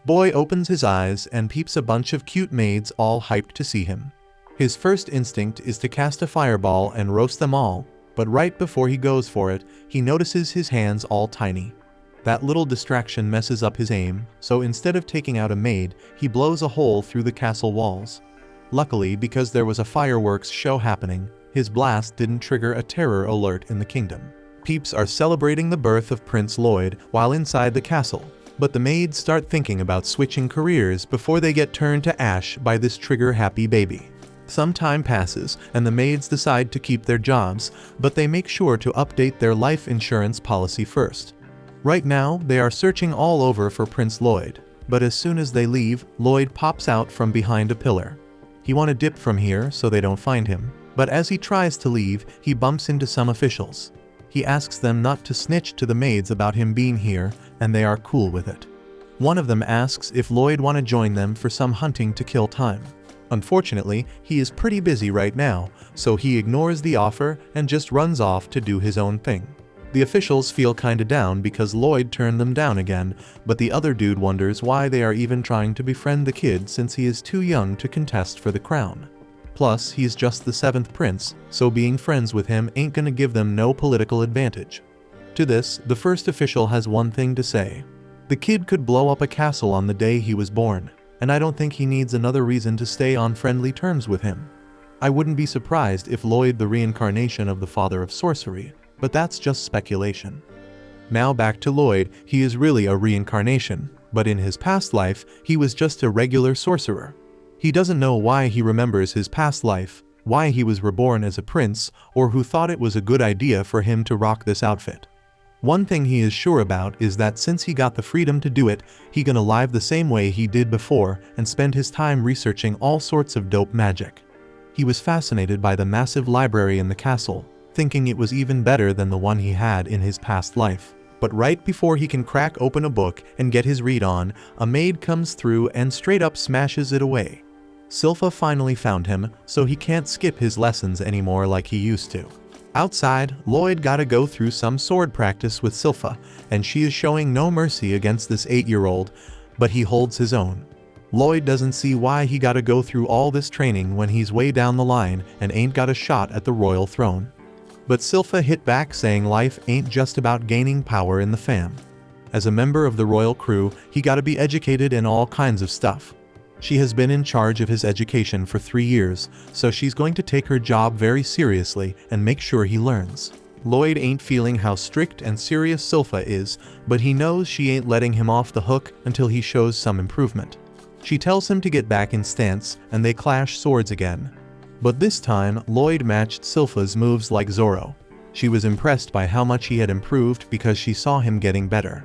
Boy opens his eyes and peeps a bunch of cute maids all hyped to see him. His first instinct is to cast a fireball and roast them all, but right before he goes for it, he notices his hands all tiny. That little distraction messes up his aim, so instead of taking out a maid, he blows a hole through the castle walls. Luckily, because there was a fireworks show happening, his blast didn't trigger a terror alert in the kingdom. Peeps are celebrating the birth of Prince Lloyd while inside the castle, but the maids start thinking about switching careers before they get turned to ash by this trigger-happy baby. Some time passes, and the maids decide to keep their jobs, but they make sure to update their life insurance policy first. Right now, they are searching all over for Prince Lloyd, but as soon as they leave, Lloyd pops out from behind a pillar. He wants to dip from here so they don't find him, but as he tries to leave, he bumps into some officials. He asks them not to snitch to the maids about him being here, and they are cool with it. One of them asks if Lloyd want to join them for some hunting to kill time. Unfortunately, he is pretty busy right now, so he ignores the offer and just runs off to do his own thing. The officials feel kinda down because Lloyd turned them down again, but the other dude wonders why they are even trying to befriend the kid since he is too young to contest for the crown. Plus, he's just the 7th prince, so being friends with him ain't gonna give them no political advantage. To this, the first official has one thing to say. The kid could blow up a castle on the day he was born, and I don't think he needs another reason to stay on friendly terms with him. I wouldn't be surprised if Lloyd the reincarnation of the father of sorcery, but that's just speculation. Now back to Lloyd, he is really a reincarnation, but in his past life, he was just a regular sorcerer. He doesn't know why he remembers his past life, why he was reborn as a prince, or who thought it was a good idea for him to rock this outfit. One thing he is sure about is that since he got the freedom to do it, he gonna live the same way he did before and spend his time researching all sorts of dope magic. He was fascinated by the massive library in the castle, thinking it was even better than the one he had in his past life. But right before he can crack open a book and get his read on, a maid comes through and straight up smashes it away. Silpha finally found him, so he can't skip his lessons anymore like he used to. Outside, Lloyd gotta go through some sword practice with Silpha, and she is showing no mercy against this 8-year-old, but he holds his own. Lloyd doesn't see why he gotta go through all this training when he's way down the line and ain't got a shot at the royal throne. But Silpha hit back saying life ain't just about gaining power in the fam. As a member of the royal crew, he gotta be educated in all kinds of stuff. She has been in charge of his education for 3 years, so she's going to take her job very seriously and make sure he learns. Lloyd ain't feeling how strict and serious Silpha is, but he knows she ain't letting him off the hook until he shows some improvement. She tells him to get back in stance, and they clash swords again. But this time, Lloyd matched Silpha's moves like Zorro. She was impressed by how much he had improved because she saw him getting better.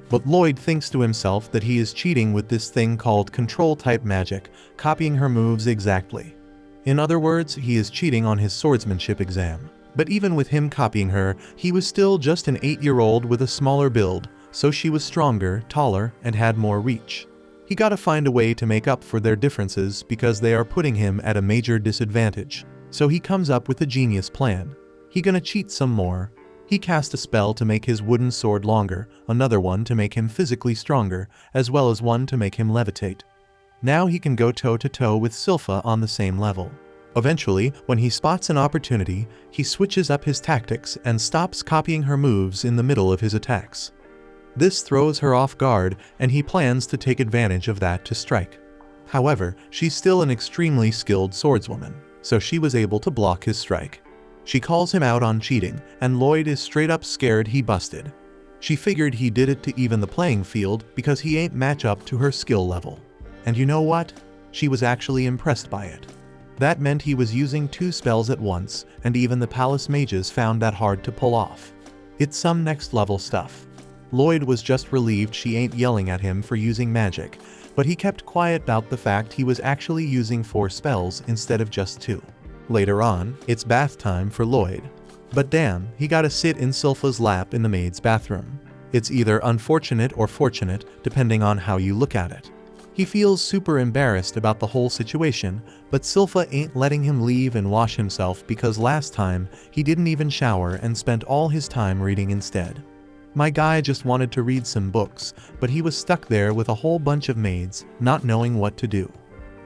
But Lloyd thinks to himself that he is cheating with this thing called control-type magic, copying her moves exactly. In other words, he is cheating on his swordsmanship exam. But even with him copying her, he was still just an 8-year-old with a smaller build, so she was stronger, taller, and had more reach. He gotta find a way to make up for their differences because they are putting him at a major disadvantage. So he comes up with a genius plan. He gonna cheat some more. He cast a spell to make his wooden sword longer, another one to make him physically stronger, as well as one to make him levitate. Now he can go toe-to-toe with Silpha on the same level. Eventually, when he spots an opportunity, he switches up his tactics and stops copying her moves in the middle of his attacks. This throws her off guard, and he plans to take advantage of that to strike. However, she's still an extremely skilled swordswoman, so she was able to block his strike. She calls him out on cheating, and Lloyd is straight up scared he busted. She figured he did it to even the playing field because he ain't match up to her skill level. And you know what? She was actually impressed by it. That meant he was using 2 spells at once, and even the palace mages found that hard to pull off. It's some next level stuff. Lloyd was just relieved she ain't yelling at him for using magic, but he kept quiet about the fact he was actually using 4 spells instead of just 2. Later on, it's bath time for Lloyd. But damn, he gotta sit in Silpha's lap in the maid's bathroom. It's either unfortunate or fortunate, depending on how you look at it. He feels super embarrassed about the whole situation, but Silpha ain't letting him leave and wash himself because last time, he didn't even shower and spent all his time reading instead. My guy just wanted to read some books, but he was stuck there with a whole bunch of maids, not knowing what to do.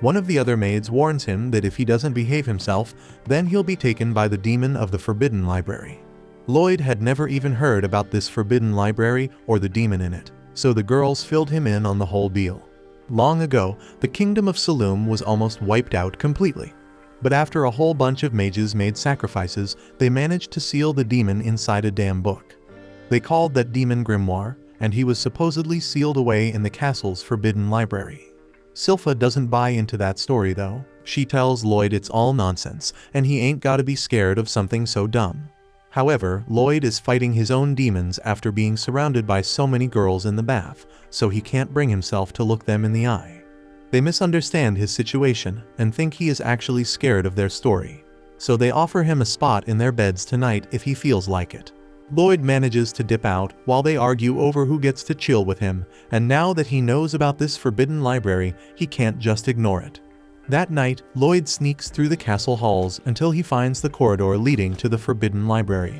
One of the other maids warns him that if he doesn't behave himself, then he'll be taken by the demon of the Forbidden Library. Lloyd had never even heard about this Forbidden Library or the demon in it, so the girls filled him in on the whole deal. Long ago, the kingdom of Saloum was almost wiped out completely. But after a whole bunch of mages made sacrifices, they managed to seal the demon inside a damn book. They called that demon Grimmooire, and he was supposedly sealed away in the castle's Forbidden Library. Silpha doesn't buy into that story though. She tells Lloyd it's all nonsense, and he ain't gotta be scared of something so dumb. However, Lloyd is fighting his own demons after being surrounded by so many girls in the bath, so he can't bring himself to look them in the eye. They misunderstand his situation and think he is actually scared of their story, so they offer him a spot in their beds tonight if he feels like it. Lloyd manages to dip out while they argue over who gets to chill with him, and now that he knows about this forbidden library, he can't just ignore it. That night, Lloyd sneaks through the castle halls until he finds the corridor leading to the forbidden library.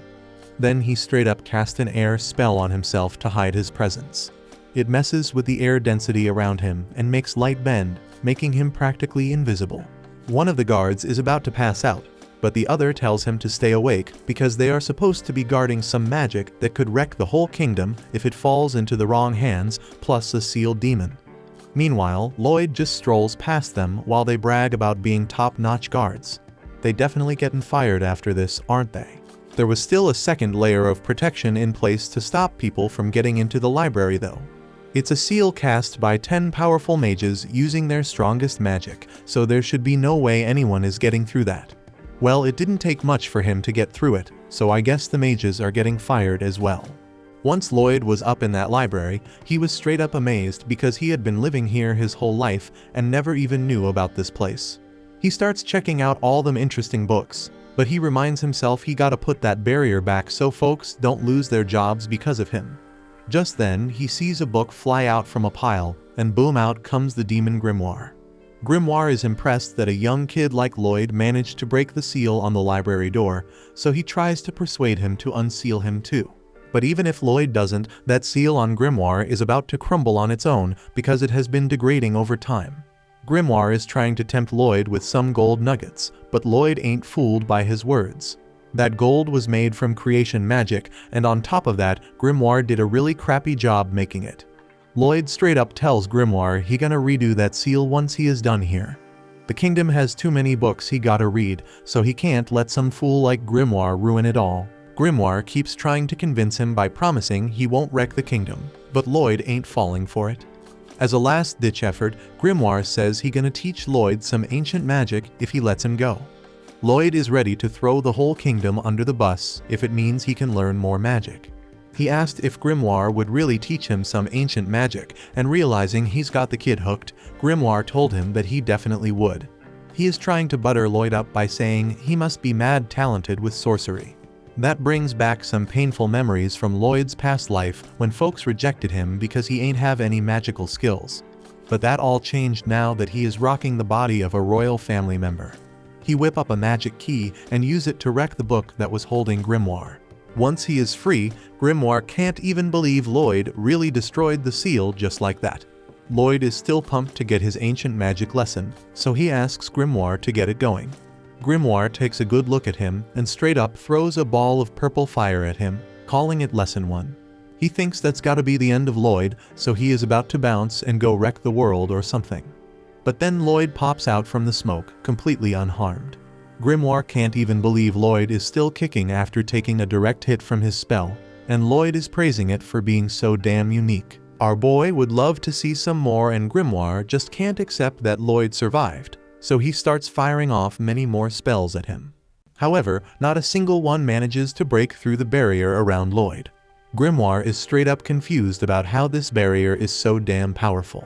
Then he straight up casts an air spell on himself to hide his presence. It messes with the air density around him and makes light bend, making him practically invisible. One of the guards is about to pass out, but the other tells him to stay awake because they are supposed to be guarding some magic that could wreck the whole kingdom if it falls into the wrong hands, plus a sealed demon. Meanwhile, Lloyd just strolls past them while they brag about being top-notch guards. They definitely getting fired after this, aren't they? There was still a second layer of protection in place to stop people from getting into the library though. It's a seal cast by 10 powerful mages using their strongest magic, so there should be no way anyone is getting through that. Well, it didn't take much for him to get through it, so I guess the mages are getting fired as well. Once Lloyd was up in that library, he was straight up amazed because he had been living here his whole life and never even knew about this place. He starts checking out all them interesting books, but he reminds himself he gotta put that barrier back so folks don't lose their jobs because of him. Just then, he sees a book fly out from a pile, and boom, out comes the demon Grimmooire. Grimmooire is impressed that a young kid like Lloyd managed to break the seal on the library door, so he tries to persuade him to unseal him too. But even if Lloyd doesn't, that seal on Grimmooire is about to crumble on its own because it has been degrading over time. Grimmooire is trying to tempt Lloyd with some gold nuggets, but Lloyd ain't fooled by his words. That gold was made from creation magic, and on top of that, Grimmooire did a really crappy job making it. Lloyd straight up tells Grimmooire he gonna redo that seal once he is done here. The kingdom has too many books he gotta read, so he can't let some fool like Grimmooire ruin it all. Grimmooire keeps trying to convince him by promising he won't wreck the kingdom, but Lloyd ain't falling for it. As a last-ditch effort, Grimmooire says he gonna teach Lloyd some ancient magic if he lets him go. Lloyd is ready to throw the whole kingdom under the bus if it means he can learn more magic. He asked if Grimmooire would really teach him some ancient magic, and realizing he's got the kid hooked, Grimmooire told him that he definitely would. He is trying to butter Lloyd up by saying he must be mad talented with sorcery. That brings back some painful memories from Lloyd's past life when folks rejected him because he ain't have any magical skills. But that all changed now that he is rocking the body of a royal family member. He whip up a magic key and use it to wreck the book that was holding Grimmooire. Once he is free, Grimmooire can't even believe Lloyd really destroyed the seal just like that. Lloyd is still pumped to get his ancient magic lesson, so he asks Grimmooire to get it going. Grimmooire takes a good look at him and straight up throws a ball of purple fire at him, calling it Lesson 1. He thinks that's gotta be the end of Lloyd, so he is about to bounce and go wreck the world or something. But then Lloyd pops out from the smoke, completely unharmed. Grimmooire can't even believe Lloyd is still kicking after taking a direct hit from his spell, and Lloyd is praising it for being so damn unique. Our boy would love to see some more, and Grimmooire just can't accept that Lloyd survived, so he starts firing off many more spells at him. However, not a single one manages to break through the barrier around Lloyd. Grimmooire is straight up confused about how this barrier is so damn powerful.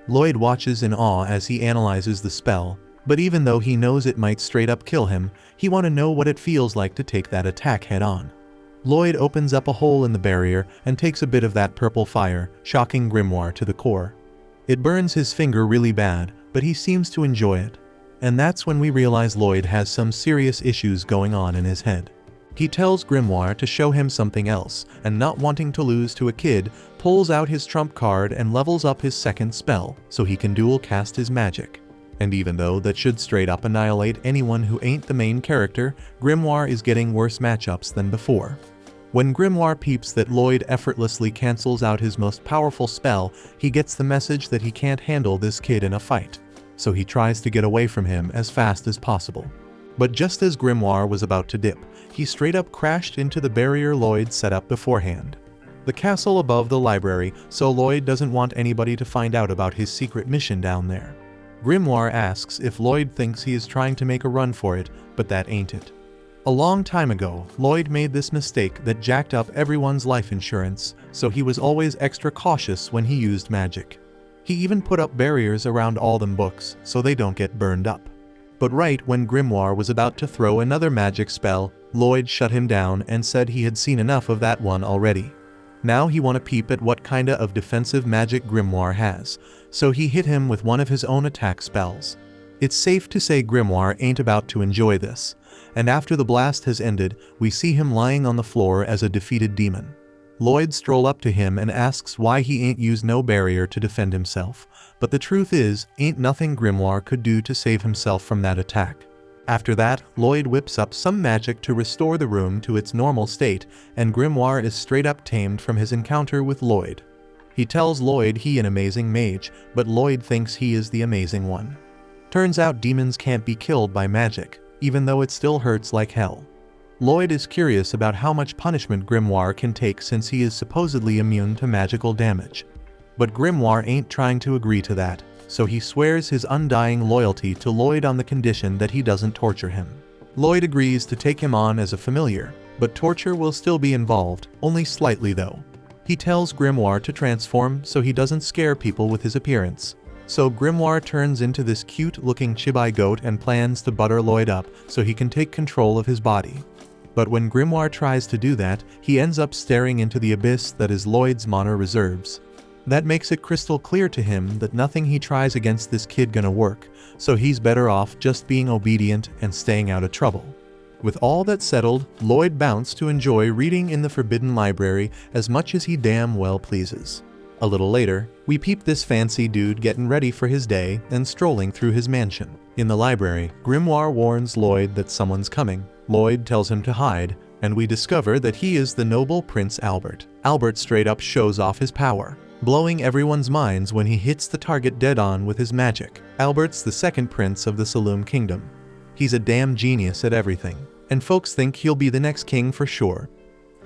Lloyd watches in awe as he analyzes the spell, but even though he knows it might straight up kill him, he wants to know what it feels like to take that attack head on. Lloyd opens up a hole in the barrier and takes a bit of that purple fire, shocking Grimmooire to the core. It burns his finger really bad, but he seems to enjoy it. And that's when we realize Lloyd has some serious issues going on in his head. He tells Grimmooire to show him something else, and not wanting to lose to a kid, pulls out his trump card and levels up his second spell so he can dual cast his magic. And even though that should straight up annihilate anyone who ain't the main character, Grimmooire is getting worse matchups than before. When Grimmooire peeps that Lloyd effortlessly cancels out his most powerful spell, he gets the message that he can't handle this kid in a fight. So he tries to get away from him as fast as possible. But just as Grimmooire was about to dip, he straight up crashed into the barrier Lloyd set up beforehand. The castle above the library, so Lloyd doesn't want anybody to find out about his secret mission down there. Grimmooire asks if Lloyd thinks he is trying to make a run for it, but that ain't it. A long time ago, Lloyd made this mistake that jacked up everyone's life insurance, so he was always extra cautious when he used magic. He even put up barriers around all them books, so they don't get burned up. But right when Grimmooire was about to throw another magic spell, Lloyd shut him down and said he had seen enough of that one already. Now he wanna peep at what kinda of defensive magic Grimmooire has, so he hit him with one of his own attack spells. It's safe to say Grimmooire ain't about to enjoy this, and after the blast has ended, we see him lying on the floor as a defeated demon. Lloyd stroll up to him and asks why he ain't used no barrier to defend himself, but the truth is, ain't nothing Grimmooire could do to save himself from that attack. After that, Lloyd whips up some magic to restore the room to its normal state, and Grimmooire is straight up tamed from his encounter with Lloyd. He tells Lloyd he an amazing mage, but Lloyd thinks he is the amazing one. Turns out demons can't be killed by magic, even though it still hurts like hell. Lloyd is curious about how much punishment Grimmooire can take since he is supposedly immune to magical damage. But Grimmooire ain't trying to agree to that, so he swears his undying loyalty to Lloyd on the condition that he doesn't torture him. Lloyd agrees to take him on as a familiar, but torture will still be involved, only slightly though. He tells Grimmooire to transform so he doesn't scare people with his appearance. So Grimmooire turns into this cute-looking chibi goat and plans to butter Lloyd up so he can take control of his body. But when Grimmooire tries to do that, he ends up staring into the abyss that is Lloyd's mana reserves. That makes it crystal clear to him that nothing he tries against this kid gonna work, so he's better off just being obedient and staying out of trouble. With all that settled, Lloyd bounced to enjoy reading in the Forbidden Library as much as he damn well pleases. A little later, we peep this fancy dude getting ready for his day and strolling through his mansion. In the library, Grimmooire warns Lloyd that someone's coming. Lloyd tells him to hide, and we discover that he is the noble Prince Albert. Albert straight up shows off his power, blowing everyone's minds when he hits the target dead on with his magic. Albert's the second prince of the Saloom Kingdom. He's a damn genius at everything, and folks think he'll be the next king for sure.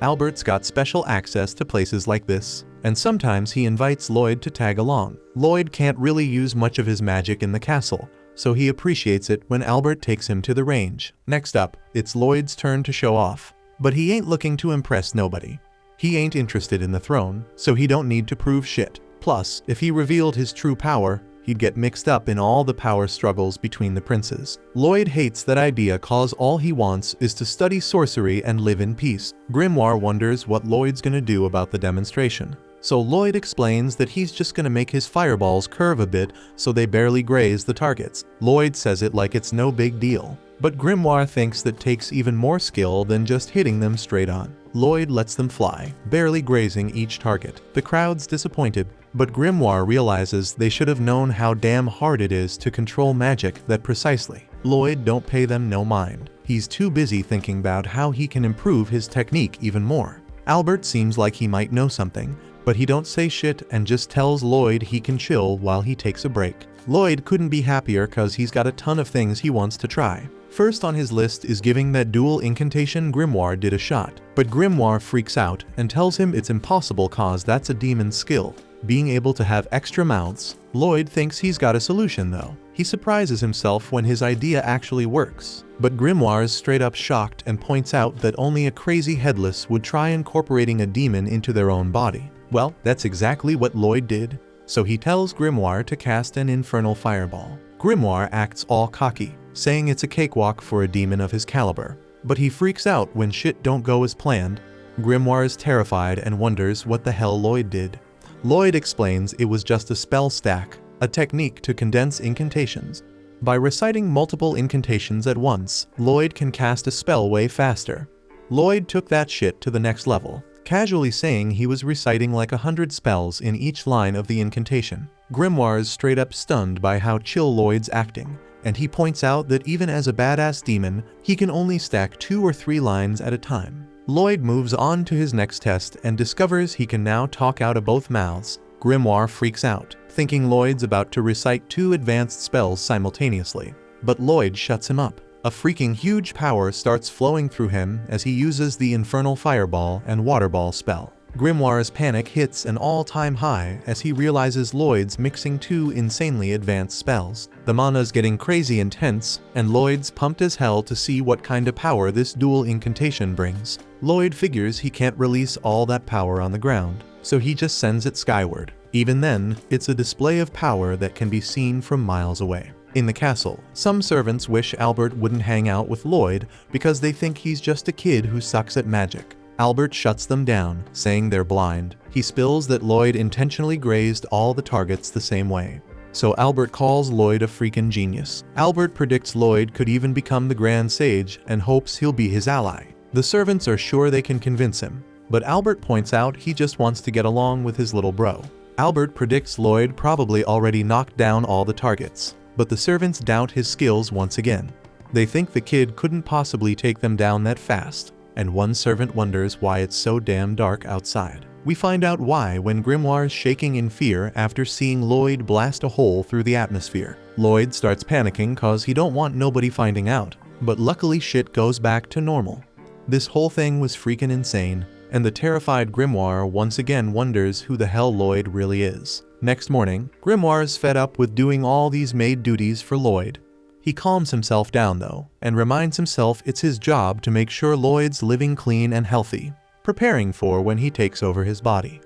Albert's got special access to places like this, and sometimes he invites Lloyd to tag along. Lloyd can't really use much of his magic in the castle, so he appreciates it when Albert takes him to the range. Next up, it's Lloyd's turn to show off. But he ain't looking to impress nobody. He ain't interested in the throne, so he don't need to prove shit. Plus, if he revealed his true power, he'd get mixed up in all the power struggles between the princes. Lloyd hates that idea cause all he wants is to study sorcery and live in peace. Grimmooire wonders what Lloyd's gonna do about the demonstration. So Lloyd explains that he's just gonna make his fireballs curve a bit so they barely graze the targets. Lloyd says it like it's no big deal. But Grimmooire thinks that takes even more skill than just hitting them straight on. Lloyd lets them fly, barely grazing each target. The crowd's disappointed, but Grimmooire realizes they should have known how damn hard it is to control magic that precisely. Lloyd don't pay them no mind. He's too busy thinking about how he can improve his technique even more. Albert seems like he might know something, but he don't say shit and just tells Lloyd he can chill while he takes a break. Lloyd couldn't be happier cause he's got a ton of things he wants to try. First on his list is giving that dual incantation Grimmooire did a shot, but Grimmooire freaks out and tells him it's impossible cause that's a demon's skill, being able to have extra mouths. Lloyd thinks he's got a solution though. He surprises himself when his idea actually works, but Grimmooire's straight up shocked and points out that only a crazy headless would try incorporating a demon into their own body. Well, that's exactly what Lloyd did, so he tells Grimmooire to cast an infernal fireball. Grimmooire acts all cocky, saying it's a cakewalk for a demon of his caliber, but he freaks out when shit don't go as planned. Grimmooire is terrified and wonders what the hell Lloyd did. Lloyd explains it was just a spell stack, a technique to condense incantations. By reciting multiple incantations at once, Lloyd can cast a spell way faster. Lloyd took that shit to the next level, casually saying he was reciting like 100 spells in each line of the incantation. Grimmooire's straight up stunned by how chill Lloyd's acting, and he points out that even as a badass demon, he can only stack 2 or 3 lines at a time. Lloyd moves on to his next test and discovers he can now talk out of both mouths. Grimmooire freaks out, thinking Lloyd's about to recite 2 advanced spells simultaneously. But Lloyd shuts him up. A freaking huge power starts flowing through him as he uses the Infernal Fireball and Waterball spell. Grimmooire's panic hits an all-time high as he realizes Lloyd's mixing 2 insanely advanced spells. The mana's getting crazy intense, and Lloyd's pumped as hell to see what kind of power this dual incantation brings. Lloyd figures he can't release all that power on the ground, so he just sends it skyward. Even then, it's a display of power that can be seen from miles away. In the castle, some servants wish Albert wouldn't hang out with Lloyd because they think he's just a kid who sucks at magic. Albert shuts them down, saying they're blind. He spills that Lloyd intentionally grazed all the targets the same way. So Albert calls Lloyd a freaking genius. Albert predicts Lloyd could even become the Grand Sage and hopes he'll be his ally. The servants are sure they can convince him, but Albert points out he just wants to get along with his little bro. Albert predicts Lloyd probably already knocked down all the targets, but the servants doubt his skills once again. They think the kid couldn't possibly take them down that fast, and one servant wonders why it's so damn dark outside. We find out why when Grimmooire's shaking in fear after seeing Lloyd blast a hole through the atmosphere. Lloyd starts panicking cause he don't want nobody finding out, but luckily shit goes back to normal. This whole thing was freaking insane, and the terrified Grimmooire once again wonders who the hell Lloyd really is. Next morning, Grimmooire's fed up with doing all these maid duties for Lloyd. He calms himself down though, and reminds himself it's his job to make sure Lloyd's living clean and healthy, preparing for when he takes over his body.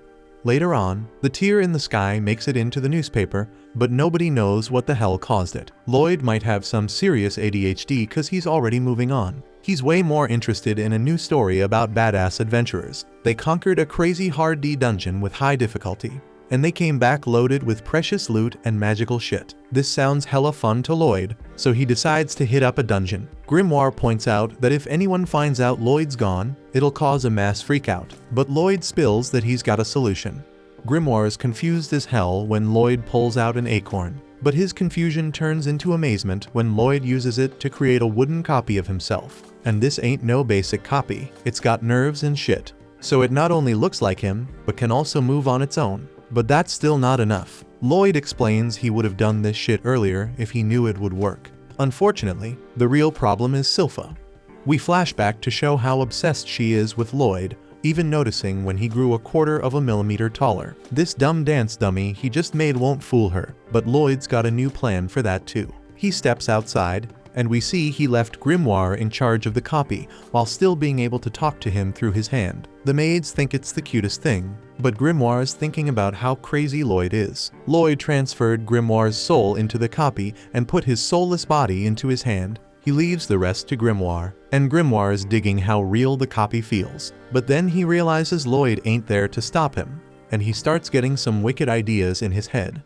Later on, the tear in the sky makes it into the newspaper, but nobody knows what the hell caused it. Lloyd might have some serious ADHD cause he's already moving on. He's way more interested in a new story about badass adventurers. They conquered a crazy hard D dungeon with high difficulty, and they came back loaded with precious loot and magical shit. This sounds hella fun to Lloyd, so he decides to hit up a dungeon. Grimmooire points out that if anyone finds out Lloyd's gone, it'll cause a mass freakout, but Lloyd spills that he's got a solution. Grimmooire is confused as hell when Lloyd pulls out an acorn, but his confusion turns into amazement when Lloyd uses it to create a wooden copy of himself. And this ain't no basic copy, it's got nerves and shit. So it not only looks like him, but can also move on its own. But that's still not enough. Lloyd explains he would have done this shit earlier if he knew it would work. Unfortunately, the real problem is Silpha. We flash back to show how obsessed she is with Lloyd, even noticing when he grew 1/4 millimeter taller. This dumb dance dummy he just made won't fool her, but Lloyd's got a new plan for that too. He steps outside, and we see he left Grimmooire in charge of the copy while still being able to talk to him through his hand. The maids think it's the cutest thing, but Grimmooire's thinking about how crazy Lloyd is. Lloyd transferred Grimmooire's soul into the copy and put his soulless body into his hand. He leaves the rest to Grimmooire, and Grimmooire is digging how real the copy feels. But then he realizes Lloyd ain't there to stop him, and he starts getting some wicked ideas in his head.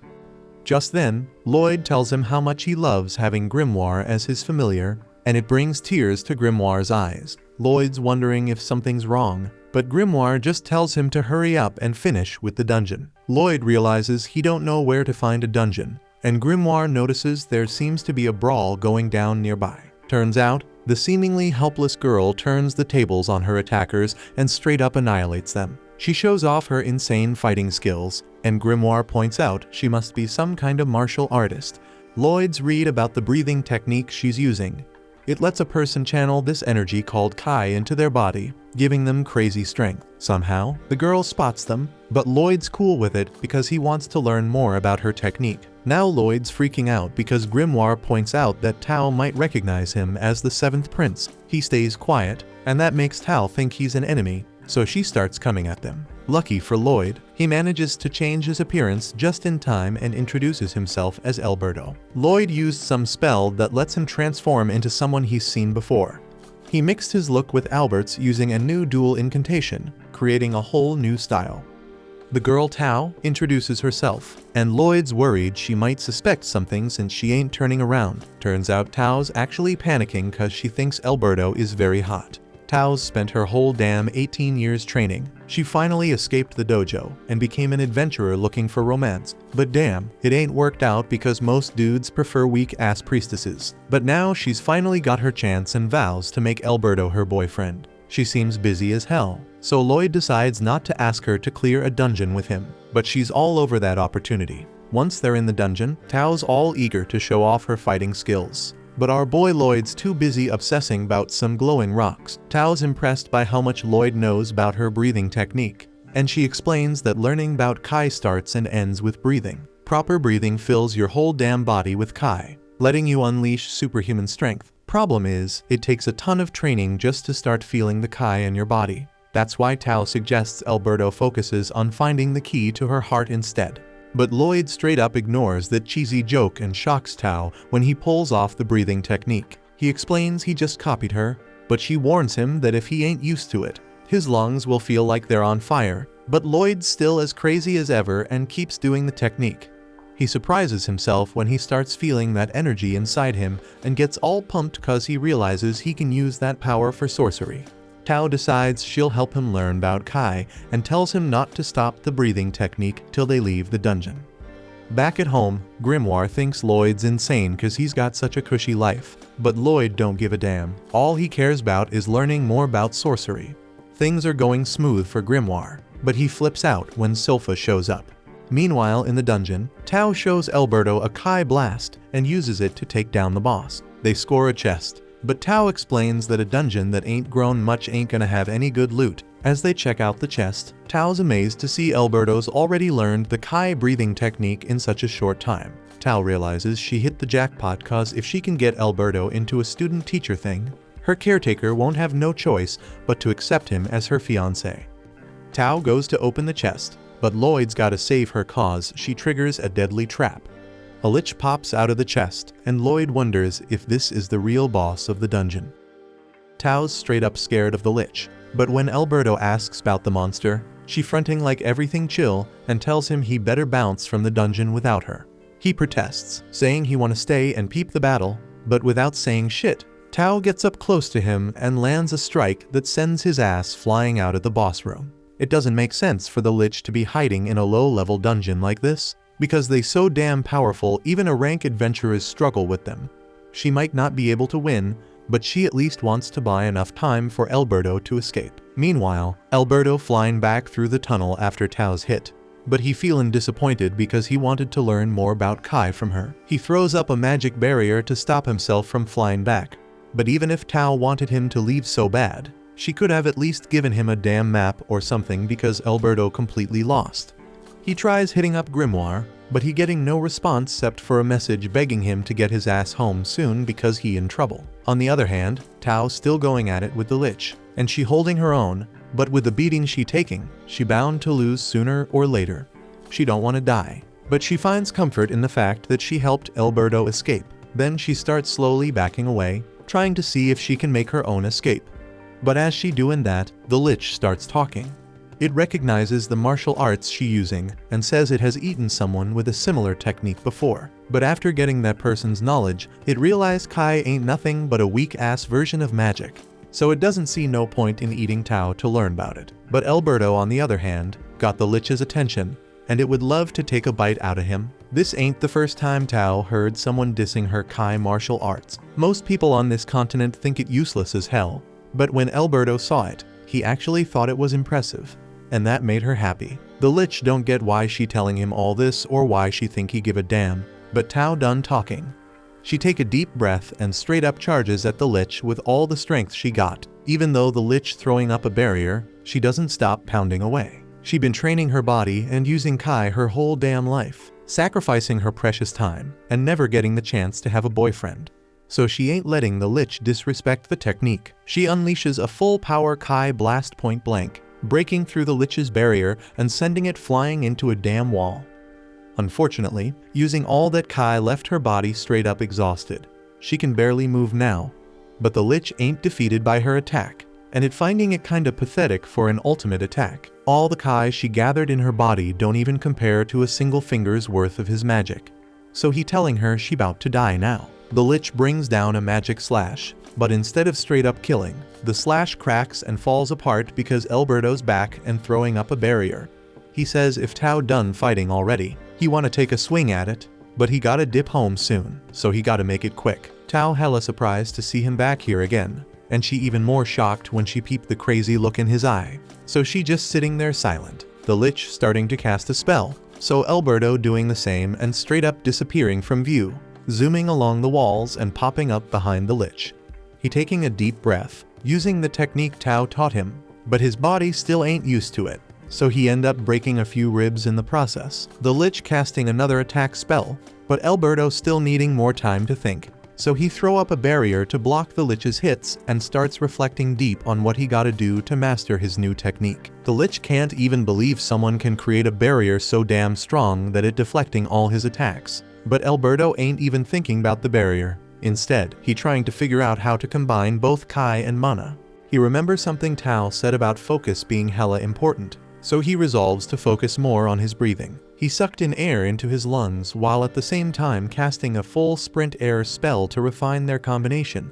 Just then, Lloyd tells him how much he loves having Grimmooire as his familiar, and it brings tears to Grimmooire's eyes. Lloyd's wondering if something's wrong, but Grimmooire just tells him to hurry up and finish with the dungeon. Lloyd realizes he don't know where to find a dungeon, and Grimmooire notices there seems to be a brawl going down nearby. Turns out, the seemingly helpless girl turns the tables on her attackers and straight up annihilates them. She shows off her insane fighting skills, and Grimmooire points out she must be some kind of martial artist. Lloyd's read about the breathing technique she's using. It lets a person channel this energy called Kai into their body, giving them crazy strength. Somehow, the girl spots them, but Lloyd's cool with it because he wants to learn more about her technique. Now Lloyd's freaking out because Grimmooire points out that Tao might recognize him as the 7th prince. He stays quiet, and that makes Tao think he's an enemy, so she starts coming at them. Lucky for Lloyd, he manages to change his appearance just in time and introduces himself as Alberto. Lloyd used some spell that lets him transform into someone he's seen before. He mixed his look with Albert's using a new dual incantation, creating a whole new style. The girl Tao introduces herself, and Lloyd's worried she might suspect something since she ain't turning around. Turns out Tao's actually panicking cause she thinks Alberto is very hot. Tao's spent her whole damn 18 years training. She finally escaped the dojo and became an adventurer looking for romance. But damn, it ain't worked out because most dudes prefer weak-ass priestesses. But now she's finally got her chance and vows to make Alberto her boyfriend. She seems busy as hell, so Lloyd decides not to ask her to clear a dungeon with him. But she's all over that opportunity. Once they're in the dungeon, Tao's all eager to show off her fighting skills. But our boy Lloyd's too busy obsessing about some glowing rocks. Tao's impressed by how much Lloyd knows about her breathing technique, and she explains that learning about Kai starts and ends with breathing. Proper breathing fills your whole damn body with Kai, letting you unleash superhuman strength. Problem is, it takes a ton of training just to start feeling the Kai in your body. That's why Tao suggests Alberto focuses on finding the key to her heart instead. But Lloyd straight up ignores that cheesy joke and shocks Tao when he pulls off the breathing technique. He explains he just copied her, but she warns him that if he ain't used to it, his lungs will feel like they're on fire. But Lloyd's still as crazy as ever and keeps doing the technique. He surprises himself when he starts feeling that energy inside him and gets all pumped cause he realizes he can use that power for sorcery. Tao decides she'll help him learn about Kai and tells him not to stop the breathing technique till they leave the dungeon. Back at home, Grimmooire thinks Lloyd's insane cause he's got such a cushy life. But Lloyd don't give a damn. All he cares about is learning more about sorcery. Things are going smooth for Grimmooire, but he flips out when Silpha shows up. Meanwhile in the dungeon, Tao shows Alberto a Kai blast and uses it to take down the boss. They score a chest. But Tao explains that a dungeon that ain't grown much ain't gonna have any good loot. As they check out the chest, Tao's amazed to see Alberto's already learned the Kai breathing technique in such a short time. Tao realizes she hit the jackpot cause if she can get Alberto into a student-teacher thing, her caretaker won't have no choice but to accept him as her fiancé. Tao goes to open the chest, but Lloyd's gotta save her cause she triggers a deadly trap. A lich pops out of the chest, and Lloyd wonders if this is the real boss of the dungeon. Tao's straight up scared of the lich, but when Alberto asks about the monster, she fronting like everything chill and tells him he better bounce from the dungeon without her. He protests, saying he wanna stay and peep the battle, but without saying shit, Tao gets up close to him and lands a strike that sends his ass flying out of the boss room. It doesn't make sense for the lich to be hiding in a low-level dungeon like this, because they so damn powerful even a rank adventurers struggle with them. She might not be able to win, but she at least wants to buy enough time for Alberto to escape. Meanwhile, Alberto flying back through the tunnel after Tao's hit. But he feeling disappointed because he wanted to learn more about Kai from her. He throws up a magic barrier to stop himself from flying back. But even if Tao wanted him to leave so bad, she could have at least given him a damn map or something because Alberto completely lost. He tries hitting up Grimmooire, but he getting no response except for a message begging him to get his ass home soon because he in trouble. On the other hand, Tao still going at it with the lich, and she holding her own, but with the beating she taking, she bound to lose sooner or later. She don't want to die, but she finds comfort in the fact that she helped Alberto escape. Then she starts slowly backing away, trying to see if she can make her own escape. But as she doing that, the lich starts talking. It recognizes the martial arts she using and says it has eaten someone with a similar technique before. But after getting that person's knowledge, it realized Kai ain't nothing but a weak-ass version of magic. So it doesn't see no point in eating Tao to learn about it. But Alberto, on the other hand, got the lich's attention, and it would love to take a bite out of him. This ain't the first time Tao heard someone dissing her Kai martial arts. Most people on this continent think it useless as hell, but when Alberto saw it, he actually thought it was impressive. And that made her happy. The lich don't get why she telling him all this or why she think he give a damn, but Tao done talking. She take a deep breath and straight up charges at the lich with all the strength she got. Even though the lich throwing up a barrier, she doesn't stop pounding away. She been training her body and using Kai her whole damn life, sacrificing her precious time, and never getting the chance to have a boyfriend. So she ain't letting the lich disrespect the technique. She unleashes a full power Kai blast point blank, breaking through the lich's barrier and sending it flying into a damn wall. Unfortunately, using all that Kai left her body straight up exhausted. She can barely move now. But the lich ain't defeated by her attack, and it finding it kinda pathetic for an ultimate attack. All the Kai she gathered in her body don't even compare to a single finger's worth of his magic. So he telling her she bout to die now. The lich brings down a magic slash, But instead of straight up killing, the slash cracks and falls apart because Alberto's back and throwing up a barrier. He says if Tao done fighting already, he wanna take a swing at it, but he gotta dip home soon, so he gotta make it quick. Tao hella surprised to see him back here again, and she even more shocked when she peeped the crazy look in his eye. So she just sitting there silent, the Lich starting to cast a spell, so Alberto doing the same and straight up disappearing from view, zooming along the walls and popping up behind the Lich. He taking a deep breath, using the technique Tao taught him, but his body still ain't used to it, so he end up breaking a few ribs in the process. The Lich casting another attack spell, but Alberto still needing more time to think, so he throw up a barrier to block the Lich's hits and starts reflecting deep on what he gotta do to master his new technique. The Lich can't even believe someone can create a barrier so damn strong that it deflecting all his attacks. But Alberto ain't even thinking about the barrier. Instead, he trying to figure out how to combine both Kai and mana. He remembers something Tao said about focus being hella important, so he resolves to focus more on his breathing. He sucked in air into his lungs while at the same time casting a full sprint air spell to refine their combination.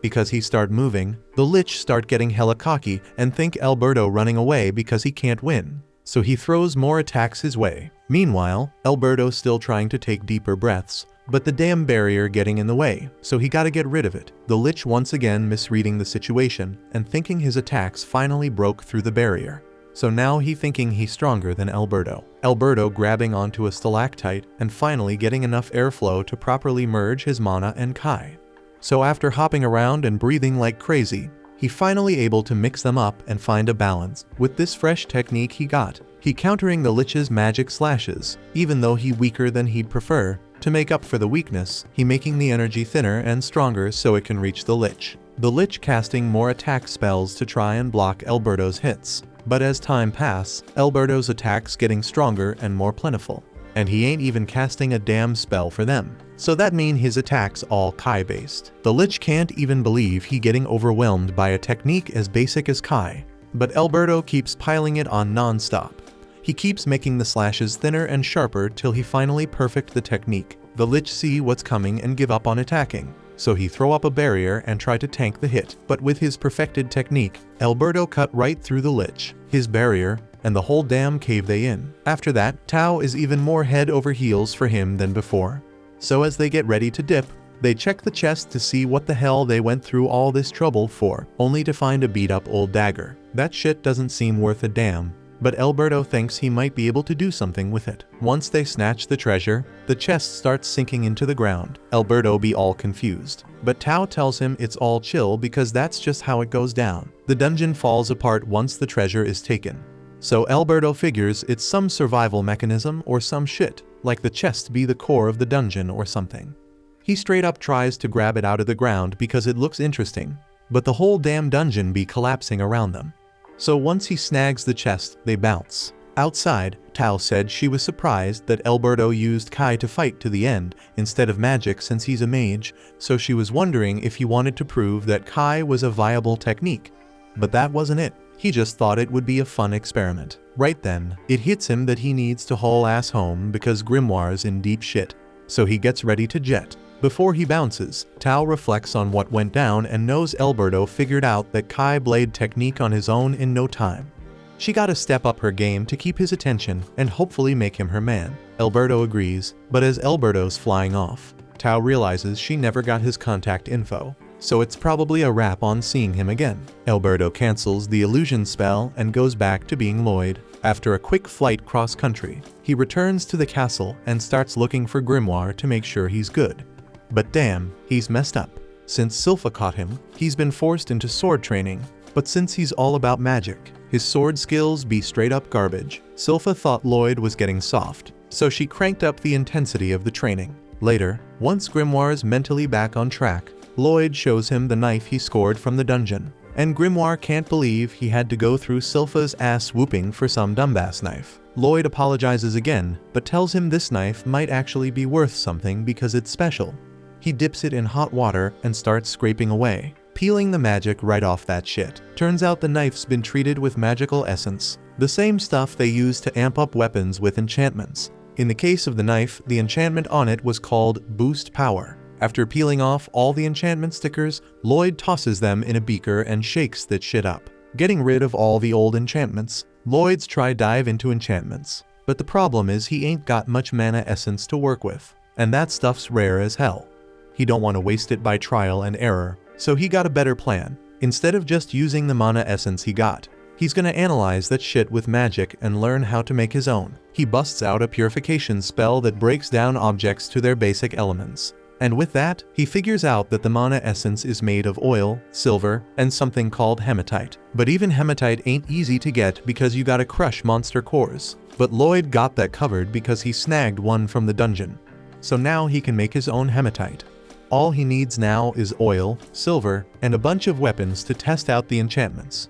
Because he start moving, the Lich start getting hella cocky and think Alberto running away because he can't win, so he throws more attacks his way. Meanwhile, Alberto still trying to take deeper breaths, but the damn barrier getting in the way, so he gotta get rid of it. The Lich once again misreading the situation and thinking his attacks finally broke through the barrier. So now he thinking he's stronger than Alberto. Alberto grabbing onto a stalactite and finally getting enough airflow to properly merge his mana and Kai. So after hopping around and breathing like crazy, he finally able to mix them up and find a balance. With this fresh technique he got, he countering the Lich's magic slashes, even though he weaker than he'd prefer. To make up for the weakness, he making the energy thinner and stronger so it can reach the Lich. The Lich casting more attack spells to try and block Alberto's hits. But as time pass, Alberto's attacks getting stronger and more plentiful, and he ain't even casting a damn spell for them. So that mean his attacks all Kai based. The Lich can't even believe he getting overwhelmed by a technique as basic as Kai, but Alberto keeps piling it on non-stop. He keeps making the slashes thinner and sharper till he finally perfect the technique. The Lich see what's coming and give up on attacking, so he throw up a barrier and try to tank the hit. But with his perfected technique, Alberto cut right through the Lich, his barrier, and the whole damn cave they in. After that, Tao is even more head over heels for him than before. So as they get ready to dip, they check the chest to see what the hell they went through all this trouble for, only to find a beat up old dagger. That shit doesn't seem worth a damn, but Alberto thinks he might be able to do something with it. Once they snatch the treasure, the chest starts sinking into the ground. Alberto be all confused, but Tao tells him it's all chill because that's just how it goes down. The dungeon falls apart once the treasure is taken. So Alberto figures it's some survival mechanism or some shit, like the chest be the core of the dungeon or something. He straight up tries to grab it out of the ground because it looks interesting, but the whole damn dungeon be collapsing around them. So once he snags the chest, they bounce. Outside, Tao said she was surprised that Alberto used Kai to fight to the end instead of magic since he's a mage, so she was wondering if he wanted to prove that Kai was a viable technique. But that wasn't it. He just thought it would be a fun experiment. Right then, it hits him that he needs to haul ass home because Grimmooire's in deep shit, so he gets ready to jet. Before he bounces, Tao reflects on what went down and knows Alberto figured out that Kai blade technique on his own in no time. She gotta step up her game to keep his attention and hopefully make him her man. Alberto agrees, but as Alberto's flying off, Tao realizes she never got his contact info, so it's probably a wrap on seeing him again. Alberto cancels the illusion spell and goes back to being Lloyd. After a quick flight cross-country, he returns to the castle and starts looking for Grimmooire to make sure he's good. But damn, he's messed up. Since Silpha caught him, he's been forced into sword training, but since he's all about magic, his sword skills be straight up garbage. Silpha thought Lloyd was getting soft, so she cranked up the intensity of the training. Later, once Grimmooire's mentally back on track, Lloyd shows him the knife he scored from the dungeon, and Grimmooire can't believe he had to go through Silpha's ass whooping for some dumbass knife. Lloyd apologizes again, but tells him this knife might actually be worth something because it's special. He dips it in hot water and starts scraping away, peeling the magic right off that shit. Turns out the knife's been treated with magical essence, the same stuff they use to amp up weapons with enchantments. In the case of the knife, the enchantment on it was called Boost Power. After peeling off all the enchantment stickers, Lloyd tosses them in a beaker and shakes that shit up. Getting rid of all the old enchantments, Lloyd's try dive into enchantments. But the problem is he ain't got much mana essence to work with, and that stuff's rare as hell. He don't want to waste it by trial and error, so he got a better plan. Instead of just using the mana essence he got, he's gonna analyze that shit with magic and learn how to make his own. He busts out a purification spell that breaks down objects to their basic elements. And with that, he figures out that the mana essence is made of oil, silver, and something called hematite. But even hematite ain't easy to get because you gotta crush monster cores. But Lloyd got that covered because he snagged one from the dungeon. So now he can make his own hematite. All he needs now is oil, silver, and a bunch of weapons to test out the enchantments.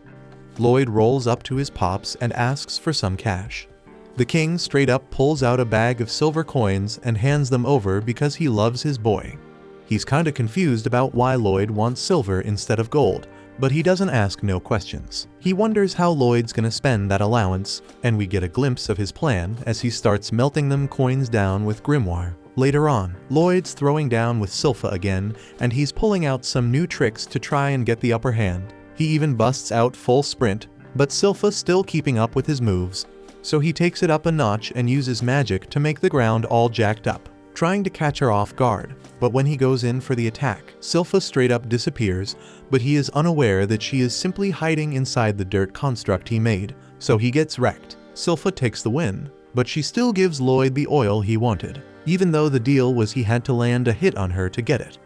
Lloyd rolls up to his pops and asks for some cash. The king straight up pulls out a bag of silver coins and hands them over because he loves his boy. He's kinda confused about why Lloyd wants silver instead of gold, but he doesn't ask no questions. He wonders how Lloyd's gonna spend that allowance, and we get a glimpse of his plan as he starts melting them coins down with Grimmooire. Later on, Lloyd's throwing down with Silpha again, and he's pulling out some new tricks to try and get the upper hand. He even busts out full sprint, but Silpha's still keeping up with his moves. So he takes it up a notch and uses magic to make the ground all jacked up, trying to catch her off guard. But when he goes in for the attack, Silpha straight up disappears, but he is unaware that she is simply hiding inside the dirt construct he made, so he gets wrecked. Silpha takes the win, but she still gives Lloyd the oil he wanted, even though the deal was he had to land a hit on her to get it.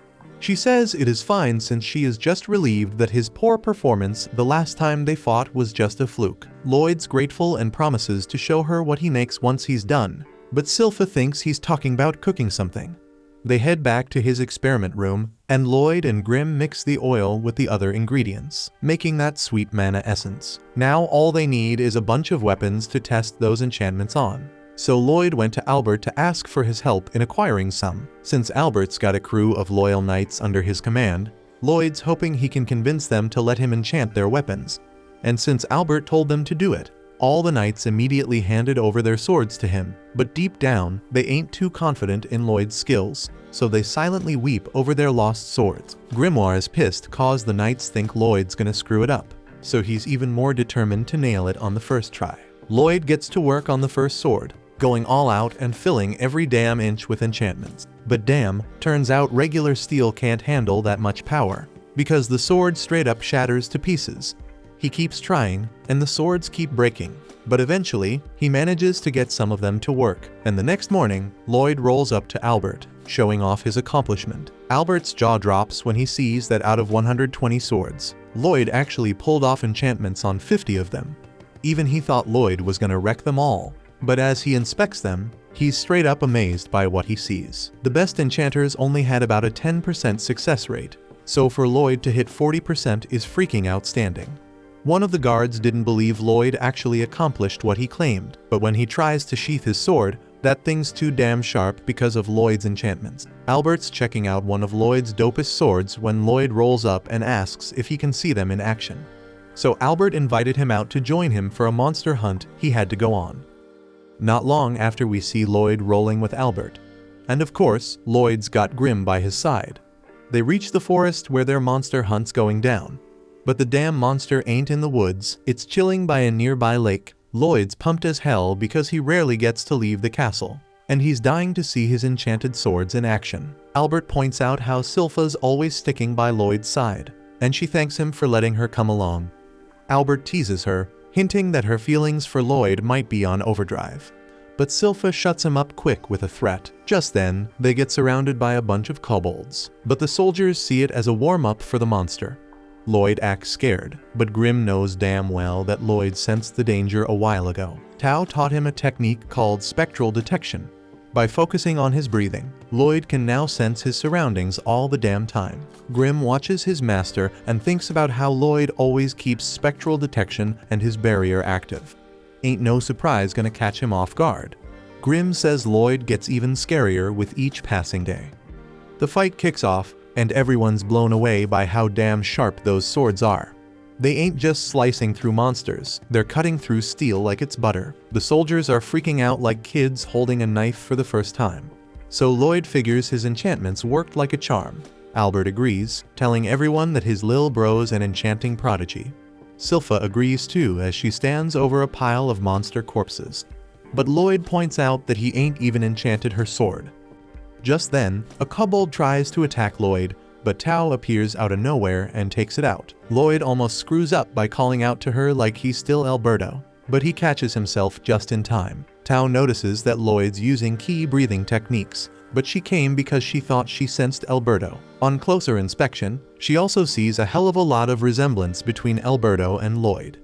She says it is fine since she is just relieved that his poor performance the last time they fought was just a fluke. Lloyd's grateful and promises to show her what he makes once he's done, but Silpha thinks he's talking about cooking something. They head back to his experiment room, and Lloyd and Grimm mix the oil with the other ingredients, making that sweet mana essence. Now all they need is a bunch of weapons to test those enchantments on. So Lloyd went to Albert to ask for his help in acquiring some. Since Albert's got a crew of loyal knights under his command, Lloyd's hoping he can convince them to let him enchant their weapons. And since Albert told them to do it, all the knights immediately handed over their swords to him. But deep down, they ain't too confident in Lloyd's skills, so they silently weep over their lost swords. Grimmooire is pissed cause the knights think Lloyd's gonna screw it up, so he's even more determined to nail it on the first try. Lloyd gets to work on the first sword, going all out and filling every damn inch with enchantments. But damn, turns out regular steel can't handle that much power, because the sword straight up shatters to pieces. He keeps trying, and the swords keep breaking, but eventually, he manages to get some of them to work, and the next morning, Lloyd rolls up to Albert, showing off his accomplishment. Albert's jaw drops when he sees that out of 120 swords, Lloyd actually pulled off enchantments on 50 of them. Even he thought Lloyd was gonna wreck them all. But as he inspects them, he's straight up amazed by what he sees. The best enchanters only had about a 10% success rate, so for Lloyd to hit 40% is freaking outstanding. One of the guards didn't believe Lloyd actually accomplished what he claimed, but when he tries to sheath his sword, that thing's too damn sharp because of Lloyd's enchantments. Albert's checking out one of Lloyd's dopest swords when Lloyd rolls up and asks if he can see them in action. So Albert invited him out to join him for a monster hunt he had to go on. Not long after we see Lloyd rolling with Albert. And of course, Lloyd's got Grimm by his side. They reach the forest where their monster hunt's going down. But the damn monster ain't in the woods, it's chilling by a nearby lake. Lloyd's pumped as hell because he rarely gets to leave the castle, and he's dying to see his enchanted swords in action. Albert points out how Silpha's always sticking by Lloyd's side, and she thanks him for letting her come along. Albert teases her, hinting that her feelings for Lloyd might be on overdrive. But Silpha shuts him up quick with a threat. Just then, they get surrounded by a bunch of kobolds, but the soldiers see it as a warm-up for the monster. Lloyd acts scared, but Grimm knows damn well that Lloyd sensed the danger a while ago. Tao taught him a technique called spectral detection. By focusing on his breathing, Lloyd can now sense his surroundings all the damn time. Grimm watches his master and thinks about how Lloyd always keeps spectral detection and his barrier active. Ain't no surprise gonna catch him off guard. Grimm says Lloyd gets even scarier with each passing day. The fight kicks off, and everyone's blown away by how damn sharp those swords are. They ain't just slicing through monsters, they're cutting through steel like it's butter. The soldiers are freaking out like kids holding a knife for the first time. so Lloyd figures his enchantments worked like a charm. Albert agrees, telling everyone that his lil bro's an enchanting prodigy. Silpha agrees too as she stands over a pile of monster corpses. But Lloyd points out that he ain't even enchanted her sword. Just then, a kobold tries to attack Lloyd, but Tao appears out of nowhere and takes it out. Lloyd almost screws up by calling out to her like he's still Alberto, but he catches himself just in time. Tao notices that Lloyd's using key breathing techniques, but she came because she thought she sensed Alberto. On closer inspection, she also sees a hell of a lot of resemblance between Alberto and Lloyd.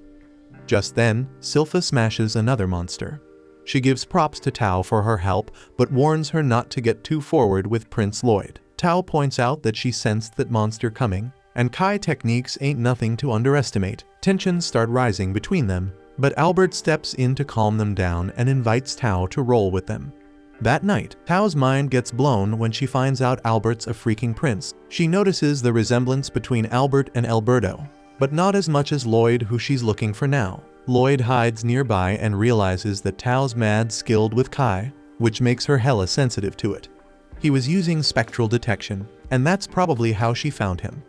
Just then, Silpha smashes another monster. She gives props to Tao for her help, but warns her not to get too forward with Prince Lloyd. Tao points out that she sensed that monster coming, and Kai techniques ain't nothing to underestimate. Tensions start rising between them, but Albert steps in to calm them down and invites Tao to roll with them. That night, Tao's mind gets blown when she finds out Albert's a freaking prince. She notices the resemblance between Albert and Alberto, but not as much as Lloyd, who she's looking for now. Lloyd hides nearby and realizes that Tao's mad skilled with Kai, which makes her hella sensitive to it. He was using spectral detection, and that's probably how she found him.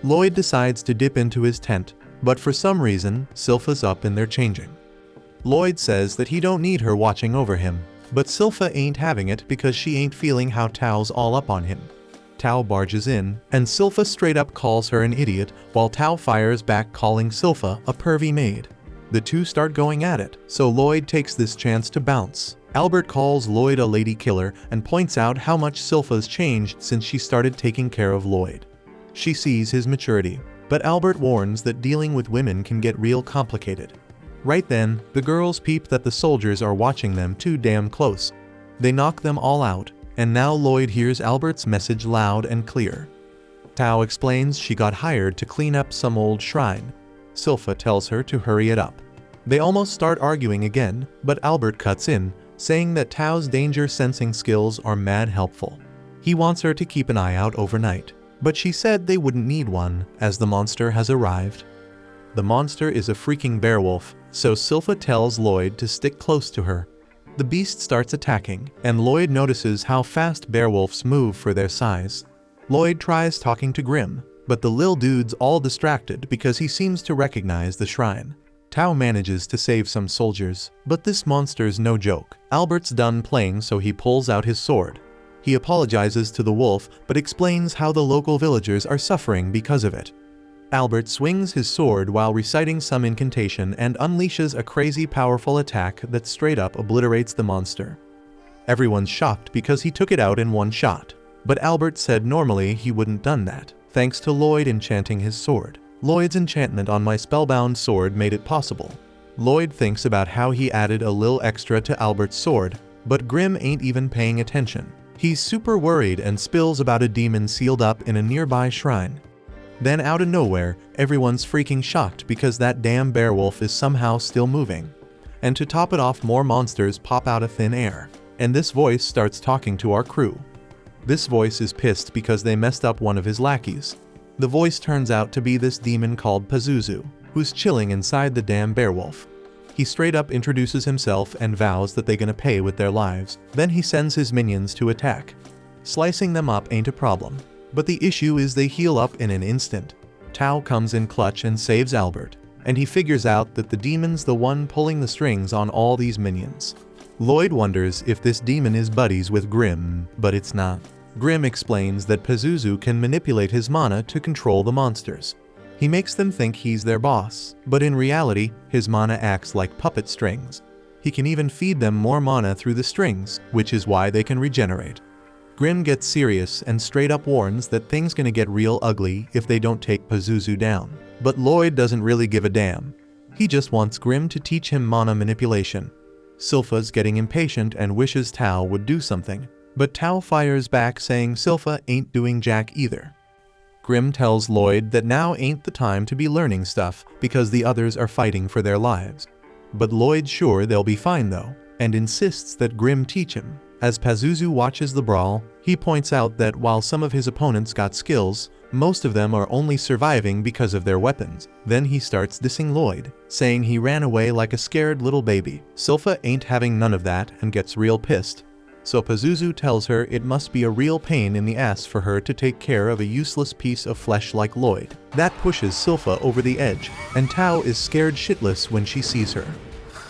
Lloyd decides to dip into his tent, but for some reason, Silpha's up and they're changing. Lloyd says that he don't need her watching over him, but Silpha ain't having it because she ain't feeling how Tao's all up on him. Tao barges in, and Silpha straight up calls her an idiot, while Tao fires back calling Silpha a pervy maid. The two start going at it, so Lloyd takes this chance to bounce. Albert calls Lloyd a lady killer and points out how much Silpha's changed since she started taking care of Lloyd. She sees his maturity, but Albert warns that dealing with women can get real complicated. Right then, the girls peep that the soldiers are watching them too damn close. They knock them all out, and now Lloyd hears Albert's message loud and clear. Tao explains she got hired to clean up some old shrine. Silpha tells her to hurry it up. They almost start arguing again, but Albert cuts in, saying that Tao's danger sensing skills are mad helpful. He wants her to keep an eye out overnight, but she said they wouldn't need one as the monster has arrived. The monster is a freaking bearwolf, so Silpha tells Lloyd to stick close to her. The beast starts attacking, and Lloyd notices how fast bearwolves move for their size. Lloyd tries talking to Grimm, but the lil dude's all distracted because he seems to recognize the shrine. Tao manages to save some soldiers, but this monster's no joke. Albert's done playing, so he pulls out his sword. He apologizes to the wolf, but explains how the local villagers are suffering because of it. Albert swings his sword while reciting some incantation and unleashes a crazy powerful attack that straight up obliterates the monster. Everyone's shocked because he took it out in one shot, but Albert said normally he wouldn't done that, thanks to Lloyd enchanting his sword. Lloyd's enchantment on my spellbound sword made it possible. Lloyd thinks about how he added a lil extra to Albert's sword, but Grimm ain't even paying attention. He's super worried and spills about a demon sealed up in a nearby shrine. Then out of nowhere, everyone's freaking shocked because that damn bearwolf is somehow still moving. And to top it off, more monsters pop out of thin air, and this voice starts talking to our crew. This voice is pissed because they messed up one of his lackeys. The voice turns out to be this demon called Pizuzu, who's chilling inside the damn bearwolf. He straight up introduces himself and vows that they're gonna pay with their lives. Then he sends his minions to attack. Slicing them up ain't a problem, but the issue is they heal up in an instant. Tao comes in clutch and saves Albert, and he figures out that the demon's the one pulling the strings on all these minions. Lloyd wonders if this demon is buddies with Grimm, but it's not. Grimm explains that Pizuzu can manipulate his mana to control the monsters. He makes them think he's their boss, but in reality, his mana acts like puppet strings. He can even feed them more mana through the strings, which is why they can regenerate. Grimm gets serious and straight up warns that things gonna get real ugly if they don't take Pizuzu down. But Lloyd doesn't really give a damn. He just wants Grimm to teach him mana manipulation. Silpha's getting impatient and wishes Tao would do something, but Tao fires back saying Silpha ain't doing jack either. Grimm tells Lloyd that now ain't the time to be learning stuff because the others are fighting for their lives. But Lloyd's sure they'll be fine though, and insists that Grimm teach him. As Pizuzu watches the brawl, he points out that while some of his opponents got skills, most of them are only surviving because of their weapons. Then he starts dissing Lloyd, saying he ran away like a scared little baby. Silpha ain't having none of that and gets real pissed. so Pizuzu tells her it must be a real pain in the ass for her to take care of a useless piece of flesh like Lloyd. That pushes Silpha over the edge, and Tao is scared shitless when she sees her.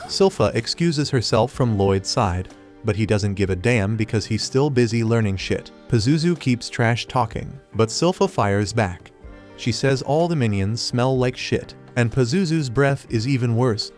Silpha excuses herself from Lloyd's side, but he doesn't give a damn because he's still busy learning shit. Pizuzu keeps trash talking, but Silpha fires back. She says all the minions smell like shit, and Pizuzu's breath is even worse.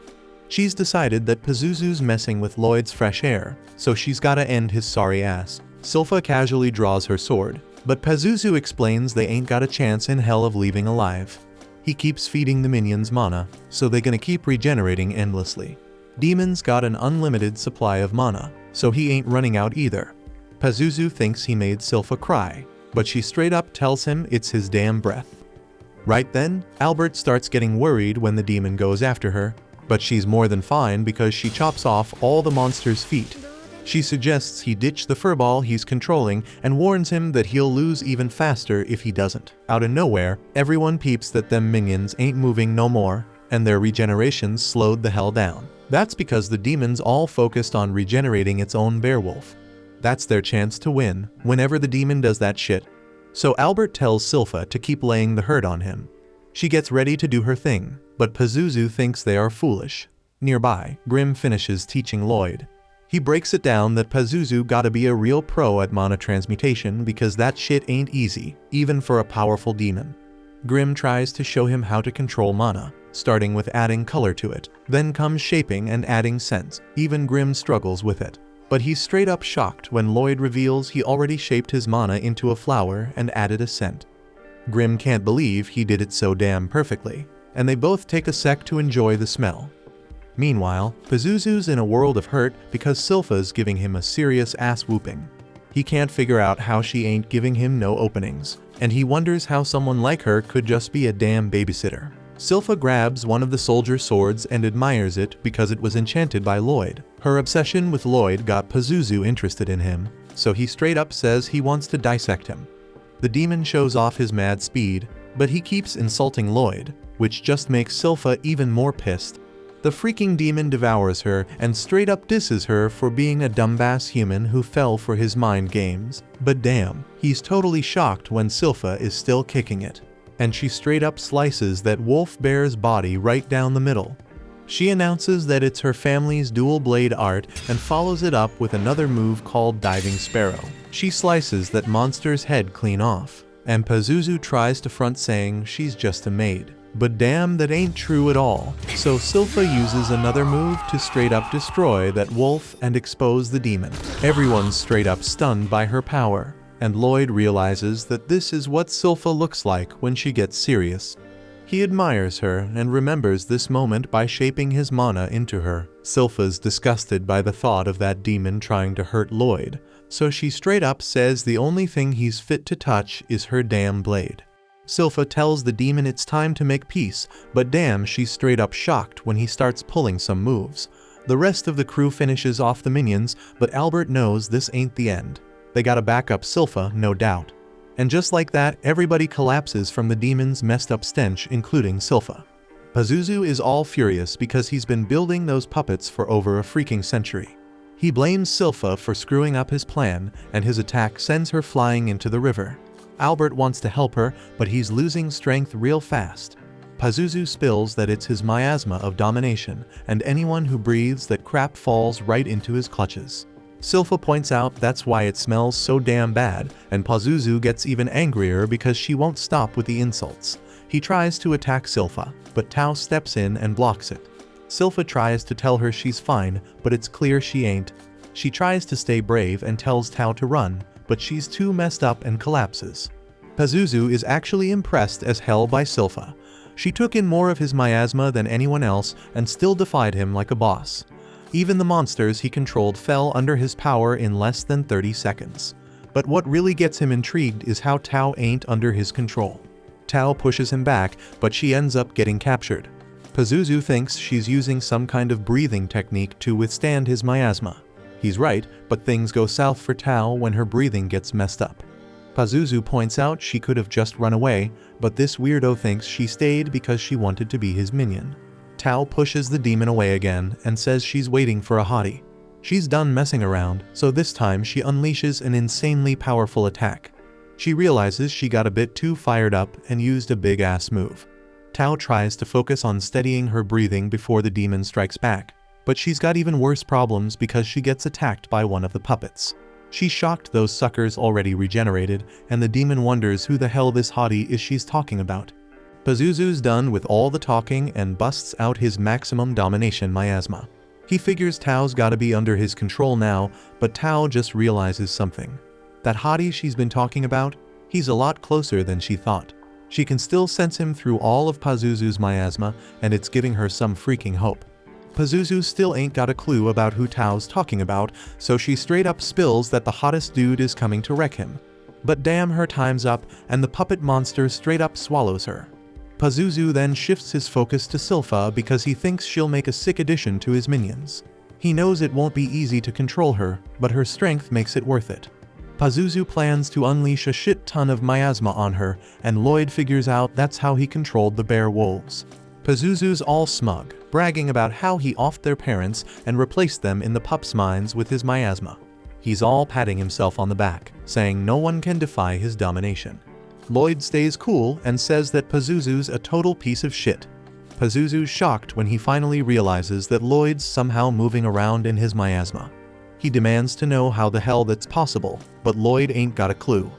She's decided that Pizuzu's messing with Lloyd's fresh air, so she's gotta end his sorry ass. Silpha casually draws her sword, but Pizuzu explains they ain't got a chance in hell of leaving alive. He keeps feeding the minions mana, so they're gonna keep regenerating endlessly. Demon's got an unlimited supply of mana, so he ain't running out either. Pizuzu thinks he made Silpha cry, but she straight up tells him it's his damn breath. Right then, Albert starts getting worried when the demon goes after her, but she's more than fine because she chops off all the monster's feet. She suggests he ditch the furball he's controlling and warns him that he'll lose even faster if he doesn't. Out of nowhere, everyone peeps that them minions ain't moving no more, and their regenerations slowed the hell down. That's because the demon's all focused on regenerating its own beowulf. That's their chance to win, whenever the demon does that shit. So Albert tells Silpha to keep laying the hurt on him. She gets ready to do her thing, but Pizuzu thinks they are foolish. Nearby, Grimm finishes teaching Lloyd. He breaks it down that Pizuzu gotta be a real pro at mana transmutation because that shit ain't easy, even for a powerful demon. Grimm tries to show him how to control mana, starting with adding color to it. Then comes shaping and adding sense. Even Grimm struggles with it. But he's straight up shocked when Lloyd reveals he already shaped his mana into a flower and added a scent. Grimm can't believe he did it so damn perfectly, and they both take a sec to enjoy the smell. Meanwhile, Pizuzu's in a world of hurt because Silpha's giving him a serious ass whooping. He can't figure out how she ain't giving him no openings, and he wonders how someone like her could just be a damn babysitter. Silpha grabs one of the soldier swords and admires it because it was enchanted by Lloyd. Her obsession with Lloyd got Pizuzu interested in him, so he straight up says he wants to dissect him. The demon shows off his mad speed, but he keeps insulting Lloyd, which just makes Silpha even more pissed. The freaking demon devours her and straight up disses her for being a dumbass human who fell for his mind games. But damn, he's totally shocked when Silpha is still kicking it. And she straight up slices that wolf bear's body right down the middle. She announces that it's her family's dual blade art and follows it up with another move called Diving Sparrow. She slices that monster's head clean off, and Pizuzu tries to front saying she's just a maid. But damn, that ain't true at all. So Silpha uses another move to straight up destroy that wolf and expose the demon. Everyone's straight up stunned by her power, and Lloyd realizes that this is what Silpha looks like when she gets serious. He admires her and remembers this moment by shaping his mana into her. Silpha's disgusted by the thought of that demon trying to hurt Lloyd, so she straight up says the only thing he's fit to touch is her damn blade. Silpha tells the demon it's time to make peace, but damn, she's straight up shocked when he starts pulling some moves. The rest of the crew finishes off the minions, but Albert knows this ain't the end. They gotta back up Silpha, no doubt. And just like that, everybody collapses from the demon's messed up stench, including Silpha. Pizuzu is all furious because he's been building those puppets for over a freaking century. He blames Silpha for screwing up his plan, and his attack sends her flying into the river. Albert wants to help her, but he's losing strength real fast. Pizuzu spills that it's his miasma of domination, and anyone who breathes that crap falls right into his clutches. Silpha points out that's why it smells so damn bad, and Pizuzu gets even angrier because she won't stop with the insults. He tries to attack Silpha, but Tao steps in and blocks it. Silpha tries to tell her she's fine, but it's clear she ain't. She tries to stay brave and tells Tao to run, but she's too messed up and collapses. Pizuzu is actually impressed as hell by Silpha. She took in more of his miasma than anyone else and still defied him like a boss. Even the monsters he controlled fell under his power in less than 30 seconds. But what really gets him intrigued is how Tao ain't under his control. Tao pushes him back, but she ends up getting captured. Pizuzu thinks she's using some kind of breathing technique to withstand his miasma. He's right, but things go south for Tao when her breathing gets messed up. Pizuzu points out she could have just run away, but this weirdo thinks she stayed because she wanted to be his minion. Tao pushes the demon away again and says she's waiting for a hottie. She's done messing around, so this time she unleashes an insanely powerful attack. She realizes she got a bit too fired up and used a big ass move. Tao tries to focus on steadying her breathing before the demon strikes back, but she's got even worse problems because she gets attacked by one of the puppets. She's shocked those suckers already regenerated, and the demon wonders who the hell this hottie is she's talking about. Pizuzu's done with all the talking and busts out his maximum domination miasma. He figures Tao's gotta be under his control now, but Tao just realizes something. That hottie she's been talking about? He's a lot closer than she thought. She can still sense him through all of Pizuzu's miasma, and it's giving her some freaking hope. Pizuzu still ain't got a clue about who Tao's talking about, so she straight up spills that the hottest dude is coming to wreck him. But damn, her time's up, and the puppet monster straight up swallows her. Pizuzu then shifts his focus to Silpha because he thinks she'll make a sick addition to his minions. He knows it won't be easy to control her, but her strength makes it worth it. Pizuzu plans to unleash a shit ton of miasma on her, and Lloyd figures out that's how he controlled the bear wolves. Pizuzu's all smug, bragging about how he offed their parents and replaced them in the pups' minds with his miasma. He's all patting himself on the back, saying no one can defy his domination. Lloyd stays cool and says that Pizuzu's a total piece of shit. Pizuzu's shocked when he finally realizes that Lloyd's somehow moving around in his miasma. He demands to know how the hell that's possible, but Lloyd ain't got a clue.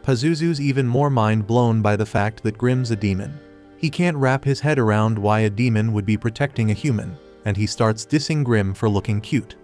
Pizuzu's even more mind blown by the fact that Grimm's a demon. He can't wrap his head around why a demon would be protecting a human, and he starts dissing Grimm for looking cute.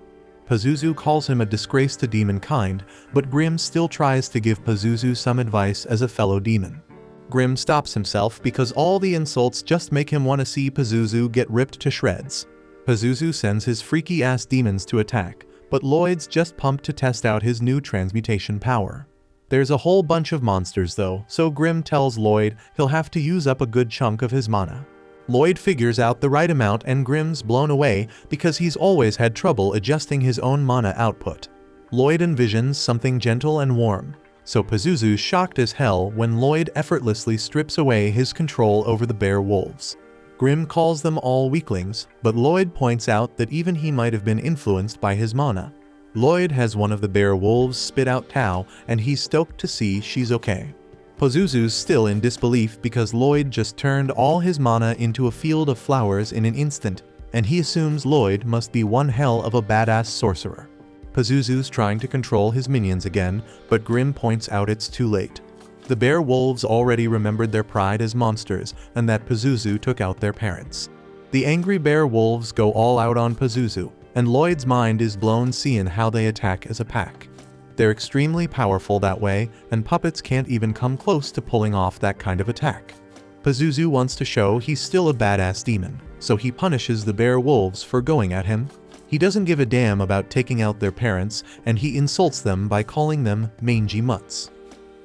Pizuzu calls him a disgrace to demon kind, but Grimm still tries to give Pizuzu some advice as a fellow demon. Grimm stops himself because all the insults just make him want to see Pizuzu get ripped to shreds. Pizuzu sends his freaky ass demons to attack, but Lloyd's just pumped to test out his new transmutation power. There's a whole bunch of monsters though, so Grimm tells Lloyd he'll have to use up a good chunk of his mana. Lloyd figures out the right amount and Grimm's blown away because he's always had trouble adjusting his own mana output. Lloyd envisions something gentle and warm, so Pizuzu's shocked as hell when Lloyd effortlessly strips away his control over the bear wolves. Grimm calls them all weaklings, but Lloyd points out that even he might have been influenced by his mana. Lloyd has one of the bear wolves spit out Tao, and he's stoked to see she's okay. Pizuzu's still in disbelief because Lloyd just turned all his mana into a field of flowers in an instant, and he assumes Lloyd must be one hell of a badass sorcerer. Pizuzu's trying to control his minions again, but Grimm points out it's too late. The bear wolves already remembered their pride as monsters, and that Pizuzu took out their parents. The angry bear wolves go all out on Pizuzu, and Lloyd's mind is blown seeing how they attack as a pack. They're extremely powerful that way, and puppets can't even come close to pulling off that kind of attack. Pizuzu wants to show he's still a badass demon, so he punishes the bear wolves for going at him. He doesn't give a damn about taking out their parents, and he insults them by calling them mangy mutts.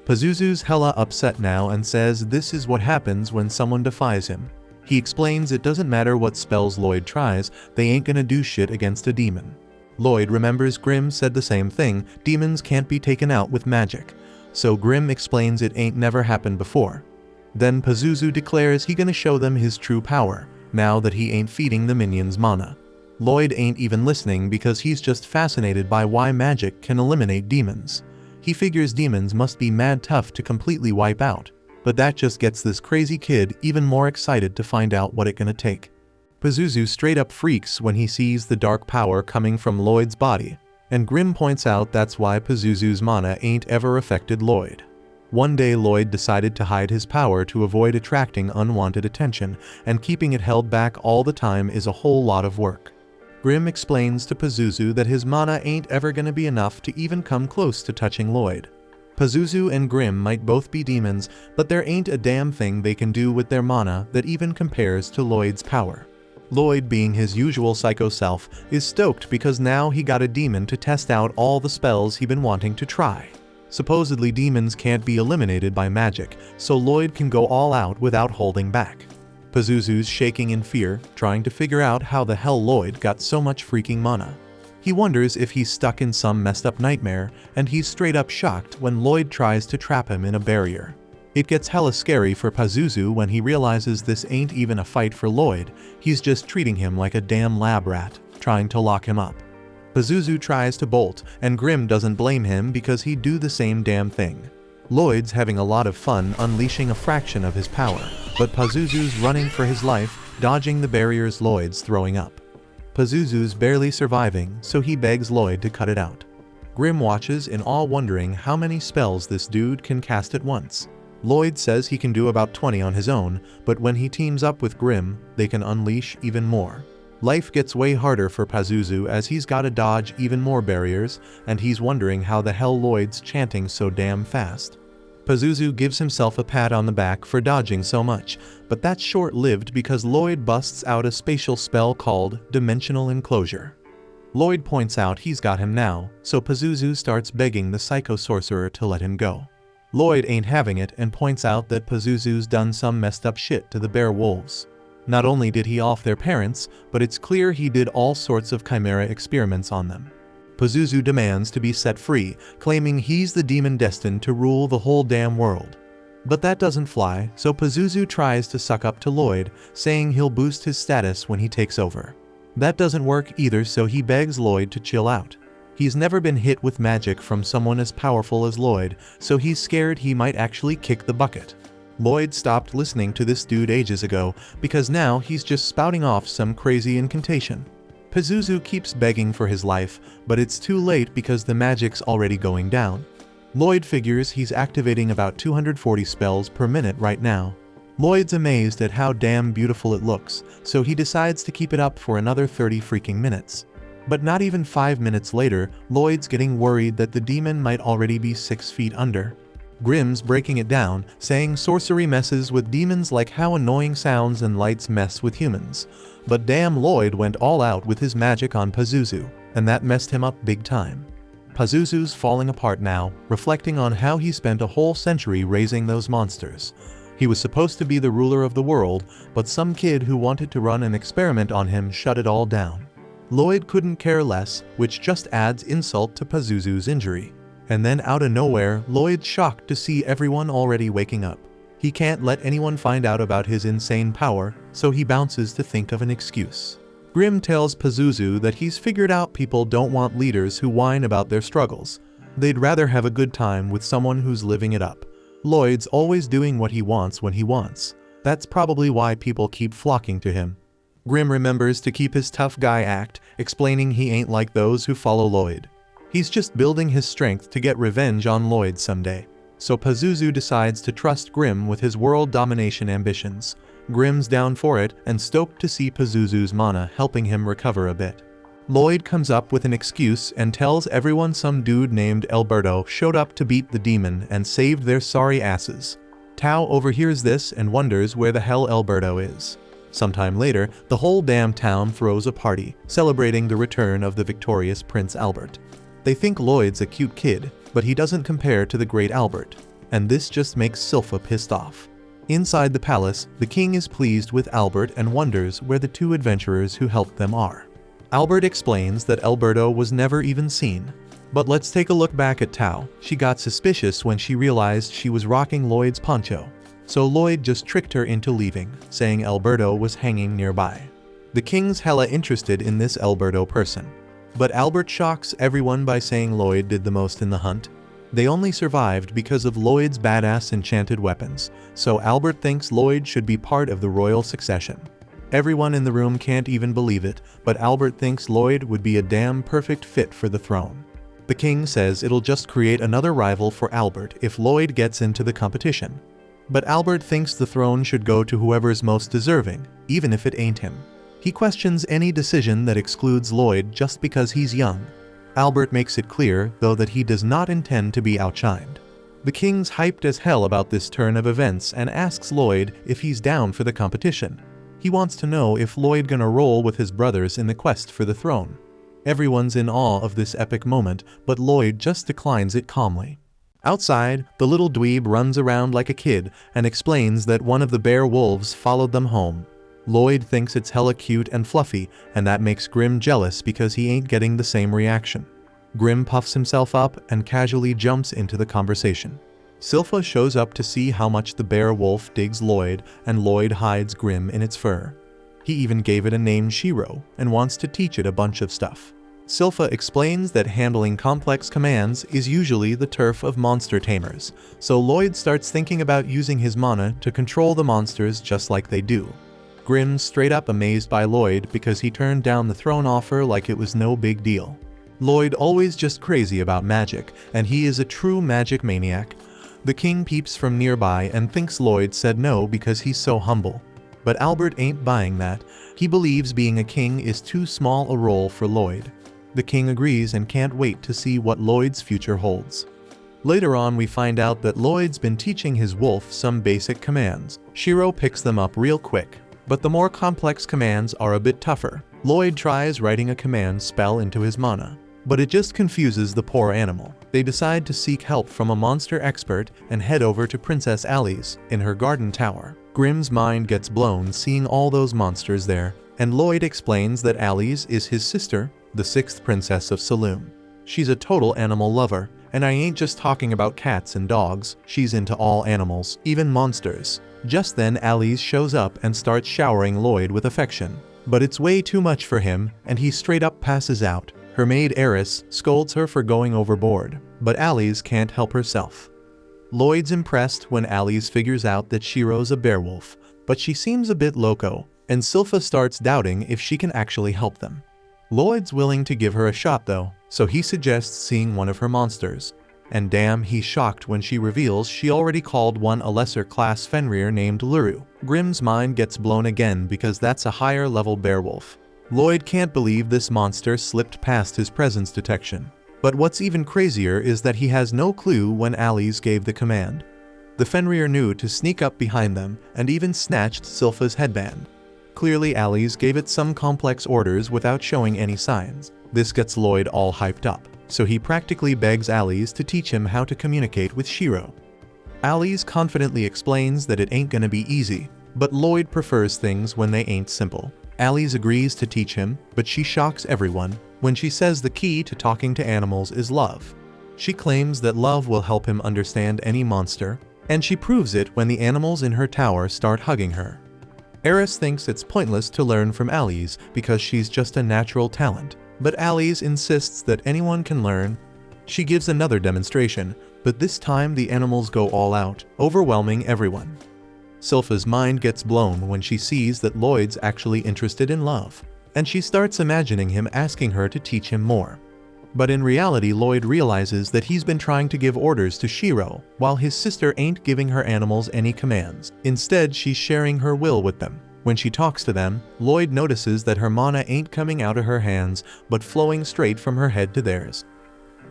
Pizuzu's hella upset now and says this is what happens when someone defies him. He explains it doesn't matter what spells Lloyd tries, they ain't gonna do shit against a demon. Lloyd remembers Grimm said the same thing, demons can't be taken out with magic. So Grimm explains it ain't never happened before. Then Pizuzu declares he gonna show them his true power, now that he ain't feeding the minions mana. Lloyd ain't even listening because he's just fascinated by why magic can eliminate demons. He figures demons must be mad tough to completely wipe out, but that just gets this crazy kid even more excited to find out what it gonna take. Pizuzu straight up freaks when he sees the dark power coming from Lloyd's body, and Grimm points out that's why Pizuzu's mana ain't ever affected Lloyd. One day Lloyd decided to hide his power to avoid attracting unwanted attention, and keeping it held back all the time is a whole lot of work. Grimm explains to Pizuzu that his mana ain't ever gonna be enough to even come close to touching Lloyd. Pizuzu and Grimm might both be demons, but there ain't a damn thing they can do with their mana that even compares to Lloyd's power. Lloyd, being his usual psycho self, is stoked because now he got a demon to test out all the spells he'd been wanting to try. Supposedly demons can't be eliminated by magic, so Lloyd can go all out without holding back. Pizuzu's shaking in fear, trying to figure out how the hell Lloyd got so much freaking mana. He wonders if he's stuck in some messed up nightmare, and he's straight up shocked when Lloyd tries to trap him in a barrier. It gets hella scary for Pizuzu when he realizes this ain't even a fight for Lloyd, he's just treating him like a damn lab rat, trying to lock him up. Pizuzu tries to bolt, and Grimm doesn't blame him because he'd do the same damn thing. Lloyd's having a lot of fun unleashing a fraction of his power, but Pizuzu's running for his life, dodging the barriers Lloyd's throwing up. Pizuzu's barely surviving, so he begs Lloyd to cut it out. Grimm watches in awe, wondering how many spells this dude can cast at once. Lloyd says he can do about 20 on his own, but when he teams up with Grimm, they can unleash even more. Life gets way harder for Pizuzu as he's gotta dodge even more barriers, and he's wondering how the hell Lloyd's chanting so damn fast. Pizuzu gives himself a pat on the back for dodging so much, but that's short-lived because Lloyd busts out a spatial spell called Dimensional Enclosure. Lloyd points out he's got him now, so Pizuzu starts begging the psycho-sorcerer to let him go. Lloyd ain't having it and points out that Pizuzu's done some messed up shit to the bear wolves. Not only did he off their parents, but it's clear he did all sorts of chimera experiments on them. Pizuzu demands to be set free, claiming he's the demon destined to rule the whole damn world. But that doesn't fly, so Pizuzu tries to suck up to Lloyd, saying he'll boost his status when he takes over. That doesn't work either, so he begs Lloyd to chill out. He's never been hit with magic from someone as powerful as Lloyd, so he's scared he might actually kick the bucket. Lloyd stopped listening to this dude ages ago, because now he's just spouting off some crazy incantation. Pizuzu keeps begging for his life, but it's too late because the magic's already going down. Lloyd figures he's activating about 240 spells per minute right now. Lloyd's amazed at how damn beautiful it looks, so he decides to keep it up for another 30 freaking minutes. But not even 5 minutes later, Lloyd's getting worried that the demon might already be 6 feet under. Grimm's breaking it down, saying sorcery messes with demons like how annoying sounds and lights mess with humans. But damn, Lloyd went all out with his magic on Pizuzu, and that messed him up big time. Pizuzu's falling apart now, reflecting on how he spent a whole century raising those monsters. He was supposed to be the ruler of the world, but some kid who wanted to run an experiment on him shut it all down. Lloyd couldn't care less, which just adds insult to Pizuzu's injury. And then out of nowhere, Lloyd's shocked to see everyone already waking up. He can't let anyone find out about his insane power, so he bounces to think of an excuse. Grimm tells Pizuzu that he's figured out people don't want leaders who whine about their struggles. They'd rather have a good time with someone who's living it up. Lloyd's always doing what he wants when he wants. That's probably why people keep flocking to him. Grimm remembers to keep his tough guy act, explaining he ain't like those who follow Lloyd. He's just building his strength to get revenge on Lloyd someday. So Pizuzu decides to trust Grimm with his world domination ambitions. Grimm's down for it and stoked to see Pizuzu's mana helping him recover a bit. Lloyd comes up with an excuse and tells everyone some dude named Alberto showed up to beat the demon and saved their sorry asses. Tao overhears this and wonders where the hell Alberto is. Sometime later, the whole damn town throws a party, celebrating the return of the victorious Prince Albert. They think Lloyd's a cute kid, but he doesn't compare to the great Albert, and this just makes Silpha pissed off. Inside the palace, the king is pleased with Albert and wonders where the 2 adventurers who helped them are. Albert explains that Alberto was never even seen. But let's take a look back at Tao. She got suspicious when she realized she was rocking Lloyd's poncho. So Lloyd just tricked her into leaving, saying Alberto was hanging nearby. The king's hella interested in this Alberto person. But Albert shocks everyone by saying Lloyd did the most in the hunt. They only survived because of Lloyd's badass enchanted weapons, so Albert thinks Lloyd should be part of the royal succession. Everyone in the room can't even believe it, but Albert thinks Lloyd would be a damn perfect fit for the throne. The king says it'll just create another rival for Albert if Lloyd gets into the competition. But Albert thinks the throne should go to whoever's most deserving, even if it ain't him. He questions any decision that excludes Lloyd just because he's young. Albert makes it clear, though, that he does not intend to be outshined. The king's hyped as hell about this turn of events and asks Lloyd if he's down for the competition. He wants to know if Lloyd gonna roll with his brothers in the quest for the throne. Everyone's in awe of this epic moment, but Lloyd just declines it calmly. Outside, the little dweeb runs around like a kid and explains that one of the bear wolves followed them home. Lloyd thinks it's hella cute and fluffy, and that makes Grimm jealous because he ain't getting the same reaction. Grimm puffs himself up and casually jumps into the conversation. Silpha shows up to see how much the bear wolf digs Lloyd, and Lloyd hides Grimm in its fur. He even gave it a name, Shiro, and wants to teach it a bunch of stuff. Silpha explains that handling complex commands is usually the turf of monster tamers, so Lloyd starts thinking about using his mana to control the monsters just like they do. Grimm's straight up amazed by Lloyd because he turned down the throne offer like it was no big deal. Lloyd always just crazy about magic, and he is a true magic maniac. The king peeps from nearby and thinks Lloyd said no because he's so humble. But Albert ain't buying that. He believes being a king is too small a role for Lloyd. The king agrees and can't wait to see what Lloyd's future holds. Later on we find out that Lloyd's been teaching his wolf some basic commands. Shiro picks them up real quick, but the more complex commands are a bit tougher. Lloyd tries writing a command spell into his mana, but it just confuses the poor animal. They decide to seek help from a monster expert and head over to Princess Ali's in her garden tower. Grimm's mind gets blown seeing all those monsters there, and Lloyd explains that Ali's is his sister, the 6th princess of Saloon. She's a total animal lover, and I ain't just talking about cats and dogs, she's into all animals, even monsters. Just then Ali's shows up and starts showering Lloyd with affection. But it's way too much for him, and he straight up passes out. Her maid Eris scolds her for going overboard, but Ali's can't help herself. Lloyd's impressed when Ali's figures out that Shiro's a bearwolf, but she seems a bit loco, and Silpha starts doubting if she can actually help them. Lloyd's willing to give her a shot though, so he suggests seeing one of her monsters. And damn, he's shocked when she reveals she already called one a lesser class Fenrir named Luru. Grimm's mind gets blown again because that's a higher level bearwolf. Lloyd can't believe this monster slipped past his presence detection. But what's even crazier is that he has no clue when Ali's gave the command. The Fenrir knew to sneak up behind them and even snatched Silpha's headband. Clearly Ali's gave it some complex orders without showing any signs. This gets Lloyd all hyped up, so he practically begs Ali's to teach him how to communicate with Shiro. Ali's confidently explains that it ain't gonna be easy, but Lloyd prefers things when they ain't simple. Ali's agrees to teach him, but she shocks everyone when she says the key to talking to animals is love. She claims that love will help him understand any monster, and she proves it when the animals in her tower start hugging her. Eris thinks it's pointless to learn from Ali's because she's just a natural talent, but Ali's insists that anyone can learn. She gives another demonstration, but this time the animals go all out, overwhelming everyone. Silpha's mind gets blown when she sees that Lloyd's actually interested in love, and she starts imagining him asking her to teach him more. But in reality Lloyd realizes that he's been trying to give orders to Shiro, while his sister ain't giving her animals any commands. Instead, she's sharing her will with them. When she talks to them, Lloyd notices that her mana ain't coming out of her hands, but flowing straight from her head to theirs.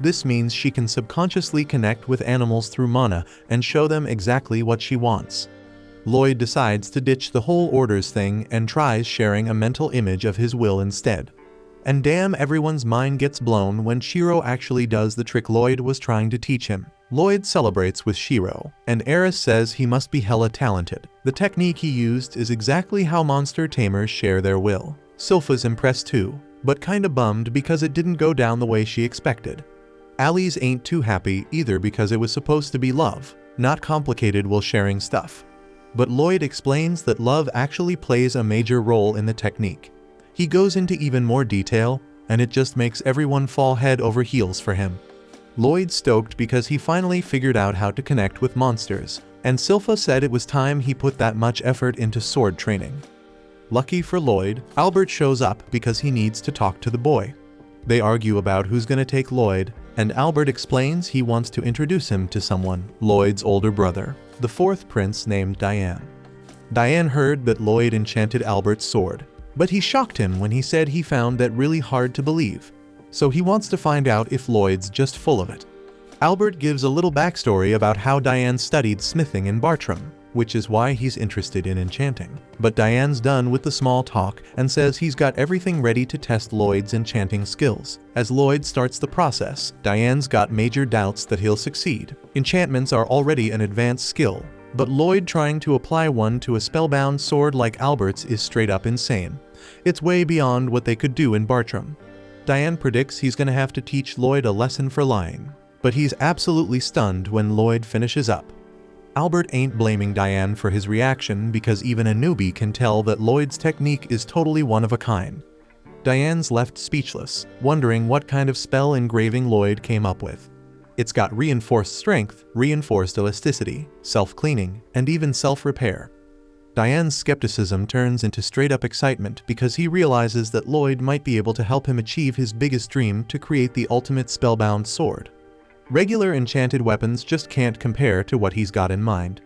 This means she can subconsciously connect with animals through mana and show them exactly what she wants. Lloyd decides to ditch the whole orders thing and tries sharing a mental image of his will instead. And damn, everyone's mind gets blown when Shiro actually does the trick Lloyd was trying to teach him. Lloyd celebrates with Shiro, and Eris says he must be hella talented. The technique he used is exactly how monster tamers share their will. Silpha's impressed too, but kinda bummed because it didn't go down the way she expected. Ali's ain't too happy either because it was supposed to be love, not complicated while sharing stuff. But Lloyd explains that love actually plays a major role in the technique. He goes into even more detail, and it just makes everyone fall head over heels for him. Lloyd's stoked because he finally figured out how to connect with monsters, and Silpha said it was time he put that much effort into sword training. Lucky for Lloyd, Albert shows up because he needs to talk to the boy. They argue about who's gonna take Lloyd, and Albert explains he wants to introduce him to someone, Lloyd's older brother, the 4th prince named Diane. Diane heard that Lloyd enchanted Albert's sword, but he shocked him when he said he found that really hard to believe, so he wants to find out if Lloyd's just full of it. Albert gives a little backstory about how Diane studied smithing in Bartram, which is why he's interested in enchanting. But Diane's done with the small talk and says he's got everything ready to test Lloyd's enchanting skills. As Lloyd starts the process, Diane's got major doubts that he'll succeed. Enchantments are already an advanced skill, but Lloyd trying to apply one to a spellbound sword like Albert's is straight up insane. It's way beyond what they could do in Bartram. Diane predicts he's gonna have to teach Lloyd a lesson for lying, but he's absolutely stunned when Lloyd finishes up. Albert ain't blaming Diane for his reaction because even a newbie can tell that Lloyd's technique is totally one of a kind. Diane's left speechless, wondering what kind of spell engraving Lloyd came up with. It's got reinforced strength, reinforced elasticity, self-cleaning, and even self-repair. Diane's skepticism turns into straight-up excitement because he realizes that Lloyd might be able to help him achieve his biggest dream to create the ultimate spellbound sword. Regular enchanted weapons just can't compare to what he's got in mind.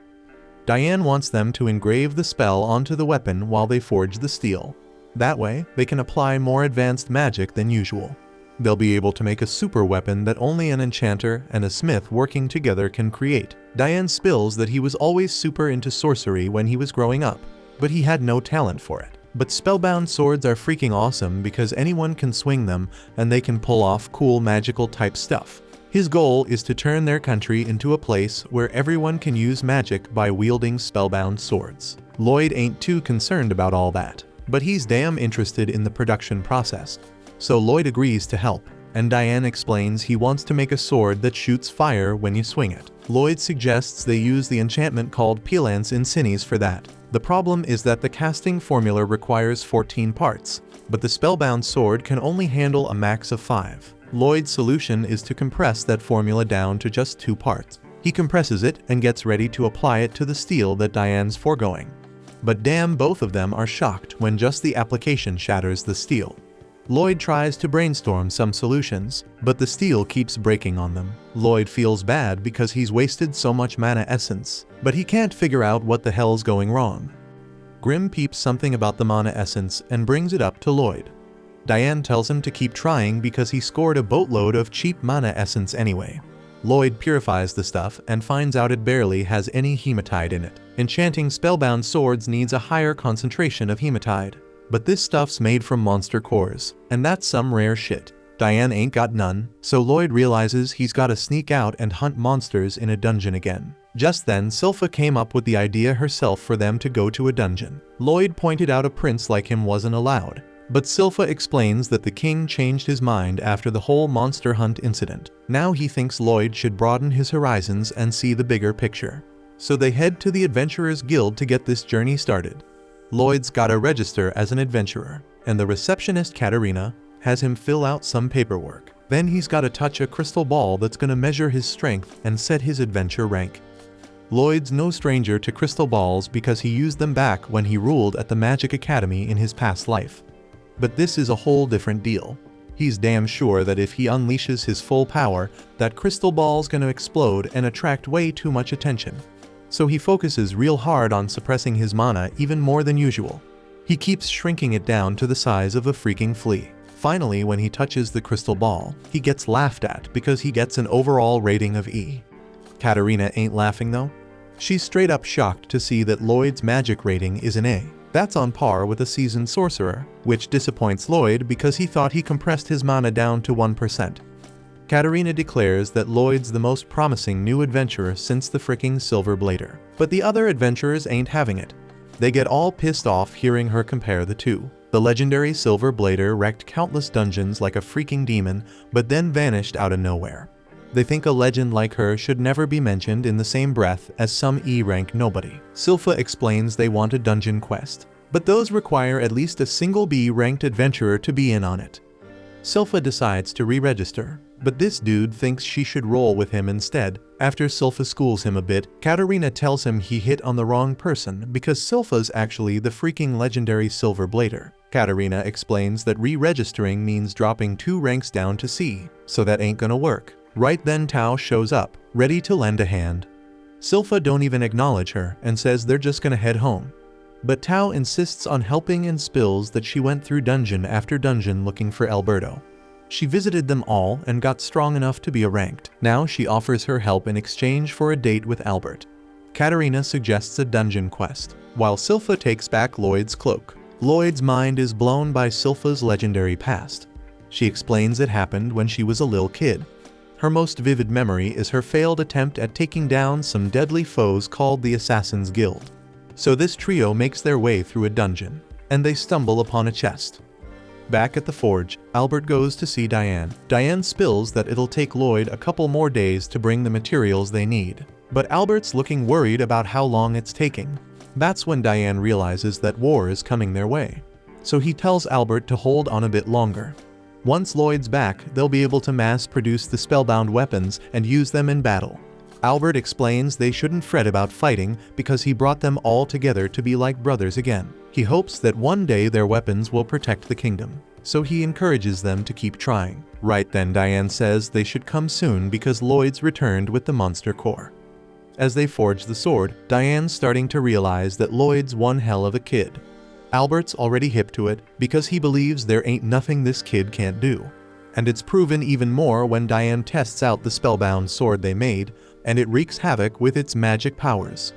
Diane wants them to engrave the spell onto the weapon while they forge the steel. That way, they can apply more advanced magic than usual. They'll be able to make a super weapon that only an enchanter and a smith working together can create. Diane spills that he was always super into sorcery when he was growing up, but he had no talent for it. But spellbound swords are freaking awesome because anyone can swing them and they can pull off cool magical type stuff. His goal is to turn their country into a place where everyone can use magic by wielding spellbound swords. Lloyd ain't too concerned about all that, but he's damn interested in the production process. So Lloyd agrees to help, and Diane explains he wants to make a sword that shoots fire when you swing it. Lloyd suggests they use the enchantment called Pelance Insinis for that. The problem is that the casting formula requires 14 parts, but the spellbound sword can only handle a max of 5. Lloyd's solution is to compress that formula down to just 2 parts. He compresses it and gets ready to apply it to the steel that Diane's foregoing. But damn, both of them are shocked when just the application shatters the steel. Lloyd tries to brainstorm some solutions, but the steel keeps breaking on them. Lloyd feels bad because he's wasted so much mana essence, but he can't figure out what the hell's going wrong. Grimm peeps something about the mana essence and brings it up to Lloyd. Diane tells him to keep trying because he scored a boatload of cheap mana essence anyway. Lloyd purifies the stuff and finds out it barely has any hematite in it. Enchanting spellbound swords needs a higher concentration of hematite. But this stuff's made from monster cores, and that's some rare shit. Diane ain't got none, so Lloyd realizes he's gotta sneak out and hunt monsters in a dungeon again. Just then, Silpha came up with the idea herself for them to go to a dungeon. Lloyd pointed out a prince like him wasn't allowed, but Silpha explains that the king changed his mind after the whole monster hunt incident. Now he thinks Lloyd should broaden his horizons and see the bigger picture. So they head to the Adventurers Guild to get this journey started. Lloyd's gotta register as an adventurer, and the receptionist Katarina has him fill out some paperwork. Then he's gotta touch a crystal ball that's gonna measure his strength and set his adventure rank. Lloyd's no stranger to crystal balls because he used them back when he ruled at the Magic Academy in his past life. But this is a whole different deal. He's damn sure that if he unleashes his full power, that crystal ball's gonna explode and attract way too much attention. So he focuses real hard on suppressing his mana even more than usual. He keeps shrinking it down to the size of a freaking flea. Finally, when he touches the crystal ball, he gets laughed at because he gets an overall rating of E. Katarina ain't laughing though. She's straight up shocked to see that Lloyd's magic rating is an A. That's on par with a seasoned sorcerer, which disappoints Lloyd because he thought he compressed his mana down to 1%. Katarina declares that Lloyd's the most promising new adventurer since the fricking Silverblader. But the other adventurers ain't having it. They get all pissed off hearing her compare the two. The legendary Silverblader wrecked countless dungeons like a freaking demon, but then vanished out of nowhere. They think a legend like her should never be mentioned in the same breath as some E-rank nobody. Silpha explains they want a dungeon quest, but those require at least a single B-ranked adventurer to be in on it. Silpha decides to re-register, but this dude thinks she should roll with him instead. After Silpha schools him a bit, Katarina tells him he hit on the wrong person because Silpha's actually the freaking legendary Silverblader. Katarina explains that re-registering means dropping 2 ranks down to C, so that ain't gonna work. Right then Tao shows up, ready to lend a hand. Silpha don't even acknowledge her and says they're just gonna head home. But Tao insists on helping and spills that she went through dungeon after dungeon looking for Alberto. She visited them all and got strong enough to be a ranked. Now she offers her help in exchange for a date with Albert. Katarina suggests a dungeon quest, while Silpha takes back Lloyd's cloak. Lloyd's mind is blown by Silpha's legendary past. She explains it happened when she was a lil kid. Her most vivid memory is her failed attempt at taking down some deadly foes called the Assassin's Guild. So this trio makes their way through a dungeon, and they stumble upon a chest. Back at the forge, Albert goes to see Diane. Diane spills that it'll take Lloyd a couple more days to bring the materials they need, but Albert's looking worried about how long it's taking. That's when Diane realizes that war is coming their way. so he tells Albert to hold on a bit longer. Once Lloyd's back, they'll be able to mass-produce the spellbound weapons and use them in battle. Albert explains they shouldn't fret about fighting because he brought them all together to be like brothers again. He hopes that one day their weapons will protect the kingdom, so he encourages them to keep trying. Right then Diane says they should come soon because Lloyd's returned with the monster core. As they forge the sword, Diane's starting to realize that Lloyd's one hell of a kid. Albert's already hip to it because he believes there ain't nothing this kid can't do. And it's proven even more when Diane tests out the spellbound sword they made, and it wreaks havoc with its magic powers.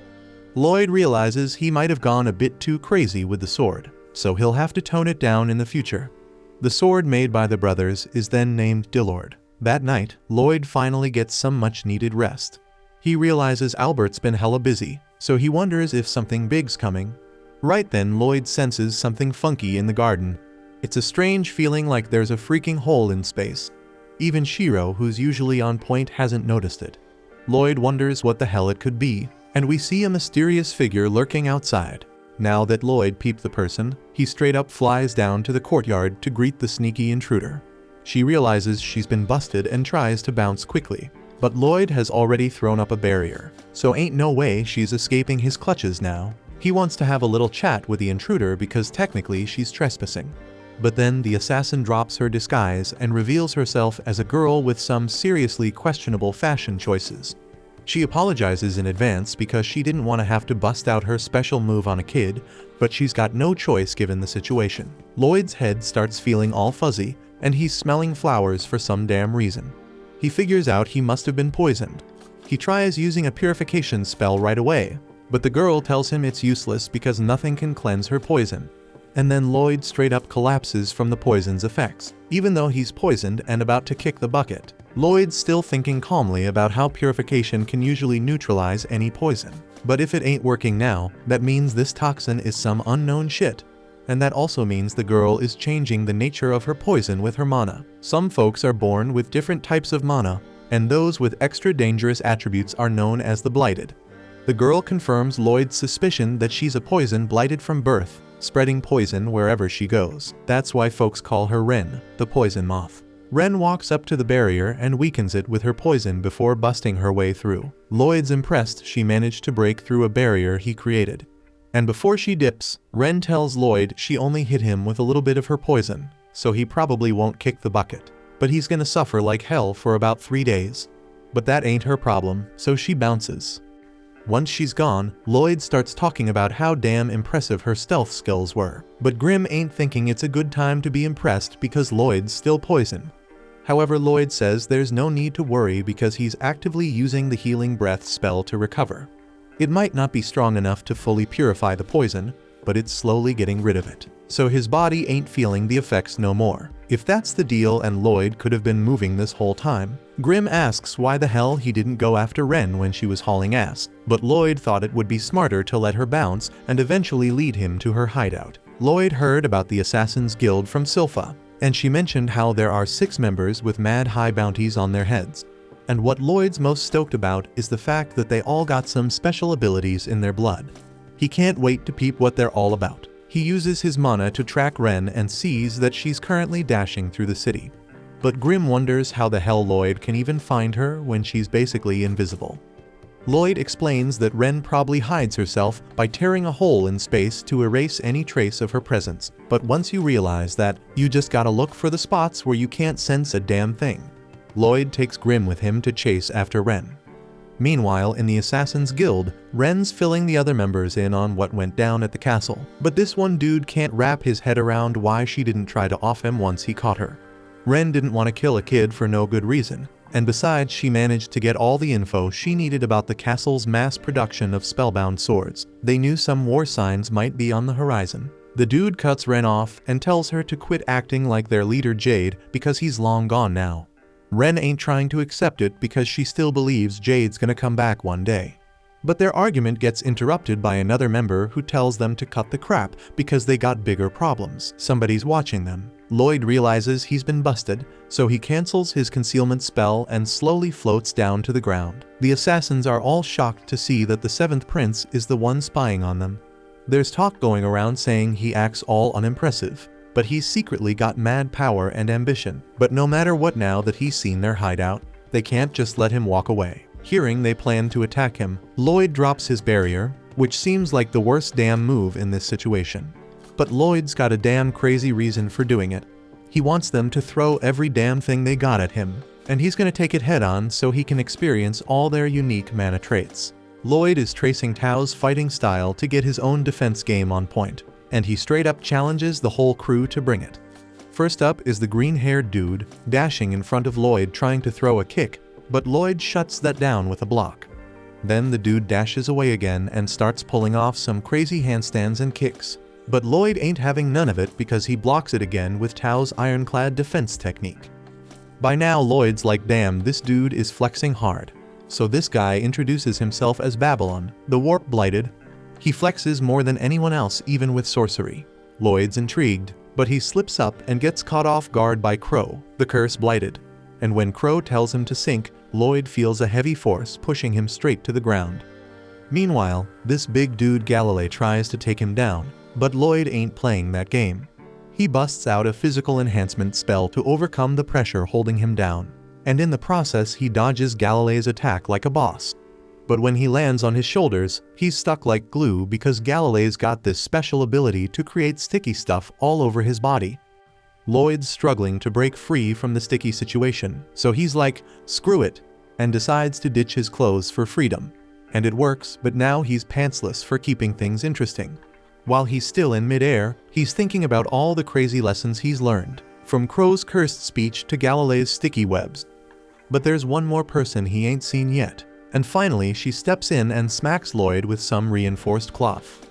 Lloyd realizes he might have gone a bit too crazy with the sword, so he'll have to tone it down in the future. The sword made by the brothers is then named Dilord. That night, Lloyd finally gets some much-needed rest. He realizes Albert's been hella busy, so he wonders if something big's coming. Right then Lloyd senses something funky in the garden. It's a strange feeling like there's a freaking hole in space. Even Shiro, who's usually on point, hasn't noticed it. Lloyd wonders what the hell it could be, and we see a mysterious figure lurking outside. Now that Lloyd peeped the person, he straight up flies down to the courtyard to greet the sneaky intruder. She realizes she's been busted and tries to bounce quickly, but Lloyd has already thrown up a barrier, so ain't no way she's escaping his clutches now. He wants to have a little chat with the intruder because technically she's trespassing. But then the assassin drops her disguise and reveals herself as a girl with some seriously questionable fashion choices. She apologizes in advance because she didn't want to have to bust out her special move on a kid, but she's got no choice given the situation. Lloyd's head starts feeling all fuzzy, and he's smelling flowers for some damn reason. He figures out he must have been poisoned. He tries using a purification spell right away, but the girl tells him it's useless because nothing can cleanse her poison. And then Lloyd straight up collapses from the poison's effects. Even though he's poisoned and about to kick the bucket, Lloyd's still thinking calmly about how purification can usually neutralize any poison. But if it ain't working now, that means this toxin is some unknown shit. And that also means the girl is changing the nature of her poison with her mana. Some folks are born with different types of mana, and those with extra dangerous attributes are known as the blighted. The girl confirms Lloyd's suspicion that she's a poison blighted from birth, spreading poison wherever she goes. That's why folks call her Ren, the poison moth. Ren walks up to the barrier and weakens it with her poison before busting her way through. Lloyd's impressed she managed to break through a barrier he created. And before she dips, Ren tells Lloyd she only hit him with a little bit of her poison, so he probably won't kick the bucket. But he's gonna suffer like hell for about 3 days. But that ain't her problem, so she bounces. Once she's gone, Lloyd starts talking about how damn impressive her stealth skills were. But Grimm ain't thinking it's a good time to be impressed because Lloyd's still poisoned. However, Lloyd says there's no need to worry because he's actively using the healing breath spell to recover. It might not be strong enough to fully purify the poison, but it's slowly getting rid of it. So his body ain't feeling the effects no more. If that's the deal and Lloyd could have been moving this whole time, Grimm asks why the hell he didn't go after Ren when she was hauling ass, but Lloyd thought it would be smarter to let her bounce and eventually lead him to her hideout. Lloyd heard about the Assassin's Guild from Silpha, and she mentioned how there are 6 members with mad high bounties on their heads. And what Lloyd's most stoked about is the fact that they all got some special abilities in their blood. He can't wait to peep what they're all about. He uses his mana to track Ren and sees that she's currently dashing through the city. But Grimm wonders how the hell Lloyd can even find her when she's basically invisible. Lloyd explains that Ren probably hides herself by tearing a hole in space to erase any trace of her presence. But once you realize that, you just gotta look for the spots where you can't sense a damn thing. Lloyd takes Grimm with him to chase after Ren. Meanwhile, in the Assassin's Guild, Ren's filling the other members in on what went down at the castle. But this one dude can't wrap his head around why she didn't try to off him once he caught her. Ren didn't want to kill a kid for no good reason, and besides she managed to get all the info she needed about the castle's mass production of spellbound swords. They knew some war signs might be on the horizon. The dude cuts Ren off and tells her to quit acting like their leader Jade because he's long gone now. Ren ain't trying to accept it because she still believes Jade's gonna come back one day. But their argument gets interrupted by another member who tells them to cut the crap because they got bigger problems. Somebody's watching them. Lloyd realizes he's been busted, so he cancels his concealment spell and slowly floats down to the ground. The assassins are all shocked to see that the 7th prince is the one spying on them. There's talk going around saying he acts all unimpressive, but he's secretly got mad power and ambition. But no matter what, now that he's seen their hideout, they can't just let him walk away. Hearing they plan to attack him, Lloyd drops his barrier, which seems like the worst damn move in this situation. But Lloyd's got a damn crazy reason for doing it. He wants them to throw every damn thing they got at him, and he's gonna take it head on so he can experience all their unique mana traits. Lloyd is tracing Tao's fighting style to get his own defense game on point, and he straight up challenges the whole crew to bring it. First up is the green-haired dude, dashing in front of Lloyd trying to throw a kick, but Lloyd shuts that down with a block. Then the dude dashes away again and starts pulling off some crazy handstands and kicks. But Lloyd ain't having none of it because he blocks it again with Tao's ironclad defense technique. By now Lloyd's like, damn, this dude is flexing hard. So this guy introduces himself as Babylon, the warp blighted. He flexes more than anyone else, even with sorcery. Lloyd's intrigued, but he slips up and gets caught off guard by Crow, the curse blighted. And when Crow tells him to sink, Lloyd feels a heavy force pushing him straight to the ground. Meanwhile, this big dude Galilei tries to take him down, but Lloyd ain't playing that game. He busts out a physical enhancement spell to overcome the pressure holding him down, and in the process he dodges Galilei's attack like a boss. But when he lands on his shoulders, he's stuck like glue because Galilei's got this special ability to create sticky stuff all over his body. Lloyd's struggling to break free from the sticky situation, so he's like, screw it, and decides to ditch his clothes for freedom. And it works, but now he's pantsless for keeping things interesting. While he's still in midair, he's thinking about all the crazy lessons he's learned, from Crow's cursed speech to Galilei's sticky webs. But there's one more person he ain't seen yet, and finally she steps in and smacks Lloyd with some reinforced cloth.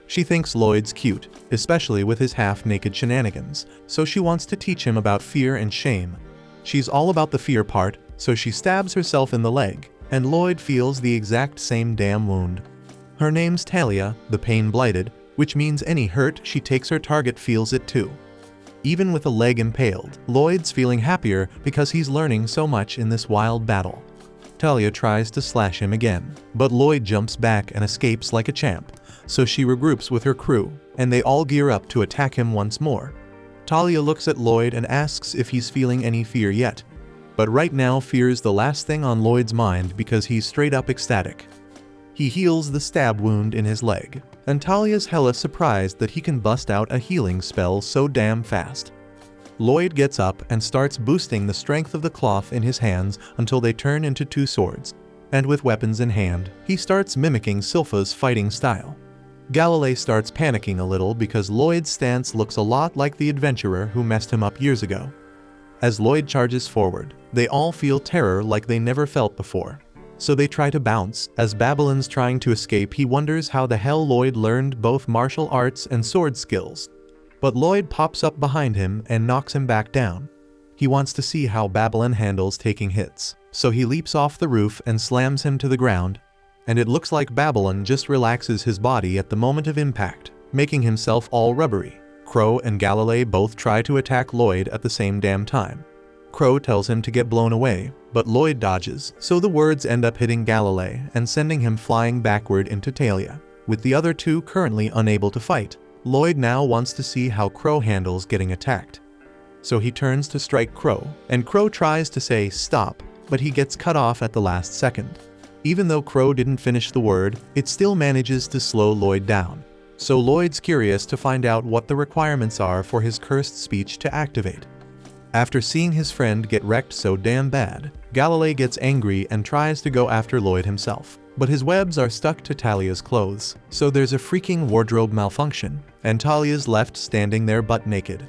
She thinks Lloyd's cute, especially with his half-naked shenanigans, so she wants to teach him about fear and shame. She's all about the fear part, so she stabs herself in the leg, and Lloyd feels the exact same damn wound. Her name's Talia, the pain blighted, which means any hurt she takes her target feels it too. Even with a leg impaled, Lloyd's feeling happier because he's learning so much in this wild battle. Talia tries to slash him again, but Lloyd jumps back and escapes like a champ, so she regroups with her crew, and they all gear up to attack him once more. Talia looks at Lloyd and asks if he's feeling any fear yet. But right now fear's the last thing on Lloyd's mind because he's straight up ecstatic. He heals the stab wound in his leg, and Talia's hella surprised that he can bust out a healing spell so damn fast. Lloyd gets up and starts boosting the strength of the cloth in his hands until they turn into two swords, and with weapons in hand, he starts mimicking Silpha's fighting style. Galilei starts panicking a little because Lloyd's stance looks a lot like the adventurer who messed him up years ago. As Lloyd charges forward, they all feel terror like they never felt before. So they try to bounce. As Babylon's trying to escape, he wonders how the hell Lloyd learned both martial arts and sword skills. But Lloyd pops up behind him and knocks him back down. He wants to see how Babylon handles taking hits, so he leaps off the roof and slams him to the ground. And it looks like Babylon just relaxes his body at the moment of impact, making himself all rubbery. Crow and Galilei both try to attack Lloyd at the same damn time. Crow tells him to get blown away, but Lloyd dodges, so the words end up hitting Galilei and sending him flying backward into Talia. With the other two currently unable to fight, Lloyd now wants to see how Crow handles getting attacked. So he turns to strike Crow, and Crow tries to say stop, but he gets cut off at the last second. Even though Crow didn't finish the word, it still manages to slow Lloyd down. So Lloyd's curious to find out what the requirements are for his cursed speech to activate. After seeing his friend get wrecked so damn bad, Galilei gets angry and tries to go after Lloyd himself. But his webs are stuck to Talia's clothes, so there's a freaking wardrobe malfunction, and Talia's left standing there butt naked.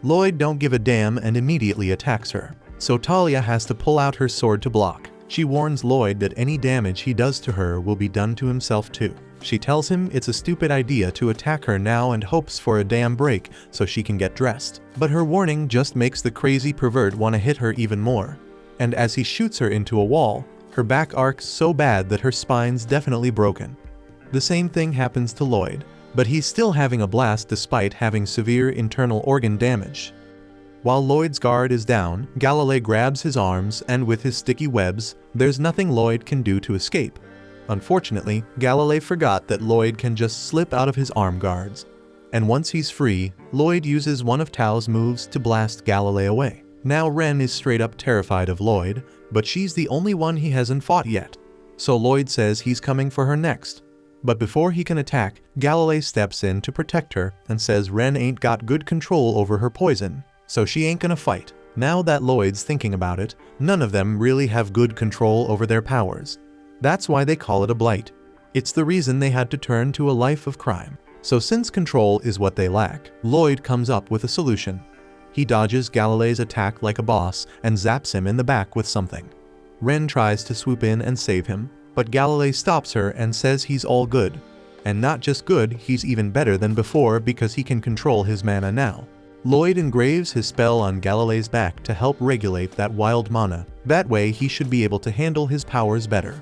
Lloyd don't give a damn and immediately attacks her, so Talia has to pull out her sword to block. She warns Lloyd that any damage he does to her will be done to himself too. She tells him it's a stupid idea to attack her now and hopes for a damn break so she can get dressed. But her warning just makes the crazy pervert want to hit her even more. And as he shoots her into a wall, her back arcs so bad that her spine's definitely broken. The same thing happens to Lloyd, but he's still having a blast despite having severe internal organ damage. While Lloyd's guard is down, Galilei grabs his arms and with his sticky webs, there's nothing Lloyd can do to escape. Unfortunately, Galilei forgot that Lloyd can just slip out of his arm guards. And once he's free, Lloyd uses one of Tao's moves to blast Galilei away. Now Ren is straight up terrified of Lloyd, but she's the only one he hasn't fought yet. So Lloyd says he's coming for her next. But before he can attack, Galilei steps in to protect her and says Ren ain't got good control over her poison, so she ain't gonna fight. Now that Lloyd's thinking about it, none of them really have good control over their powers. That's why they call it a blight. It's the reason they had to turn to a life of crime. So since control is what they lack, Lloyd comes up with a solution. He dodges Galilei's attack like a boss and zaps him in the back with something. Ren tries to swoop in and save him, but Galilei stops her and says he's all good. And not just good, he's even better than before because he can control his mana now. Lloyd engraves his spell on Galilei's back to help regulate that wild mana. That way he should be able to handle his powers better.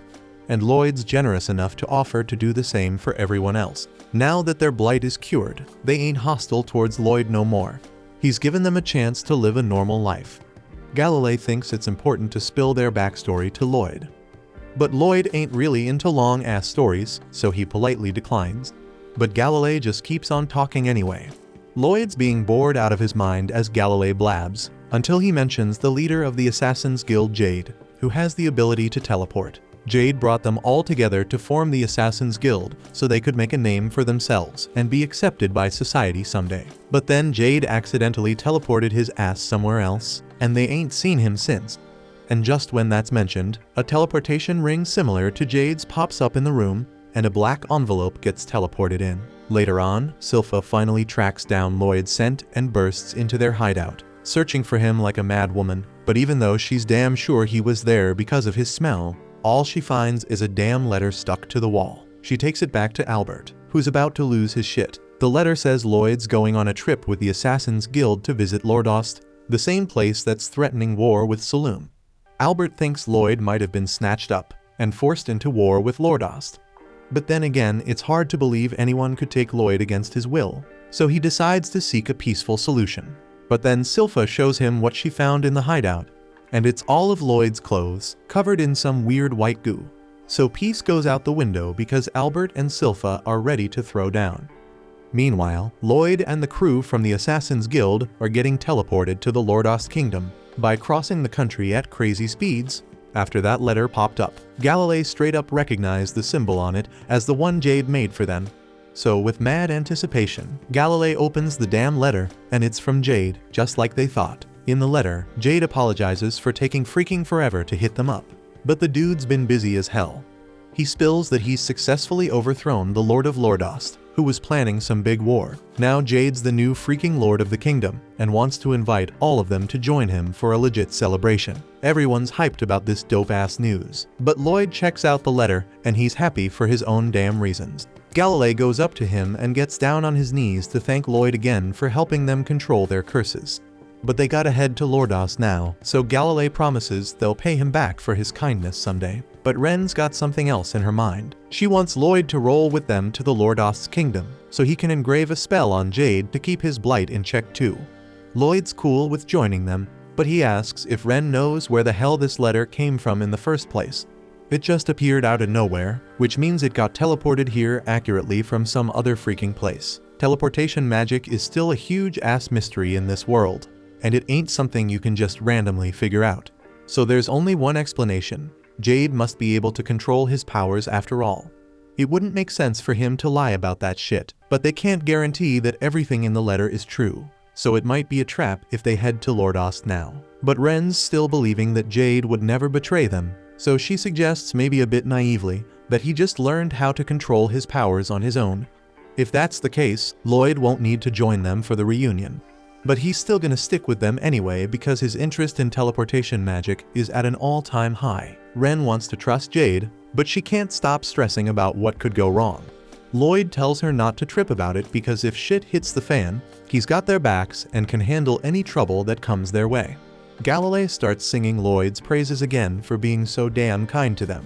And Lloyd's generous enough to offer to do the same for everyone else. Now that their blight is cured, they ain't hostile towards Lloyd no more. He's given them a chance to live a normal life. Galilei thinks it's important to spill their backstory to Lloyd. But Lloyd ain't really into long-ass stories, so he politely declines. But Galilei just keeps on talking anyway. Lloyd's being bored out of his mind as Galilei blabs, until he mentions the leader of the Assassin's Guild, Jade, who has the ability to teleport. Jade brought them all together to form the Assassin's Guild so they could make a name for themselves and be accepted by society someday. But then Jade accidentally teleported his ass somewhere else, and they ain't seen him since. And just when that's mentioned, a teleportation ring similar to Jade's pops up in the room, and a black envelope gets teleported in. Later on, Silpha finally tracks down Lloyd's scent and bursts into their hideout, searching for him like a mad woman. But even though she's damn sure he was there because of his smell, all she finds is a damn letter stuck to the wall. She takes it back to Albert, who's about to lose his shit. The letter says Lloyd's going on a trip with the Assassin's Guild to visit Lordost, the same place that's threatening war with Saloum. Albert thinks Lloyd might have been snatched up and forced into war with Lordost. But then again, it's hard to believe anyone could take Lloyd against his will, so he decides to seek a peaceful solution. But then Silpha shows him what she found in the hideout, and it's all of Lloyd's clothes, covered in some weird white goo. So peace goes out the window because Albert and Silpha are ready to throw down. Meanwhile, Lloyd and the crew from the Assassin's Guild are getting teleported to the Lordost Kingdom by crossing the country at crazy speeds. After that letter popped up, Galilei straight up recognized the symbol on it as the one Jade made for them. So with mad anticipation, Galilei opens the damn letter, and it's from Jade, just like they thought. In the letter, Jade apologizes for taking freaking forever to hit them up. But the dude's been busy as hell. He spills that he's successfully overthrown the Lord of Lordost, who was planning some big war. Now Jade's the new freaking Lord of the Kingdom, and wants to invite all of them to join him for a legit celebration. Everyone's hyped about this dope-ass news. But Lloyd checks out the letter, and he's happy for his own damn reasons. Galilei goes up to him and gets down on his knees to thank Lloyd again for helping them control their curses. But they gotta head to Lordost now, so Galilei promises they'll pay him back for his kindness someday. But Ren's got something else in her mind. She wants Lloyd to roll with them to the Lordost's kingdom, so he can engrave a spell on Jade to keep his blight in check too. Lloyd's cool with joining them, but he asks if Ren knows where the hell this letter came from in the first place. It just appeared out of nowhere, which means it got teleported here accurately from some other freaking place. Teleportation magic is still a huge ass mystery in this world, and it ain't something you can just randomly figure out. So there's only one explanation. Jade must be able to control his powers after all. It wouldn't make sense for him to lie about that shit, but they can't guarantee that everything in the letter is true, so it might be a trap if they head to Lordost now. But Ren's still believing that Jade would never betray them, so she suggests, maybe a bit naively, that he just learned how to control his powers on his own. If that's the case, Lloyd won't need to join them for the reunion. But he's still gonna stick with them anyway because his interest in teleportation magic is at an all-time high. Ren wants to trust Jade, but she can't stop stressing about what could go wrong. Lloyd tells her not to trip about it because if shit hits the fan, he's got their backs and can handle any trouble that comes their way. Galilei starts singing Lloyd's praises again for being so damn kind to them.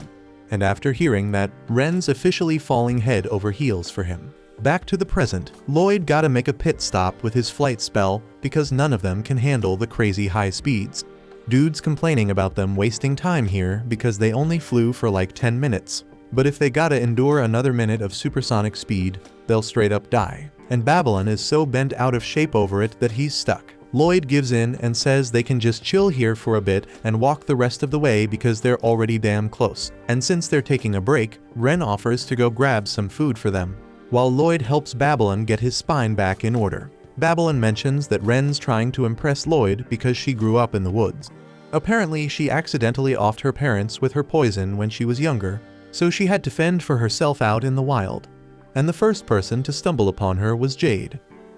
And after hearing that, Ren's officially falling head over heels for him. Back to the present, Lloyd gotta make a pit stop with his flight spell because none of them can handle the crazy high speeds. Dude's complaining about them wasting time here because they only flew for like 10 minutes. But if they gotta endure another minute of supersonic speed, they'll straight up die. And Babylon is so bent out of shape over it that he's stuck. Lloyd gives in and says they can just chill here for a bit and walk the rest of the way because they're already damn close. And since they're taking a break, Ren offers to go grab some food for them, while Lloyd helps Babylon get his spine back in order. Babylon mentions that Ren's trying to impress Lloyd because she grew up in the woods. Apparently, she accidentally offed her parents with her poison when she was younger, so she had to fend for herself out in the wild. And the first person to stumble upon her was Jade.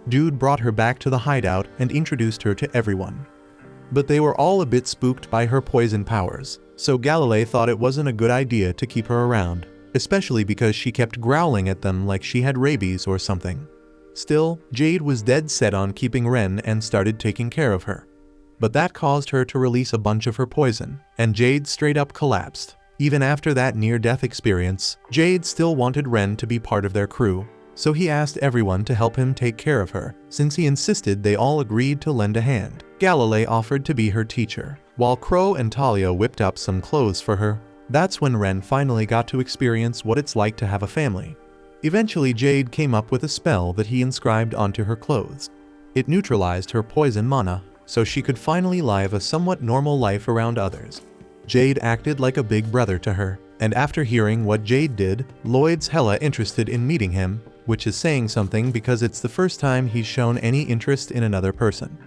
Dude brought her back to the hideout and introduced her to everyone. But they were all a bit spooked by her poison powers, so Galilei thought it wasn't a good idea to keep her around, especially because she kept growling at them like she had rabies or something. Still, Jade was dead set on keeping Ren and started taking care of her. But that caused her to release a bunch of her poison, and Jade straight up collapsed. Even after that near-death experience, Jade still wanted Ren to be part of their crew, so he asked everyone to help him take care of her, since he insisted they all agreed to lend a hand. Galilei offered to be her teacher, while Crow and Talia whipped up some clothes for her. That's when Ren finally got to experience what it's like to have a family. Eventually, Jade came up with a spell that he inscribed onto her clothes. It neutralized her poison mana, so she could finally live a somewhat normal life around others. Jade acted like a big brother to her, and after hearing what Jade did, Lloyd's hella interested in meeting him, which is saying something because it's the first time he's shown any interest in another person.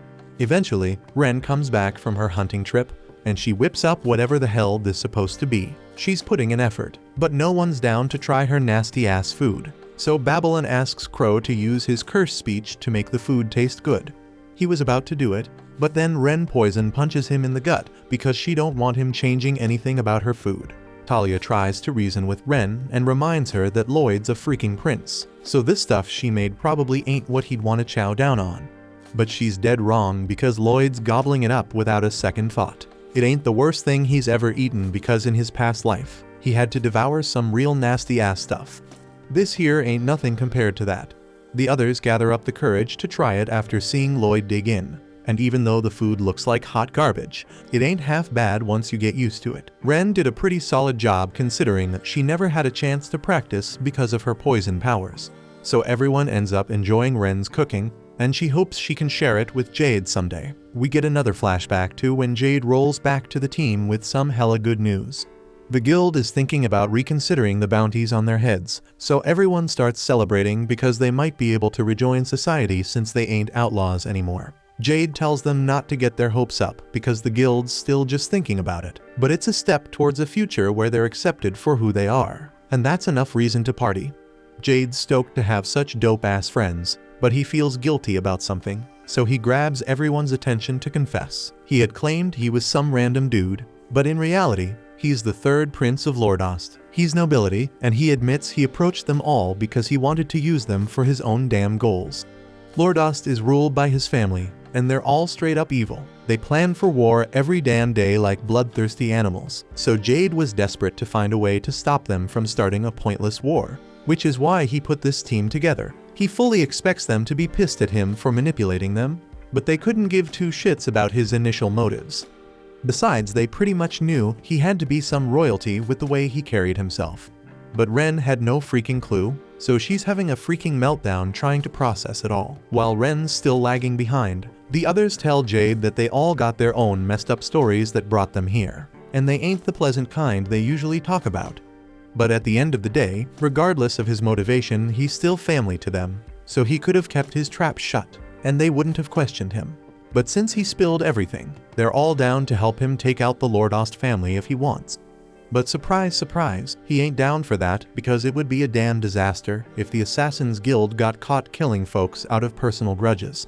Eventually, Ren comes back from her hunting trip, and she whips up whatever the hell this is supposed to be. She's putting in effort, but no one's down to try her nasty-ass food. So Babylon asks Crow to use his curse speech to make the food taste good. He was about to do it, but then Ren Poison punches him in the gut because she don't want him changing anything about her food. Talia tries to reason with Ren and reminds her that Lloyd's a freaking prince, so this stuff she made probably ain't what he'd want to chow down on. But she's dead wrong because Lloyd's gobbling it up without a second thought. It ain't the worst thing he's ever eaten because in his past life, he had to devour some real nasty ass stuff. This here ain't nothing compared to that. The others gather up the courage to try it after seeing Lloyd dig in. And even though the food looks like hot garbage, it ain't half bad once you get used to it. Ren did a pretty solid job considering that she never had a chance to practice because of her poison powers. So everyone ends up enjoying Ren's cooking, and she hopes she can share it with Jade someday. We get another flashback to when Jade rolls back to the team with some hella good news. The guild is thinking about reconsidering the bounties on their heads, so everyone starts celebrating because they might be able to rejoin society since they ain't outlaws anymore. Jade tells them not to get their hopes up because the guild's still just thinking about it, but it's a step towards a future where they're accepted for who they are, and that's enough reason to party. Jade's stoked to have such dope-ass friends, but he feels guilty about something, so he grabs everyone's attention to confess. He had claimed he was some random dude, but in reality, he's the third prince of Lordost. He's nobility, and he admits he approached them all because he wanted to use them for his own damn goals. Lordost is ruled by his family, and they're all straight up evil. They plan for war every damn day like bloodthirsty animals, so Jade was desperate to find a way to stop them from starting a pointless war, which is why he put this team together. He fully expects them to be pissed at him for manipulating them, but they couldn't give two shits about his initial motives. Besides, they pretty much knew he had to be some royalty with the way he carried himself. But Ren had no freaking clue, so she's having a freaking meltdown trying to process it all. While Ren's still lagging behind, the others tell Jade that they all got their own messed up stories that brought them here, and they ain't the pleasant kind they usually talk about. But at the end of the day, regardless of his motivation, he's still family to them, so he could have kept his trap shut, and they wouldn't have questioned him. But since he spilled everything, they're all down to help him take out the Lordost family if he wants. But surprise, surprise, he ain't down for that because it would be a damn disaster if the Assassin's Guild got caught killing folks out of personal grudges.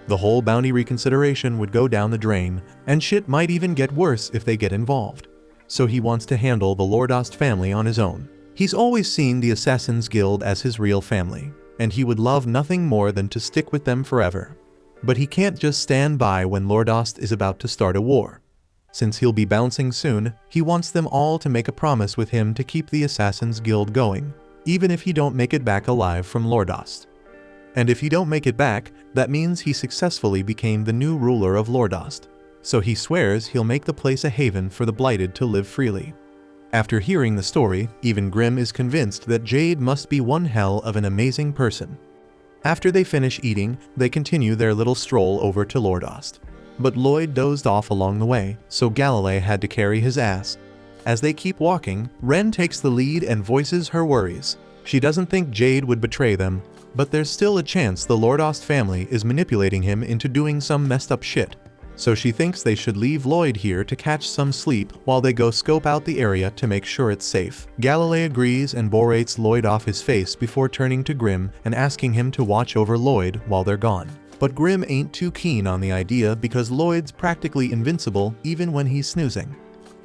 The whole bounty reconsideration would go down the drain, and shit might even get worse if they get involved. So he wants to handle the Lordost family on his own. He's always seen the Assassin's Guild as his real family, and he would love nothing more than to stick with them forever. But he can't just stand by when Lordost is about to start a war. Since he'll be bouncing soon, he wants them all to make a promise with him to keep the Assassin's Guild going, even if he don't make it back alive from Lordost. And if he don't make it back, that means he successfully became the new ruler of Lordost. So he swears he'll make the place a haven for the blighted to live freely. After hearing the story, even Grimm is convinced that Jade must be one hell of an amazing person. After they finish eating, they continue their little stroll over to Lordost. But Lloyd dozed off along the way, so Galilei had to carry his ass. As they keep walking, Ren takes the lead and voices her worries. She doesn't think Jade would betray them, but there's still a chance the Lordost family is manipulating him into doing some messed up shit. So she thinks they should leave Lloyd here to catch some sleep while they go scope out the area to make sure it's safe. Galilei agrees and berates Lloyd off his face before turning to Grimm and asking him to watch over Lloyd while they're gone. But Grimm ain't too keen on the idea because Lloyd's practically invincible even when he's snoozing.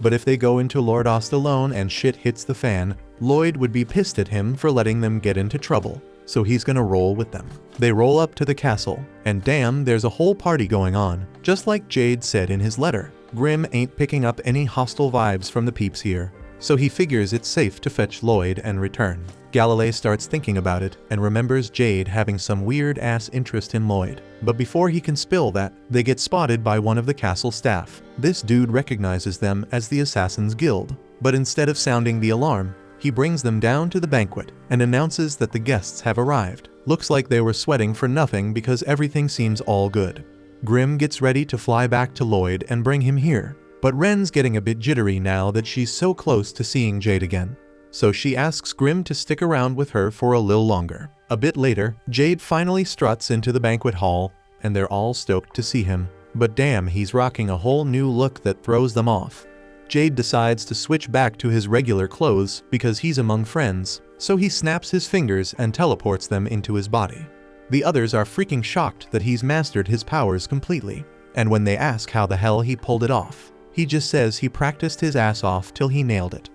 But if they go into Lordost alone and shit hits the fan, Lloyd would be pissed at him for letting them get into trouble. So he's gonna roll with them. They roll up to the castle, and damn, there's a whole party going on, just like Jade said in his letter. Grimm ain't picking up any hostile vibes from the peeps here, so he figures it's safe to fetch Lloyd and return. Galilei starts thinking about it and remembers Jade having some weird-ass interest in Lloyd. But before he can spill that, they get spotted by one of the castle staff. This dude recognizes them as the Assassin's Guild, but instead of sounding the alarm, he brings them down to the banquet and announces that the guests have arrived. Looks like they were sweating for nothing because everything seems all good. Grimm gets ready to fly back to Lloyd and bring him here, but Ren's getting a bit jittery now that she's so close to seeing Jade again. So she asks Grimm to stick around with her for a little longer. A bit later, Jade finally struts into the banquet hall, and they're all stoked to see him. But damn, he's rocking a whole new look that throws them off. Jade decides to switch back to his regular clothes because he's among friends, so he snaps his fingers and teleports them into his body. The others are freaking shocked that he's mastered his powers completely, and when they ask how the hell he pulled it off, he just says he practiced his ass off till he nailed it.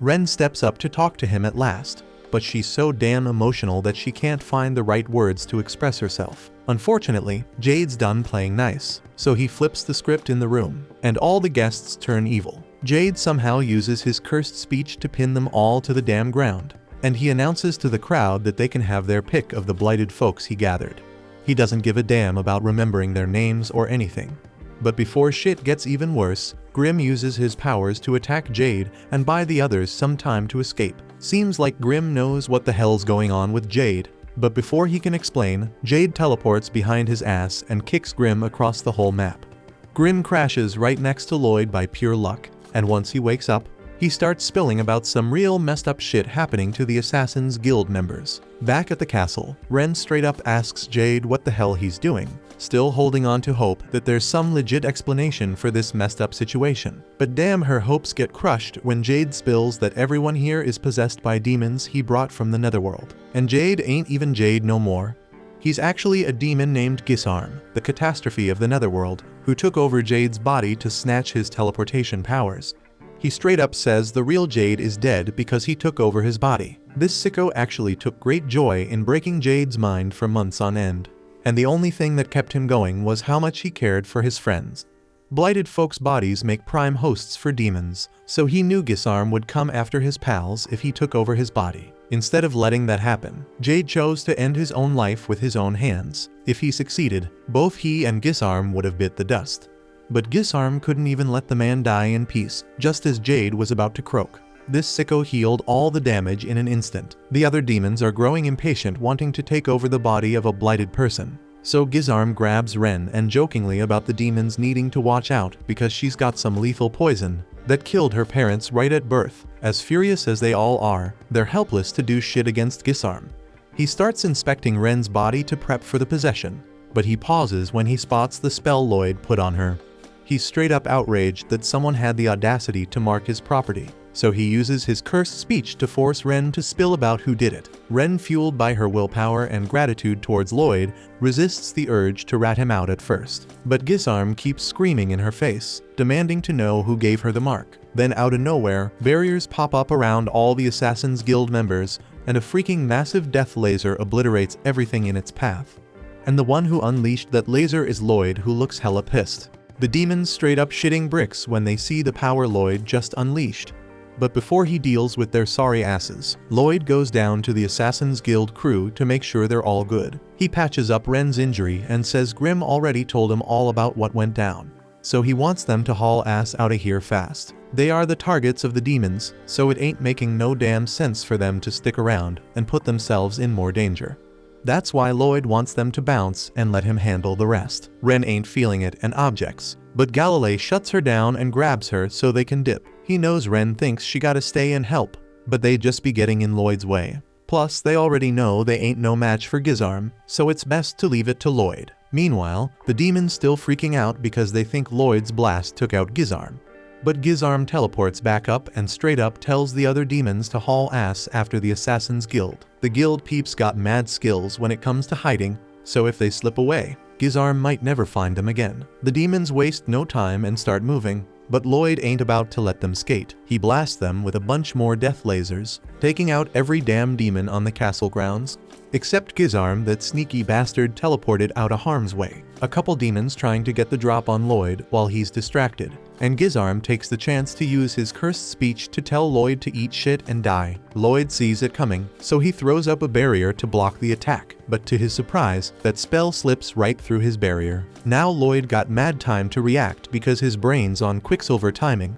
Ren steps up to talk to him at last, but she's so damn emotional that she can't find the right words to express herself. Unfortunately, Jade's done playing nice, so he flips the script in the room, and all the guests turn evil. Jade somehow uses his cursed speech to pin them all to the damn ground, and he announces to the crowd that they can have their pick of the blighted folks he gathered. He doesn't give a damn about remembering their names or anything. But before shit gets even worse, Grimm uses his powers to attack Jade and buy the others some time to escape. Seems like Grimm knows what the hell's going on with Jade, but before he can explain, Jade teleports behind his ass and kicks Grimm across the whole map. Grimm crashes right next to Lloyd by pure luck, and once he wakes up, he starts spilling about some real messed up shit happening to the Assassin's Guild members. Back at the castle, Ren straight up asks Jade what the hell he's doing, still holding on to hope that there's some legit explanation for this messed up situation. But damn, her hopes get crushed when Jade spills that everyone here is possessed by demons he brought from the netherworld. And Jade ain't even Jade no more. He's actually a demon named Gizarm, the catastrophe of the netherworld, who took over Jade's body to snatch his teleportation powers. He straight up says the real Jade is dead because he took over his body. This sicko actually took great joy in breaking Jade's mind for months on end. And the only thing that kept him going was how much he cared for his friends. Blighted folks' bodies make prime hosts for demons, so he knew Gizarm would come after his pals if he took over his body. Instead of letting that happen, Jade chose to end his own life with his own hands. If he succeeded, both he and Gizarm would have bit the dust. But Gizarm couldn't even let the man die in peace, just as Jade was about to croak. This sicko healed all the damage in an instant. The other demons are growing impatient, wanting to take over the body of a blighted person. So Gizarm grabs Ren and jokingly about the demons needing to watch out because she's got some lethal poison that killed her parents right at birth. As furious as they all are, they're helpless to do shit against Gizarm. He starts inspecting Ren's body to prep for the possession, but he pauses when he spots the spell Lloyd put on her. He's straight up outraged that someone had the audacity to mark his property, so he uses his cursed speech to force Ren to spill about who did it. Ren, fueled by her willpower and gratitude towards Lloyd, resists the urge to rat him out at first. But Gizarm keeps screaming in her face, demanding to know who gave her the mark. Then out of nowhere, barriers pop up around all the Assassin's Guild members, and a freaking massive death laser obliterates everything in its path. And the one who unleashed that laser is Lloyd, who looks hella pissed. The demons straight up shitting bricks when they see the power Lloyd just unleashed. But before he deals with their sorry asses, Lloyd goes down to the Assassin's Guild crew to make sure they're all good. He patches up Ren's injury and says Grimm already told him all about what went down, so he wants them to haul ass out of here fast. They are the targets of the demons, so it ain't making no damn sense for them to stick around and put themselves in more danger. That's why Lloyd wants them to bounce and let him handle the rest. Ren ain't feeling it and objects, but Galilei shuts her down and grabs her so they can dip. He knows Ren thinks she gotta stay and help, but they just be getting in Lloyd's way. Plus, they already know they ain't no match for Gizarm, so it's best to leave it to Lloyd. Meanwhile, the demons still freaking out because they think Lloyd's blast took out Gizarm. But Gizarm teleports back up and straight up tells the other demons to haul ass after the Assassin's Guild. The guild peeps got mad skills when it comes to hiding, so if they slip away, Gizarm might never find them again. The demons waste no time and start moving, but Lloyd ain't about to let them skate. He blasts them with a bunch more death lasers, taking out every damn demon on the castle grounds, except Gizarm, that sneaky bastard teleported out of harm's way. A couple demons trying to get the drop on Lloyd while he's distracted, and Gizarm takes the chance to use his cursed speech to tell Lloyd to eat shit and die. Lloyd sees it coming, so he throws up a barrier to block the attack, but to his surprise, that spell slips right through his barrier. Now Lloyd got mad time to react because his brain's on Quicksilver timing.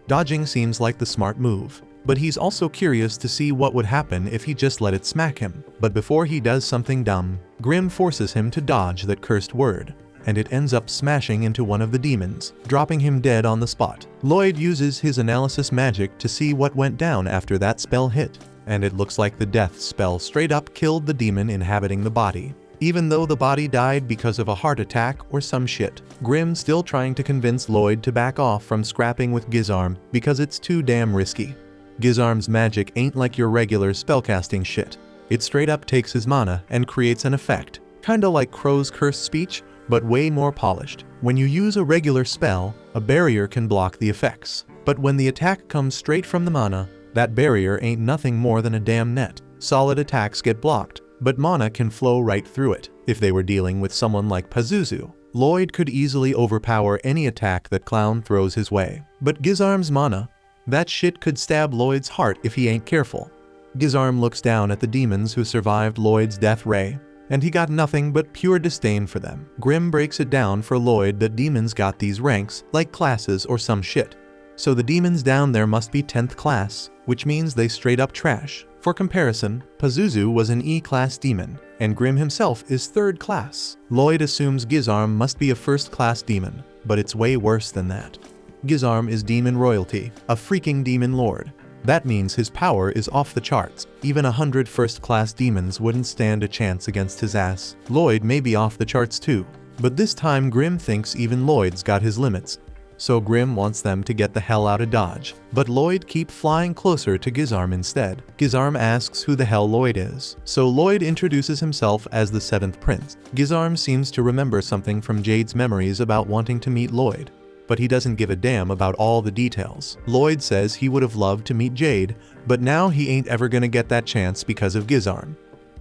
Dodging seems like the smart move, but he's also curious to see what would happen if he just let it smack him. But before he does something dumb, Grimm forces him to dodge that cursed word, and it ends up smashing into one of the demons, dropping him dead on the spot. Lloyd uses his analysis magic to see what went down after that spell hit, and it looks like the death spell straight up killed the demon inhabiting the body, even though the body died because of a heart attack or some shit. Grimm still trying to convince Lloyd to back off from scrapping with Gizarm because it's too damn risky. Gizarm's magic ain't like your regular spellcasting shit. It straight up takes his mana and creates an effect, kinda like Crow's cursed speech, but way more polished. When you use a regular spell, a barrier can block the effects. But when the attack comes straight from the mana, that barrier ain't nothing more than a damn net. Solid attacks get blocked, but mana can flow right through it. If they were dealing with someone like Pizuzu, Lloyd could easily overpower any attack that Clown throws his way. But Gizarm's mana, that shit could stab Lloyd's heart if he ain't careful. Gizarm looks down at the demons who survived Lloyd's death ray, and he got nothing but pure disdain for them. Grimm breaks it down for Lloyd that demons got these ranks, like classes or some shit. So the demons down there must be 10th class, which means they straight up trash. For comparison, Pizuzu was an E-class demon, and Grimm himself is 3rd class. Lloyd assumes Gizarm must be a 1st class demon, but it's way worse than that. Gizarm is demon royalty, a freaking demon lord. That means his power is off the charts. Even 100 first-class demons wouldn't stand a chance against his ass. Lloyd may be off the charts too, but this time Grimm thinks even Lloyd's got his limits. So Grimm wants them to get the hell out of Dodge, but Lloyd keep flying closer to Gizarm instead. Gizarm asks who the hell Lloyd is, so Lloyd introduces himself as the 7th prince. Gizarm seems to remember something from Jade's memories about wanting to meet Lloyd, but he doesn't give a damn about all the details. Lloyd says he would have loved to meet Jade, but now he ain't ever gonna get that chance because of Gizarm.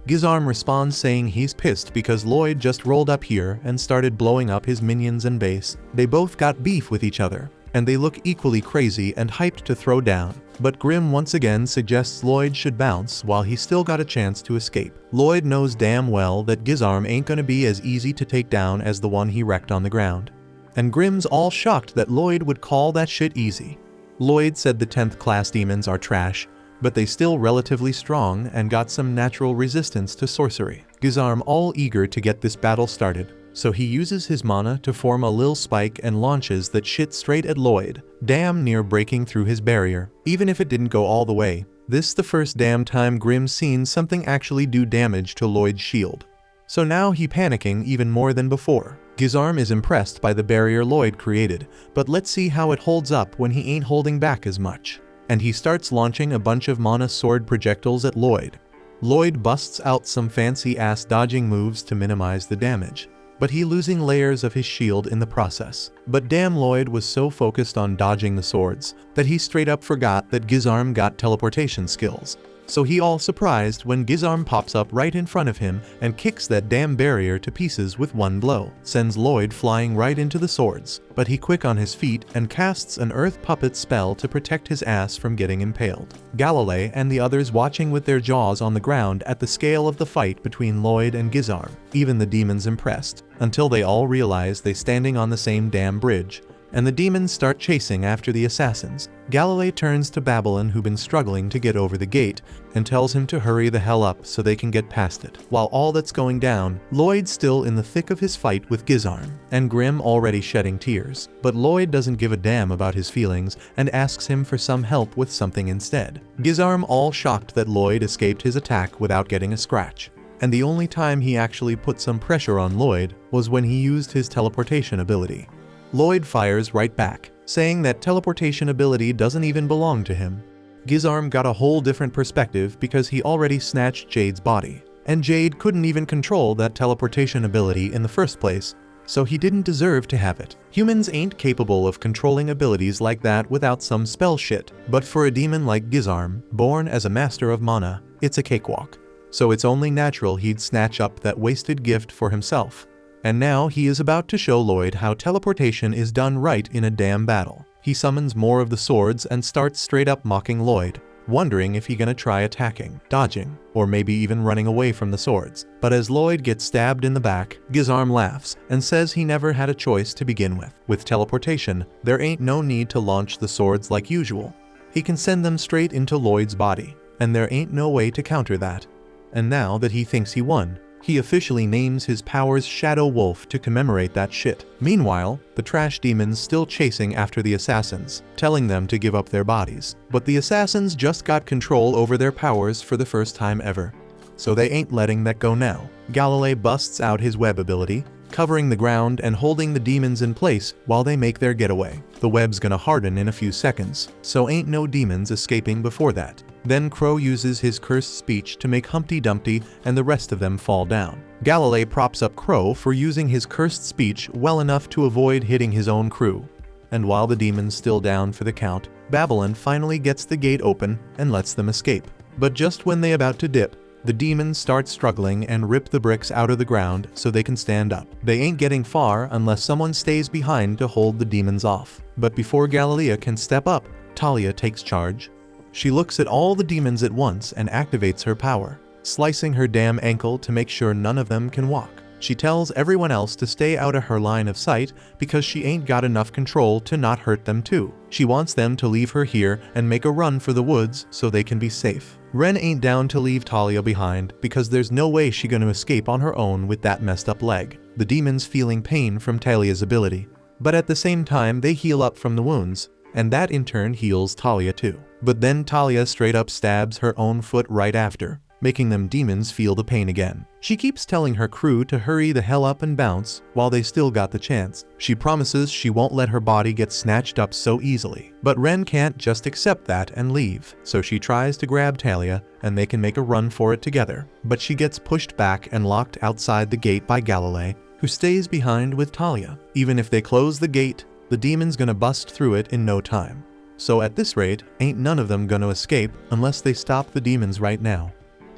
Gizarm responds saying he's pissed because Lloyd just rolled up here and started blowing up his minions and base. They both got beef with each other, and they look equally crazy and hyped to throw down. But Grimm once again suggests Lloyd should bounce while he's still got a chance to escape. Lloyd knows damn well that Gizarm ain't gonna be as easy to take down as the one he wrecked on the ground. And Grimm's all shocked that Lloyd would call that shit easy. Lloyd said the 10th class demons are trash, but they still relatively strong and got some natural resistance to sorcery. Gizarm all eager to get this battle started, so he uses his mana to form a lil spike and launches that shit straight at Lloyd, damn near breaking through his barrier. Even if it didn't go all the way, this the first damn time Grimm's seen something actually do damage to Lloyd's shield. So now he panicking even more than before. Gizarm is impressed by the barrier Lloyd created, but let's see how it holds up when he ain't holding back as much. And he starts launching a bunch of mana sword projectiles at Lloyd. Lloyd busts out some fancy ass dodging moves to minimize the damage, but he losing layers of his shield in the process. But damn, Lloyd was so focused on dodging the swords that he straight up forgot that Gizarm got teleportation skills. So he all surprised when Gizarm pops up right in front of him and kicks that damn barrier to pieces with one blow, sends Lloyd flying right into the swords, but he quick on his feet and casts an earth puppet spell to protect his ass from getting impaled. Galilei and the others watching with their jaws on the ground at the scale of the fight between Lloyd and Gizarm, even the demons impressed, until they all realize they standing on the same damn bridge, and the demons start chasing after the assassins. Galilei turns to Babylon, who've been struggling to get over the gate, and tells him to hurry the hell up so they can get past it. While all that's going down, Lloyd's still in the thick of his fight with Gizarm, and Grimm already shedding tears. But Lloyd doesn't give a damn about his feelings and asks him for some help with something instead. Gizarm all shocked that Lloyd escaped his attack without getting a scratch. And the only time he actually put some pressure on Lloyd was when he used his teleportation ability. Lloyd fires right back, saying that teleportation ability doesn't even belong to him. Gizarm got a whole different perspective because he already snatched Jade's body, and Jade couldn't even control that teleportation ability in the first place, so he didn't deserve to have it. Humans ain't capable of controlling abilities like that without some spell shit, but for a demon like Gizarm, born as a master of mana, it's a cakewalk. So it's only natural he'd snatch up that wasted gift for himself. And now he is about to show Lloyd how teleportation is done right in a damn battle. He summons more of the swords and starts straight up mocking Lloyd, wondering if he gonna try attacking, dodging, or maybe even running away from the swords. But as Lloyd gets stabbed in the back, Gizarm laughs and says he never had a choice to begin with. With teleportation, there ain't no need to launch the swords like usual. He can send them straight into Lloyd's body, and there ain't no way to counter that. And now that he thinks he won, he officially names his powers Shadow Wolf to commemorate that shit. Meanwhile, the trash demons still chasing after the assassins, telling them to give up their bodies. But the assassins just got control over their powers for the first time ever, so they ain't letting that go now. Galilei busts out his web ability, covering the ground and holding the demons in place while they make their getaway. The web's gonna harden in a few seconds, so ain't no demons escaping before that. Then Crow uses his cursed speech to make Humpty Dumpty and the rest of them fall down. Galilei props up Crow for using his cursed speech well enough to avoid hitting his own crew. And while the demon's still down for the count, Babylon finally gets the gate open and lets them escape. But just when they about to dip, the demons start struggling and rip the bricks out of the ground so they can stand up. They ain't getting far unless someone stays behind to hold the demons off. But before Galilea can step up, Talia takes charge. She looks at all the demons at once and activates her power, slicing her damn ankle to make sure none of them can walk. She tells everyone else to stay out of her line of sight because she ain't got enough control to not hurt them too. She wants them to leave her here and make a run for the woods so they can be safe. Ren ain't down to leave Talia behind because there's no way she gonna escape on her own with that messed up leg. The demons feeling pain from Talia's ability, but at the same time they heal up from the wounds, and that in turn heals Talia too. But then Talia straight up stabs her own foot right after, making them demons feel the pain again. She keeps telling her crew to hurry the hell up and bounce while they still got the chance. She promises she won't let her body get snatched up so easily. But Ren can't just accept that and leave, so she tries to grab Talia and they can make a run for it together. But she gets pushed back and locked outside the gate by Galilei, who stays behind with Talia. Even if they close the gate, the demon's gonna bust through it in no time. So at this rate, ain't none of them gonna escape unless they stop the demons right now.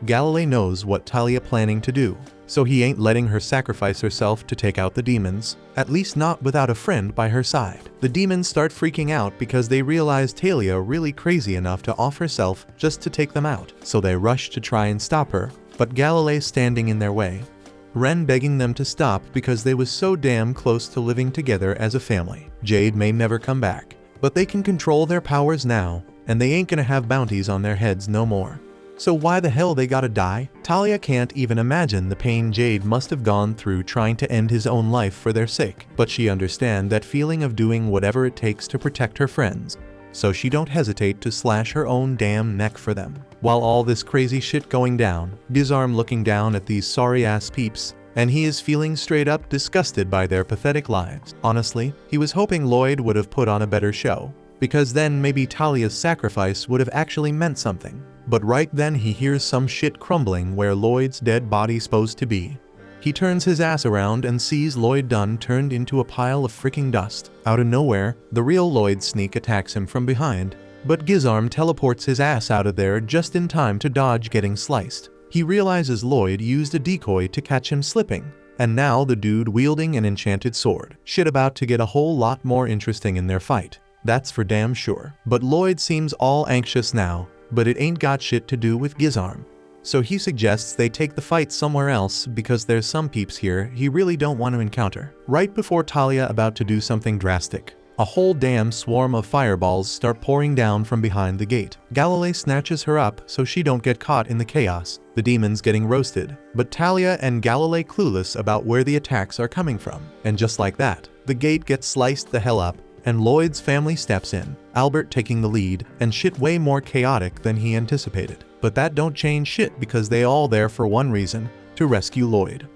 Galilei knows what Talia planning to do, so he ain't letting her sacrifice herself to take out the demons, at least not without a friend by her side. The demons start freaking out because they realize Talia really crazy enough to off herself just to take them out, so they rush to try and stop her, but Galilei's standing in their way. Ren begging them to stop because they was so damn close to living together as a family. Jade may never come back, but they can control their powers now, and they ain't gonna have bounties on their heads no more. So why the hell they gotta die? Talia can't even imagine the pain Jade must have gone through trying to end his own life for their sake, but she understands that feeling of doing whatever it takes to protect her friends, so she don't hesitate to slash her own damn neck for them. While all this crazy shit going down, Gizarm looking down at these sorry ass peeps, and he is feeling straight up disgusted by their pathetic lives. Honestly, he was hoping Lloyd would have put on a better show, because then maybe Talia's sacrifice would have actually meant something. But right then he hears some shit crumbling where Lloyd's dead body's supposed to be. He turns his ass around and sees Lloyd Dunn turned into a pile of freaking dust. Out of nowhere, the real Lloyd Sneak attacks him from behind, but Gizarm teleports his ass out of there just in time to dodge getting sliced. He realizes Lloyd used a decoy to catch him slipping, and now the dude wielding an enchanted sword. Shit about to get a whole lot more interesting in their fight. That's for damn sure. But Lloyd seems all anxious now, but it ain't got shit to do with Gizarm. So he suggests they take the fight somewhere else because there's some peeps here he really don't want to encounter. Right before Talia about to do something drastic, A whole damn swarm of fireballs start pouring down from behind the gate. Galilei snatches her up so she don't get caught in the chaos. The demons getting roasted, but Talia and Galilei clueless about where the attacks are coming from. And just like that, the gate gets sliced the hell up, and Lloyd's family steps in, Albert taking the lead, and shit way more chaotic than he anticipated. But that don't change shit because they all there for one reason, to rescue Lloyd.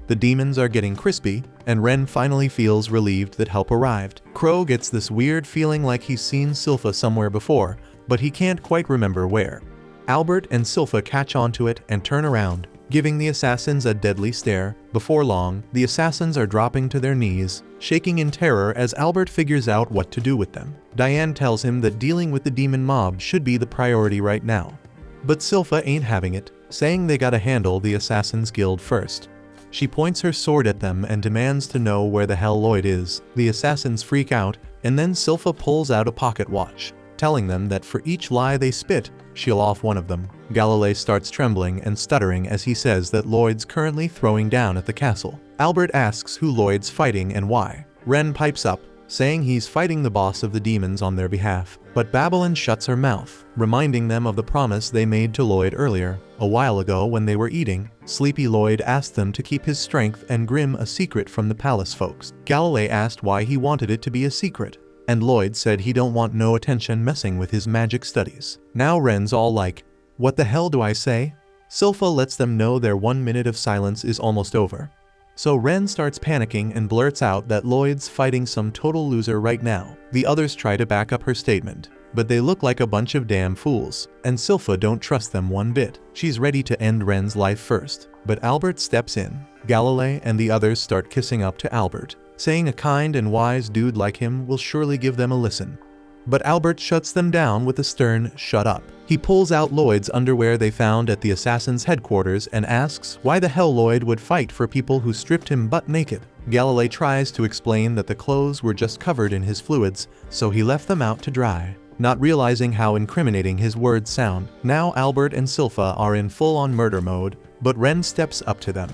The demons are getting crispy, and Ren finally feels relieved that help arrived. Crow gets this weird feeling like he's seen Silpha somewhere before, but he can't quite remember where. Albert and Silpha catch onto it and turn around, giving the assassins a deadly stare. Before long, the assassins are dropping to their knees, shaking in terror as Albert figures out what to do with them. Diane tells him that dealing with the demon mob should be the priority right now. But Silpha ain't having it, saying they gotta handle the Assassin's Guild first. She points her sword at them and demands to know where the hell Lloyd is. The assassins freak out, and then Silpha pulls out a pocket watch, telling them that for each lie they spit, she'll off one of them. Galilei starts trembling and stuttering as he says that Lloyd's currently throwing down at the castle. Albert asks who Lloyd's fighting and why. Ren pipes up, saying he's fighting the boss of the demons on their behalf. But Babylon shuts her mouth, reminding them of the promise they made to Lloyd earlier. A while ago when they were eating, Sleepy Lloyd asked them to keep his strength and Grimm a secret from the palace folks. Galilei asked why he wanted it to be a secret, and Lloyd said he don't want no attention messing with his magic studies. Now Ren's all like, what the hell do I say? Silpha lets them know their 1 minute of silence is almost over. So Ren starts panicking and blurts out that Lloyd's fighting some total loser right now. The others try to back up her statement, but they look like a bunch of damn fools, and Silpha don't trust them one bit. She's ready to end Ren's life first, but Albert steps in. Galilei and the others start kissing up to Albert, saying a kind and wise dude like him will surely give them a listen. But Albert shuts them down with a stern, shut up. He pulls out Lloyd's underwear they found at the assassin's headquarters and asks why the hell Lloyd would fight for people who stripped him butt naked. Galilei tries to explain that the clothes were just covered in his fluids, so he left them out to dry, not realizing how incriminating his words sound. Now Albert and Silpha are in full-on murder mode, but Ren steps up to them.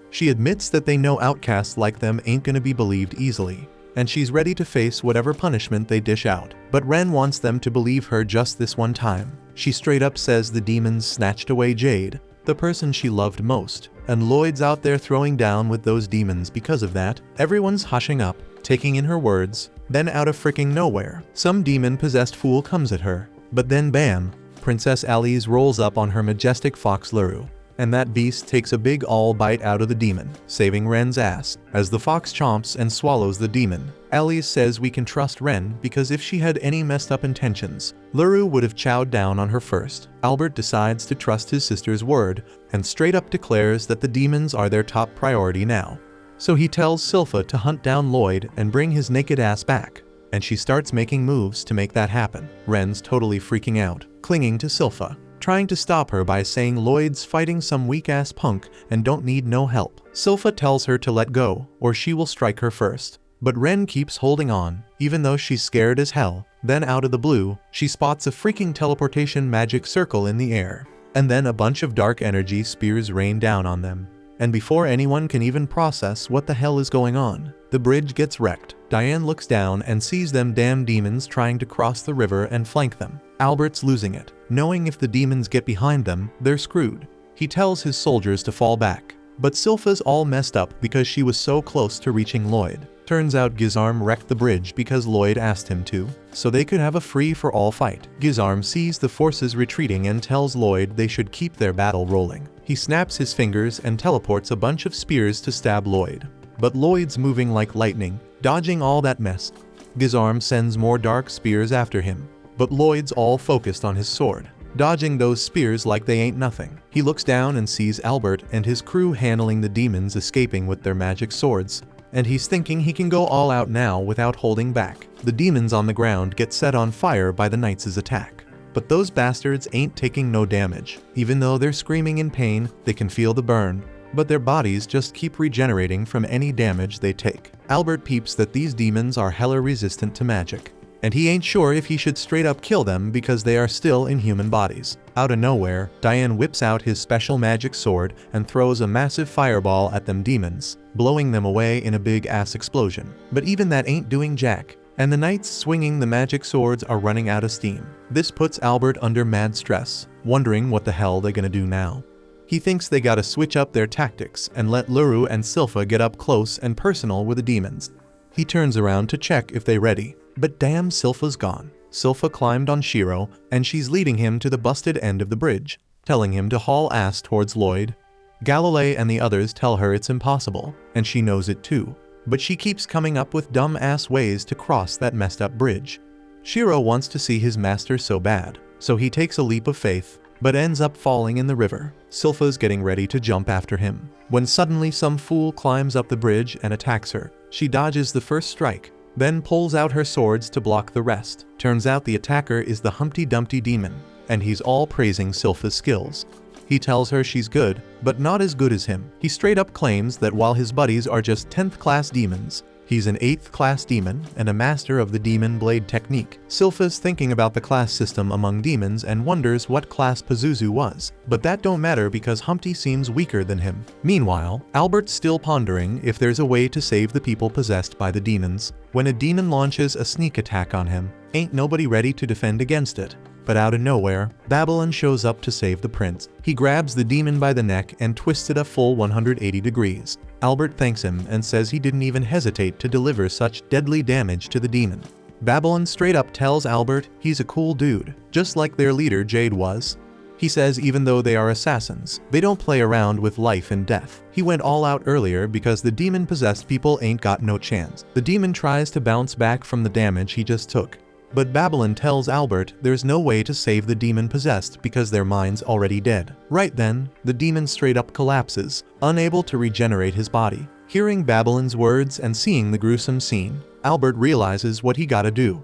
She admits that they know outcasts like them ain't gonna be believed easily, and she's ready to face whatever punishment they dish out. But Ren wants them to believe her just this one time. She straight up says the demons snatched away Jade, the person she loved most, and Lloyd's out there throwing down with those demons because of that. Everyone's hushing up, taking in her words. Then out of freaking nowhere, some demon-possessed fool comes at her. But then bam, Princess Alice rolls up on her majestic fox Leroux, and that beast takes a big ol' bite out of the demon, saving Ren's ass. As the fox chomps and swallows the demon, Alice says we can trust Ren because if she had any messed up intentions, Leroux would have chowed down on her first. Albert decides to trust his sister's word, and straight up declares that the demons are their top priority now. So he tells Silpha to hunt down Lloyd and bring his naked ass back, and she starts making moves to make that happen. Ren's totally freaking out, clinging to Silpha, trying to stop her by saying Lloyd's fighting some weak-ass punk and don't need no help. Silpha tells her to let go, or she will strike her first. But Ren keeps holding on, even though she's scared as hell. Then out of the blue, she spots a freaking teleportation magic circle in the air. And then a bunch of dark energy spears rain down on them. And before anyone can even process what the hell is going on, the bridge gets wrecked. Diane looks down and sees them damn demons trying to cross the river and flank them. Albert's losing it, knowing if the demons get behind them, they're screwed. He tells his soldiers to fall back, but Silpha's all messed up because she was so close to reaching Lloyd. Turns out Gizarm wrecked the bridge because Lloyd asked him to, so they could have a free-for-all fight. Gizarm sees the forces retreating and tells Lloyd they should keep their battle rolling. He snaps his fingers and teleports a bunch of spears to stab Lloyd. But Lloyd's moving like lightning, dodging all that mess. Gizarm sends more dark spears after him, but Lloyd's all focused on his sword, dodging those spears like they ain't nothing. He looks down and sees Albert and his crew handling the demons escaping with their magic swords, and he's thinking he can go all out now without holding back. The demons on the ground get set on fire by the knights' attack. But those bastards ain't taking no damage. Even though they're screaming in pain, they can feel the burn, but their bodies just keep regenerating from any damage they take. Albert peeps that these demons are hella resistant to magic, and he ain't sure if he should straight up kill them because they are still in human bodies. Out of nowhere, Diane whips out his special magic sword and throws a massive fireball at them demons, blowing them away in a big ass explosion. But even that ain't doing jack, and the knights swinging the magic swords are running out of steam. This puts Albert under mad stress, wondering what the hell they're gonna do now. He thinks they gotta switch up their tactics and let Luru and Silpha get up close and personal with the demons. He turns around to check if they're ready, but damn, Silpha's gone. Silpha climbed on Shiro, and she's leading him to the busted end of the bridge, telling him to haul ass towards Lloyd. Galilei and the others tell her it's impossible, and she knows it too, but she keeps coming up with dumb-ass ways to cross that messed-up bridge. Shiro wants to see his master so bad, so he takes a leap of faith, but ends up falling in the river. Silpha's getting ready to jump after him, when suddenly some fool climbs up the bridge and attacks her. She dodges the first strike, then pulls out her swords to block the rest. Turns out the attacker is the Humpty Dumpty demon, and he's all praising Silpha's skills. He tells her she's good, but not as good as him. He straight up claims that while his buddies are just 10th class demons, he's an 8th class demon and a master of the demon blade technique. Silpha's thinking about the class system among demons and wonders what class Pizuzu was, but that don't matter because Humpty seems weaker than him. Meanwhile, Albert's still pondering if there's a way to save the people possessed by the demons. When a demon launches a sneak attack on him, ain't nobody ready to defend against it. But out of nowhere, Babylon shows up to save the prince. He grabs the demon by the neck and twists it a full 180 degrees. Albert thanks him and says he didn't even hesitate to deliver such deadly damage to the demon. Babylon straight up tells Albert he's a cool dude, just like their leader Jade was. He says even though they are assassins, they don't play around with life and death. He went all out earlier because the demon-possessed people ain't got no chance. The demon tries to bounce back from the damage he just took, but Babylon tells Albert there's no way to save the demon-possessed because their mind's already dead. Right then, the demon straight up collapses, unable to regenerate his body. Hearing Babylon's words and seeing the gruesome scene, Albert realizes what he gotta do.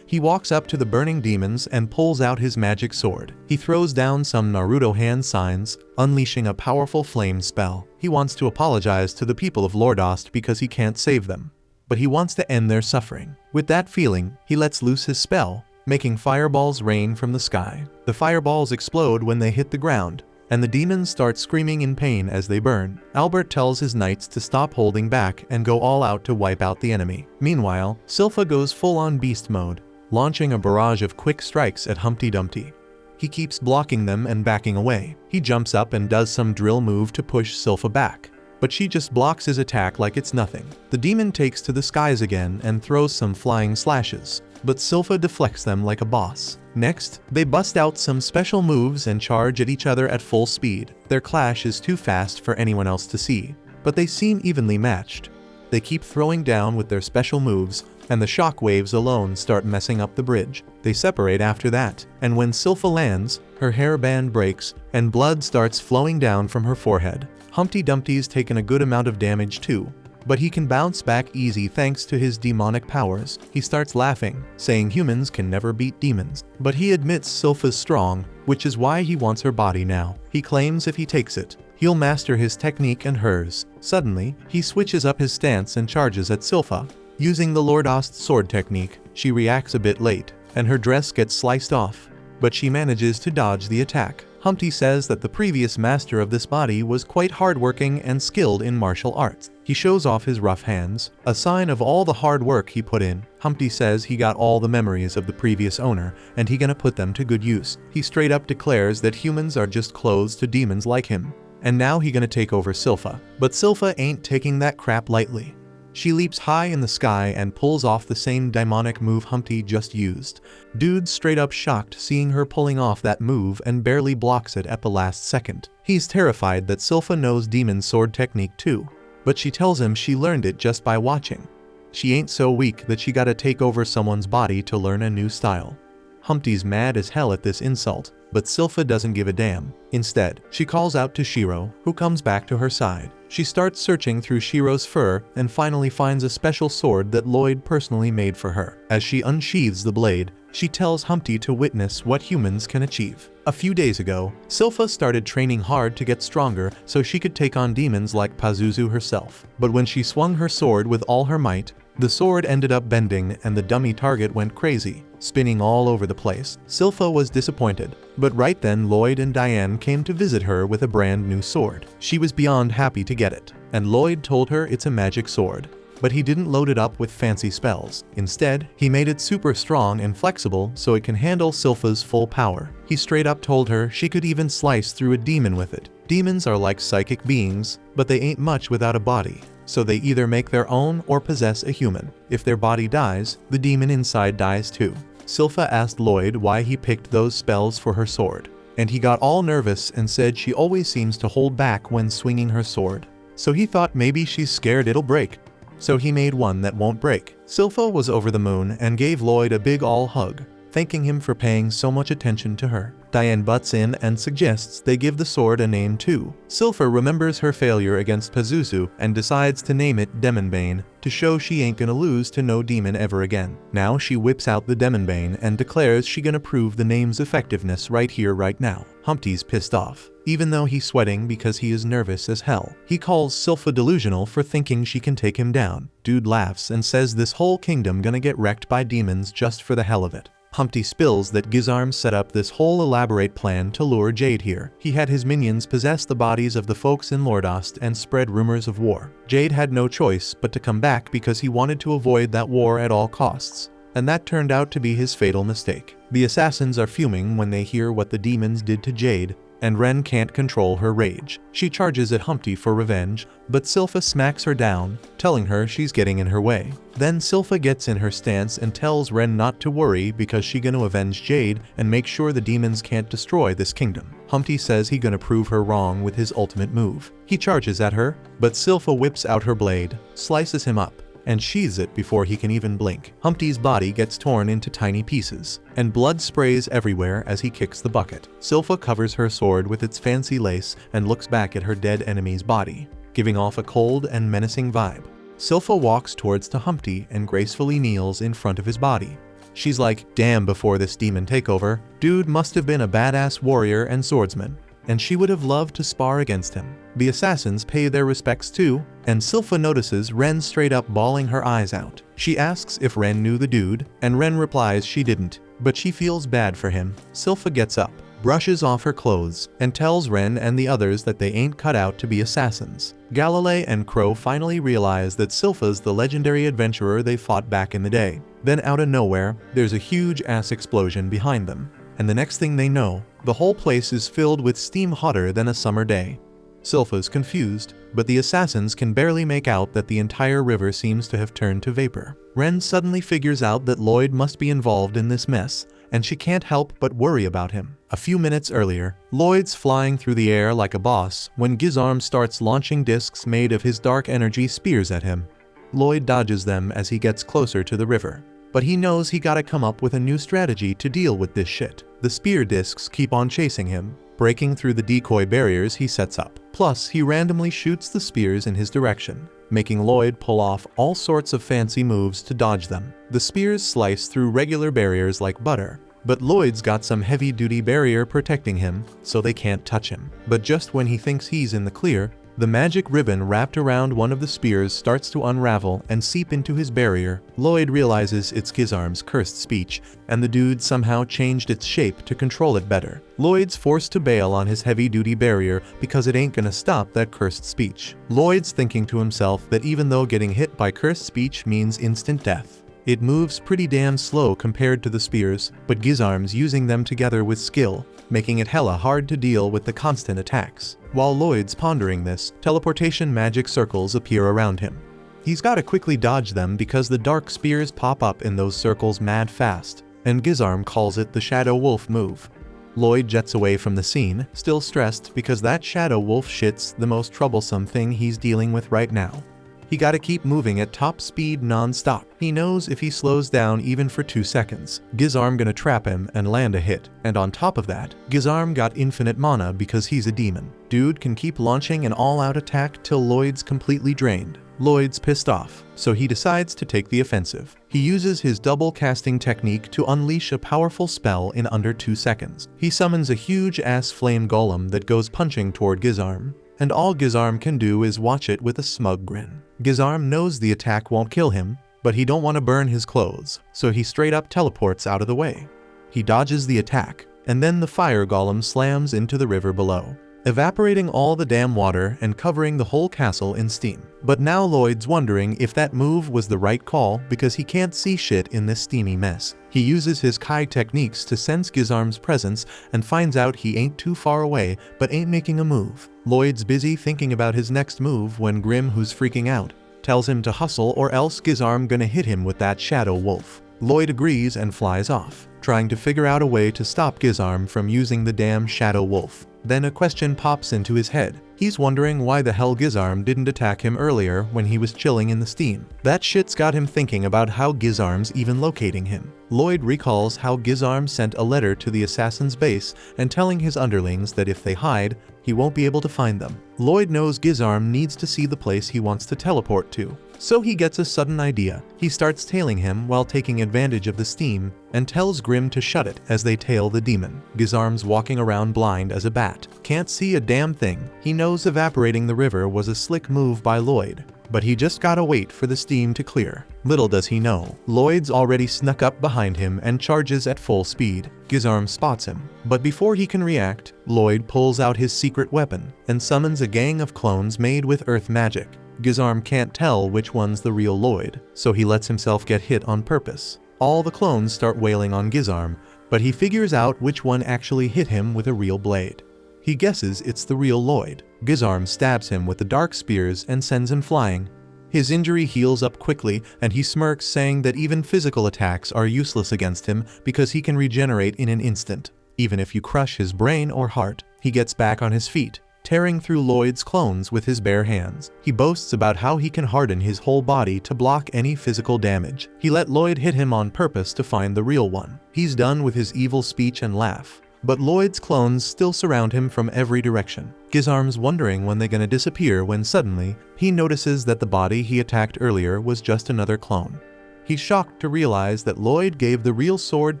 He walks up to the burning demons and pulls out his magic sword. He throws down some Naruto hand signs, unleashing a powerful flame spell. He wants to apologize to the people of Lordost because he can't save them, but he wants to end their suffering. With that feeling, he lets loose his spell, making fireballs rain from the sky. The fireballs explode when they hit the ground, and the demons start screaming in pain as they burn. Albert tells his knights to stop holding back and go all out to wipe out the enemy. Meanwhile, Silpha goes full-on beast mode, launching a barrage of quick strikes at Humpty Dumpty. He keeps blocking them and backing away. He jumps up and does some drill move to push Silpha back, but she just blocks his attack like it's nothing. The demon takes to the skies again and throws some flying slashes, but Silpha deflects them like a boss. Next, they bust out some special moves and charge at each other at full speed. Their clash is too fast for anyone else to see, but they seem evenly matched. They keep throwing down with their special moves, and the shock waves alone start messing up the bridge. They separate after that, and when Silpha lands, her hairband breaks and blood starts flowing down from her forehead. Humpty Dumpty's taken a good amount of damage too, but he can bounce back easy thanks to his demonic powers. He starts laughing, saying humans can never beat demons. But he admits Silpha's strong, which is why he wants her body now. He claims if he takes it, he'll master his technique and hers. Suddenly, he switches up his stance and charges at Silpha. Using the Lordost sword technique, she reacts a bit late, and her dress gets sliced off, but she manages to dodge the attack. Humpty says that the previous master of this body was quite hardworking and skilled in martial arts. He shows off his rough hands, a sign of all the hard work he put in. Humpty says he got all the memories of the previous owner, and he gonna put them to good use. He straight up declares that humans are just clothes to demons like him, and now he gonna take over Silpha. But Silpha ain't taking that crap lightly. She leaps high in the sky and pulls off the same demonic move Humpty just used. Dude's straight up shocked seeing her pulling off that move and barely blocks it at the last second. He's terrified that Silpha knows demon sword technique too, but she tells him she learned it just by watching. She ain't so weak that she gotta take over someone's body to learn a new style. Humpty's mad as hell at this insult, but Silpha doesn't give a damn. Instead, she calls out to Shiro, who comes back to her side. She starts searching through Shiro's fur and finally finds a special sword that Lloyd personally made for her. As she unsheathes the blade, she tells Humpty to witness what humans can achieve. A few days ago, Silpha started training hard to get stronger so she could take on demons like Pizuzu herself. But when she swung her sword with all her might, the sword ended up bending and the dummy target went crazy, spinning all over the place. Silpha was disappointed, but right then Lloyd and Diane came to visit her with a brand new sword. She was beyond happy to get it, and Lloyd told her it's a magic sword. but he didn't load it up with fancy spells. Instead, he made it super strong and flexible so it can handle Silpha's full power. He straight up told her she could even slice through a demon with it. Demons are like psychic beings, but they ain't much without a body, so they either make their own or possess a human. If their body dies, the demon inside dies too. Silpha asked Lloyd why he picked those spells for her sword, and he got all nervous and said she always seems to hold back when swinging her sword. So he thought maybe she's scared it'll break. So he made one that won't break. Silpha was over the moon and gave Lloyd a big ol' hug, thanking him for paying so much attention to her. Diane butts in and suggests they give the sword a name too. Silpha remembers her failure against Pizuzu and decides to name it Demonbane to show she ain't gonna lose to no demon ever again. Now she whips out the Demonbane and declares she gonna prove the name's effectiveness right here right now. Humpty's pissed off, even though he's sweating because he is nervous as hell. He calls Silpha delusional for thinking she can take him down. Dude laughs and says this whole kingdom gonna get wrecked by demons just for the hell of it. Humpty spills that Gizarm set up this whole elaborate plan to lure Jade here. He had his minions possess the bodies of the folks in Lordost and spread rumors of war. Jade had no choice but to come back because he wanted to avoid that war at all costs. And that turned out to be his fatal mistake. The assassins are fuming when they hear what the demons did to Jade, and Ren can't control her rage. She charges at Humpty for revenge, but Silpha smacks her down, telling her she's getting in her way. Then Silpha gets in her stance and tells Ren not to worry because she gonna avenge Jade and make sure the demons can't destroy this kingdom. Humpty says he gonna prove her wrong with his ultimate move. He charges at her, but Silpha whips out her blade, slices him up, and sheathes it before he can even blink. Humpty's body gets torn into tiny pieces, and blood sprays everywhere as he kicks the bucket. Silpha covers her sword with its fancy lace and looks back at her dead enemy's body, giving off a cold and menacing vibe. Silpha walks towards to Humpty and gracefully kneels in front of his body. She's like, damn, before this demon takeover, dude must have been a badass warrior and swordsman, and she would have loved to spar against him. The assassins pay their respects too, and Silpha notices Ren straight up bawling her eyes out. She asks if Ren knew the dude, and Ren replies she didn't, but she feels bad for him. Silpha gets up, brushes off her clothes, and tells Ren and the others that they ain't cut out to be assassins. Galilei and Crow finally realize that Silpha's the legendary adventurer they fought back in the day. Then out of nowhere, there's a huge ass explosion behind them, and the next thing they know, the whole place is filled with steam hotter than a summer day. Silpha's confused, but the assassins can barely make out that the entire river seems to have turned to vapor. Ren suddenly figures out that Lloyd must be involved in this mess, and she can't help but worry about him. A few minutes earlier, Lloyd's flying through the air like a boss when Gizarm starts launching discs made of his dark energy spears at him. Lloyd dodges them as he gets closer to the river, but he knows he gotta come up with a new strategy to deal with this shit. The spear discs keep on chasing him, breaking through the decoy barriers he sets up. Plus, he randomly shoots the spears in his direction, making Lloyd pull off all sorts of fancy moves to dodge them. The spears slice through regular barriers like butter, but Lloyd's got some heavy-duty barrier protecting him, so they can't touch him. But just when he thinks he's in the clear, the magic ribbon wrapped around one of the spears starts to unravel and seep into his barrier. Lloyd realizes it's Gizarm's cursed speech, and the dude somehow changed its shape to control it better. Lloyd's forced to bail on his heavy-duty barrier because it ain't gonna stop that cursed speech. Lloyd's thinking to himself that even though getting hit by cursed speech means instant death, it moves pretty damn slow compared to the spears, but Gizarm's using them together with skill, making it hella hard to deal with the constant attacks. While Lloyd's pondering this, teleportation magic circles appear around him. He's gotta quickly dodge them because the dark spears pop up in those circles mad fast, and Gizarm calls it the Shadow Wolf move. Lloyd jets away from the scene, still stressed because that Shadow Wolf shit's the most troublesome thing he's dealing with right now. He gotta keep moving at top speed non-stop. He knows if he slows down even for 2 seconds, Gizarm gonna trap him and land a hit. And on top of that, Gizarm got infinite mana because he's a demon. Dude can keep launching an all-out attack till Lloyd's completely drained. Lloyd's pissed off, so he decides to take the offensive. He uses his double casting technique to unleash a powerful spell in under 2 seconds. He summons a huge-ass flame golem that goes punching toward Gizarm, and all Gizarm can do is watch it with a smug grin. Gizarm knows the attack won't kill him, but he don't want to burn his clothes, so he straight up teleports out of the way. He dodges the attack, and then the fire golem slams into the river below. evaporating all the damn water and covering the whole castle in steam. But now Lloyd's wondering if that move was the right call because he can't see shit in this steamy mess. He uses his Kai techniques to sense Gizarm's presence and finds out he ain't too far away but ain't making a move. Lloyd's busy thinking about his next move when Grimm, who's freaking out, tells him to hustle or else Gizarm gonna hit him with that shadow wolf. Lloyd agrees and flies off, trying to figure out a way to stop Gizarm from using the damn shadow wolf. Then a question pops into his head. He's wondering why the hell Gizarm didn't attack him earlier when he was chilling in the steam. That shit's got him thinking about how Gizarm's even locating him. Lloyd recalls how Gizarm sent a letter to the assassin's base and telling his underlings that if they hide, he won't be able to find them. Lloyd knows Gizarm needs to see the place he wants to teleport to. So he gets a sudden idea. He starts tailing him while taking advantage of the steam and tells Grimm to shut it as they tail the demon. Gizarm's walking around blind as a bat. Can't see a damn thing. He knows evaporating the river was a slick move by Lloyd, but he just gotta wait for the steam to clear. Little does he know, Lloyd's already snuck up behind him and charges at full speed. Gizarm spots him, but before he can react, Lloyd pulls out his secret weapon and summons a gang of clones made with earth magic. Gizarm can't tell which one's the real Lloyd, so he lets himself get hit on purpose. All the clones start wailing on Gizarm, but he figures out which one actually hit him with a real blade. He guesses it's the real Lloyd. Gizarm stabs him with the dark spears and sends him flying. His injury heals up quickly and he smirks, saying that even physical attacks are useless against him because he can regenerate in an instant. Even if you crush his brain or heart, he gets back on his feet, tearing through Lloyd's clones with his bare hands. He boasts about how he can harden his whole body to block any physical damage. He let Lloyd hit him on purpose to find the real one. He's done with his evil speech and laugh, but Lloyd's clones still surround him from every direction. Gizarm's wondering when they're gonna disappear when suddenly, he notices that the body he attacked earlier was just another clone. He's shocked to realize that Lloyd gave the real sword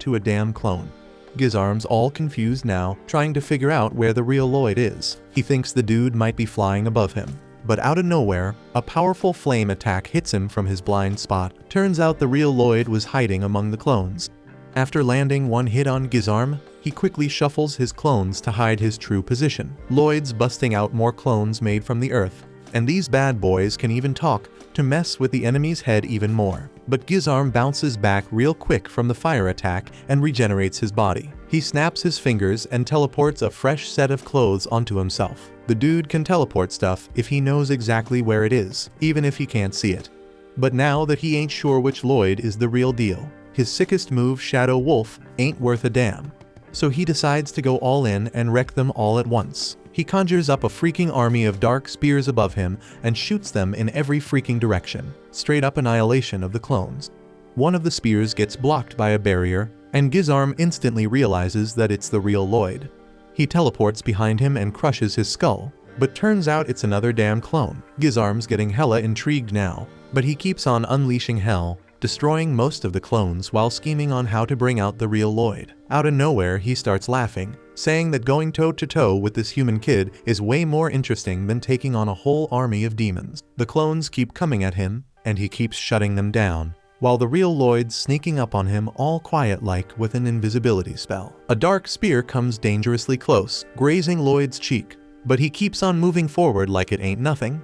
to a damn clone. Gizarm's all confused now, trying to figure out where the real Lloyd is. He thinks the dude might be flying above him. But out of nowhere, a powerful flame attack hits him from his blind spot. Turns out the real Lloyd was hiding among the clones. After landing one hit on Gizarm, he quickly shuffles his clones to hide his true position. Lloyd's busting out more clones made from the earth, and these bad boys can even talk to mess with the enemy's head even more. But Gizarm bounces back real quick from the fire attack and regenerates his body. He snaps his fingers and teleports a fresh set of clothes onto himself. The dude can teleport stuff if he knows exactly where it is, even if he can't see it. But now that he ain't sure which Lloyd is the real deal, his sickest move, Shadow Wolf, ain't worth a damn. So he decides to go all in and wreck them all at once. He conjures up a freaking army of dark spears above him and shoots them in every freaking direction. Straight up annihilation of the clones. One of the spears gets blocked by a barrier, and Gizarm instantly realizes that it's the real Lloyd. He teleports behind him and crushes his skull, but turns out it's another damn clone. Gizarm's getting hella intrigued now, but he keeps on unleashing hell, destroying most of the clones while scheming on how to bring out the real Lloyd. Out of nowhere, he starts laughing, saying that going toe-to-toe with this human kid is way more interesting than taking on a whole army of demons. The clones keep coming at him, and he keeps shutting them down, while the real Lloyd's sneaking up on him all quiet-like with an invisibility spell. A dark spear comes dangerously close, grazing Lloyd's cheek, but he keeps on moving forward like it ain't nothing.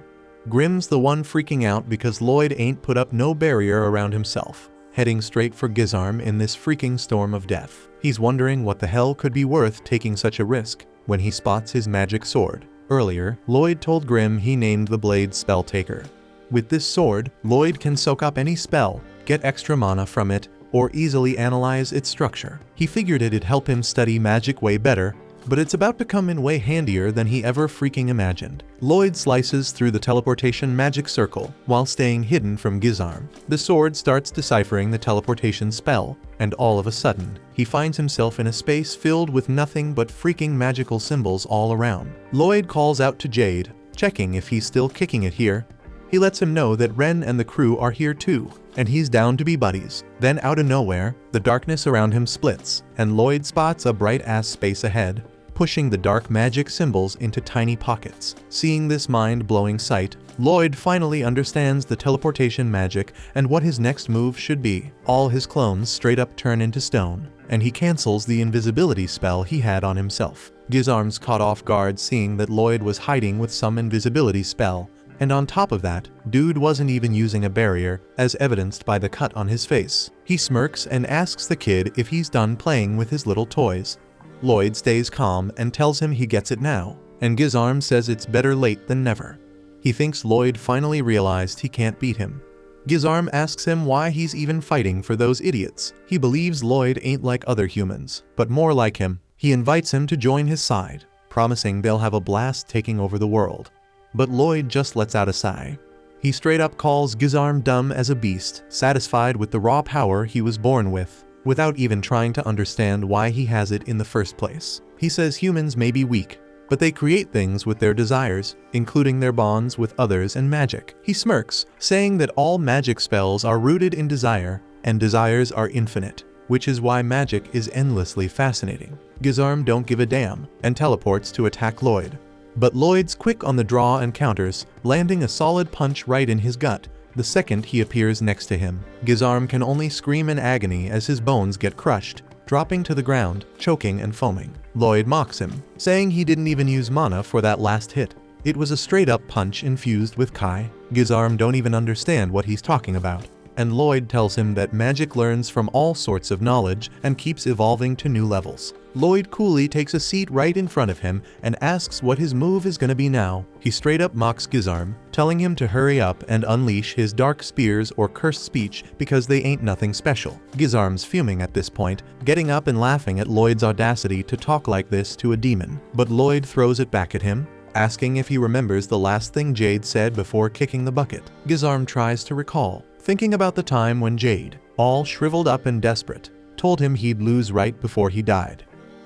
Grimm's the one freaking out because Lloyd ain't put up no barrier around himself, heading straight for Gizarm in this freaking storm of death. He's wondering what the hell could be worth taking such a risk when he spots his magic sword. Earlier, Lloyd told Grimm he named the blade Spelltaker. With this sword, Lloyd can soak up any spell, get extra mana from it, or easily analyze its structure. He figured it'd help him study magic way better, but it's about to come in way handier than he ever freaking imagined. Lloyd slices through the teleportation magic circle while staying hidden from Gizarm. The sword starts deciphering the teleportation spell, and all of a sudden, he finds himself in a space filled with nothing but freaking magical symbols all around. Lloyd calls out to Jade, checking if he's still kicking it here. He lets him know that Ren and the crew are here too, and he's down to be buddies. Then out of nowhere, the darkness around him splits, and Lloyd spots a bright-ass space ahead, pushing the dark magic symbols into tiny pockets. Seeing this mind-blowing sight, Lloyd finally understands the teleportation magic and what his next move should be. All his clones straight up turn into stone, and he cancels the invisibility spell he had on himself. Gizarm's caught off guard seeing that Lloyd was hiding with some invisibility spell, and on top of that, dude wasn't even using a barrier, as evidenced by the cut on his face. He smirks and asks the kid if he's done playing with his little toys. Lloyd stays calm and tells him he gets it now, and Gizarm says it's better late than never. He thinks Lloyd finally realized he can't beat him. Gizarm asks him why he's even fighting for those idiots. He believes Lloyd ain't like other humans, but more like him. He invites him to join his side, promising they'll have a blast taking over the world. But Lloyd just lets out a sigh. He straight up calls Gizarm dumb as a beast, satisfied with the raw power he was born with, without even trying to understand why he has it in the first place. He says humans may be weak, but they create things with their desires, including their bonds with others and magic. He smirks, saying that all magic spells are rooted in desire, and desires are infinite, which is why magic is endlessly fascinating. Gizarm don't give a damn, and teleports to attack Lloyd. But Lloyd's quick on the draw and counters, landing a solid punch right in his gut the second he appears next to him. Gizarm can only scream in agony as his bones get crushed, dropping to the ground, choking and foaming. Lloyd mocks him, saying he didn't even use mana for that last hit. It was a straight-up punch infused with Kai. Gizarm don't even understand what he's talking about, and Lloyd tells him that magic learns from all sorts of knowledge and keeps evolving to new levels. Lloyd coolly takes a seat right in front of him and asks what his move is gonna be now. He straight up mocks Gizarm, telling him to hurry up and unleash his dark spears or cursed speech because they ain't nothing special. Gizarm's fuming at this point, getting up and laughing at Lloyd's audacity to talk like this to a demon. But Lloyd throws it back at him, asking if he remembers the last thing Jade said before kicking the bucket. Gizarm tries to recall, thinking about the time when Jade, all shriveled up and desperate, told him he'd lose right before he died.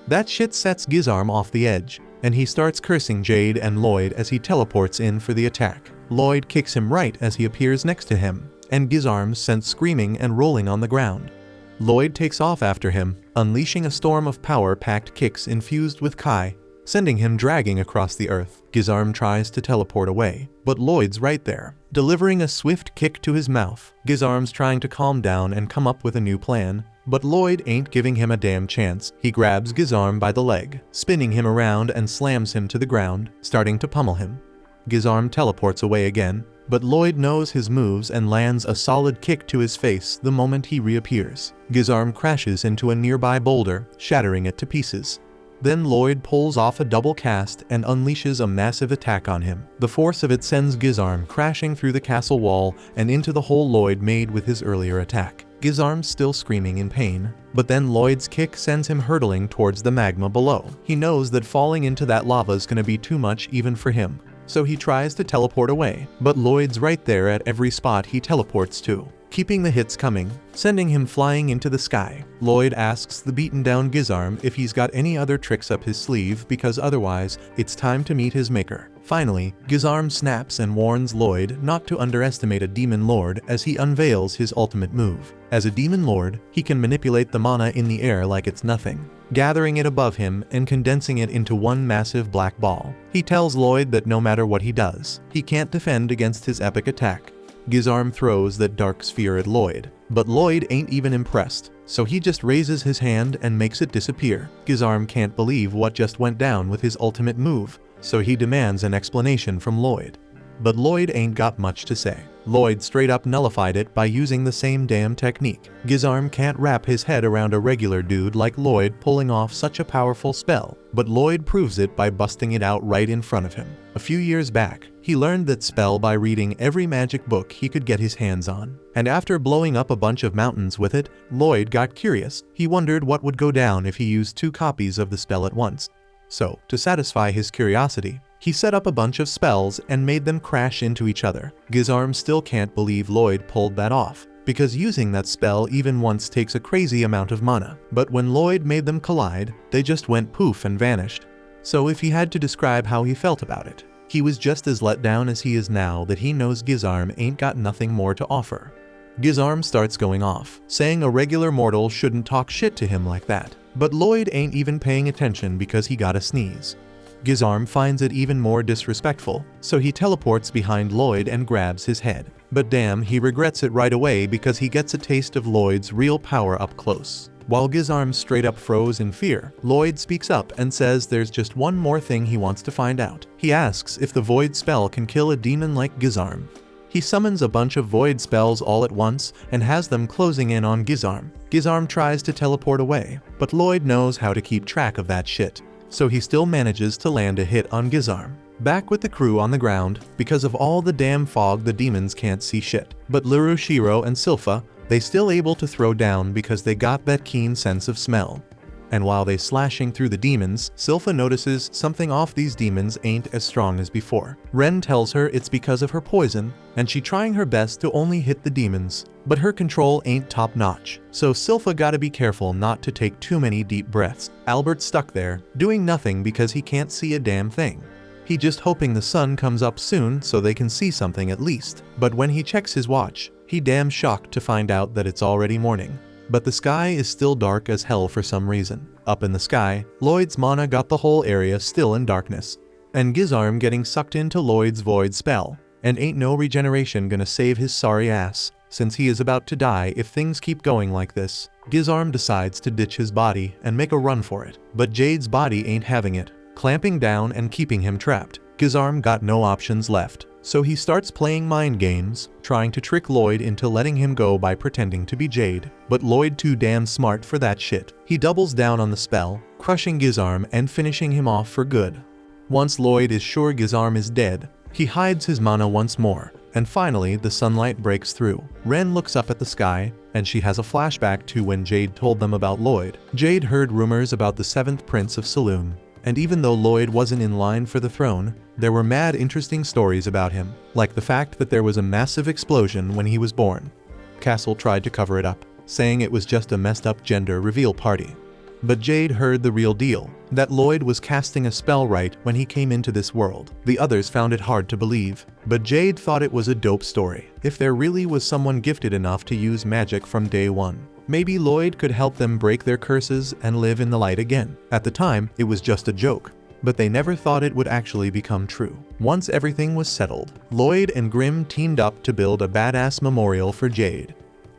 That shit sets Gizarm off the edge, and he starts cursing Jade and Lloyd as he teleports in for the attack. Lloyd kicks him right as he appears next to him, and Gizarm sent screaming and rolling on the ground. Lloyd takes off after him, unleashing a storm of power pact kicks infused with Kai, sending him dragging across the earth. Gizarm tries to teleport away, but Lloyd's right there, delivering a swift kick to his mouth. Gizarm's trying to calm down and come up with a new plan, but Lloyd ain't giving him a damn chance. He grabs Gizarm by the leg, spinning him around and slams him to the ground, starting to pummel him. Gizarm teleports away again, but Lloyd knows his moves and lands a solid kick to his face the moment he reappears. Gizarm crashes into a nearby boulder, shattering it to pieces. Then Lloyd pulls off a double cast and unleashes a massive attack on him. The force of it sends Gizarm crashing through the castle wall and into the hole Lloyd made with his earlier attack. Gizarm's still screaming in pain, but then Lloyd's kick sends him hurtling towards the magma below. He knows that falling into that lava's gonna be too much even for him, so he tries to teleport away, but Lloyd's right there at every spot he teleports to, keeping the hits coming, sending him flying into the sky. Lloyd asks the beaten down Gizarm if he's got any other tricks up his sleeve because otherwise, it's time to meet his maker. Finally, Gizarm snaps and warns Lloyd not to underestimate a demon lord as he unveils his ultimate move. As a demon lord, he can manipulate the mana in the air like it's nothing, gathering it above him and condensing it into one massive black ball. He tells Lloyd that no matter what he does, he can't defend against his epic attack. Gizarm throws that dark sphere at Lloyd, but Lloyd ain't even impressed, so he just raises his hand and makes it disappear. Gizarm can't believe what just went down with his ultimate move, so he demands an explanation from Lloyd. But Lloyd ain't got much to say. Lloyd straight up nullified it by using the same damn technique. Gizarm can't wrap his head around a regular dude like Lloyd pulling off such a powerful spell, but Lloyd proves it by busting it out right in front of him. A few years back, he learned that spell by reading every magic book he could get his hands on. And after blowing up a bunch of mountains with it, Lloyd got curious. He wondered what would go down if he used 2 copies of the spell at once. So, to satisfy his curiosity, he set up a bunch of spells and made them crash into each other. Gizarm still can't believe Lloyd pulled that off, because using that spell even once takes a crazy amount of mana. But when Lloyd made them collide, they just went poof and vanished. So if he had to describe how he felt about it, he was just as let down as he is now that he knows Gizarm ain't got nothing more to offer. Gizarm starts going off, saying a regular mortal shouldn't talk shit to him like that. But Lloyd ain't even paying attention because he got a sneeze. Gizarm finds it even more disrespectful, so he teleports behind Lloyd and grabs his head. But damn, he regrets it right away because he gets a taste of Lloyd's real power up close. While Gizarm straight up froze in fear, Lloyd speaks up and says there's just one more thing he wants to find out. He asks if the void spell can kill a demon like Gizarm. He summons a bunch of void spells all at once and has them closing in on Gizarm. Gizarm tries to teleport away, but Lloyd knows how to keep track of that shit, so he still manages to land a hit on Gizarm. Back with the crew on the ground, because of all the damn fog the demons can't see shit. But Liru, Shiro, and Silpha, they still able to throw down because they got that keen sense of smell. And while they slashing through the demons, Silpha notices something off. These demons ain't as strong as before. Ren tells her it's because of her poison, and she trying her best to only hit the demons, but her control ain't top notch, so Silpha gotta be careful not to take too many deep breaths. Albert's stuck there, doing nothing because he can't see a damn thing. He just hoping the sun comes up soon so they can see something at least. But when he checks his watch, he damn shocked to find out that it's already morning. But the sky is still dark as hell for some reason. Up in the sky, Lloyd's mana got the whole area still in darkness. And Gizarm getting sucked into Lloyd's void spell. And ain't no regeneration gonna save his sorry ass, since he is about to die if things keep going like this. Gizarm decides to ditch his body and make a run for it. But Jade's body ain't having it, clamping down and keeping him trapped. Gizarm got no options left, so he starts playing mind games, trying to trick Lloyd into letting him go by pretending to be Jade. But Lloyd too damn smart for that shit. He doubles down on the spell, crushing Gizarm and finishing him off for good. Once Lloyd is sure Gizarm is dead, he hides his mana once more, and finally the sunlight breaks through. Ren looks up at the sky, and she has a flashback to when Jade told them about Lloyd. Jade heard rumors about the 7th Prince of Saloon. And even though Lloyd wasn't in line for the throne, there were mad interesting stories about him, like the fact that there was a massive explosion when he was born. Castle tried to cover it up, saying it was just a messed up gender reveal party. But Jade heard the real deal, that Lloyd was casting a spell right when he came into this world. The others found it hard to believe, but Jade thought it was a dope story. If there really was someone gifted enough to use magic from day one, maybe Lloyd could help them break their curses and live in the light again. At the time, it was just a joke, but they never thought it would actually become true. Once everything was settled, Lloyd and Grimm teamed up to build a badass memorial for Jade.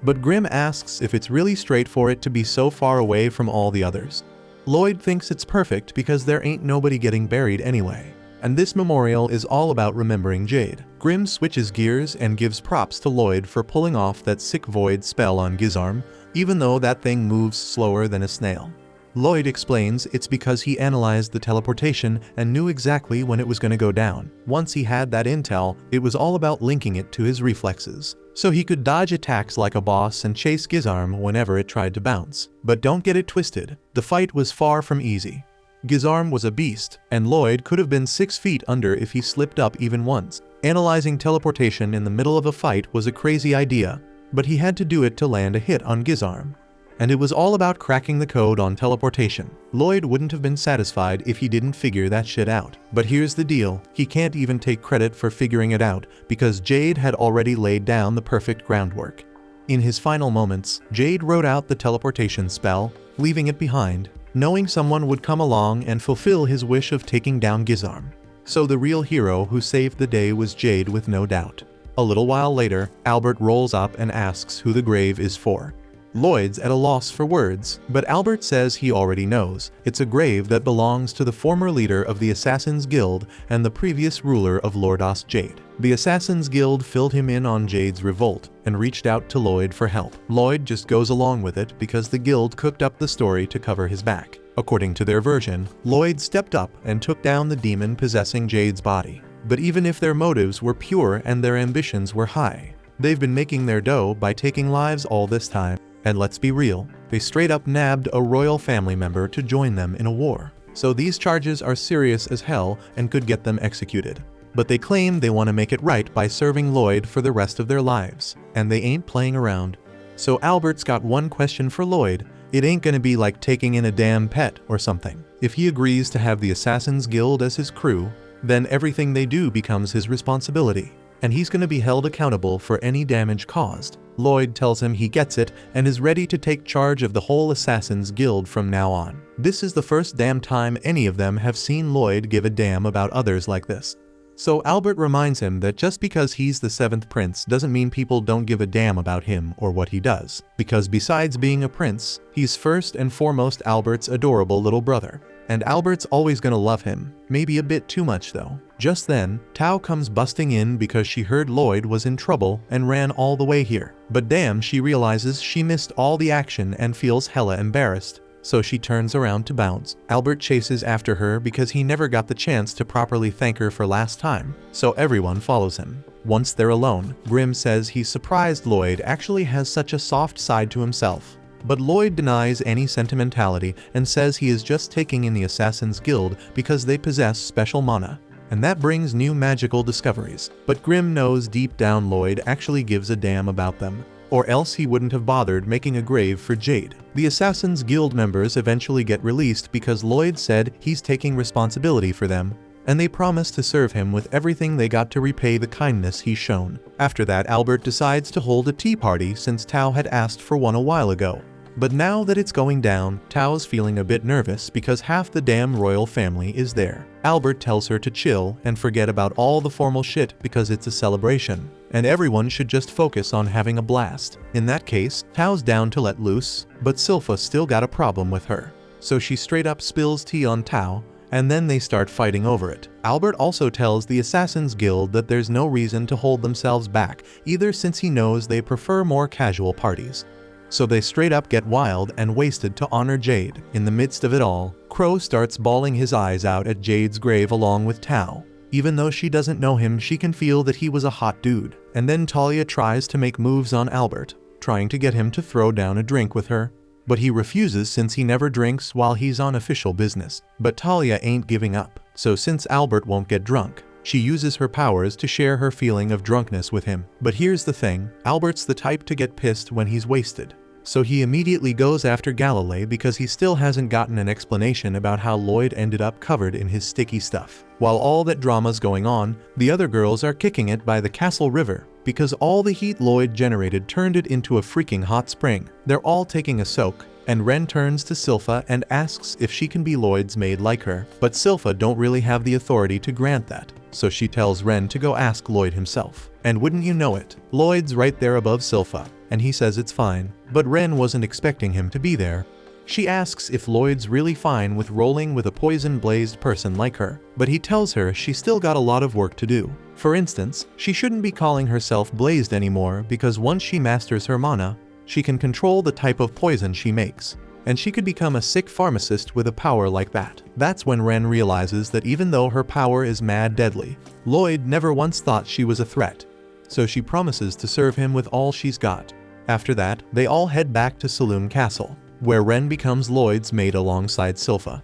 But Grimm asks if it's really straight for it to be so far away from all the others. Lloyd thinks it's perfect because there ain't nobody getting buried anyway. And this memorial is all about remembering Jade. Grimm switches gears and gives props to Lloyd for pulling off that sick void spell on Gizarm, even though that thing moves slower than a snail. Lloyd explains it's because he analyzed the teleportation and knew exactly when it was going to go down. Once he had that intel, it was all about linking it to his reflexes, so he could dodge attacks like a boss and chase Gizarm whenever it tried to bounce. But don't get it twisted, the fight was far from easy. Gizarm was a beast, and Lloyd could have been 6 feet under if he slipped up even once. Analyzing teleportation in the middle of a fight was a crazy idea, but he had to do it to land a hit on Gizarm. And it was all about cracking the code on teleportation. Lloyd wouldn't have been satisfied if he didn't figure that shit out. But here's the deal, he can't even take credit for figuring it out, because Jade had already laid down the perfect groundwork. In his final moments, Jade wrote out the teleportation spell, leaving it behind, knowing someone would come along and fulfill his wish of taking down Gizarm. So the real hero who saved the day was Jade with no doubt. A little while later, Albert rolls up and asks who the grave is for. Lloyd's at a loss for words, but Albert says he already knows. It's a grave that belongs to the former leader of the Assassin's Guild and the previous ruler of Lordost, Jade. The Assassin's Guild filled him in on Jade's revolt and reached out to Lloyd for help. Lloyd just goes along with it because the guild cooked up the story to cover his back. According to their version, Lloyd stepped up and took down the demon possessing Jade's body. But even if their motives were pure and their ambitions were high, they've been making their dough by taking lives all this time. And let's be real, they straight up nabbed a royal family member to join them in a war. So these charges are serious as hell and could get them executed. But they claim they want to make it right by serving Lloyd for the rest of their lives, and they ain't playing around. So Albert's got one question for Lloyd. It ain't gonna be like taking in a damn pet or something. If he agrees to have the Assassin's Guild as his crew, then everything they do becomes his responsibility, and he's gonna be held accountable for any damage caused. Lloyd tells him he gets it and is ready to take charge of the whole Assassin's Guild from now on. This is the first damn time any of them have seen Lloyd give a damn about others like this. So Albert reminds him that just because he's the 7th prince doesn't mean people don't give a damn about him or what he does, because besides being a prince, he's first and foremost Albert's adorable little brother. And Albert's always gonna love him, maybe a bit too much though. Just then, Tao comes busting in because she heard Lloyd was in trouble and ran all the way here. But damn, she realizes she missed all the action and feels hella embarrassed, so she turns around to bounce. Albert chases after her because he never got the chance to properly thank her for last time, so everyone follows him. Once they're alone, Grimm says he's surprised Lloyd actually has such a soft side to himself. But Lloyd denies any sentimentality and says he is just taking in the Assassin's Guild because they possess special mana, and that brings new magical discoveries. But Grimm knows deep down Lloyd actually gives a damn about them, or else he wouldn't have bothered making a grave for Jade. The Assassin's Guild members eventually get released because Lloyd said he's taking responsibility for them, and they promise to serve him with everything they got to repay the kindness he's shown. After that, Albert decides to hold a tea party since Tao had asked for one a while ago. But now that it's going down, Tao's feeling a bit nervous because half the damn royal family is there. Albert tells her to chill and forget about all the formal shit because it's a celebration, and everyone should just focus on having a blast. In that case, Tao's down to let loose, but Silpha still got a problem with her. So she straight up spills tea on Tao, and then they start fighting over it. Albert also tells the Assassin's Guild that there's no reason to hold themselves back, either, since he knows they prefer more casual parties. So they straight up get wild and wasted to honor Jade. In the midst of it all, Crow starts bawling his eyes out at Jade's grave along with Tao. Even though she doesn't know him, she can feel that he was a hot dude. And then Talia tries to make moves on Albert, trying to get him to throw down a drink with her. But he refuses since he never drinks while he's on official business. But Talia ain't giving up. So since Albert won't get drunk, she uses her powers to share her feeling of drunkenness with him. But here's the thing, Albert's the type to get pissed when he's wasted. So he immediately goes after Galilei because he still hasn't gotten an explanation about how Lloyd ended up covered in his sticky stuff. While all that drama's going on, the other girls are kicking it by the castle river because all the heat Lloyd generated turned it into a freaking hot spring. They're all taking a soak, and Ren turns to Silpha and asks if she can be Lloyd's maid like her. But Silpha don't really have the authority to grant that, so she tells Ren to go ask Lloyd himself. And wouldn't you know it, Lloyd's right there above Silpha, and he says it's fine. But Ren wasn't expecting him to be there. She asks if Lloyd's really fine with rolling with a poison-blazed person like her, but he tells her she's still got a lot of work to do. For instance, she shouldn't be calling herself blazed anymore because once she masters her mana, she can control the type of poison she makes, and she could become a sick pharmacist with a power like that. That's when Ren realizes that even though her power is mad deadly, Lloyd never once thought she was a threat, so she promises to serve him with all she's got. After that, they all head back to Saloon Castle, where Ren becomes Lloyd's maid alongside Silpha.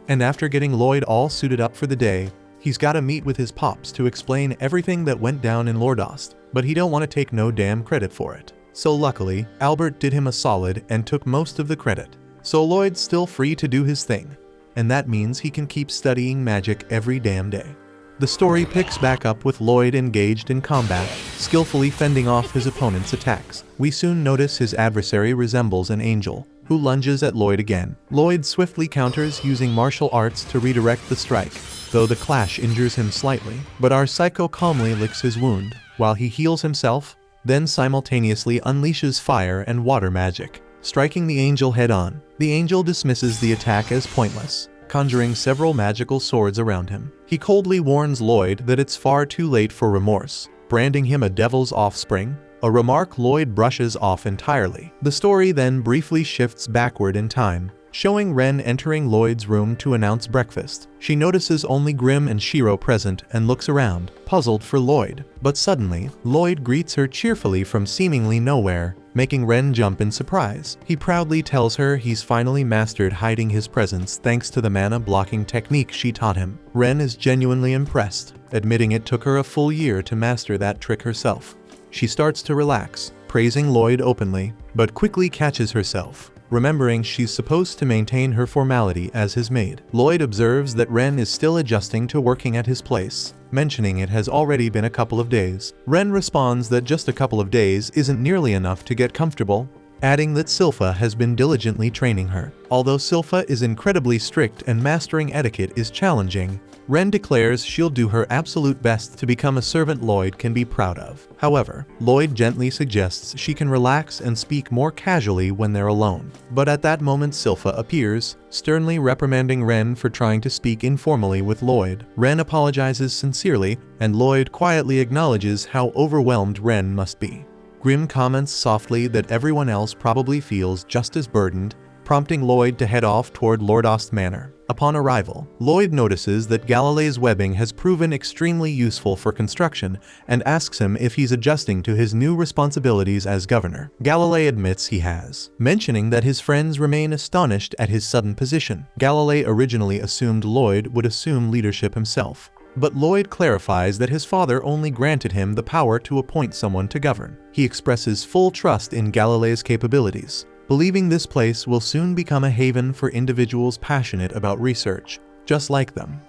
And after getting Lloyd all suited up for the day, he's gotta meet with his pops to explain everything that went down in Lordost, but he don't want to take no damn credit for it. So luckily, Albert did him a solid and took most of the credit. So Lloyd's still free to do his thing, and that means he can keep studying magic every damn day. The story picks back up with Lloyd engaged in combat, skillfully fending off his opponent's attacks. We soon notice his adversary resembles an angel, who lunges at Lloyd again. Lloyd swiftly counters using martial arts to redirect the strike, though the clash injures him slightly. But our psycho calmly licks his wound, while he heals himself, then simultaneously unleashes fire and water magic, striking the angel head-on. The angel dismisses the attack as pointless, conjuring several magical swords around him. He coldly warns Lloyd that it's far too late for remorse, branding him a devil's offspring, a remark Lloyd brushes off entirely. The story then briefly shifts backward in time, showing Ren entering Lloyd's room to announce breakfast. She notices only Grimm and Shiro present and looks around, puzzled for Lloyd. But suddenly, Lloyd greets her cheerfully from seemingly nowhere, making Ren jump in surprise. He proudly tells her he's finally mastered hiding his presence thanks to the mana blocking technique she taught him. Ren is genuinely impressed, admitting it took her a full year to master that trick herself. She starts to relax, praising Lloyd openly, but quickly catches herself, remembering she's supposed to maintain her formality as his maid. Lloyd observes that Ren is still adjusting to working at his place, mentioning it has already been a couple of days. Ren responds that just a couple of days isn't nearly enough to get comfortable, adding that Silpha has been diligently training her. Although Silpha is incredibly strict and mastering etiquette is challenging, Ren declares she'll do her absolute best to become a servant Lloyd can be proud of. However, Lloyd gently suggests she can relax and speak more casually when they're alone. But at that moment Silpha appears, sternly reprimanding Ren for trying to speak informally with Lloyd. Ren apologizes sincerely, and Lloyd quietly acknowledges how overwhelmed Ren must be. Grimm comments softly that everyone else probably feels just as burdened, prompting Lloyd to head off toward Lordost Manor. Upon arrival, Lloyd notices that Galilee's webbing has proven extremely useful for construction and asks him if he's adjusting to his new responsibilities as governor. Galilee admits he has, mentioning that his friends remain astonished at his sudden position. Galilee originally assumed Lloyd would assume leadership himself, but Lloyd clarifies that his father only granted him the power to appoint someone to govern. He expresses full trust in Galilee's capabilities, believing this place will soon become a haven for individuals passionate about research, just like them.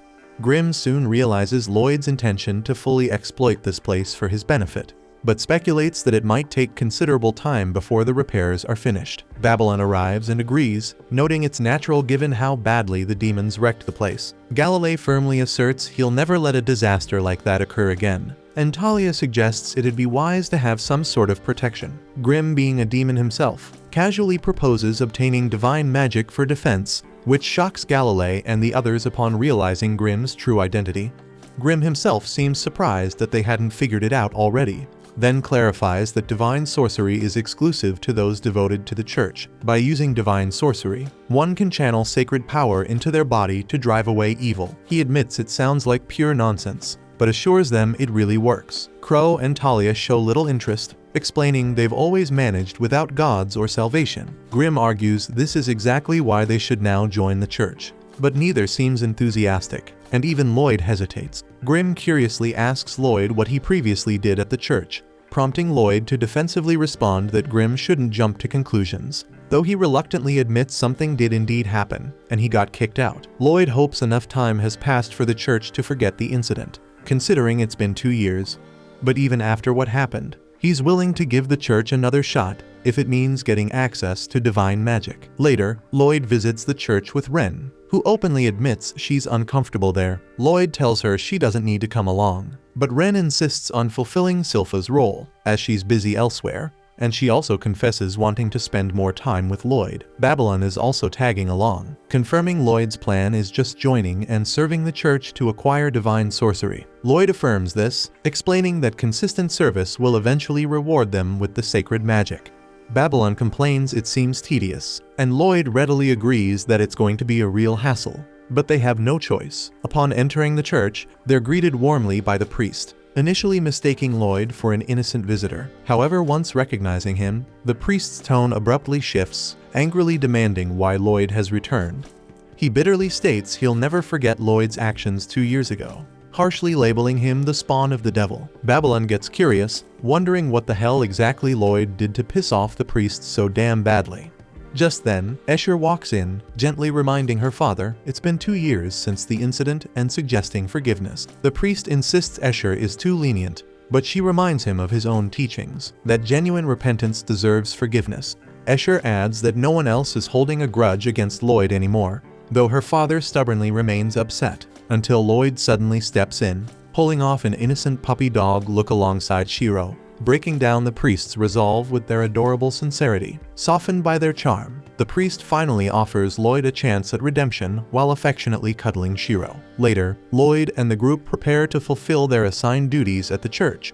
Grimm soon realizes Lloyd's intention to fully exploit this place for his benefit, but speculates that it might take considerable time before the repairs are finished. Babylon arrives and agrees, noting it's natural given how badly the demons wrecked the place. Galilee firmly asserts he'll never let a disaster like that occur again, and Talia suggests it'd be wise to have some sort of protection. Grimm, being a demon himself, casually proposes obtaining divine magic for defense, which shocks Galilee and the others upon realizing Grimm's true identity. Grimm himself seems surprised that they hadn't figured it out already, then clarifies that divine sorcery is exclusive to those devoted to the church. By using divine sorcery, one can channel sacred power into their body to drive away evil. He admits it sounds like pure nonsense, but assures them it really works. Crow and Talia show little interest, explaining they've always managed without gods or salvation. Grimm argues this is exactly why they should now join the church, but neither seems enthusiastic, and even Lloyd hesitates. Grimm curiously asks Lloyd what he previously did at the church, prompting Lloyd to defensively respond that Grimm shouldn't jump to conclusions, though he reluctantly admits something did indeed happen, and he got kicked out. Lloyd hopes enough time has passed for the church to forget the incident, considering it's been 2 years. But even after what happened, he's willing to give the church another shot, if it means getting access to divine magic. Later, Lloyd visits the church with Ren, who openly admits she's uncomfortable there. Lloyd tells her she doesn't need to come along, but Ren insists on fulfilling Silpha's role, as she's busy elsewhere, and she also confesses wanting to spend more time with Lloyd. Babylon is also tagging along, confirming Lloyd's plan is just joining and serving the church to acquire divine sorcery. Lloyd affirms this, explaining that consistent service will eventually reward them with the sacred magic. Babylon complains it seems tedious, and Lloyd readily agrees that it's going to be a real hassle, but they have no choice. Upon entering the church, they're greeted warmly by the priest, initially mistaking Lloyd for an innocent visitor. However, once recognizing him, the priest's tone abruptly shifts, angrily demanding why Lloyd has returned. He bitterly states he'll never forget Lloyd's actions 2 years ago, harshly labeling him the spawn of the devil. Babylon gets curious, wondering what the hell exactly Lloyd did to piss off the priest so damn badly. Just then, Escher walks in, gently reminding her father it's been 2 years since the incident and suggesting forgiveness. The priest insists Escher is too lenient, but she reminds him of his own teachings, that genuine repentance deserves forgiveness. Escher adds that no one else is holding a grudge against Lloyd anymore, though her father stubbornly remains upset, until Lloyd suddenly steps in, pulling off an innocent puppy dog look alongside Shiro, breaking down the priest's resolve with their adorable sincerity. Softened by their charm, the priest finally offers Lloyd a chance at redemption while affectionately cuddling Shiro. Later, Lloyd and the group prepare to fulfill their assigned duties at the church.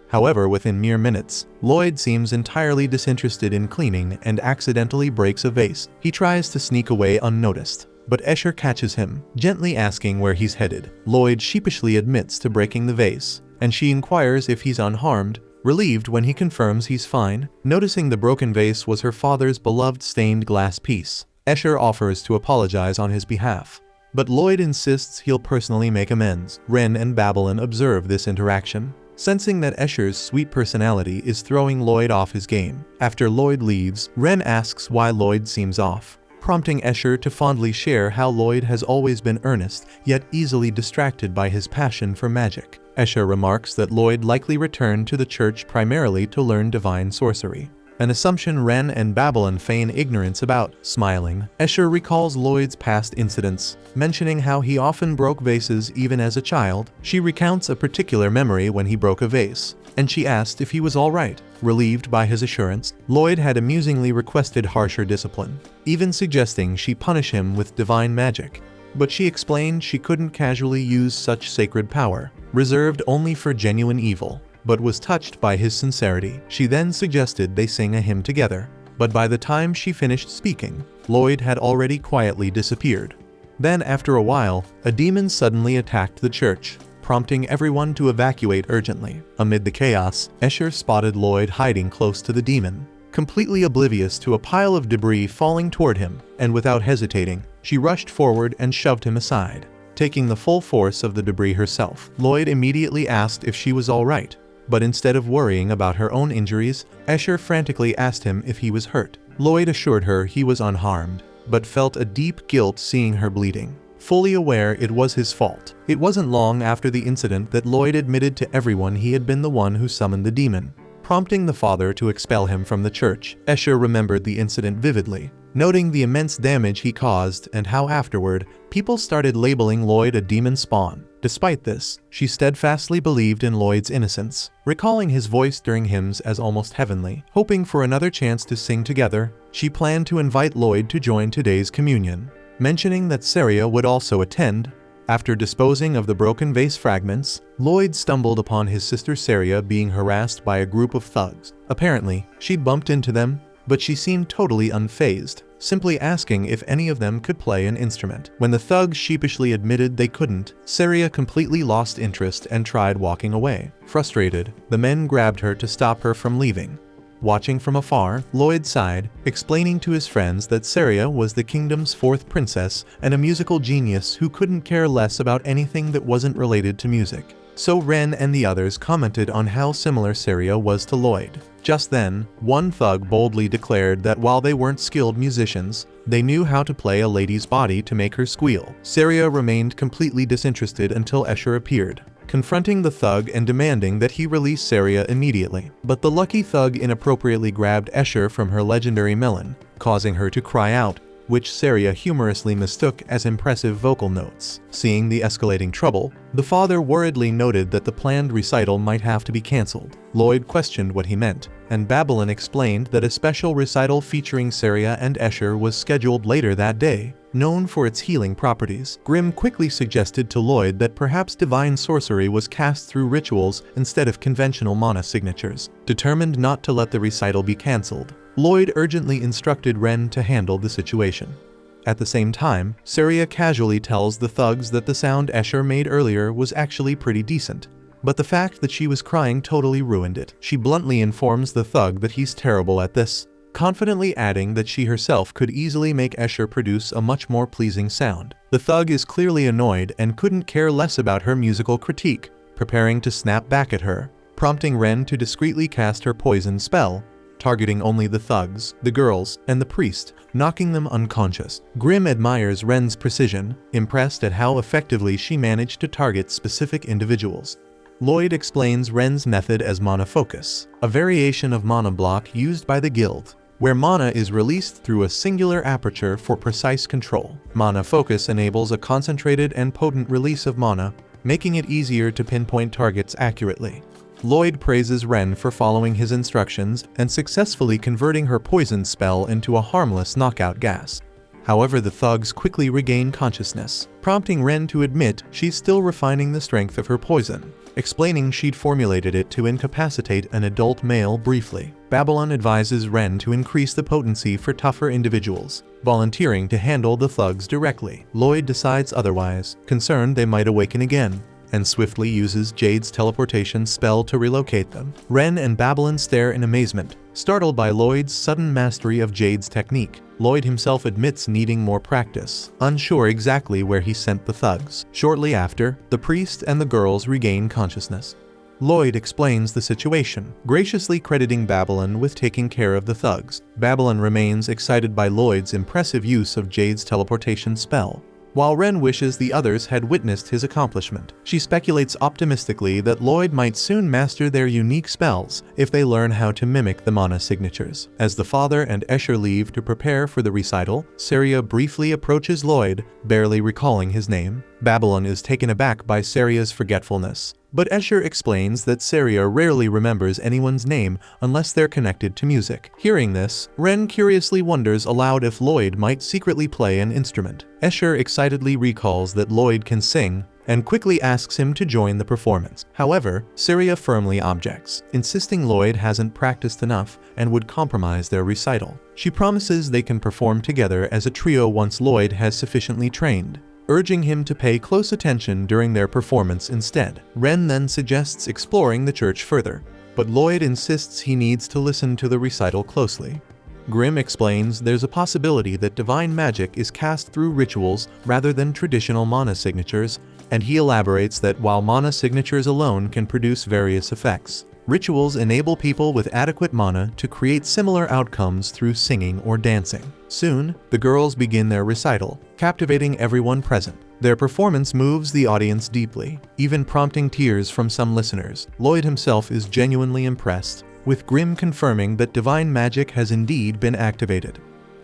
However, within mere minutes, Lloyd seems entirely disinterested in cleaning and accidentally breaks a vase. He tries to sneak away unnoticed, but Escher catches him, gently asking where he's headed. Lloyd sheepishly admits to breaking the vase, and she inquires if he's unharmed, relieved when he confirms he's fine. Noticing the broken vase was her father's beloved stained glass piece, Escher offers to apologize on his behalf, but Lloyd insists he'll personally make amends. Ren and Babylon observe this interaction, sensing that Escher's sweet personality is throwing Lloyd off his game. After Lloyd leaves, Ren asks why Lloyd seems off, prompting Escher to fondly share how Lloyd has always been earnest, yet easily distracted by his passion for magic. Escher remarks that Lloyd likely returned to the church primarily to learn divine sorcery, an assumption Ren and Babylon feign ignorance about. Smiling, Escher recalls Lloyd's past incidents, mentioning how he often broke vases even as a child. She recounts a particular memory when he broke a vase, and she asked if he was alright. Relieved by his assurance, Lloyd had amusingly requested harsher discipline, even suggesting she punish him with divine magic. But she explained she couldn't casually use such sacred power, reserved only for genuine evil, but was touched by his sincerity. She then suggested they sing a hymn together, but by the time she finished speaking, Lloyd had already quietly disappeared. Then after a while, a demon suddenly attacked the church, prompting everyone to evacuate urgently. Amid the chaos, Escher spotted Lloyd hiding close to the demon, completely oblivious to a pile of debris falling toward him, and without hesitating, she rushed forward and shoved him aside, taking the full force of the debris herself. Lloyd immediately asked if she was alright, but instead of worrying about her own injuries, Escher frantically asked him if he was hurt. Lloyd assured her he was unharmed, but felt a deep guilt seeing her bleeding, fully aware it was his fault. It wasn't long after the incident that Lloyd admitted to everyone he had been the one who summoned the demon, prompting the father to expel him from the church. Escher remembered the incident vividly, noting the immense damage he caused and how afterward, people started labeling Lloyd a demon spawn. Despite this, she steadfastly believed in Lloyd's innocence, recalling his voice during hymns as almost heavenly. Hoping for another chance to sing together, she planned to invite Lloyd to join today's communion, mentioning that Saria would also attend. After disposing of the broken vase fragments, Lloyd stumbled upon his sister Saria being harassed by a group of thugs. Apparently, she bumped into them, but she seemed totally unfazed, simply asking if any of them could play an instrument. When the thugs sheepishly admitted they couldn't, Saria completely lost interest and tried walking away. Frustrated, the men grabbed her to stop her from leaving. Watching from afar, Lloyd sighed, explaining to his friends that Saria was the kingdom's fourth princess and a musical genius who couldn't care less about anything that wasn't related to music. So Ren and the others commented on how similar Saria was to Lloyd. Just then, one thug boldly declared that while they weren't skilled musicians, they knew how to play a lady's body to make her squeal. Saria remained completely disinterested until Escher appeared, confronting the thug and demanding that he release Saria immediately. But the lucky thug inappropriately grabbed Escher from her legendary melon, causing her to cry out, which Saria humorously mistook as impressive vocal notes. Seeing the escalating trouble, the father worriedly noted that the planned recital might have to be cancelled. Lloyd questioned what he meant, and Babylon explained that a special recital featuring Saria and Escher was scheduled later that day, known for its healing properties. Grimm quickly suggested to Lloyd that perhaps divine sorcery was cast through rituals instead of conventional mana signatures. Determined not to let the recital be cancelled, Lloyd urgently instructed Ren to handle the situation. At the same time, Saria casually tells the thugs that the sound Escher made earlier was actually pretty decent, but the fact that she was crying totally ruined it. She bluntly informs the thug that he's terrible at this, confidently adding that she herself could easily make Escher produce a much more pleasing sound. The thug is clearly annoyed and couldn't care less about her musical critique, preparing to snap back at her, prompting Ren to discreetly cast her poison spell, targeting only the thugs, the girls, and the priest, knocking them unconscious. Grimm admires Ren's precision, impressed at how effectively she managed to target specific individuals. Lloyd explains Ren's method as mana focus, a variation of mana block used by the guild, where mana is released through a singular aperture for precise control. Mana focus enables a concentrated and potent release of mana, making it easier to pinpoint targets accurately. Lloyd praises Ren for following his instructions and successfully converting her poison spell into a harmless knockout gas. However, the thugs quickly regain consciousness, prompting Ren to admit she's still refining the strength of her poison, explaining she'd formulated it to incapacitate an adult male briefly. Babylon advises Ren to increase the potency for tougher individuals, volunteering to handle the thugs directly. Lloyd decides otherwise, concerned they might awaken again, and swiftly uses Jade's teleportation spell to relocate them. Ren and Babylon stare in amazement, startled by Lloyd's sudden mastery of Jade's technique. Lloyd himself admits needing more practice, unsure exactly where he sent the thugs. Shortly after, the priest and the girls regain consciousness. Lloyd explains the situation, graciously crediting Babylon with taking care of the thugs. Babylon remains excited by Lloyd's impressive use of Jade's teleportation spell, while Ren wishes the others had witnessed his accomplishment. She speculates optimistically that Lloyd might soon master their unique spells if they learn how to mimic the mana signatures. As the father and Escher leave to prepare for the recital, Saria briefly approaches Lloyd, barely recalling his name. Babylon is taken aback by Saria's forgetfulness, but Escher explains that Saria rarely remembers anyone's name unless they're connected to music. Hearing this, Ren curiously wonders aloud if Lloyd might secretly play an instrument. Escher excitedly recalls that Lloyd can sing and quickly asks him to join the performance. However, Saria firmly objects, insisting Lloyd hasn't practiced enough and would compromise their recital. She promises they can perform together as a trio once Lloyd has sufficiently trained, urging him to pay close attention during their performance instead. Ren then suggests exploring the church further, but Lloyd insists he needs to listen to the recital closely. Grimm explains there's a possibility that divine magic is cast through rituals rather than traditional mana signatures, and he elaborates that while mana signatures alone can produce various effects, rituals enable people with adequate mana to create similar outcomes through singing or dancing. Soon, the girls begin their recital, captivating everyone present. Their performance moves the audience deeply, even prompting tears from some listeners. Lloyd himself is genuinely impressed, with Grimm confirming that divine magic has indeed been activated.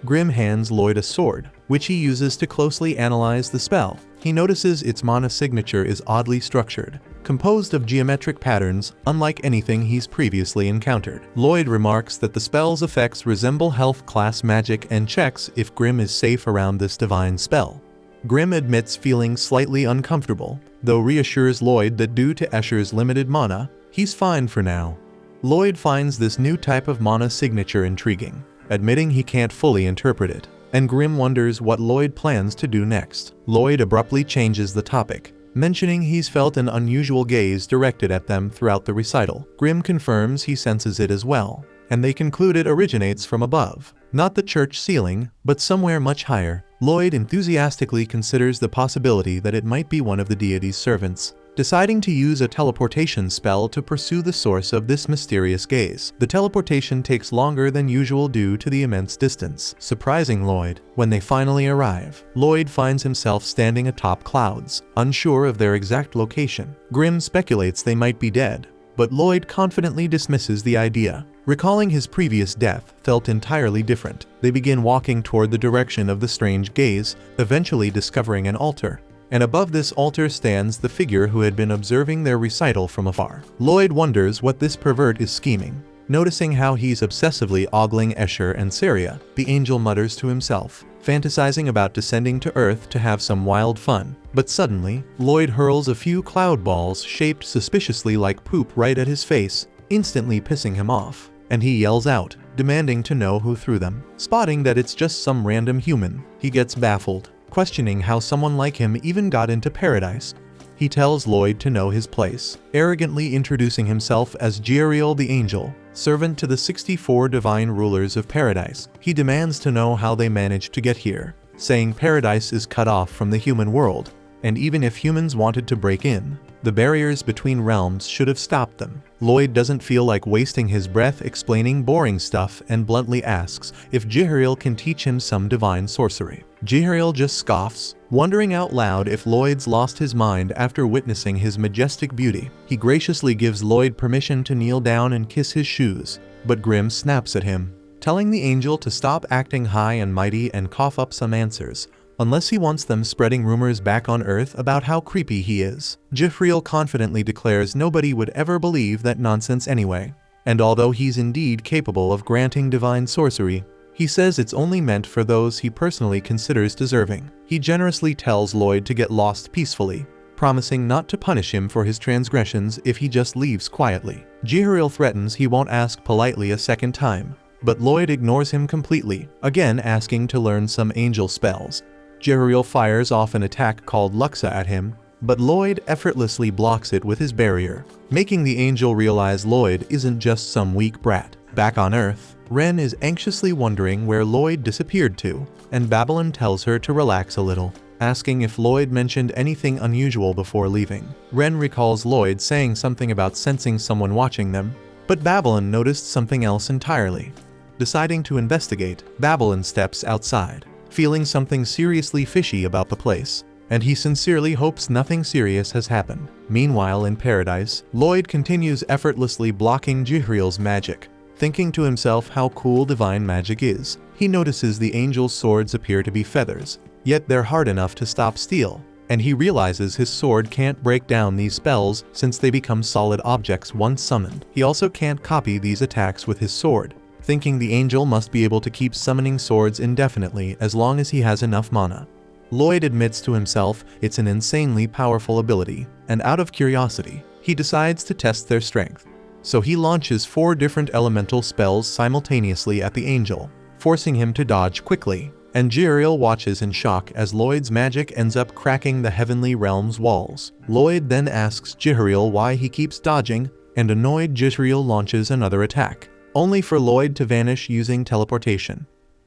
Grimm hands Lloyd a sword, which he uses to closely analyze the spell. He notices its mana signature is oddly structured, composed of geometric patterns unlike anything he's previously encountered. Lloyd remarks that the spell's effects resemble health class magic and checks if Grimm is safe around this divine spell. Grimm admits feeling slightly uncomfortable, though reassures Lloyd that due to Escher's limited mana, he's fine for now. Lloyd finds this new type of mana signature intriguing, admitting he can't fully interpret it, and Grimm wonders what Lloyd plans to do next. Lloyd abruptly changes the topic, mentioning he's felt an unusual gaze directed at them throughout the recital. Grimm confirms he senses it as well, and they conclude it originates from above, not the church ceiling, but somewhere much higher. Lloyd enthusiastically considers the possibility that it might be one of the deity's servants, deciding to use a teleportation spell to pursue the source of this mysterious gaze. The teleportation takes longer than usual due to the immense distance, surprising Lloyd. When they finally arrive, Lloyd finds himself standing atop clouds, unsure of their exact location. Grimm speculates they might be dead, but Lloyd confidently dismisses the idea. Recalling his previous death felt entirely different. They begin walking toward the direction of the strange gaze, eventually discovering an altar, and above this altar stands the figure who had been observing their recital from afar. Lloyd wonders what this pervert is scheming. Noticing how he's obsessively ogling Escher and Saria, the angel mutters to himself, fantasizing about descending to Earth to have some wild fun. But suddenly, Lloyd hurls a few cloud balls shaped suspiciously like poop right at his face, instantly pissing him off, and he yells out, demanding to know who threw them. Spotting that it's just some random human, he gets baffled, questioning how someone like him even got into paradise. He tells Lloyd to know his place, arrogantly introducing himself as Gizarm the Angel, servant to the 64 divine rulers of paradise. He demands to know how they managed to get here, saying paradise is cut off from the human world, and even if humans wanted to break in, the barriers between realms should have stopped them. Lloyd doesn't feel like wasting his breath explaining boring stuff and bluntly asks if Gizarm can teach him some divine sorcery. Gizarm just scoffs, wondering out loud if Lloyd's lost his mind after witnessing his majestic beauty. He graciously gives Lloyd permission to kneel down and kiss his shoes, but Grimm snaps at him, telling the angel to stop acting high and mighty and cough up some answers, unless he wants them spreading rumors back on Earth about how creepy he is. Gizarm confidently declares nobody would ever believe that nonsense anyway, and although he's indeed capable of granting divine sorcery, he says it's only meant for those he personally considers deserving. He generously tells Lloyd to get lost peacefully, promising not to punish him for his transgressions if he just leaves quietly. Gizarm threatens he won't ask politely a second time, but Lloyd ignores him completely, again asking to learn some angel spells. Gizarm fires off an attack called Luxa at him, but Lloyd effortlessly blocks it with his barrier, making the angel realize Lloyd isn't just some weak brat. Back on Earth, Ren is anxiously wondering where Lloyd disappeared to, and Babylon tells her to relax a little. asking if Lloyd mentioned anything unusual before leaving. Ren recalls Lloyd saying something about sensing someone watching them, but Babylon noticed something else entirely. Deciding to investigate, Babylon steps outside, feeling something seriously fishy about the place, and he sincerely hopes nothing serious has happened. Meanwhile in paradise, Lloyd continues effortlessly blocking Jihriel's magic, thinking to himself how cool divine magic is. He notices the angel's swords appear to be feathers, yet they're hard enough to stop steel, and he realizes his sword can't break down these spells since they become solid objects once summoned. He also can't copy these attacks with his sword, thinking the angel must be able to keep summoning swords indefinitely as long as he has enough mana. Lloyd admits to himself it's an insanely powerful ability, and out of curiosity, he decides to test their strength. So he launches 4 different elemental spells simultaneously at the angel, forcing him to dodge quickly, and Jihriel watches in shock as Lloyd's magic ends up cracking the heavenly realm's walls. Lloyd then asks Jihriel why he keeps dodging, and annoyed Jihriel launches another attack, only for Lloyd to vanish using teleportation.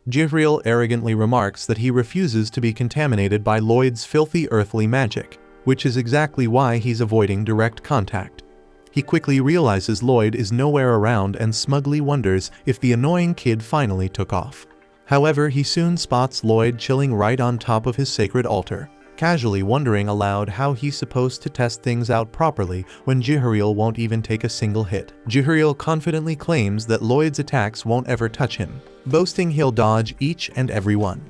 Jihriel arrogantly remarks that he refuses to be contaminated by Lloyd's filthy earthly magic, which is exactly why he's avoiding direct contact. He quickly realizes Lloyd is nowhere around and smugly wonders if the annoying kid finally took off. However, he soon spots Lloyd chilling right on top of his sacred altar, casually wondering aloud how he's supposed to test things out properly when Jihriel won't even take a single hit. Jihriel confidently claims that Lloyd's attacks won't ever touch him, boasting he'll dodge each and every one.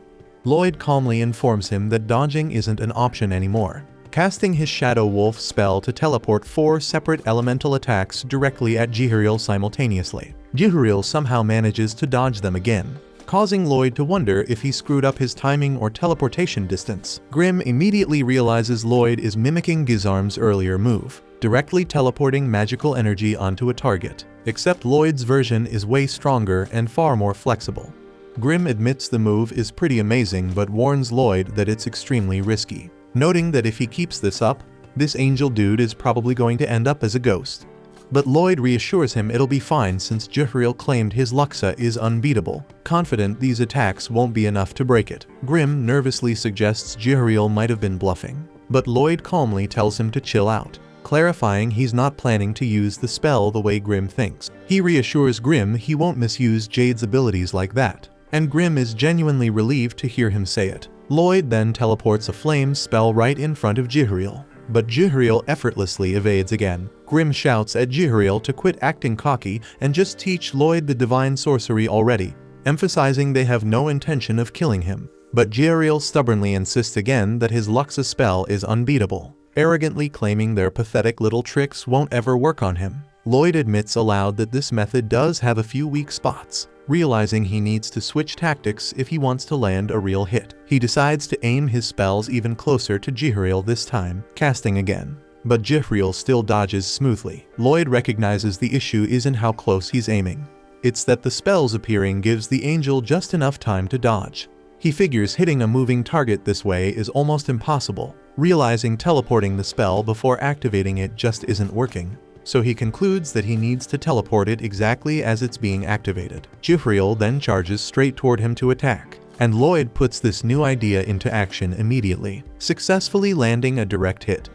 Lloyd calmly informs him that dodging isn't an option anymore, casting his Shadow Wolf spell to teleport 4 separate elemental attacks directly at Jihriel simultaneously. Jihriel somehow manages to dodge them again, causing Lloyd to wonder if he screwed up his timing or teleportation distance. Grimm immediately realizes Lloyd is mimicking Gizarm's earlier move, directly teleporting magical energy onto a target, except Lloyd's version is way stronger and far more flexible. Grimm admits the move is pretty amazing but warns Lloyd that it's extremely risky, noting that if he keeps this up, this angel dude is probably going to end up as a ghost. But Lloyd reassures him it'll be fine since Jihriel claimed his Luxa is unbeatable, confident these attacks won't be enough to break it. Grimm nervously suggests Jihriel might have been bluffing, but Lloyd calmly tells him to chill out, clarifying he's not planning to use the spell the way Grimm thinks. He reassures Grimm he won't misuse Jade's abilities like that, and Grimm is genuinely relieved to hear him say it. Lloyd then teleports a flame spell right in front of Jihriel, but Jihriel effortlessly evades again. Grimm shouts at Jihriel to quit acting cocky and just teach Lloyd the divine sorcery already, emphasizing they have no intention of killing him. But Jihriel stubbornly insists again that his Luxa spell is unbeatable, arrogantly claiming their pathetic little tricks won't ever work on him. Lloyd admits aloud that this method does have a few weak spots, realizing he needs to switch tactics if he wants to land a real hit. He decides to aim his spells even closer to Jihriel this time, casting again. But Jihriel still dodges smoothly. Lloyd recognizes the issue isn't how close he's aiming. It's that the spells appearing gives the angel just enough time to dodge. He figures hitting a moving target this way is almost impossible, realizing teleporting the spell before activating it just isn't working. So he concludes that he needs to teleport it exactly as it's being activated. Jihriel then charges straight toward him to attack, and Lloyd puts this new idea into action immediately, successfully landing a direct hit.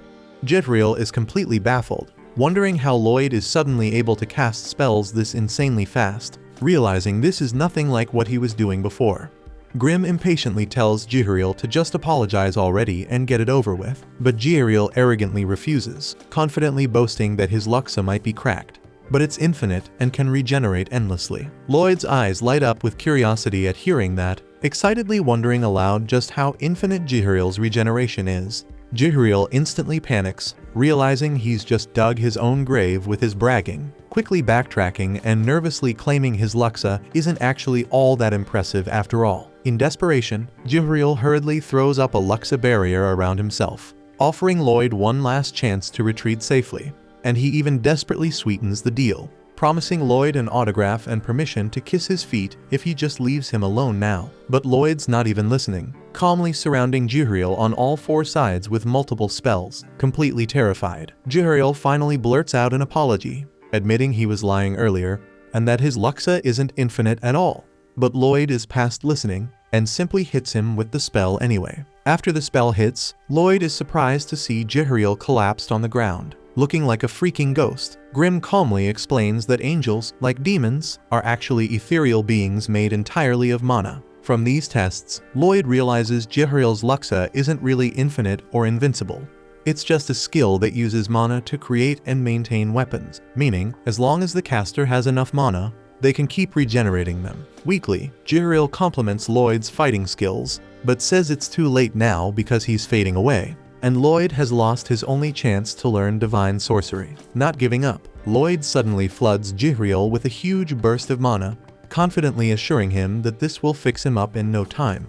Jihriel is completely baffled, wondering how Lloyd is suddenly able to cast spells this insanely fast, realizing this is nothing like what he was doing before. Grimm impatiently tells Jihriel to just apologize already and get it over with, but Jihriel arrogantly refuses, confidently boasting that his Luxa might be cracked, but it's infinite and can regenerate endlessly. Lloyd's eyes light up with curiosity at hearing that, excitedly wondering aloud just how infinite Jihriel's regeneration is. Jihriel instantly panics, realizing he's just dug his own grave with his bragging, quickly backtracking and nervously claiming his Luxa isn't actually all that impressive after all. In desperation, Jihriel hurriedly throws up a Luxa barrier around himself, offering Lloyd one last chance to retreat safely, and he even desperately sweetens the deal, promising Lloyd an autograph and permission to kiss his feet if he just leaves him alone now. But Lloyd's not even listening, calmly surrounding Jihriel on all 4 sides with multiple spells. Completely terrified, Jihriel finally blurts out an apology, admitting he was lying earlier, and that his Luxa isn't infinite at all. But Lloyd is past listening, and simply hits him with the spell anyway. After the spell hits, Lloyd is surprised to see Jihariel collapsed on the ground, looking like a freaking ghost. Grimm calmly explains that angels, like demons, are actually ethereal beings made entirely of mana. From these tests, Lloyd realizes Jihariel's Luxa isn't really infinite or invincible. It's just a skill that uses mana to create and maintain weapons, meaning, as long as the caster has enough mana, they can keep regenerating them. Weakly, Jihariel compliments Lloyd's fighting skills, but says it's too late now because he's fading away, and Lloyd has lost his only chance to learn divine sorcery. Not giving up, Lloyd suddenly floods Jihariel with a huge burst of mana, confidently assuring him that this will fix him up in no time.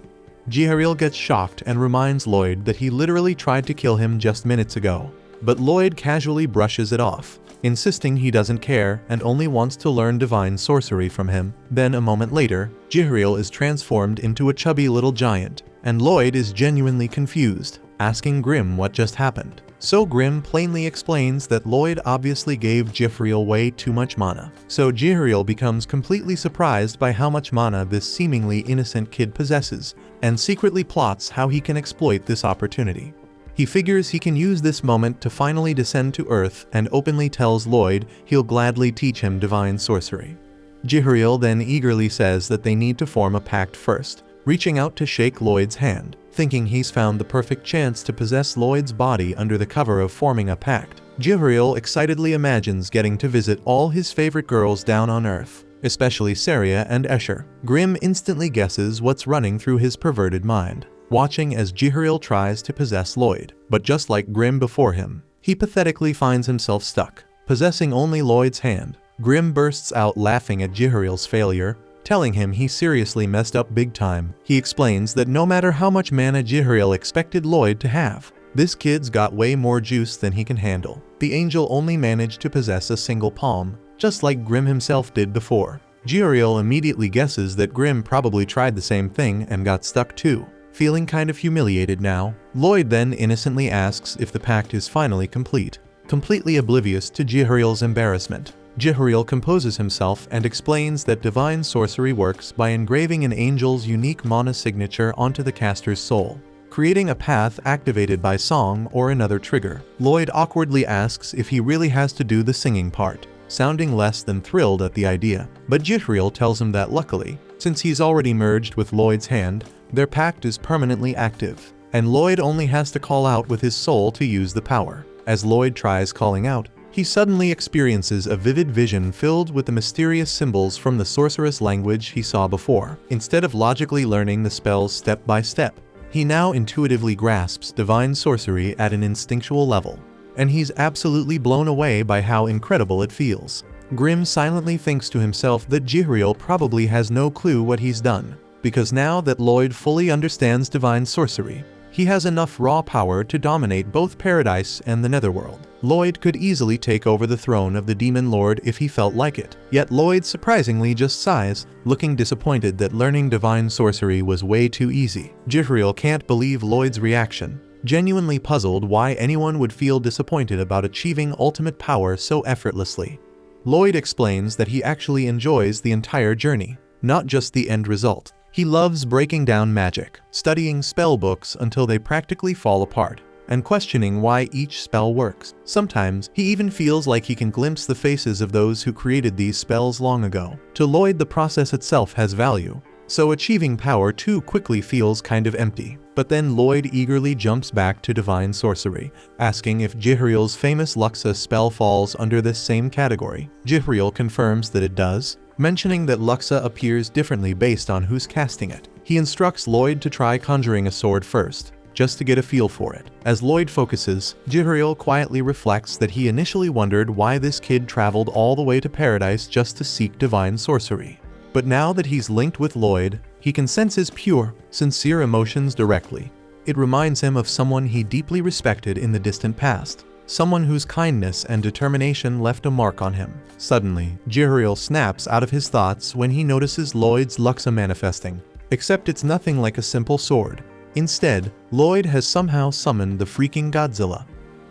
Jihariel gets shocked and reminds Lloyd that he literally tried to kill him just minutes ago, but Lloyd casually brushes it off, insisting he doesn't care and only wants to learn divine sorcery from him. Then a moment later, Jihariel is transformed into a chubby little giant, and Lloyd is genuinely confused, asking Grimm what just happened. So Grimm plainly explains that Lloyd obviously gave Jihariel way too much mana. So Jihariel becomes completely surprised by how much mana this seemingly innocent kid possesses, and secretly plots how he can exploit this opportunity. He figures he can use this moment to finally descend to Earth and openly tells Lloyd he'll gladly teach him divine sorcery. Jihariel then eagerly says that they need to form a pact first, reaching out to shake Lloyd's hand, thinking he's found the perfect chance to possess Lloyd's body under the cover of forming a pact. Jihariel excitedly imagines getting to visit all his favorite girls down on Earth, especially Saria and Escher. Grimm instantly guesses what's running through his perverted mind, watching as Jihariel tries to possess Lloyd. But just like Grimm before him, he pathetically finds himself stuck, possessing only Lloyd's hand. Grimm bursts out laughing at Jihariel's failure, telling him he seriously messed up big time. He explains that no matter how much mana Jihariel expected Lloyd to have, this kid's got way more juice than he can handle. The angel only managed to possess a single palm, just like Grimm himself did before. Jihariel immediately guesses that Grimm probably tried the same thing and got stuck too. Feeling kind of humiliated now, Lloyd then innocently asks if the pact is finally complete, completely oblivious to Jihariel's embarrassment. Jihariel composes himself and explains that divine sorcery works by engraving an angel's unique mana signature onto the caster's soul, creating a path activated by song or another trigger. Lloyd awkwardly asks if he really has to do the singing part, sounding less than thrilled at the idea. But Jihariel tells him that luckily, since he's already merged with Lloyd's hand, their pact is permanently active, and Lloyd only has to call out with his soul to use the power. As Lloyd tries calling out, he suddenly experiences a vivid vision filled with the mysterious symbols from the sorceress language he saw before. Instead of logically learning the spells step by step, he now intuitively grasps divine sorcery at an instinctual level, and he's absolutely blown away by how incredible it feels. Grimm silently thinks to himself that Jihariel probably has no clue what he's done, because now that Lloyd fully understands divine sorcery, he has enough raw power to dominate both Paradise and the Netherworld. Lloyd could easily take over the throne of the Demon Lord if he felt like it. Yet Lloyd surprisingly just sighs, looking disappointed that learning divine sorcery was way too easy. Jihariel can't believe Lloyd's reaction, genuinely puzzled why anyone would feel disappointed about achieving ultimate power so effortlessly. Lloyd explains that he actually enjoys the entire journey, not just the end result. He loves breaking down magic, studying spell books until they practically fall apart, and questioning why each spell works. Sometimes, he even feels like he can glimpse the faces of those who created these spells long ago. To Lloyd, the process itself has value, so achieving power too quickly feels kind of empty. But then Lloyd eagerly jumps back to divine sorcery, asking if Jihariel's famous Luxa spell falls under this same category. Jihariel confirms that it does, mentioning that Luxa appears differently based on who's casting it. He instructs Lloyd to try conjuring a sword first, just to get a feel for it. As Lloyd focuses, Jihariel quietly reflects that he initially wondered why this kid traveled all the way to Paradise just to seek divine sorcery. But now that he's linked with Lloyd, he can sense his pure, sincere emotions directly. It reminds him of someone he deeply respected in the distant past, someone whose kindness and determination left a mark on him. Suddenly, Jihariel snaps out of his thoughts when he notices Lloyd's Luxa manifesting. Except it's nothing like a simple sword. Instead, Lloyd has somehow summoned the freaking Godzilla.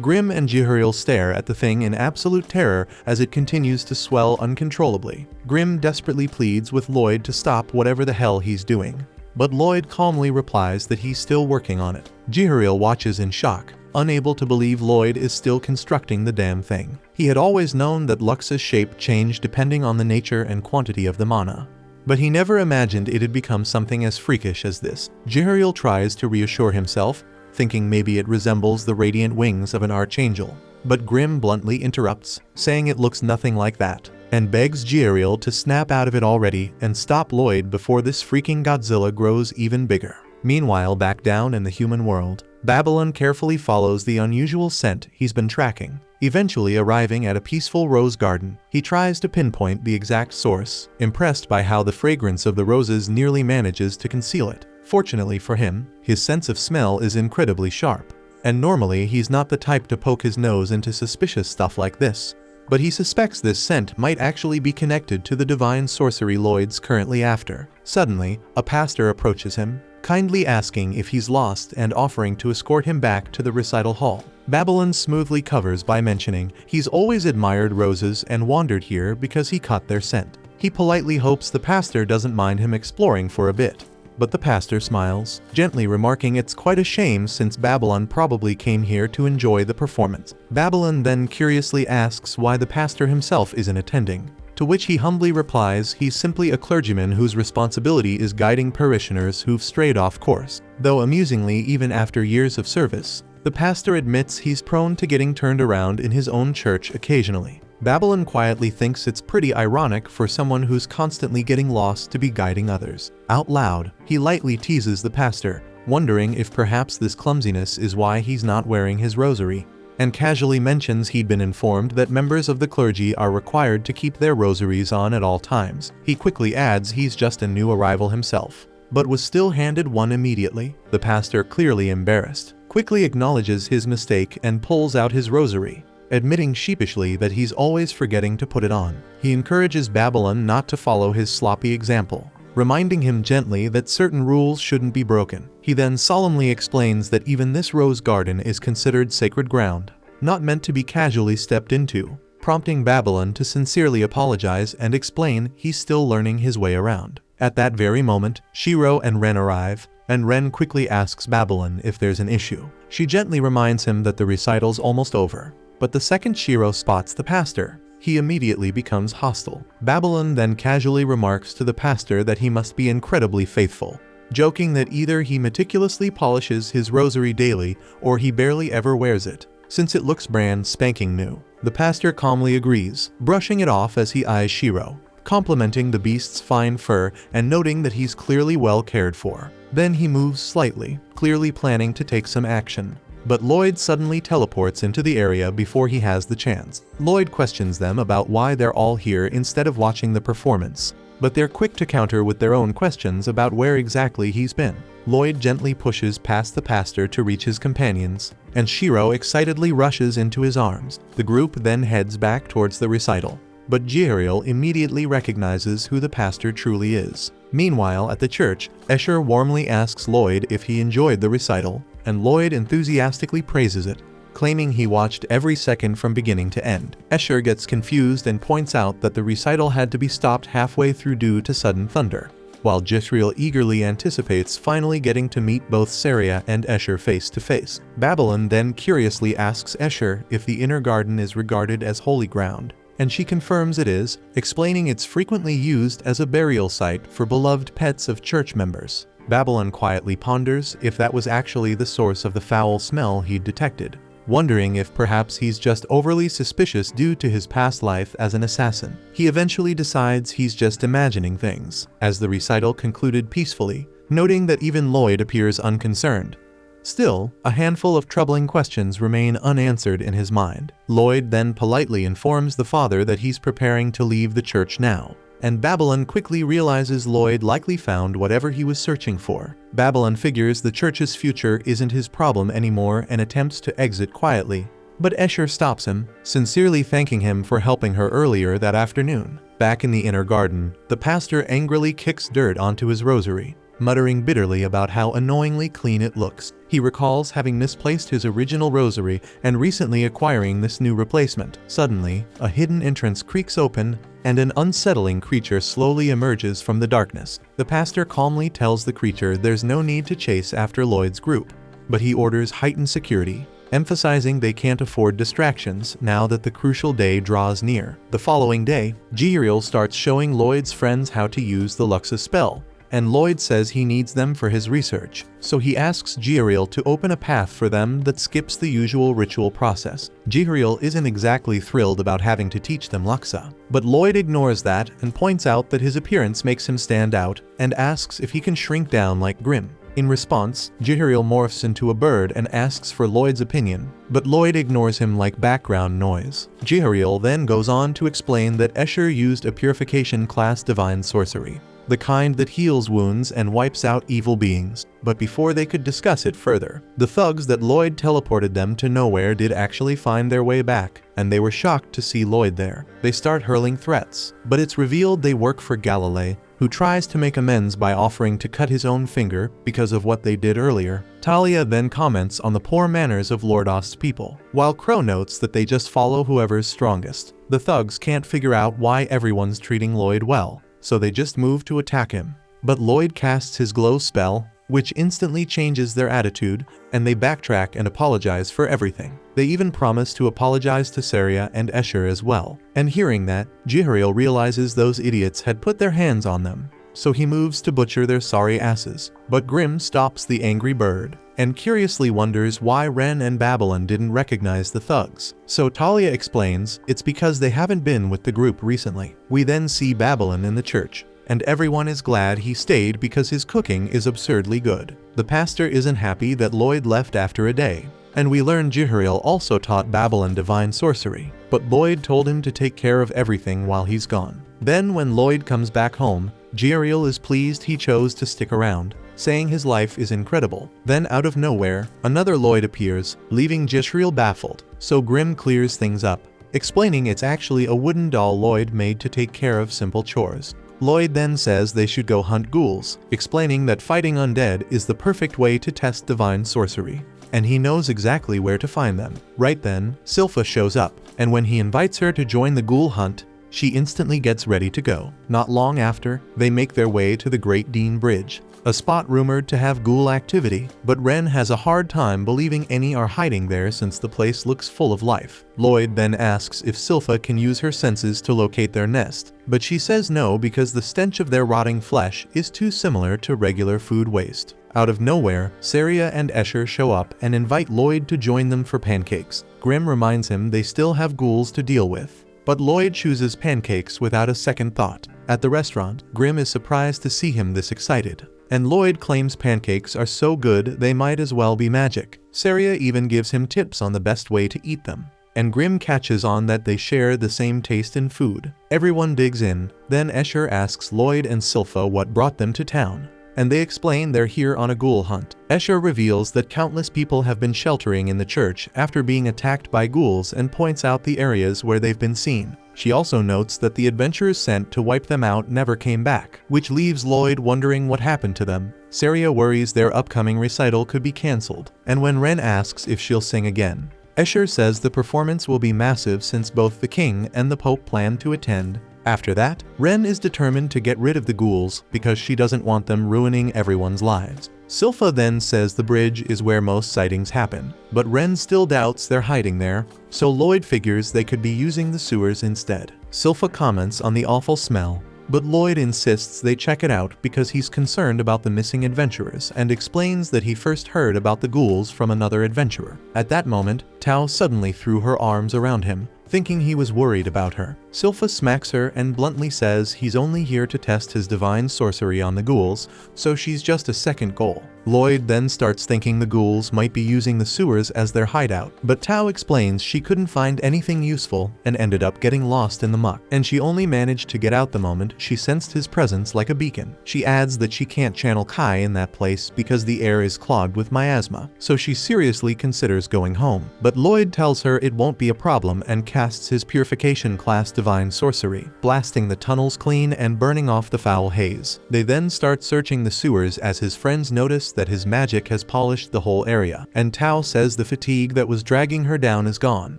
Grimm and Jihariel stare at the thing in absolute terror as it continues to swell uncontrollably. Grimm desperately pleads with Lloyd to stop whatever the hell he's doing, but Lloyd calmly replies that he's still working on it. Jihariel watches in shock, unable to believe Lloyd is still constructing the damn thing. He had always known that Lux's shape changed depending on the nature and quantity of the mana, but he never imagined it had become something as freakish as this. Jihariel tries to reassure himself, thinking maybe it resembles the radiant wings of an archangel, but Grimm bluntly interrupts, saying it looks nothing like that, and begs Jihariel to snap out of it already and stop Lloyd before this freaking Godzilla grows even bigger. Meanwhile, back down in the human world, Babylon carefully follows the unusual scent he's been tracking, eventually arriving at a peaceful rose garden. He tries to pinpoint the exact source, impressed by how the fragrance of the roses nearly manages to conceal it. Fortunately for him, his sense of smell is incredibly sharp, and normally he's not the type to poke his nose into suspicious stuff like this, but he suspects this scent might actually be connected to the divine sorcery Lloyd's currently after. Suddenly, a pastor approaches him, kindly asking if he's lost and offering to escort him back to the recital hall. Babylon smoothly covers by mentioning he's always admired roses and wandered here because he caught their scent. He politely hopes the pastor doesn't mind him exploring for a bit, but the pastor smiles, gently remarking it's quite a shame since Babylon probably came here to enjoy the performance. Babylon then curiously asks why the pastor himself isn't attending, to which he humbly replies he's simply a clergyman whose responsibility is guiding parishioners who've strayed off course. Though amusingly, even after years of service, the pastor admits he's prone to getting turned around in his own church occasionally. Babylon quietly thinks it's pretty ironic for someone who's constantly getting lost to be guiding others. Out loud, he lightly teases the pastor, wondering if perhaps this clumsiness is why he's not wearing his rosary, and casually mentions he'd been informed that members of the clergy are required to keep their rosaries on at all times. He quickly adds he's just a new arrival himself, but was still handed one immediately. The pastor, clearly embarrassed, quickly acknowledges his mistake and pulls out his rosary, admitting sheepishly that he's always forgetting to put it on. He encourages Babylon not to follow his sloppy example, reminding him gently that certain rules shouldn't be broken. He then solemnly explains that even this rose garden is considered sacred ground, not meant to be casually stepped into, prompting Babylon to sincerely apologize and explain he's still learning his way around. At that very moment, Shiro and Ren arrive, and Ren quickly asks Babylon if there's an issue. She gently reminds him that the recital's almost over, but the second Shiro spots the pastor, he immediately becomes hostile. Babylon then casually remarks to the pastor that he must be incredibly faithful, joking that either he meticulously polishes his rosary daily or he barely ever wears it, since it looks brand spanking new. The pastor calmly agrees, brushing it off as he eyes Shiro, complimenting the beast's fine fur and noting that he's clearly well cared for. Then he moves slightly, clearly planning to take some action. But Lloyd suddenly teleports into the area before he has the chance. Lloyd questions them about why they're all here instead of watching the performance, but they're quick to counter with their own questions about where exactly he's been. Lloyd gently pushes past the pastor to reach his companions, and Shiro excitedly rushes into his arms. The group then heads back towards the recital, but Jihariel immediately recognizes who the pastor truly is. Meanwhile, at the church, Escher warmly asks Lloyd if he enjoyed the recital, and Lloyd enthusiastically praises it, claiming he watched every second from beginning to end. Escher gets confused and points out that the recital had to be stopped halfway through due to sudden thunder, while Jithriel eagerly anticipates finally getting to meet both Saria and Escher face to face. Babylon then curiously asks Escher if the inner garden is regarded as holy ground, and she confirms it is, explaining it's frequently used as a burial site for beloved pets of church members. Babylon quietly ponders if that was actually the source of the foul smell he'd detected, wondering if perhaps he's just overly suspicious due to his past life as an assassin. He eventually decides he's just imagining things, as the recital concluded peacefully, noting that even Lloyd appears unconcerned. Still, a handful of troubling questions remain unanswered in his mind. Lloyd then politely informs the father that he's preparing to leave the church now, and Babylon quickly realizes Lloyd likely found whatever he was searching for. Babylon figures the church's future isn't his problem anymore and attempts to exit quietly, but Escher stops him, sincerely thanking him for helping her earlier that afternoon. Back in the inner garden, the pastor angrily kicks dirt onto his rosary, muttering bitterly about how annoyingly clean it looks. He recalls having misplaced his original rosary and recently acquiring this new replacement. Suddenly, a hidden entrance creaks open, and an unsettling creature slowly emerges from the darkness. The pastor calmly tells the creature there's no need to chase after Lloyd's group, but he orders heightened security, emphasizing they can't afford distractions now that the crucial day draws near. The following day, Gizarm starts showing Lloyd's friends how to use the Luxus spell, and Lloyd says he needs them for his research, so he asks Gizarm to open a path for them that skips the usual ritual process. Gizarm isn't exactly thrilled about having to teach them Luxa, but Lloyd ignores that and points out that his appearance makes him stand out and asks if he can shrink down like Grimm. In response, Gizarm morphs into a bird and asks for Lloyd's opinion, but Lloyd ignores him like background noise. Gizarm then goes on to explain that Escher used a purification class divine sorcery, the kind that heals wounds and wipes out evil beings. But before they could discuss it further, the thugs that Lloyd teleported them to nowhere did actually find their way back, and they were shocked to see Lloyd there. They start hurling threats, but it's revealed they work for Galilei, who tries to make amends by offering to cut his own finger because of what they did earlier. Talia then comments on the poor manners of Lordost's people, while Crow notes that they just follow whoever's strongest. The thugs can't figure out why everyone's treating Lloyd well, so they just move to attack him. But Lloyd casts his glow spell, which instantly changes their attitude, and they backtrack and apologize for everything. They even promise to apologize to Saria and Escher as well. And hearing that, Gizarm realizes those idiots had put their hands on them, so he moves to butcher their sorry asses. But Grimm stops the angry bird, and curiously wonders why Ren and Babylon didn't recognize the thugs. So Talia explains it's because they haven't been with the group recently. We then see Babylon in the church, and everyone is glad he stayed because his cooking is absurdly good. The pastor isn't happy that Lloyd left after a day, and we learn Gizarm also taught Babylon divine sorcery, but Lloyd told him to take care of everything while he's gone. Then when Lloyd comes back home, Gizarm is pleased he chose to stick around, saying his life is incredible. Then out of nowhere, another Lloyd appears, leaving Gizarm baffled, so Grimm clears things up, explaining it's actually a wooden doll Lloyd made to take care of simple chores. Lloyd then says they should go hunt ghouls, explaining that fighting undead is the perfect way to test divine sorcery, and he knows exactly where to find them. Right then, Silpha shows up, and when he invites her to join the ghoul hunt, she instantly gets ready to go. Not long after, they make their way to the Great Dean Bridge, a spot rumored to have ghoul activity, but Ren has a hard time believing any are hiding there since the place looks full of life. Lloyd then asks if Silpha can use her senses to locate their nest, but she says no because the stench of their rotting flesh is too similar to regular food waste. Out of nowhere, Saria and Escher show up and invite Lloyd to join them for pancakes. Grimm reminds him they still have ghouls to deal with, but Lloyd chooses pancakes without a second thought. At the restaurant, Grimm is surprised to see him this excited, and Lloyd claims pancakes are so good they might as well be magic. Saria even gives him tips on the best way to eat them, and Grimm catches on that they share the same taste in food. Everyone digs in, then Escher asks Lloyd and Silpha what brought them to town, and they explain they're here on a ghoul hunt. Escher reveals that countless people have been sheltering in the church after being attacked by ghouls and points out the areas where they've been seen. She also notes that the adventurers sent to wipe them out never came back, which leaves Lloyd wondering what happened to them. Saria worries their upcoming recital could be cancelled, and when Ren asks if she'll sing again, Escher says the performance will be massive since both the king and the pope plan to attend. After that, Ren is determined to get rid of the ghouls because she doesn't want them ruining everyone's lives. Silpha then says the bridge is where most sightings happen, but Ren still doubts they're hiding there, so Lloyd figures they could be using the sewers instead. Silpha comments on the awful smell, but Lloyd insists they check it out because he's concerned about the missing adventurers and explains that he first heard about the ghouls from another adventurer. At that moment, Tao suddenly threw her arms around him, thinking he was worried about her. Silpha smacks her and bluntly says he's only here to test his divine sorcery on the ghouls, so she's just a second goal. Lloyd then starts thinking the ghouls might be using the sewers as their hideout, but Tao explains she couldn't find anything useful and ended up getting lost in the muck, and she only managed to get out the moment she sensed his presence like a beacon. She adds that she can't channel Kai in that place because the air is clogged with miasma, so she seriously considers going home. But Lloyd tells her it won't be a problem and casts his purification class divine sorcery, blasting the tunnels clean and burning off the foul haze. They then start searching the sewers as his friends notice that his magic has polished the whole area, and Tao says the fatigue that was dragging her down is gone,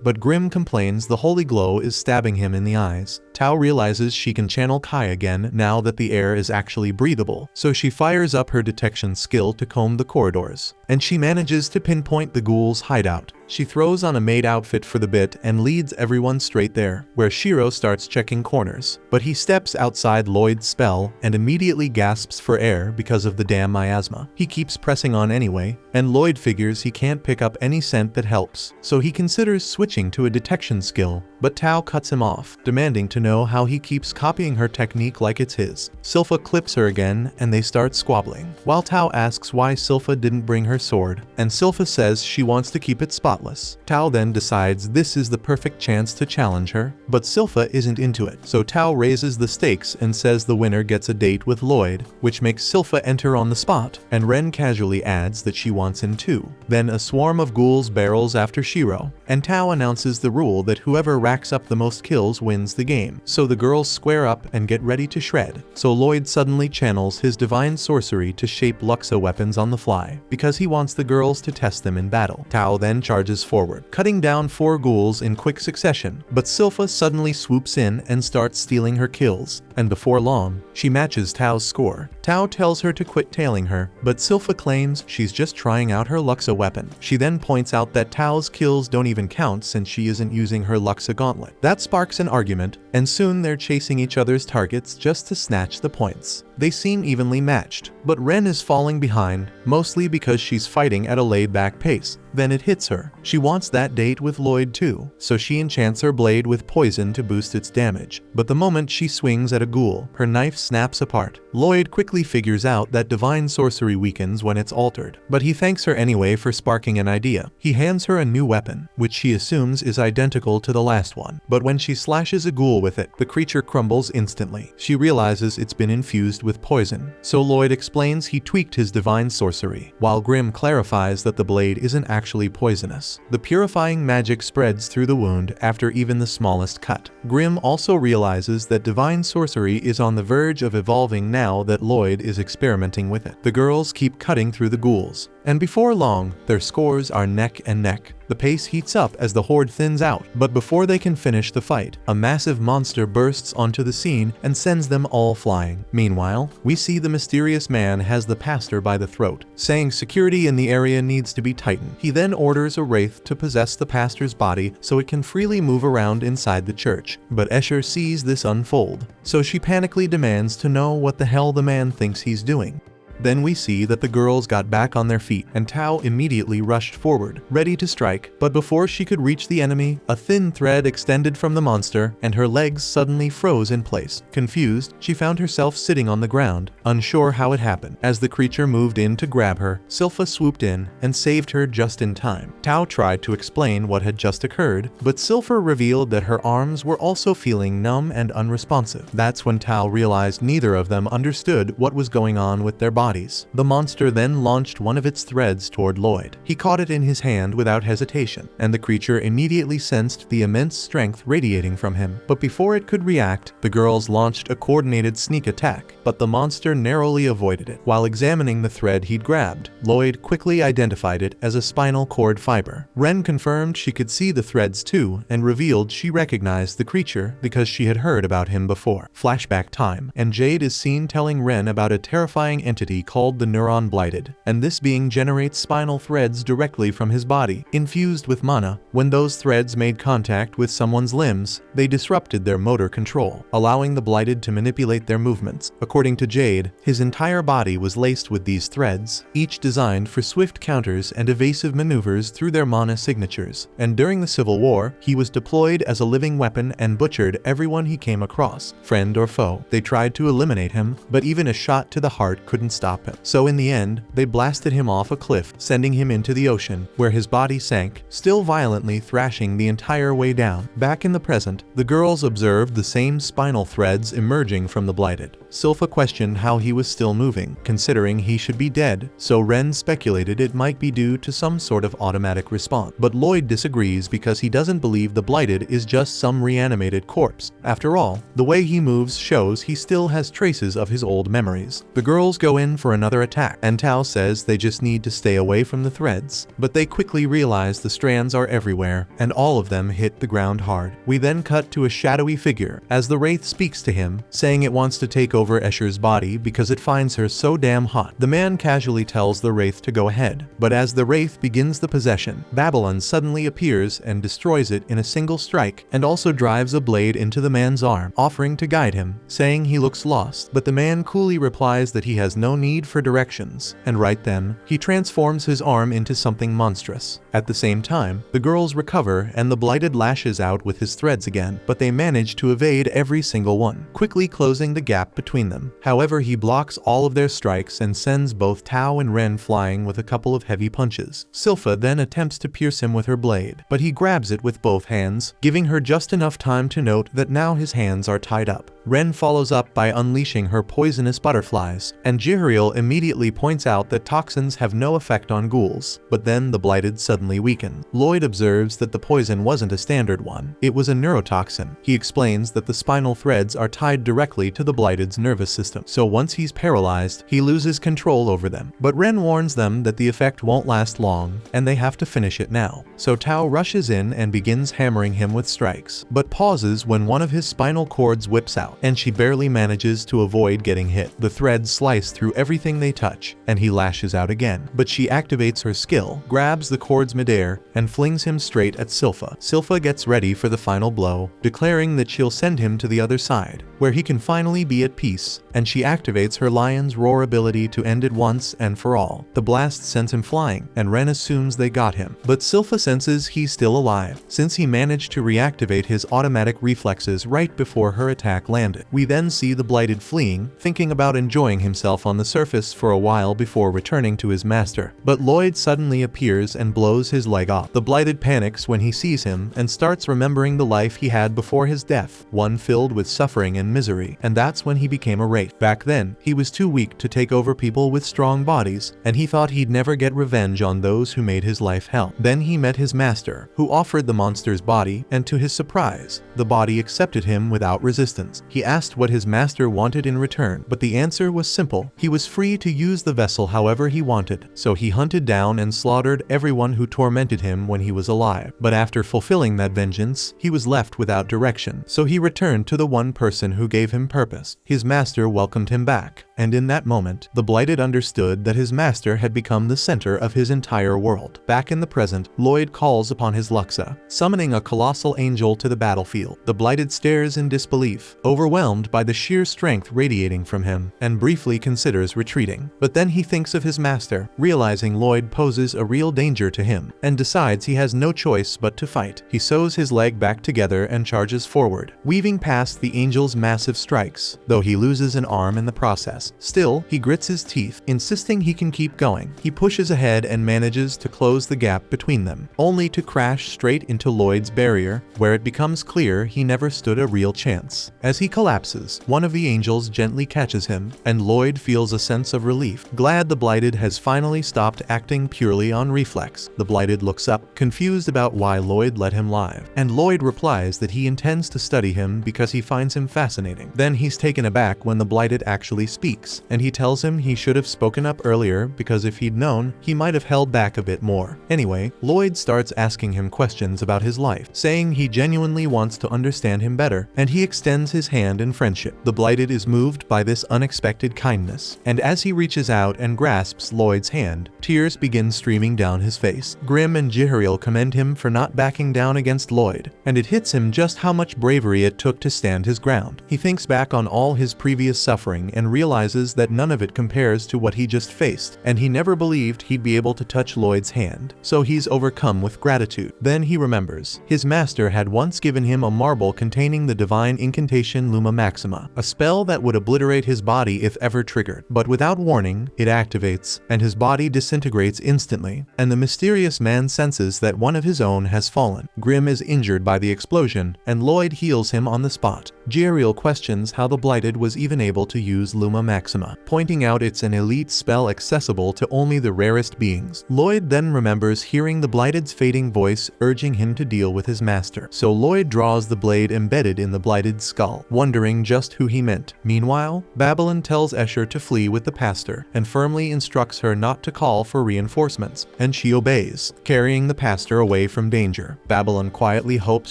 but Grimm complains the holy glow is stabbing him in the eyes. Tao realizes she can channel Kai again now that the air is actually breathable, so she fires up her detection skill to comb the corridors, and she manages to pinpoint the ghoul's hideout. She throws on a maid outfit for the bit and leads everyone straight there, where Shiro starts checking corners. But he steps outside Lloyd's spell and immediately gasps for air because of the damn miasma. He keeps pressing on anyway, and Lloyd figures he can't pick up any scent that helps, so he considers switching to a detection skill, but Tao cuts him off, demanding to know how he keeps copying her technique like it's his. Silpha clips her again and they start squabbling, while Tao asks why Silpha didn't bring her sword, and Silpha says she wants to keep it spotless. Tao then decides this is the perfect chance to challenge her, but Silpha isn't into it, so Tao raises the stakes and says the winner gets a date with Lloyd, which makes Silpha enter on the spot, and Ren casually adds that she wants him too. Then a swarm of ghouls barrels after Shiro, and Tao announces the rule that whoever racks up the most kills wins the game, so the girls square up and get ready to shred. So Lloyd suddenly channels his divine sorcery to shape Luxa weapons on the fly, because he wants the girls to test them in battle. Tao then charges forward, cutting down 4 ghouls in quick succession, but Silpha suddenly swoops in and starts stealing her kills, and before long, she matches Tao's score. Tao tells her to quit tailing her, but Silpha claims she's just trying out her Luxa weapon. She then points out that Tao's kills don't even count since she isn't using her Luxa gauntlet. That sparks an argument, and soon they're chasing each other's targets just to snatch the points. They seem evenly matched, but Ren is falling behind, mostly because she's fighting at a laid-back pace. Then it hits her. She wants that date with Lloyd too, so she enchants her blade with poison to boost its damage. But the moment she swings at a ghoul, her knife snaps apart. Lloyd quickly figures out that divine sorcery weakens when it's altered, but he thanks her anyway for sparking an idea. He hands her a new weapon, which she assumes is identical to the last one, but when she slashes a ghoul with it, the creature crumbles instantly. She realizes it's been infused with poison, so Lloyd explains he tweaked his divine sorcery, while Grimm clarifies that the blade isn't actually poisonous. The purifying magic spreads through the wound after even the smallest cut. Grimm also realizes that divine sorcery is on the verge of evolving now that Lloyd is experimenting with it. The girls keep cutting through the ghouls, and before long, their scores are neck and neck. The pace heats up as the horde thins out, but before they can finish the fight, a massive monster bursts onto the scene and sends them all flying. Meanwhile, we see the mysterious man has the pastor by the throat, saying security in the area needs to be tightened. He then orders a wraith to possess the pastor's body so it can freely move around inside the church. But Escher sees this unfold, so she panically demands to know what the hell the man thinks he's doing. Then we see that the girls got back on their feet, and Tao immediately rushed forward, ready to strike, but before she could reach the enemy, a thin thread extended from the monster, and her legs suddenly froze in place. Confused, she found herself sitting on the ground, unsure how it happened. As the creature moved in to grab her, Silpha swooped in and saved her just in time. Tao tried to explain what had just occurred, but Silpha revealed that her arms were also feeling numb and unresponsive. That's when Tao realized neither of them understood what was going on with their bodies. The monster then launched one of its threads toward Lloyd. He caught it in his hand without hesitation, and the creature immediately sensed the immense strength radiating from him. But before it could react, the girls launched a coordinated sneak attack, but the monster narrowly avoided it. While examining the thread he'd grabbed, Lloyd quickly identified it as a spinal cord fiber. Ren confirmed she could see the threads too, and revealed she recognized the creature because she had heard about him before. Flashback time, and Jade is seen telling Ren about a terrifying entity called the neuron blighted, and this being generates spinal threads directly from his body, infused with mana. When those threads made contact with someone's limbs, they disrupted their motor control, allowing the blighted to manipulate their movements. According to Jade, his entire body was laced with these threads, each designed for swift counters and evasive maneuvers through their mana signatures, and during the Civil War, he was deployed as a living weapon and butchered everyone he came across, friend or foe. They tried to eliminate him, but even a shot to the heart couldn't stop stop him. So in the end, they blasted him off a cliff, sending him into the ocean, where his body sank, still violently thrashing the entire way down. Back in the present, the girls observed the same spinal threads emerging from the blighted. Silpha questioned how he was still moving, considering he should be dead, so Ren speculated it might be due to some sort of automatic response. But Lloyd disagrees because he doesn't believe the blighted is just some reanimated corpse. After all, the way he moves shows he still has traces of his old memories. The girls go in for another attack, and Tao says they just need to stay away from the threads. But they quickly realize the strands are everywhere, and all of them hit the ground hard. We then cut to a shadowy figure, as the Wraith speaks to him, saying it wants to take over Escher's body because it finds her so damn hot. The man casually tells the Wraith to go ahead, but as the Wraith begins the possession, Babylon suddenly appears and destroys it in a single strike, and also drives a blade into the man's arm, offering to guide him, saying he looks lost, but the man coolly replies that he has no need for directions, and right then, he transforms his arm into something monstrous. At the same time, the girls recover and the blighted lashes out with his threads again, but they manage to evade every single one, quickly closing the gap between them. However, he blocks all of their strikes and sends both Tao and Ren flying with a couple of heavy punches. Silpha then attempts to pierce him with her blade, but he grabs it with both hands, giving her just enough time to note that now his hands are tied up. Ren follows up by unleashing her poisonous butterflies, and Jihariel immediately points out that toxins have no effect on ghouls, but then the blighted suddenly weaken. Lloyd observes that the poison wasn't a standard one, it was a neurotoxin. He explains that the spinal threads are tied directly to the blighted's nervous system, so once he's paralyzed, he loses control over them. But Ren warns them that the effect won't last long, and they have to finish it now. So Tao rushes in and begins hammering him with strikes, but pauses when one of his spinal cords whips out, and she barely manages to avoid getting hit. The threads slice through everything they touch, and he lashes out again. But she activates her skill, grabs the cords midair, and flings him straight at Silpha. Silpha gets ready for the final blow, declaring that she'll send him to the other side, where he can finally be at peace, and she activates her lion's roar ability to end it once and for all. The blast sends him flying, and Ren assumes they got him. But Silpha senses he's still alive, since he managed to reactivate his automatic reflexes right before her attack landed. We then see the blighted fleeing, thinking about enjoying himself on the surface for a while before returning to his master. But Lloyd suddenly appears and blows his leg off. The blighted panics when he sees him and starts remembering the life he had before his death, one filled with suffering and misery, and that's when he became a wraith. Back then, he was too weak to take over people with strong bodies, and he thought he'd never get revenge on those who made his life hell. Then he met his master, who offered the monster's body, and to his surprise, the body accepted him without resistance. He asked what his master wanted in return, but the answer was simple. He was free to use the vessel however he wanted, so he hunted down and slaughtered everyone who tormented him when he was alive. But after fulfilling that vengeance, he was left without direction, so he returned to the one person who gave him purpose. His master welcomed him back, and in that moment, the blighted understood that his master had become the center of his entire world. Back in the present, Lloyd calls upon his Luxa, summoning a colossal angel to the battlefield. The blighted stares in disbelief, overwhelmed by the sheer strength radiating from him, and briefly considers retreating. But then he thinks of his master, realizing Lloyd poses a real danger to him, and decides he has no choice but to fight. He sews his leg back together and charges forward, weaving past the angel's massive strikes, though he loses an arm in the process. Still, he grits his teeth, insisting he can keep going. He pushes ahead and manages to close the gap between them, only to crash straight into Lloyd's barrier, where it becomes clear he never stood a real chance. As he collapses, one of the angels gently catches him, and Lloyd feels a sense of relief, glad the blighted has finally stopped acting purely on reflex. The blighted looks up, confused about why Lloyd let him live, and Lloyd replies that he intends to study him because he finds him fascinating. Then he's taken aback when the blighted actually speaks, and he tells him he should have spoken up earlier because if he'd known, he might have held back a bit more. Anyway, Lloyd starts asking him questions about his life, saying he genuinely wants to understand him better, and he extends his hand in friendship. The blighted is moved by this unexpected kindness, and as he reaches out and grasps Lloyd's hand, tears begin streaming down his face. Grimm and Jihariel commend him for not backing down against Lloyd, and it hits him just how much bravery it took to stand his ground. He thinks back on all his previous suffering and realizes realizes that none of it compares to what he just faced, and he never believed he'd be able to touch Lloyd's hand, so he's overcome with gratitude. Then he remembers. His master had once given him a marble containing the divine incantation Luma Maxima, a spell that would obliterate his body if ever triggered. But without warning, it activates, and his body disintegrates instantly, and the mysterious man senses that one of his own has fallen. Grimm is injured by the explosion, and Lloyd heals him on the spot. Jade questions how the blighted was even able to use Luma Maxima, pointing out it's an elite spell accessible to only the rarest beings. Lloyd then remembers hearing the blighted's fading voice urging him to deal with his master, so Lloyd draws the blade embedded in the blighted's skull, wondering just who he meant. Meanwhile, Babylon tells Escher to flee with the pastor, and firmly instructs her not to call for reinforcements, and she obeys, carrying the pastor away from danger. Babylon quietly hopes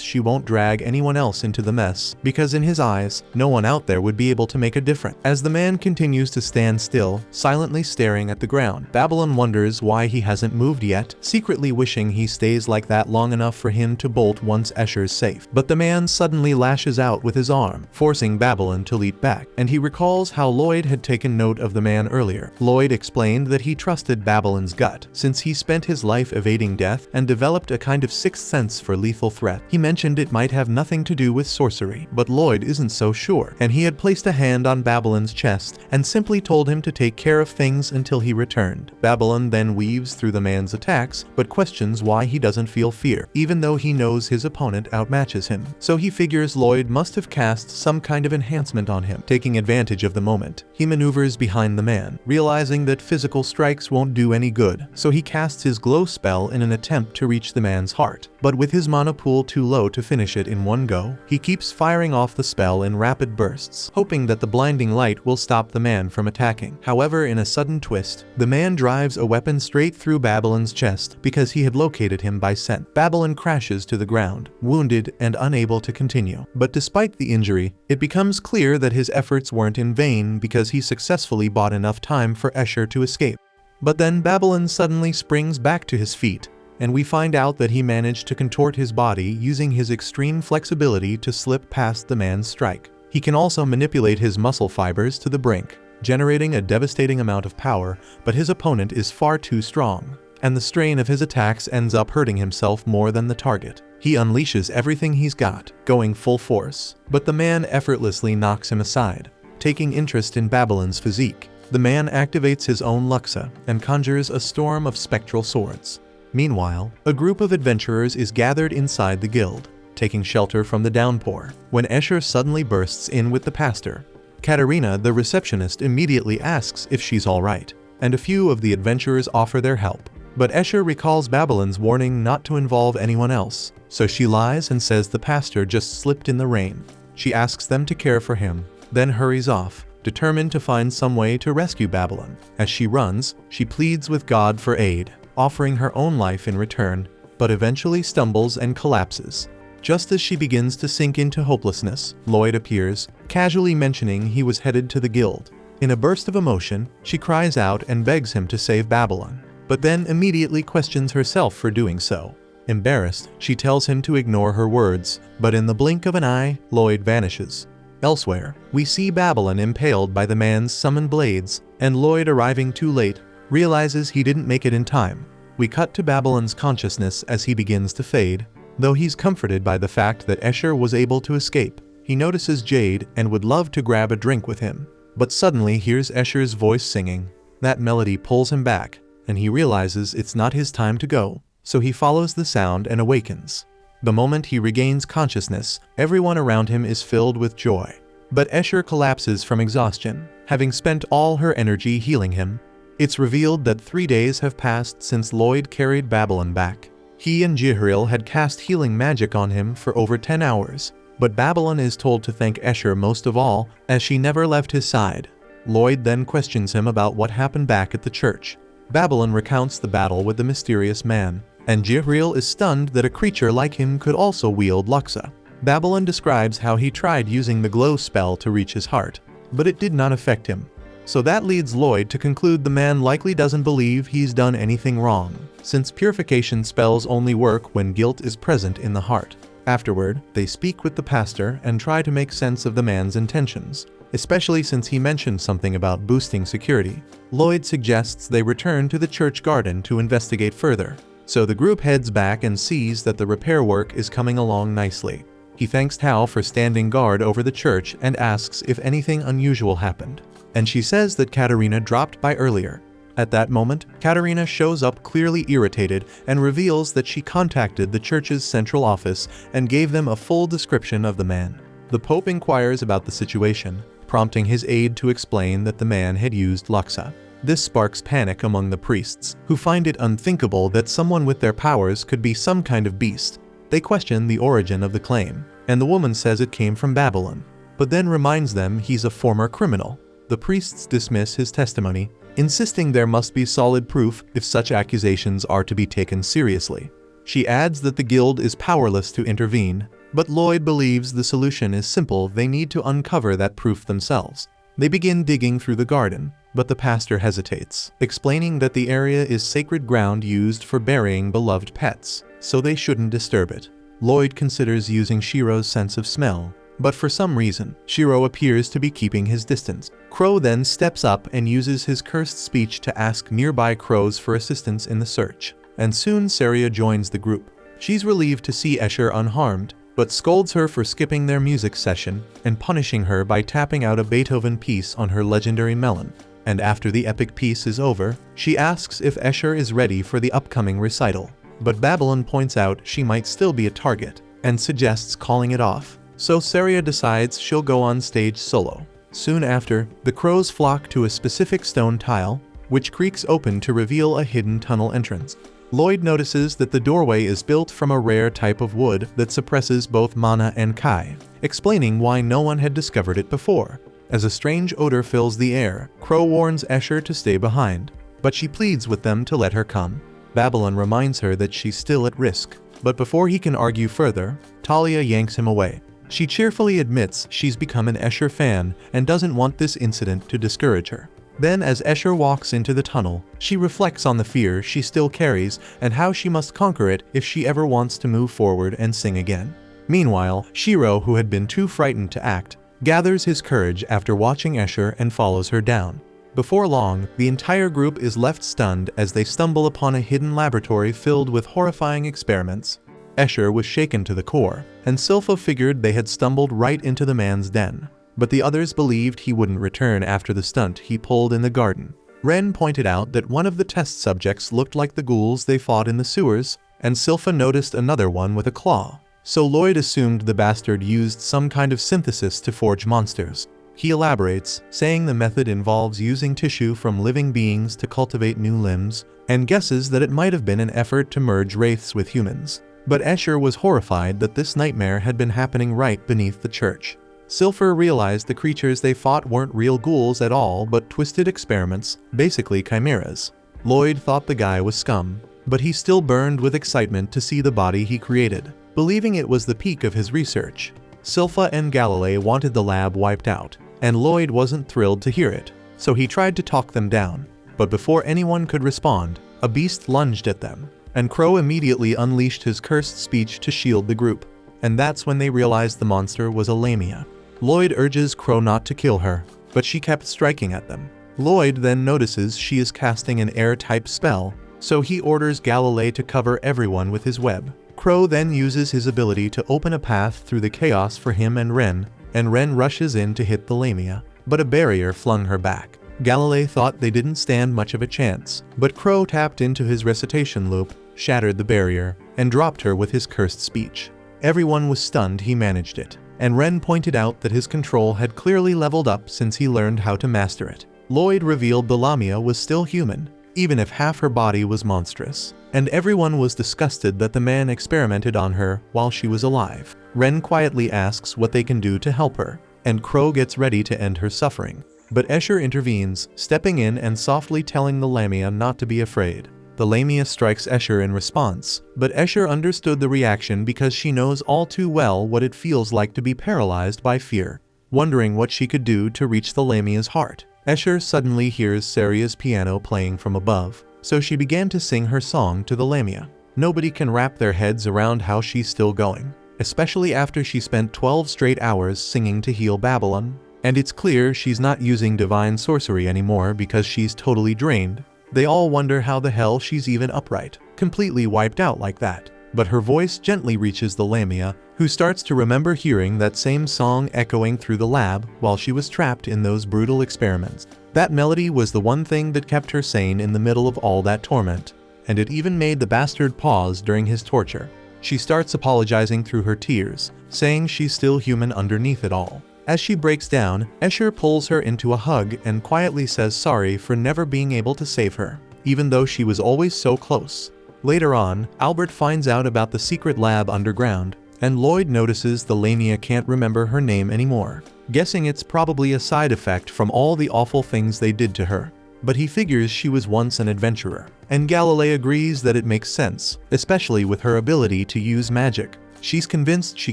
she won't drag anyone else into the mess, because in his eyes, no one out there would be able to make a difference. As the man continues to stand still, silently staring at the ground, Babylon wonders why he hasn't moved yet, secretly wishing he stays like that long enough for him to bolt once Escher's safe. But the man suddenly lashes out with his arm, forcing Babylon to leap back, and he recalls how Lloyd had taken note of the man earlier. Lloyd explained that he trusted Babylon's gut, since he spent his life evading death and developed a kind of sixth sense for lethal threat. He mentioned it might have nothing to do with sorcery, but Lloyd isn't so sure, and he had placed a hand on Babylon's chest and simply told him to take care of things until he returned. Babylon then weaves through the man's attacks, but questions why he doesn't feel fear, even though he knows his opponent outmatches him. So he figures Lloyd must have cast some kind of enhancement on him. Taking advantage of the moment, he maneuvers behind the man, realizing that physical strikes won't do any good, so he casts his glow spell in an attempt to reach the man's heart. But with his mana pool too low to finish it in one go, he keeps firing off the spell in rapid bursts, hoping that the blinding light will stop the man from attacking. However, in a sudden twist, the man drives a weapon straight through Babylon's chest because he had located him by scent. Babylon crashes to the ground, wounded and unable to continue. But despite the injury, it becomes clear that his efforts weren't in vain because he successfully bought enough time for Escher to escape. But then Babylon suddenly springs back to his feet, and we find out that he managed to contort his body using his extreme flexibility to slip past the man's strike. He can also manipulate his muscle fibers to the brink, generating a devastating amount of power, but his opponent is far too strong, and the strain of his attacks ends up hurting himself more than the target. He unleashes everything he's got, going full force, but the man effortlessly knocks him aside. Taking interest in Babylon's physique, the man activates his own Luxa and conjures a storm of spectral swords. Meanwhile, a group of adventurers is gathered inside the guild, taking shelter from the downpour, when Escher suddenly bursts in with the pastor. Katerina, the receptionist, immediately asks if she's alright, and a few of the adventurers offer their help. But Escher recalls Babylon's warning not to involve anyone else, so she lies and says the pastor just slipped in the rain. She asks them to care for him, then hurries off, determined to find some way to rescue Babylon. As she runs, she pleads with God for aid, offering her own life in return, but eventually stumbles and collapses. Just as she begins to sink into hopelessness, Lloyd appears, casually mentioning he was headed to the guild. In a burst of emotion, she cries out and begs him to save Babylon, but then immediately questions herself for doing so. Embarrassed, she tells him to ignore her words, but in the blink of an eye, Lloyd vanishes. Elsewhere, we see Babylon impaled by the man's summoned blades, and Lloyd, arriving too late, realizes he didn't make it in time. We cut to Babylon's consciousness as he begins to fade. Though he's comforted by the fact that Escher was able to escape, he notices Jade and would love to grab a drink with him, but suddenly hears Escher's voice singing. That melody pulls him back, and he realizes it's not his time to go, so he follows the sound and awakens. The moment he regains consciousness, everyone around him is filled with joy. But Escher collapses from exhaustion, having spent all her energy healing him. It's revealed that 3 days have passed since Lloyd carried Babylon back. He and Jade had cast healing magic on him for over 10 hours, but Babylon is told to thank Escher most of all, as she never left his side. Lloyd then questions him about what happened back at the church. Babylon recounts the battle with the mysterious man, and Jade is stunned that a creature like him could also wield Luxa. Babylon describes how he tried using the glow spell to reach his heart, but it did not affect him. So that leads Lloyd to conclude the man likely doesn't believe he's done anything wrong, since purification spells only work when guilt is present in the heart. Afterward, they speak with the pastor and try to make sense of the man's intentions, especially since he mentioned something about boosting security. Lloyd suggests they return to the church garden to investigate further, so the group heads back and sees that the repair work is coming along nicely. He thanks Tao for standing guard over the church and asks if anything unusual happened, and she says that Katarina dropped by earlier. At that moment, Katarina shows up clearly irritated and reveals that she contacted the church's central office and gave them a full description of the man. The Pope inquires about the situation, prompting his aide to explain that the man had used Luxa. This sparks panic among the priests, who find it unthinkable that someone with their powers could be some kind of beast. They question the origin of the claim, and the woman says it came from Babylon, but then reminds them he's a former criminal. The priests dismiss his testimony, insisting there must be solid proof if such accusations are to be taken seriously. She adds that the guild is powerless to intervene, but Lloyd believes the solution is simple. They need to uncover that proof themselves. They begin digging through the garden, but the pastor hesitates, explaining that the area is sacred ground used for burying beloved pets, so they shouldn't disturb it. Lloyd considers using Shiro's sense of smell, but for some reason, Shiro appears to be keeping his distance. Crow then steps up and uses his cursed speech to ask nearby crows for assistance in the search, and soon Saria joins the group. She's relieved to see Escher unharmed, but scolds her for skipping their music session and punishing her by tapping out a Beethoven piece on her legendary melon. And after the epic piece is over, she asks if Escher is ready for the upcoming recital. But Babylon points out she might still be a target, and suggests calling it off. So Saria decides she'll go on stage solo. Soon after, the crows flock to a specific stone tile, which creaks open to reveal a hidden tunnel entrance. Lloyd notices that the doorway is built from a rare type of wood that suppresses both mana and kai, explaining why no one had discovered it before. As a strange odor fills the air, Crow warns Escher to stay behind, but she pleads with them to let her come. Babylon reminds her that she's still at risk, but before he can argue further, Talia yanks him away. She cheerfully admits she's become an Escher fan and doesn't want this incident to discourage her. Then as Escher walks into the tunnel, she reflects on the fear she still carries and how she must conquer it if she ever wants to move forward and sing again. Meanwhile, Shiro, who had been too frightened to act, gathers his courage after watching Escher and follows her down. Before long, the entire group is left stunned as they stumble upon a hidden laboratory filled with horrifying experiments. Escher was shaken to the core, and Silpha figured they had stumbled right into the man's den. But the others believed he wouldn't return after the stunt he pulled in the garden. Ren pointed out that one of the test subjects looked like the ghouls they fought in the sewers, and Silpha noticed another one with a claw. So Lloyd assumed the bastard used some kind of synthesis to forge monsters. He elaborates, saying the method involves using tissue from living beings to cultivate new limbs, and guesses that it might have been an effort to merge wraiths with humans. But Escher was horrified that this nightmare had been happening right beneath the church. Silpha realized the creatures they fought weren't real ghouls at all but twisted experiments, basically chimeras. Lloyd thought the guy was scum, but he still burned with excitement to see the body he created, believing it was the peak of his research. Silpha and Galilei wanted the lab wiped out, and Lloyd wasn't thrilled to hear it, so he tried to talk them down. But before anyone could respond, a beast lunged at them, and Crow immediately unleashed his cursed speech to shield the group. And that's when they realized the monster was a Lameia. Lloyd urges Crow not to kill her, but she kept striking at them. Lloyd then notices she is casting an air-type spell, so he orders Galilei to cover everyone with his web. Crow then uses his ability to open a path through the chaos for him and Ren rushes in to hit the Lameia, but a barrier flung her back. Galilei thought they didn't stand much of a chance, but Crow tapped into his recitation loop, shattered the barrier, and dropped her with his cursed speech. Everyone was stunned he managed it, and Ren pointed out that his control had clearly leveled up since he learned how to master it. Lloyd revealed the Lameia was still human, even if half her body was monstrous, and everyone was disgusted that the man experimented on her while she was alive. Ren quietly asks what they can do to help her, and Crow gets ready to end her suffering. But Escher intervenes, stepping in and softly telling the Lameia not to be afraid. The Lameia strikes Escher in response, but Escher understood the reaction because she knows all too well what it feels like to be paralyzed by fear. Wondering what she could do to reach the Lameia's heart, Escher suddenly hears Saria's piano playing from above, so she began to sing her song to the Lameia. Nobody can wrap their heads around how she's still going. especially after she spent 12 straight hours singing to heal Babylon. And it's clear she's not using divine sorcery anymore because she's totally drained. They all wonder how the hell she's even upright, completely wiped out like that. But her voice gently reaches the Lameia, who starts to remember hearing that same song echoing through the lab while she was trapped in those brutal experiments. That melody was the one thing that kept her sane in the middle of all that torment, and it even made the bastard pause during his torture. She starts apologizing through her tears, saying she's still human underneath it all. As she breaks down, Escher pulls her into a hug and quietly says sorry for never being able to save her, even though she was always so close. Later on, Albert finds out about the secret lab underground, and Lloyd notices the Lameia can't remember her name anymore, guessing it's probably a side effect from all the awful things they did to her. But he figures she was once an adventurer, and Galilei agrees that it makes sense, especially with her ability to use magic. She's convinced she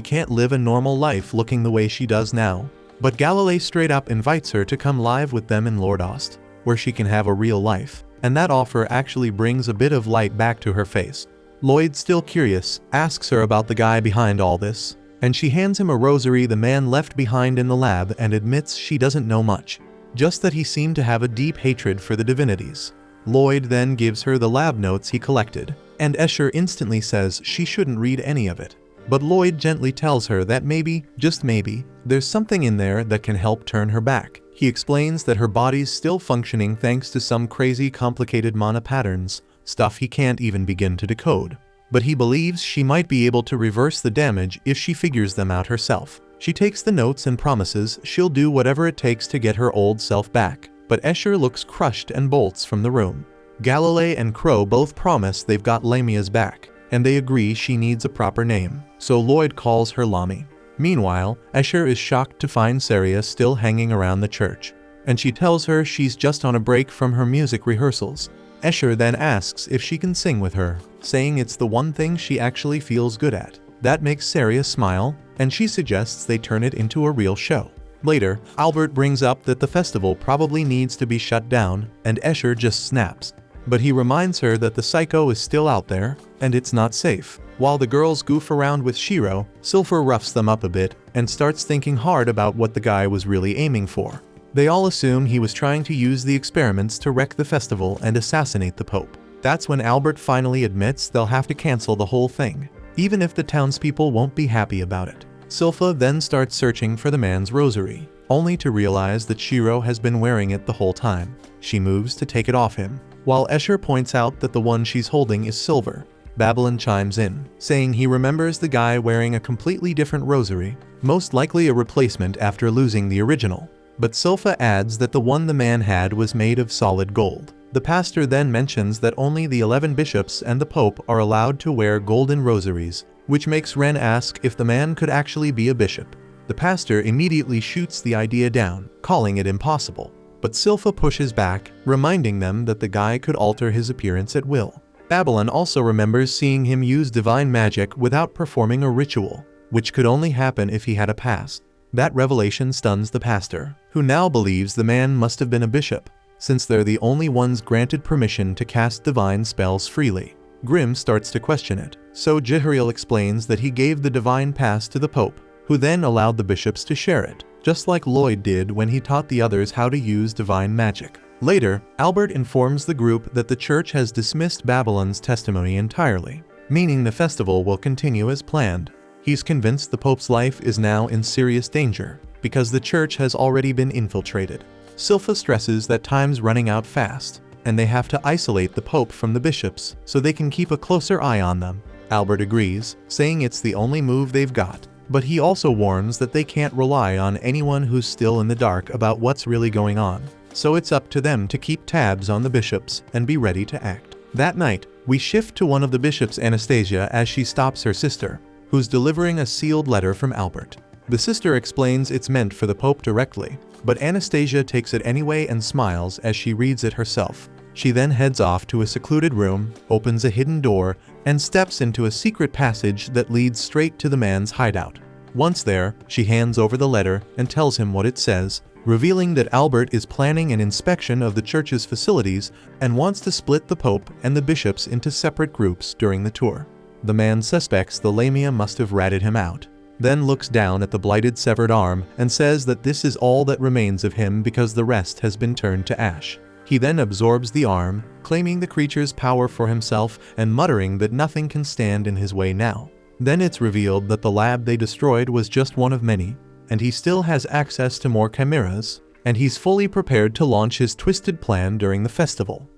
can't live a normal life looking the way she does now. But Galilei straight up invites her to come live with them in Lordost, where she can have a real life, and that offer actually brings a bit of light back to her face. Lloyd, still curious, asks her about the guy behind all this, and she hands him a rosary the man left behind in the lab and admits she doesn't know much, just that he seemed to have a deep hatred for the divinities. Lloyd then gives her the lab notes he collected, and Escher instantly says she shouldn't read any of it. But Lloyd gently tells her that maybe, just maybe, there's something in there that can help turn her back. He explains that her body's still functioning thanks to some crazy complicated mana patterns, stuff he can't even begin to decode. But he believes she might be able to reverse the damage if she figures them out herself. She takes the notes and promises she'll do whatever it takes to get her old self back. But Escher looks crushed and bolts from the room. Galilei and Crow both promise they've got Lameia's back, and they agree she needs a proper name, so Lloyd calls her Lami. Meanwhile, Escher is shocked to find Saria still hanging around the church, and she tells her she's just on a break from her music rehearsals. Escher then asks if she can sing with her, saying it's the one thing she actually feels good at. That makes Saria smile, and she suggests they turn it into a real show. Later, Albert brings up that the festival probably needs to be shut down, and Escher just snaps. But he reminds her that the psycho is still out there, and it's not safe. While the girls goof around with Shiro, Silver roughs them up a bit, and starts thinking hard about what the guy was really aiming for. They all assume he was trying to use the experiments to wreck the festival and assassinate the Pope. That's when Albert finally admits they'll have to cancel the whole thing, even if the townspeople won't be happy about it. Silpha then starts searching for the man's rosary, only to realize that Shiro has been wearing it the whole time. She moves to take it off him, while Escher points out that the one she's holding is silver. Babylon chimes in, saying he remembers the guy wearing a completely different rosary, most likely a replacement after losing the original. But Silpha adds that the one the man had was made of solid gold. The pastor then mentions that only the 11 bishops and the Pope are allowed to wear golden rosaries, which makes Ren ask if the man could actually be a bishop. The pastor immediately shoots the idea down, calling it impossible. But Silpha pushes back, reminding them that the guy could alter his appearance at will. Babylon also remembers seeing him use divine magic without performing a ritual, which could only happen if he had a past. That revelation stuns the pastor, who now believes the man must have been a bishop, since they're the only ones granted permission to cast divine spells freely. Grimm starts to question it, so Jihariel explains that he gave the divine pass to the Pope, who then allowed the bishops to share it, just like Lloyd did when he taught the others how to use divine magic. Later, Albert informs the group that the church has dismissed Babylon's testimony entirely, meaning the festival will continue as planned. He's convinced the Pope's life is now in serious danger, because the church has already been infiltrated. Silpha stresses that time's running out fast, and they have to isolate the Pope from the bishops so they can keep a closer eye on them. Albert agrees, saying it's the only move they've got, but he also warns that they can't rely on anyone who's still in the dark about what's really going on, so it's up to them to keep tabs on the bishops and be ready to act. That night, we shift to one of the bishops, Anastasia, as she stops her sister, who's delivering a sealed letter from Albert. The sister explains it's meant for the Pope directly, but Anastasia takes it anyway and smiles as she reads it herself. She then heads off to a secluded room, opens a hidden door, and steps into a secret passage that leads straight to the man's hideout. Once there, she hands over the letter and tells him what it says, revealing that Albert is planning an inspection of the church's facilities and wants to split the Pope and the bishops into separate groups during the tour. The man suspects the Lameia must have ratted him out, then looks down at the blighted severed arm and says that this is all that remains of him because the rest has been turned to ash. He then absorbs the arm, claiming the creature's power for himself and muttering that nothing can stand in his way now. Then it's revealed that the lab they destroyed was just one of many, and he still has access to more chimeras, and he's fully prepared to launch his twisted plan during the festival.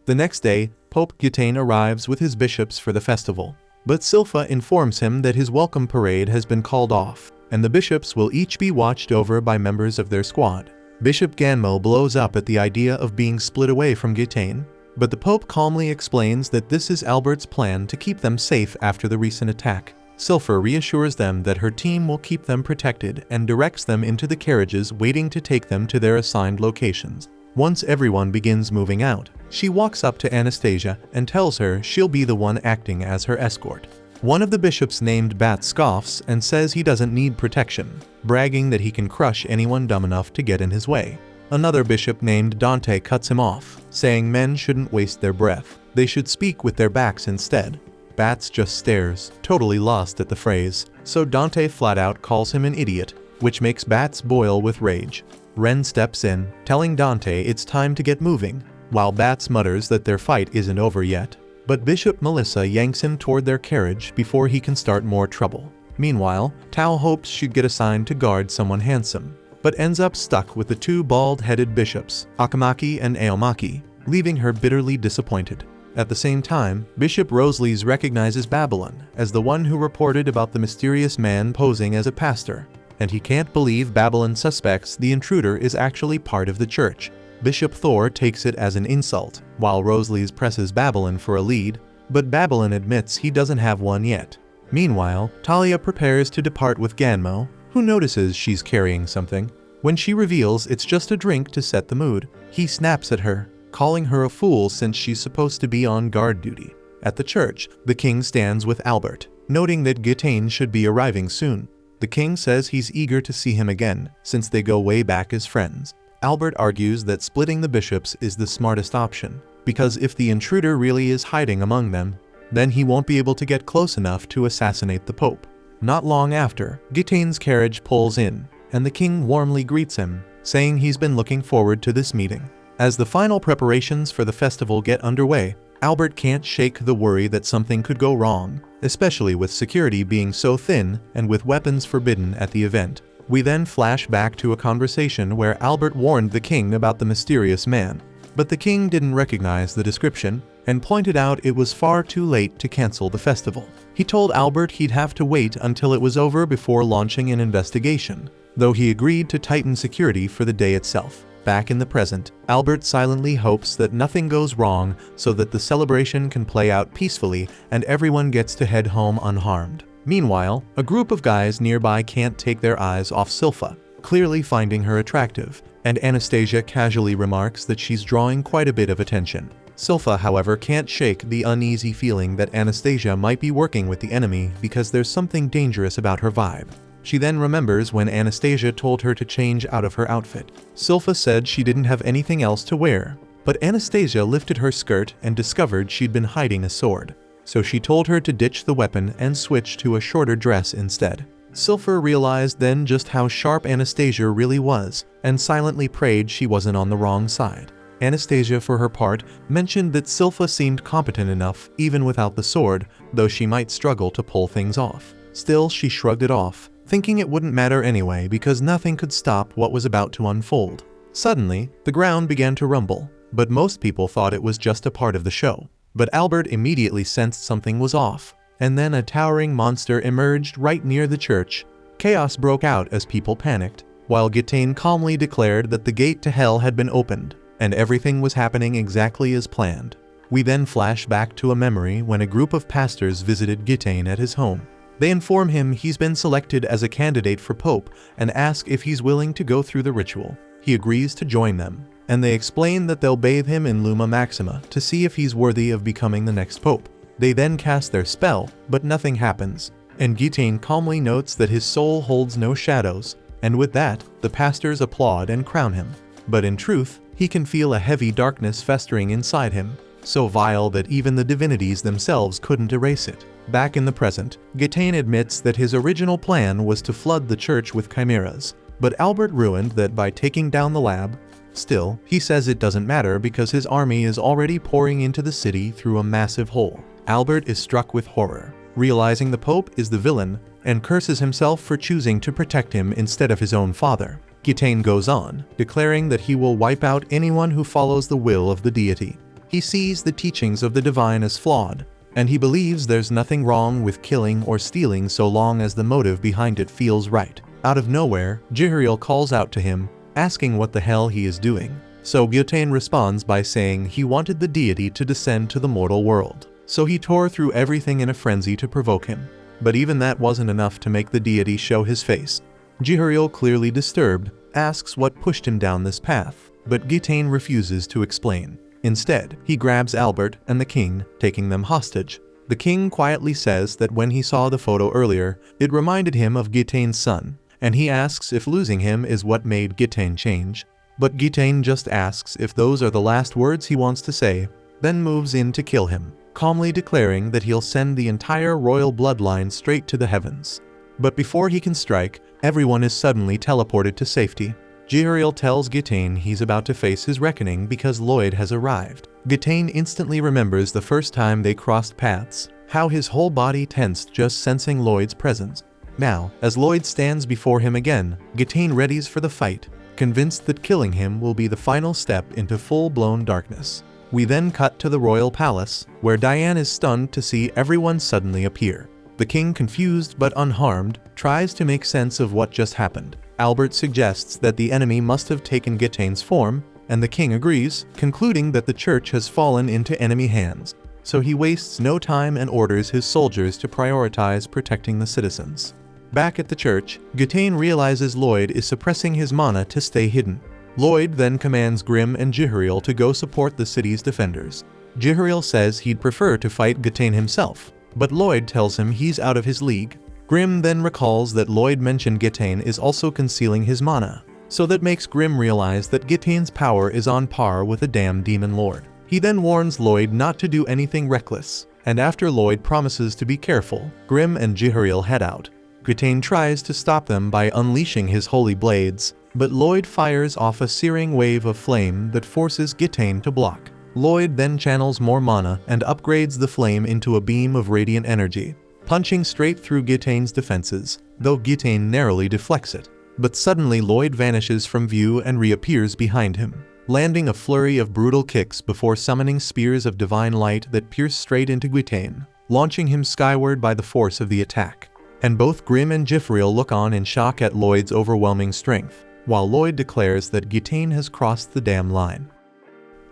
The next day, Pope Gizarm arrives with his bishops for the festival, but Silpha informs him that his welcome parade has been called off, and the bishops will each be watched over by members of their squad. Bishop Ganmo blows up at the idea of being split away from Gizarm, but the Pope calmly explains that this is Albert's plan to keep them safe after the recent attack. Silpha reassures them that her team will keep them protected and directs them into the carriages waiting to take them to their assigned locations. Once everyone begins moving out, she walks up to Anastasia and tells her she'll be the one acting as her escort. One of the bishops named Bat scoffs and says he doesn't need protection, bragging that he can crush anyone dumb enough to get in his way. Another bishop named Dante cuts him off, saying men shouldn't waste their breath, they should speak with their backs instead. Bats just stares, totally lost at the phrase, so Dante flat out calls him an idiot, which makes Bats boil with rage. Ren steps in, telling Dante it's time to get moving, while Bats mutters that their fight isn't over yet. But Bishop Melissa yanks him toward their carriage before he can start more trouble. Meanwhile, Tao hopes she'd get assigned to guard someone handsome, but ends up stuck with the two bald-headed bishops, Akamaki and Aomaki, leaving her bitterly disappointed. At the same time, Bishop Rosales recognizes Babylon as the one who reported about the mysterious man posing as a pastor, and he can't believe Babylon suspects the intruder is actually part of the church. Bishop Thor takes it as an insult, while Rosales presses Babylon for a lead, but Babylon admits he doesn't have one yet. Meanwhile, Talia prepares to depart with Ganmo, who notices she's carrying something. When she reveals it's just a drink to set the mood, he snaps at her, calling her a fool since she's supposed to be on guard duty. At the church, the king stands with Albert, noting that Gizarm should be arriving soon. The king says he's eager to see him again, since they go way back as friends. Albert argues that splitting the bishops is the smartest option, because if the intruder really is hiding among them, then he won't be able to get close enough to assassinate the Pope. Not long after, Gizarm's carriage pulls in, and the king warmly greets him, saying he's been looking forward to this meeting. As the final preparations for the festival get underway, Albert can't shake the worry that something could go wrong, especially with security being so thin and with weapons forbidden at the event. We then flash back to a conversation where Albert warned the king about the mysterious man, but the king didn't recognize the description and pointed out it was far too late to cancel the festival. He told Albert he'd have to wait until it was over before launching an investigation, though he agreed to tighten security for the day itself. Back in the present, Albert silently hopes that nothing goes wrong so that the celebration can play out peacefully and everyone gets to head home unharmed. Meanwhile, a group of guys nearby can't take their eyes off Silpha, clearly finding her attractive, and Anastasia casually remarks that she's drawing quite a bit of attention. Silpha, however, can't shake the uneasy feeling that Anastasia might be working with the enemy because there's something dangerous about her vibe. She then remembers when Anastasia told her to change out of her outfit. Silpha said she didn't have anything else to wear, but Anastasia lifted her skirt and discovered she'd been hiding a sword. So she told her to ditch the weapon and switch to a shorter dress instead. Silpha realized then just how sharp Anastasia really was, and silently prayed she wasn't on the wrong side. Anastasia, for her part, mentioned that Silpha seemed competent enough even without the sword, though she might struggle to pull things off. Still, she shrugged it off, thinking it wouldn't matter anyway because nothing could stop what was about to unfold. Suddenly, the ground began to rumble, but most people thought it was just a part of the show. But Albert immediately sensed something was off, and then a towering monster emerged right near the church. Chaos broke out as people panicked, while Gizarm calmly declared that the gate to hell had been opened, and everything was happening exactly as planned. We then flash back to a memory when a group of pastors visited Gizarm at his home. They inform him he's been selected as a candidate for Pope and ask if he's willing to go through the ritual. He agrees to join them, and they explain that they'll bathe him in Luma Maxima to see if he's worthy of becoming the next Pope. They then cast their spell, but nothing happens, and Gizarm calmly notes that his soul holds no shadows, and with that, the pastors applaud and crown him. But in truth, he can feel a heavy darkness festering inside him, so vile that even the divinities themselves couldn't erase it. Back in the present, Gitane admits that his original plan was to flood the church with chimeras, but Albert ruined that by taking down the lab. Still, he says it doesn't matter because his army is already pouring into the city through a massive hole. Albert is struck with horror, realizing the Pope is the villain, and curses himself for choosing to protect him instead of his own father. Gitane goes on, declaring that he will wipe out anyone who follows the will of the deity. He sees the teachings of the divine as flawed, and he believes there's nothing wrong with killing or stealing so long as the motive behind it feels right. Out of nowhere, Jihariel calls out to him, asking what the hell he is doing. So Gitane responds by saying he wanted the deity to descend to the mortal world. So he tore through everything in a frenzy to provoke him. But even that wasn't enough to make the deity show his face. Jihariel, clearly disturbed, asks what pushed him down this path, but Gitane refuses to explain. Instead, he grabs Albert and the king, taking them hostage. The king quietly says that when he saw the photo earlier, it reminded him of Gitane's son, and he asks if losing him is what made Gitane change. But Gitane just asks if those are the last words he wants to say, then moves in to kill him, calmly declaring that he'll send the entire royal bloodline straight to the heavens. But before he can strike, everyone is suddenly teleported to safety. Jihariel tells Gitane he's about to face his reckoning because Lloyd has arrived. Gitane instantly remembers the first time they crossed paths, how his whole body tensed just sensing Lloyd's presence. Now, as Lloyd stands before him again, Gitane readies for the fight, convinced that killing him will be the final step into full-blown darkness. We then cut to the royal palace, where Diane is stunned to see everyone suddenly appear. The king, confused but unharmed, tries to make sense of what just happened. Albert suggests that the enemy must have taken Gitane's form, and the king agrees, concluding that the church has fallen into enemy hands. So he wastes no time and orders his soldiers to prioritize protecting the citizens. Back at the church, Gitane realizes Lloyd is suppressing his mana to stay hidden. Lloyd then commands Grimm and Jihariel to go support the city's defenders. Jihariel says he'd prefer to fight Gitane himself, but Lloyd tells him he's out of his league. Grimm then recalls that Lloyd mentioned Gitane is also concealing his mana, so that makes Grimm realize that Gitane's power is on par with a damn demon lord. He then warns Lloyd not to do anything reckless, and after Lloyd promises to be careful, Grimm and Jihariel head out. Gitane tries to stop them by unleashing his holy blades, but Lloyd fires off a searing wave of flame that forces Gitane to block. Lloyd then channels more mana and upgrades the flame into a beam of radiant energy, punching straight through Gitane's defenses, though Gitane narrowly deflects it. But suddenly Lloyd vanishes from view and reappears behind him, landing a flurry of brutal kicks before summoning spears of divine light that pierce straight into Gitane, launching him skyward by the force of the attack. And both Grimm and Jihariel look on in shock at Lloyd's overwhelming strength, while Lloyd declares that Gitane has crossed the damn line.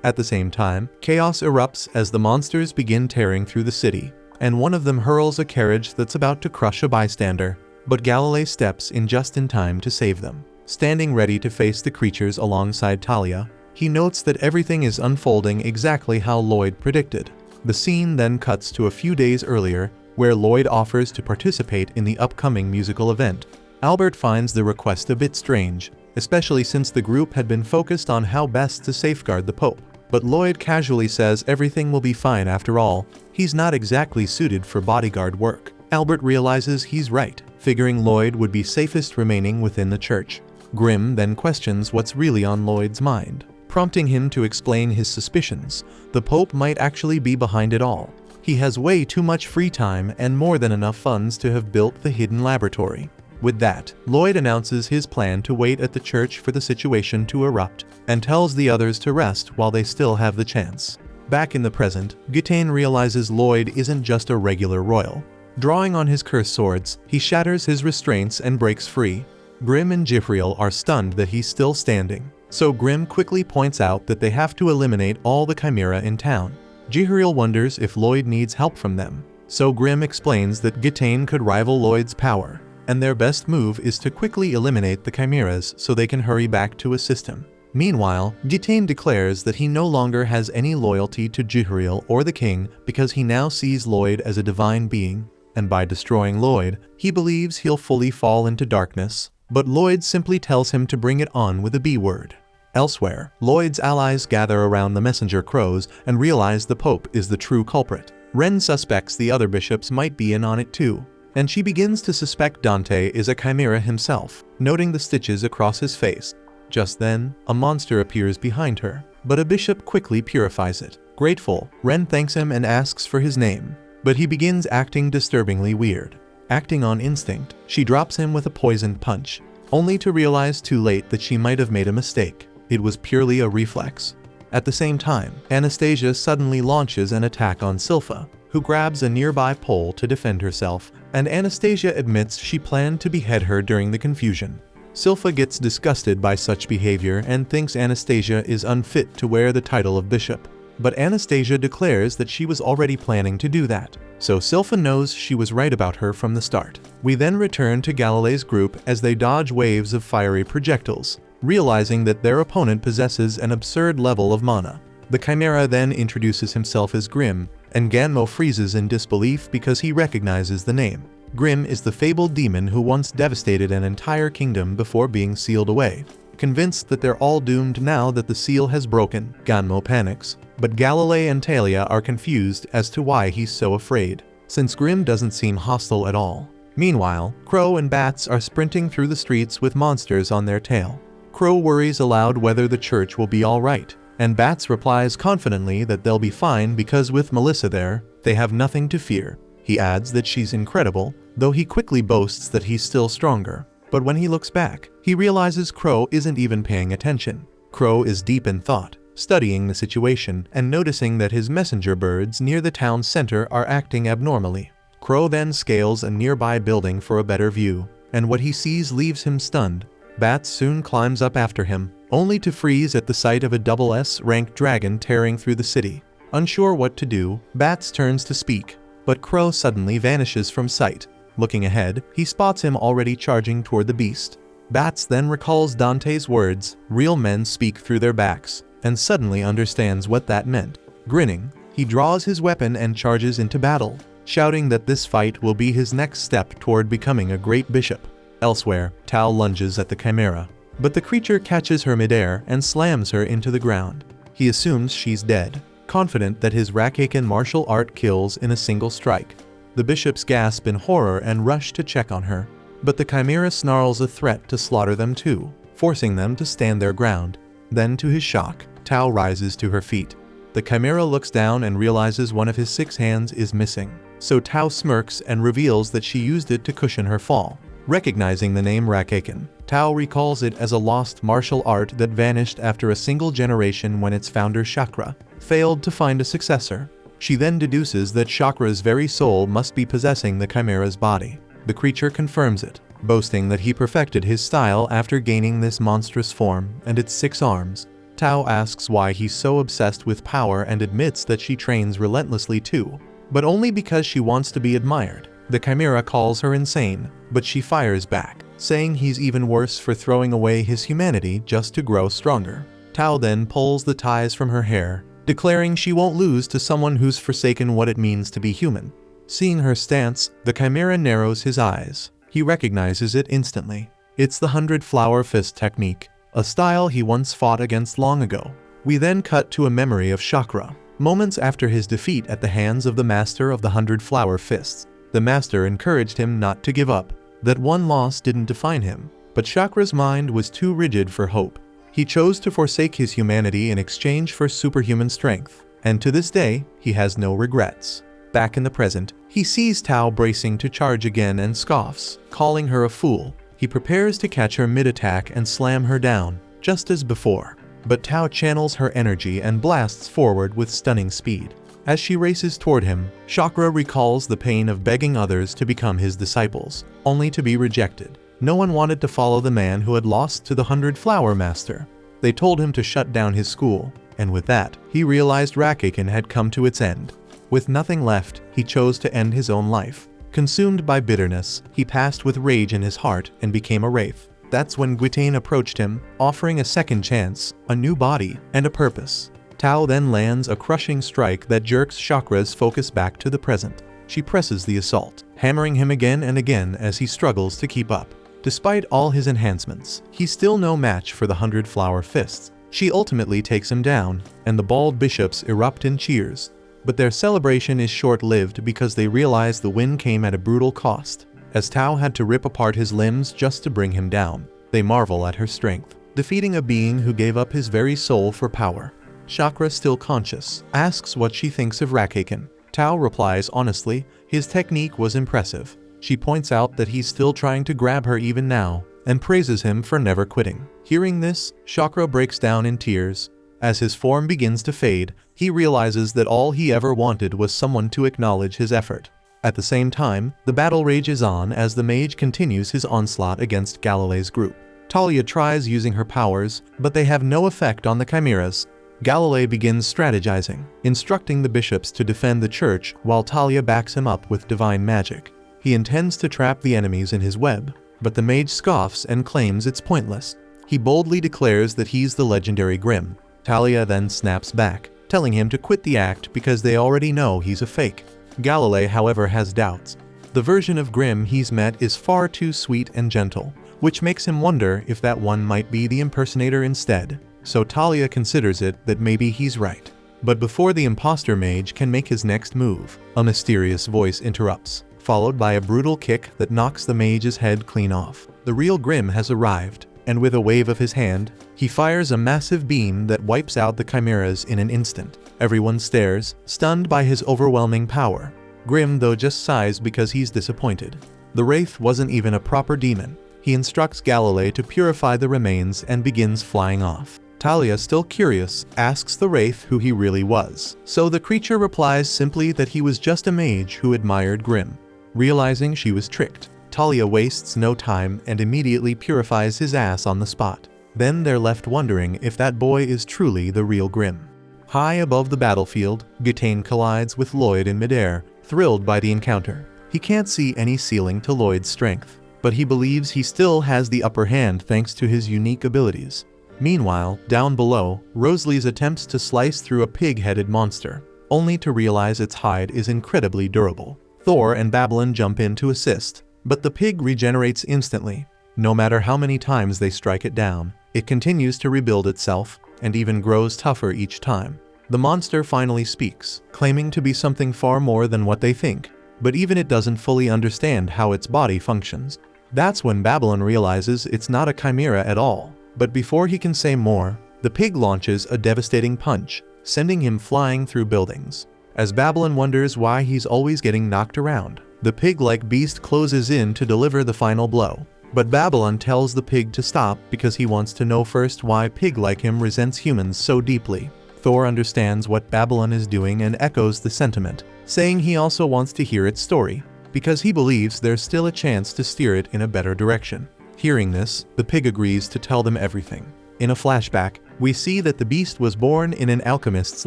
At the same time, chaos erupts as the monsters begin tearing through the city, and one of them hurls a carriage that's about to crush a bystander, but Galilei steps in just in time to save them. Standing ready to face the creatures alongside Talia, he notes that everything is unfolding exactly how Lloyd predicted. The scene then cuts to a few days earlier, where Lloyd offers to participate in the upcoming musical event. Albert finds the request a bit strange, especially since the group had been focused on how best to safeguard the Pope. But Lloyd casually says everything will be fine after all. He's not exactly suited for bodyguard work. Albert realizes he's right, figuring Lloyd would be safest remaining within the church. Grimm then questions what's really on Lloyd's mind, prompting him to explain his suspicions. The Pope might actually be behind it all. He has way too much free time and more than enough funds to have built the hidden laboratory. With that, Lloyd announces his plan to wait at the church for the situation to erupt, and tells the others to rest while they still have the chance. Back in the present, Gitane realizes Lloyd isn't just a regular royal. Drawing on his curse swords, he shatters his restraints and breaks free. Grimm and Jihariel are stunned that he's still standing, so Grimm quickly points out that they have to eliminate all the chimera in town. Jihariel wonders if Lloyd needs help from them, so Grimm explains that Gitane could rival Lloyd's power, and their best move is to quickly eliminate the chimeras so they can hurry back to assist him. Meanwhile, Gitane declares that he no longer has any loyalty to Jihariel or the king because he now sees Lloyd as a divine being, and by destroying Lloyd, he believes he'll fully fall into darkness, but Lloyd simply tells him to bring it on with a B word. Elsewhere, Lloyd's allies gather around the messenger crows and realize the Pope is the true culprit. Ren suspects the other bishops might be in on it too, and she begins to suspect Dante is a chimera himself, noting the stitches across his face. Just then, a monster appears behind her, but a bishop quickly purifies it. Grateful, Ren thanks him and asks for his name, but he begins acting disturbingly weird. Acting on instinct, she drops him with a poisoned punch, only to realize too late that she might have made a mistake. It was purely a reflex. At the same time, Anastasia suddenly launches an attack on Silpha, who grabs a nearby pole to defend herself, and Anastasia admits she planned to behead her during the confusion. Silpha gets disgusted by such behavior and thinks Anastasia is unfit to wear the title of bishop. But Anastasia declares that she was already planning to do that, so Silpha knows she was right about her from the start. We then return to Galilee's group as they dodge waves of fiery projectiles, realizing that their opponent possesses an absurd level of mana. The chimera then introduces himself as Grimm, and Ganmo freezes in disbelief because he recognizes the name. Grimm is the fabled demon who once devastated an entire kingdom before being sealed away. Convinced that they're all doomed now that the seal has broken, Ganmo panics, but Galilee and Talia are confused as to why he's so afraid, since Grimm doesn't seem hostile at all. Meanwhile, Crow and Bats are sprinting through the streets with monsters on their tail. Crow worries aloud whether the church will be alright, and Bats replies confidently that they'll be fine because with Melissa there, they have nothing to fear. He adds that she's incredible, though he quickly boasts that he's still stronger. But when he looks back, he realizes Crow isn't even paying attention. Crow is deep in thought, studying the situation and noticing that his messenger birds near the town center are acting abnormally. Crow then scales a nearby building for a better view, and what he sees leaves him stunned. Bats soon climbs up after him, only to freeze at the sight of a double S-rank dragon tearing through the city. Unsure what to do, Bats turns to speak, but Crow suddenly vanishes from sight. Looking ahead, he spots him already charging toward the beast. Bats then recalls Dante's words, "Real men speak through their backs," and suddenly understands what that meant. Grinning, he draws his weapon and charges into battle, shouting that this fight will be his next step toward becoming a great bishop. Elsewhere, Tao lunges at the chimera, but the creature catches her midair and slams her into the ground. He assumes she's dead, confident that his Rakaken martial art kills in a single strike. The bishops gasp in horror and rush to check on her, but the chimera snarls a threat to slaughter them too, forcing them to stand their ground. Then to his shock, Tao rises to her feet. The chimera looks down and realizes one of his 6 hands is missing, so Tao smirks and reveals that she used it to cushion her fall. Recognizing the name Rakaken, Tao recalls it as a lost martial art that vanished after a single generation when its founder Chakra failed to find a successor. She then deduces that Chakra's very soul must be possessing the chimera's body. The creature confirms it, boasting that he perfected his style after gaining this monstrous form and its 6 arms. Tao asks why he's so obsessed with power and admits that she trains relentlessly too, but only because she wants to be admired. The chimera calls her insane, but she fires back, saying he's even worse for throwing away his humanity just to grow stronger. Tao then pulls the ties from her hair, declaring she won't lose to someone who's forsaken what it means to be human. Seeing her stance, the chimera narrows his eyes. He recognizes it instantly. It's the 100-flower fist technique, a style he once fought against long ago. We then cut to a memory of Chakra, moments after his defeat at the hands of the master of the 100-flower fists. The master encouraged him not to give up, that one loss didn't define him, but Chakra's mind was too rigid for hope. He chose to forsake his humanity in exchange for superhuman strength, and to this day, he has no regrets. Back in the present, he sees Tao bracing to charge again and scoffs, calling her a fool. He prepares to catch her mid-attack and slam her down, just as before. But Tao channels her energy and blasts forward with stunning speed. As she races toward him, Chakra recalls the pain of begging others to become his disciples, only to be rejected. No one wanted to follow the man who had lost to the 100-flower master. They told him to shut down his school, and with that, he realized Rakaken had come to its end. With nothing left, he chose to end his own life. Consumed by bitterness, he passed with rage in his heart and became a wraith. That's when Gwitain approached him, offering a second chance, a new body, and a purpose. Tao then lands a crushing strike that jerks Chakra's focus back to the present. She presses the assault, hammering him again and again as he struggles to keep up. Despite all his enhancements, he's still no match for the 100-flower fists. She ultimately takes him down, and the bald bishops erupt in cheers. But their celebration is short-lived because they realize the win came at a brutal cost. As Tao had to rip apart his limbs just to bring him down, they marvel at her strength, defeating a being who gave up his very soul for power. Chakra, still conscious, asks what she thinks of Rakkaken. Tao replies honestly, his technique was impressive. She points out that he's still trying to grab her even now, and praises him for never quitting. Hearing this, Chakra breaks down in tears. As his form begins to fade, he realizes that all he ever wanted was someone to acknowledge his effort. At the same time, the battle rages on as the mage continues his onslaught against Galilee's group. Talia tries using her powers, but they have no effect on the chimeras. Galilee begins strategizing, instructing the bishops to defend the church while Talia backs him up with divine magic. He intends to trap the enemies in his web, but the mage scoffs and claims it's pointless. He boldly declares that he's the legendary Grimm. Talia then snaps back, telling him to quit the act because they already know he's a fake. Galilee, however, has doubts. The version of Grimm he's met is far too sweet and gentle, which makes him wonder if that one might be the impersonator instead. So Talia considers it that maybe he's right. But before the imposter mage can make his next move, a mysterious voice interrupts, followed by a brutal kick that knocks the mage's head clean off. The real Grimm has arrived, and with a wave of his hand, he fires a massive beam that wipes out the chimeras in an instant. Everyone stares, stunned by his overwhelming power. Grimm, though, just sighs because he's disappointed. The wraith wasn't even a proper demon. He instructs Galilee to purify the remains and begins flying off. Talia, still curious, asks the wraith who he really was. So the creature replies simply that he was just a mage who admired Grimm. Realizing she was tricked, Talia wastes no time and immediately purifies his ass on the spot. Then they're left wondering if that boy is truly the real Grimm. High above the battlefield, Gitane collides with Lloyd in midair, thrilled by the encounter. He can't see any ceiling to Lloyd's strength, but he believes he still has the upper hand thanks to his unique abilities. Meanwhile, down below, Rosalie's attempts to slice through a pig-headed monster, only to realize its hide is incredibly durable. Thor and Babylon jump in to assist, but the pig regenerates instantly. No matter how many times they strike it down, it continues to rebuild itself, and even grows tougher each time. The monster finally speaks, claiming to be something far more than what they think, but even it doesn't fully understand how its body functions. That's when Babylon realizes it's not a chimera at all. But before he can say more, the pig launches a devastating punch, sending him flying through buildings. As Babylon wonders why he's always getting knocked around, the pig-like beast closes in to deliver the final blow. But Babylon tells the pig to stop because he wants to know first why pig like him resents humans so deeply. Thor understands what Babylon is doing and echoes the sentiment, saying he also wants to hear its story, because he believes there's still a chance to steer it in a better direction. Hearing this, the pig agrees to tell them everything. In a flashback, we see that the beast was born in an alchemist's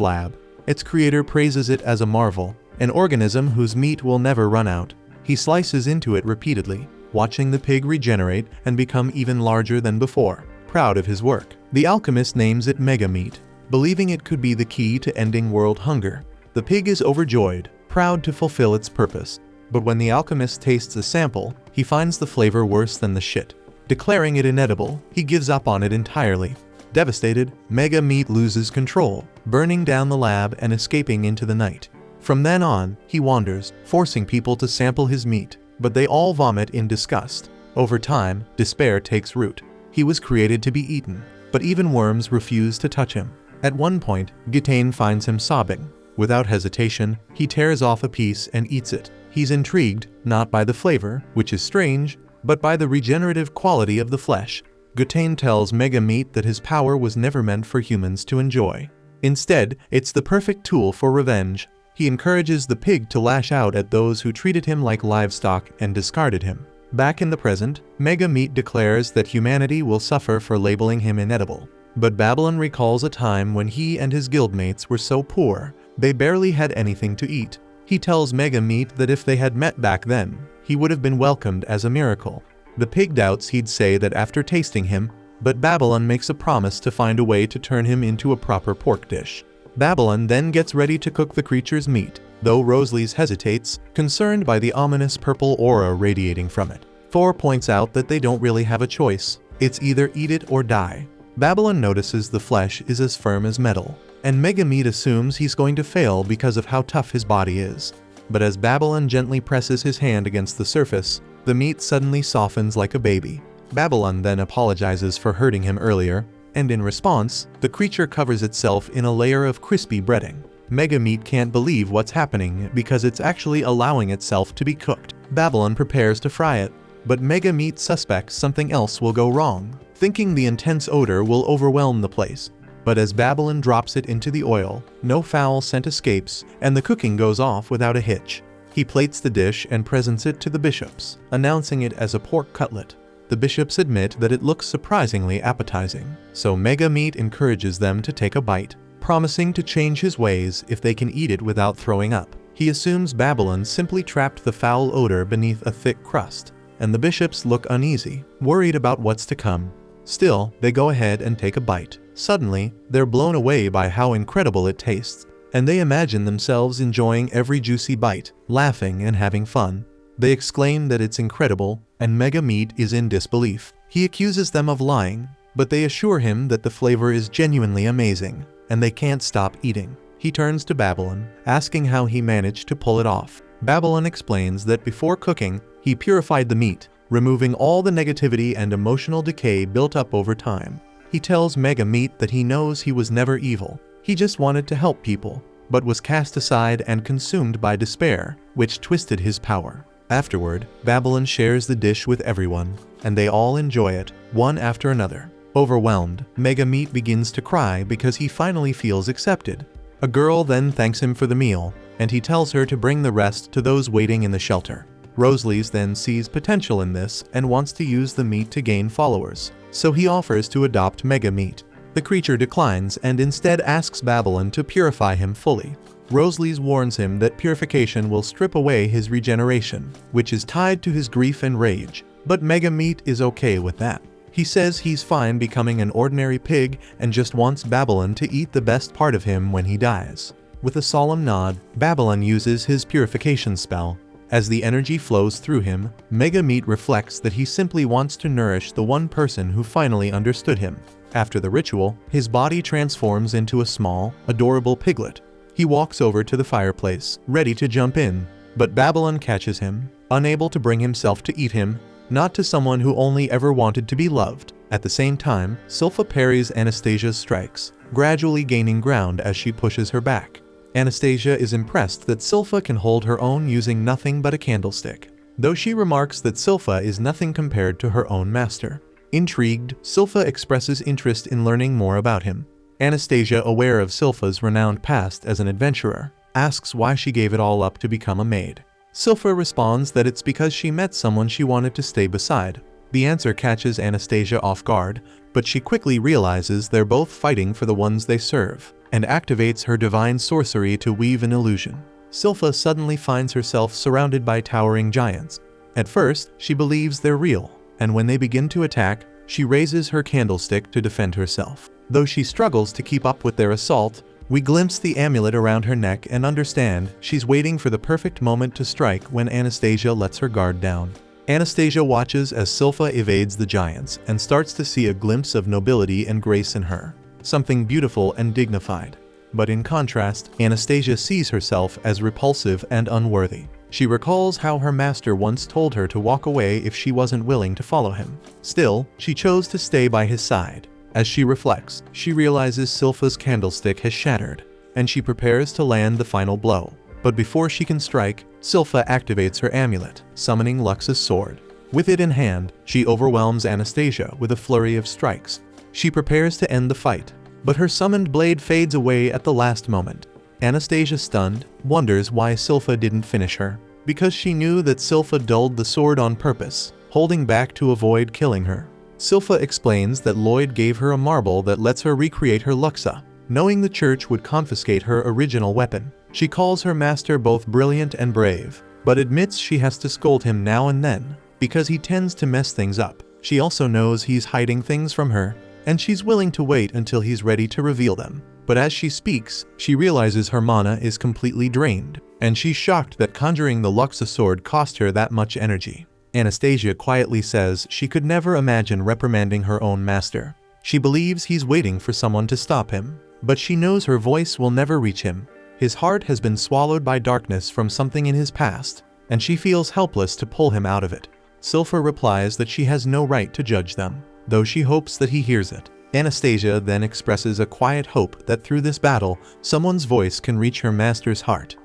lab. Its creator praises it as a marvel, an organism whose meat will never run out. He slices into it repeatedly, watching the pig regenerate and become even larger than before. Proud of his work, the alchemist names it Mega Meat, believing it could be the key to ending world hunger. The pig is overjoyed, proud to fulfill its purpose. But when the alchemist tastes a sample, he finds the flavor worse than the shit. Declaring it inedible, he gives up on it entirely. Devastated, Mega Meat loses control, burning down the lab and escaping into the night. From then on, he wanders, forcing people to sample his meat, but they all vomit in disgust. Over time, despair takes root. He was created to be eaten, but even worms refuse to touch him. At one point, Gitane finds him sobbing. Without hesitation, he tears off a piece and eats it. He's intrigued, not by the flavor, which is strange, but by the regenerative quality of the flesh. Gitane tells Mega Meat that his power was never meant for humans to enjoy. Instead, it's the perfect tool for revenge. He encourages the pig to lash out at those who treated him like livestock and discarded him. Back in the present, Mega Meat declares that humanity will suffer for labeling him inedible. But Babylon recalls a time when he and his guildmates were so poor, they barely had anything to eat. He tells Mega Meat that if they had met back then, he would have been welcomed as a miracle. The pig doubts he'd say that after tasting him, but Babylon makes a promise to find a way to turn him into a proper pork dish. Babylon then gets ready to cook the creature's meat, though Rosalie's hesitates, concerned by the ominous purple aura radiating from it. Thor points out that they don't really have a choice. It's either eat it or die. Babylon notices the flesh is as firm as metal, and Megameat assumes he's going to fail because of how tough his body is. But as Babylon gently presses his hand against the surface, the meat suddenly softens like a baby. Babylon then apologizes for hurting him earlier, and in response, the creature covers itself in a layer of crispy breading. Megameat can't believe what's happening because it's actually allowing itself to be cooked. Babylon prepares to fry it, but Megameat suspects something else will go wrong, thinking the intense odor will overwhelm the place. But as Babylon drops it into the oil, no foul scent escapes, and the cooking goes off without a hitch. He plates the dish and presents it to the bishops, announcing it as a pork cutlet. The bishops admit that it looks surprisingly appetizing, so Megameat encourages them to take a bite, promising to change his ways if they can eat it without throwing up. He assumes Babylon simply trapped the foul odor beneath a thick crust, and the bishops look uneasy, worried about what's to come. Still, they go ahead and take a bite. Suddenly, they're blown away by how incredible it tastes, and they imagine themselves enjoying every juicy bite, laughing and having fun. They exclaim that it's incredible, and Megameat is in disbelief. He accuses them of lying, but they assure him that the flavor is genuinely amazing, and they can't stop eating. He turns to Babylon, asking how he managed to pull it off. Babylon explains that before cooking, he purified the meat, removing all the negativity and emotional decay built up over time. He tells Megameat that he knows he was never evil. He just wanted to help people, but was cast aside and consumed by despair, which twisted his power. Afterward, Babylon shares the dish with everyone, and they all enjoy it, one after another. Overwhelmed, Megameat begins to cry because he finally feels accepted. A girl then thanks him for the meal, and he tells her to bring the rest to those waiting in the shelter. Rosalies then sees potential in this and wants to use the meat to gain followers, so he offers to adopt Megameat. The creature declines and instead asks Babylon to purify him fully. Rosalies warns him that purification will strip away his regeneration, which is tied to his grief and rage, but Megameat is okay with that. He says he's fine becoming an ordinary pig and just wants Babylon to eat the best part of him when he dies. With a solemn nod, Babylon uses his purification spell. As the energy flows through him, Megameat reflects that he simply wants to nourish the one person who finally understood him. After the ritual, his body transforms into a small, adorable piglet. He walks over to the fireplace, ready to jump in, but Babylon catches him, unable to bring himself to eat him, not to someone who only ever wanted to be loved. At the same time, Silpha parries Anastasia's strikes, gradually gaining ground as she pushes her back. Anastasia is impressed that Silpha can hold her own using nothing but a candlestick, though she remarks that Silpha is nothing compared to her own master. Intrigued, Silpha expresses interest in learning more about him. Anastasia, aware of Silpha's renowned past as an adventurer, asks why she gave it all up to become a maid. Silpha responds that it's because she met someone she wanted to stay beside. The answer catches Anastasia off guard, but she quickly realizes they're both fighting for the ones they serve, and activates her divine sorcery to weave an illusion. Silpha suddenly finds herself surrounded by towering giants. At first, she believes they're real, and when they begin to attack, she raises her candlestick to defend herself. Though she struggles to keep up with their assault, we glimpse the amulet around her neck and understand she's waiting for the perfect moment to strike when Anastasia lets her guard down. Anastasia watches as Silpha evades the giants and starts to see a glimpse of nobility and grace in her, something beautiful and dignified. But in contrast, Anastasia sees herself as repulsive and unworthy. She recalls how her master once told her to walk away if she wasn't willing to follow him. Still, she chose to stay by his side. As she reflects, she realizes Silpha's candlestick has shattered, and she prepares to land the final blow. But before she can strike, Silpha activates her amulet, summoning Lux's sword. With it in hand, she overwhelms Anastasia with a flurry of strikes. She prepares to end the fight, but her summoned blade fades away at the last moment. Anastasia, stunned, wonders why Silpha didn't finish her, because she knew that Silpha dulled the sword on purpose, holding back to avoid killing her. Silpha explains that Lloyd gave her a marble that lets her recreate her Luxa, knowing the church would confiscate her original weapon. She calls her master both brilliant and brave, but admits she has to scold him now and then, because he tends to mess things up. She also knows he's hiding things from her, and she's willing to wait until he's ready to reveal them. But as she speaks, she realizes her mana is completely drained, and she's shocked that conjuring the Luxa sword cost her that much energy. Anastasia quietly says she could never imagine reprimanding her own master. She believes he's waiting for someone to stop him. but she knows her voice will never reach him. His heart has been swallowed by darkness from something in his past, and she feels helpless to pull him out of it. Sylpha replies that she has no right to judge them, though she hopes that he hears it. Anastasia then expresses a quiet hope that through this battle, someone's voice can reach her master's heart.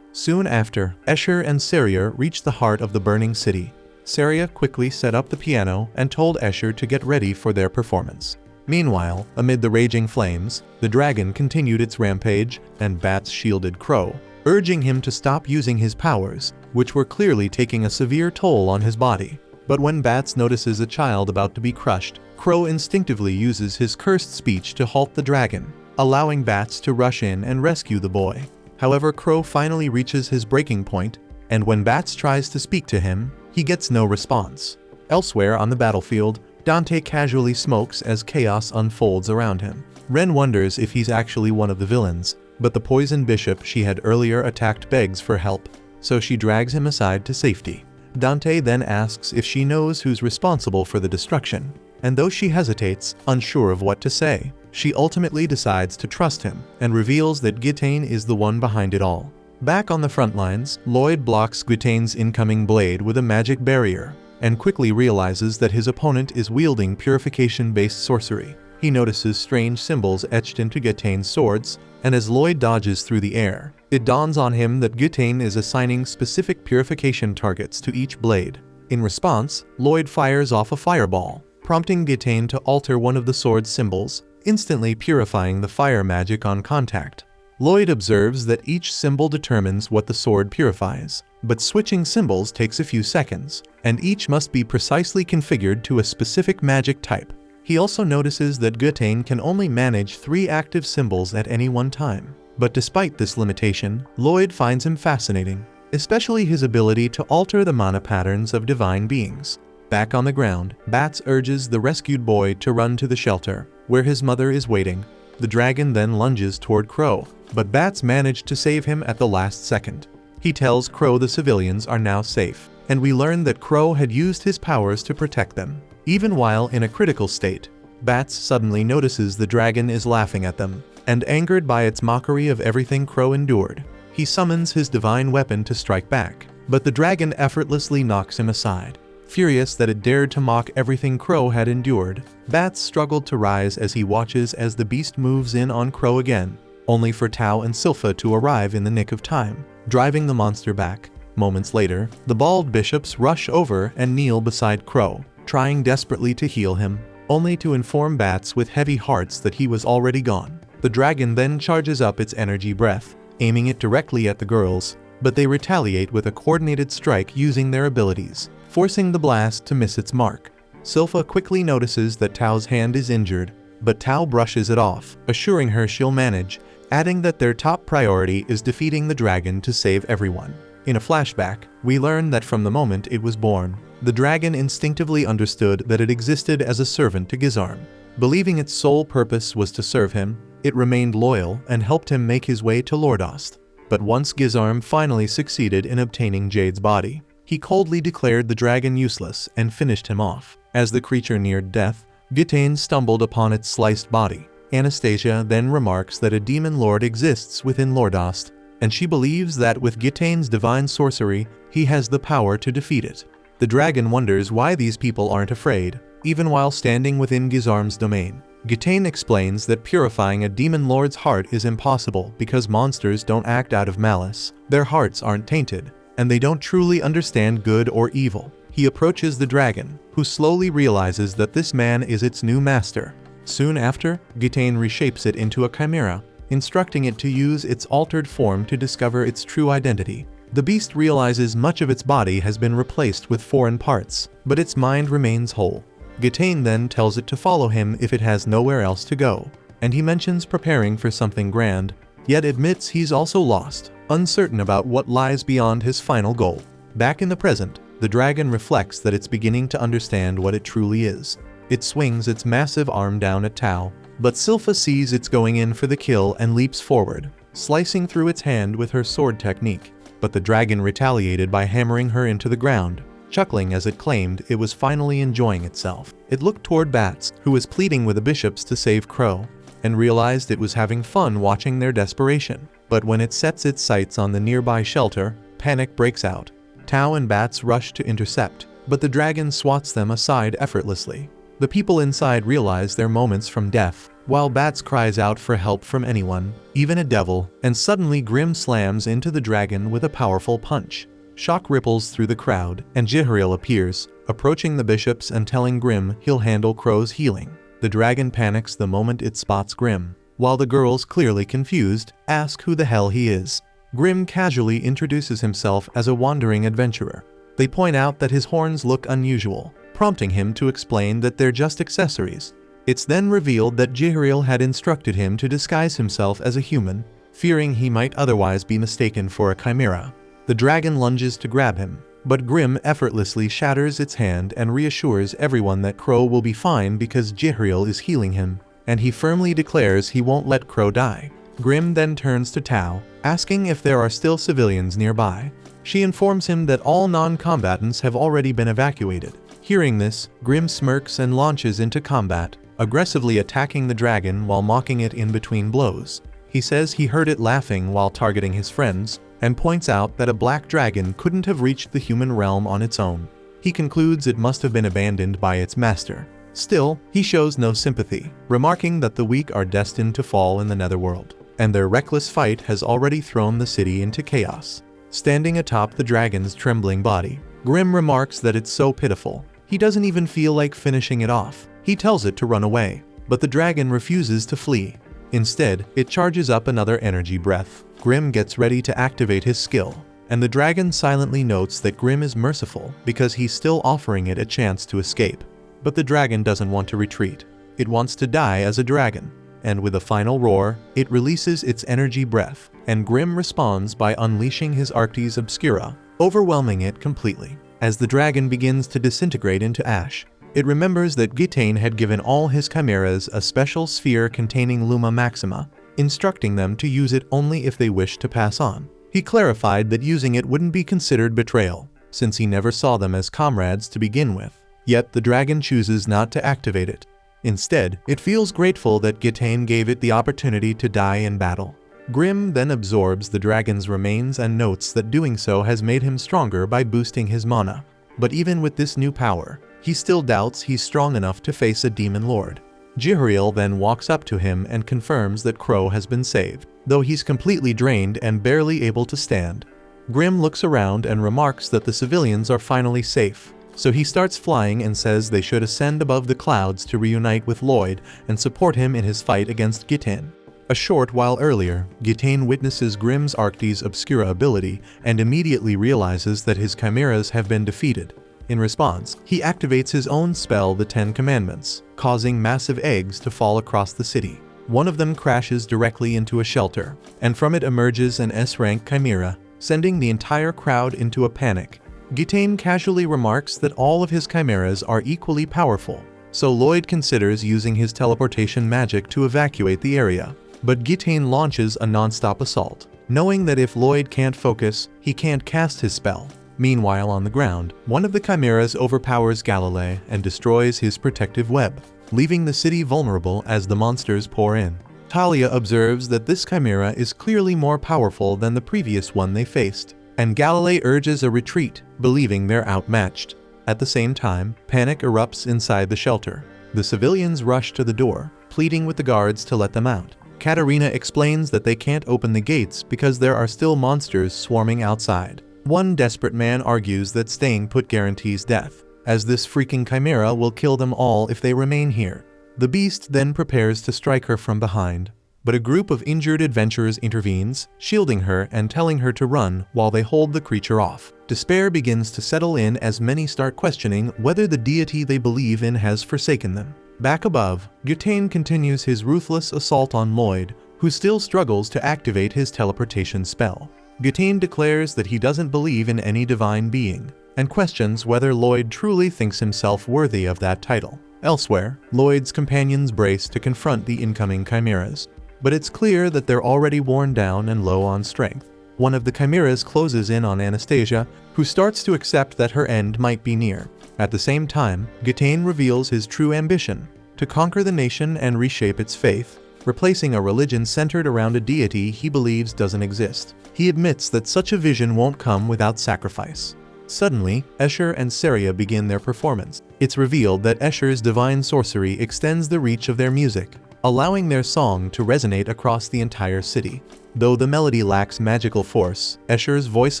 Soon after, Escher and Saria reach the heart of the burning city. Saria quickly set up the piano and told Escher to get ready for their performance. Meanwhile, amid the raging flames, the dragon continued its rampage, and Bats shielded Crow, urging him to stop using his powers, which were clearly taking a severe toll on his body. But when Bats notices a child about to be crushed, Crow instinctively uses his cursed speech to halt the dragon, allowing Bats to rush in and rescue the boy. However, Crow finally reaches his breaking point, and when Bats tries to speak to him, he gets no response. Elsewhere on the battlefield, Dante casually smokes as chaos unfolds around him. Ren wonders if he's actually one of the villains, but the poisoned bishop she had earlier attacked begs for help, so she drags him aside to safety. Dante then asks if she knows who's responsible for the destruction, and though she hesitates, unsure of what to say, she ultimately decides to trust him and reveals that Gitane is the one behind it all. Back on the front lines, Lloyd blocks Gitane's incoming blade with a magic barrier, and quickly realizes that his opponent is wielding purification-based sorcery. He notices strange symbols etched into Gitane's swords, and as Lloyd dodges through the air, it dawns on him that Gitane is assigning specific purification targets to each blade. In response, Lloyd fires off a fireball, prompting Gitane to alter one of the sword's symbols, instantly purifying the fire magic on contact. Lloyd observes that each symbol determines what the sword purifies, but switching symbols takes a few seconds, and each must be precisely configured to a specific magic type. He also notices that Gitane can only manage 3 active symbols at any one time. But despite this limitation, Lloyd finds him fascinating, especially his ability to alter the mana patterns of divine beings. Back on the ground, Bats urges the rescued boy to run to the shelter, where his mother is waiting. The dragon then lunges toward Crow, but Bats managed to save him at the last second. He tells Crow the civilians are now safe, and we learn that Crow had used his powers to protect them. Even while in a critical state, Bats suddenly notices the dragon is laughing at them, and angered by its mockery of everything Crow endured, he summons his divine weapon to strike back, but the dragon effortlessly knocks him aside. Furious that it dared to mock everything Crow had endured, Bats struggled to rise as he watches as the beast moves in on Crow again, only for Tao and Sylpha to arrive in the nick of time, driving the monster back. Moments later, the bald bishops rush over and kneel beside Crow, trying desperately to heal him, only to inform Bats with heavy hearts that he was already gone. The dragon then charges up its energy breath, aiming it directly at the girls, but they retaliate with a coordinated strike using their abilities, forcing the blast to miss its mark. Sylpha quickly notices that Tao's hand is injured, but Tao brushes it off, assuring her she'll manage, adding that their top priority is defeating the dragon to save everyone. In a flashback, we learn that from the moment it was born, the dragon instinctively understood that it existed as a servant to Gizarm. Believing its sole purpose was to serve him, it remained loyal and helped him make his way to Lordost. But once Gizarm finally succeeded in obtaining Jade's body, he coldly declared the dragon useless and finished him off. As the creature neared death, Gitane stumbled upon its sliced body. Anastasia then remarks that a demon lord exists within Lordost, and she believes that with Gitane's divine sorcery, he has the power to defeat it. The dragon wonders why these people aren't afraid, even while standing within Gizarm's domain. Gitane explains that purifying a demon lord's heart is impossible because monsters don't act out of malice, their hearts aren't tainted, and they don't truly understand good or evil. He approaches the dragon, who slowly realizes that this man is its new master. Soon after, Gitane reshapes it into a chimera, instructing it to use its altered form to discover its true identity. The beast realizes much of its body has been replaced with foreign parts, but its mind remains whole. Gitane then tells it to follow him if it has nowhere else to go, and he mentions preparing for something grand, yet admits he's also lost, uncertain about what lies beyond his final goal. Back in the present, the dragon reflects that it's beginning to understand what it truly is. It swings its massive arm down at Tao, but Sylpha sees it's going in for the kill and leaps forward, slicing through its hand with her sword technique. But the dragon retaliated by hammering her into the ground, chuckling as it claimed it was finally enjoying itself. It looked toward Bats, who was pleading with the bishops to save Crow, and realized it was having fun watching their desperation. But when it sets its sights on the nearby shelter, panic breaks out. Tao and Bats rush to intercept, but the dragon swats them aside effortlessly. The people inside realize their moments from death, while Bats cries out for help from anyone, even a devil, and suddenly Grimm slams into the dragon with a powerful punch. Shock ripples through the crowd, and Jihariel appears, approaching the bishops and telling Grimm he'll handle Crow's healing. The dragon panics the moment it spots Grimm, while the girls, clearly confused, ask who the hell he is. Grimm casually introduces himself as a wandering adventurer. They point out that his horns look unusual, prompting him to explain that they're just accessories. It's then revealed that Jihariel had instructed him to disguise himself as a human, fearing he might otherwise be mistaken for a chimera. The dragon lunges to grab him, but Grimm effortlessly shatters its hand and reassures everyone that Crow will be fine because Jihariel is healing him, and he firmly declares he won't let Crow die. Grimm then turns to Tao, asking if there are still civilians nearby. She informs him that all non-combatants have already been evacuated. Hearing this, Grimm smirks and launches into combat, aggressively attacking the dragon while mocking it in between blows. He says he heard it laughing while targeting his friends, and points out that a black dragon couldn't have reached the human realm on its own. He concludes it must have been abandoned by its master. Still, he shows no sympathy, remarking that the weak are destined to fall in the netherworld, and their reckless fight has already thrown the city into chaos. Standing atop the dragon's trembling body, Grimm remarks that it's so pitiful. He doesn't even feel like finishing it off. He tells it to run away, but the dragon refuses to flee. Instead, it charges up another energy breath. Grimm gets ready to activate his skill, and the dragon silently notes that Grimm is merciful because he's still offering it a chance to escape. But the dragon doesn't want to retreat. It wants to die as a dragon, and with a final roar, it releases its energy breath, and Grimm responds by unleashing his Arctes Obscura, overwhelming it completely. As the dragon begins to disintegrate into ash, it remembers that Gitane had given all his chimeras a special sphere containing Luma Maxima, instructing them to use it only if they wished to pass on. He clarified that using it wouldn't be considered betrayal, since he never saw them as comrades to begin with. Yet the dragon chooses not to activate it. Instead, it feels grateful that Gitane gave it the opportunity to die in battle. Grimm then absorbs the dragon's remains and notes that doing so has made him stronger by boosting his mana. But even with this new power, he still doubts he's strong enough to face a demon lord. Jihariel then walks up to him and confirms that Crow has been saved, though he's completely drained and barely able to stand. Grimm looks around and remarks that the civilians are finally safe, so he starts flying and says they should ascend above the clouds to reunite with Lloyd and support him in his fight against Gitane. A short while earlier, Gitane witnesses Grimm's Arctes Obscura ability and immediately realizes that his chimeras have been defeated. In response, he activates his own spell, the 10 Commandments, causing massive eggs to fall across the city. One of them crashes directly into a shelter, and from it emerges an S-rank chimera, sending the entire crowd into a panic. Gitane casually remarks that all of his chimeras are equally powerful, so Lloyd considers using his teleportation magic to evacuate the area. But Gitane launches a non-stop assault, knowing that if Lloyd can't focus, he can't cast his spell. Meanwhile, on the ground, one of the chimeras overpowers Galilei and destroys his protective web, leaving the city vulnerable as the monsters pour in. Talia observes that this chimera is clearly more powerful than the previous one they faced, and Galilei urges a retreat, believing they're outmatched. At the same time, panic erupts inside the shelter. The civilians rush to the door, pleading with the guards to let them out. Katarina explains that they can't open the gates because there are still monsters swarming outside. One desperate man argues that staying put guarantees death, as this freaking chimera will kill them all if they remain here. The beast then prepares to strike her from behind, but a group of injured adventurers intervenes, shielding her and telling her to run while they hold the creature off. Despair begins to settle in as many start questioning whether the deity they believe in has forsaken them. Back above, Gitane continues his ruthless assault on Lloyd, who still struggles to activate his teleportation spell. Gitane declares that he doesn't believe in any divine being, and questions whether Lloyd truly thinks himself worthy of that title. Elsewhere, Lloyd's companions brace to confront the incoming chimeras, but it's clear that they're already worn down and low on strength. One of the chimeras closes in on Anastasia, who starts to accept that her end might be near. At the same time, Gitane reveals his true ambition, to conquer the nation and reshape its faith. replacing a religion centered around a deity he believes doesn't exist. He admits that such a vision won't come without sacrifice. Suddenly, Escher and Saria begin their performance. It's revealed that Escher's divine sorcery extends the reach of their music, allowing their song to resonate across the entire city. Though the melody lacks magical force, Escher's voice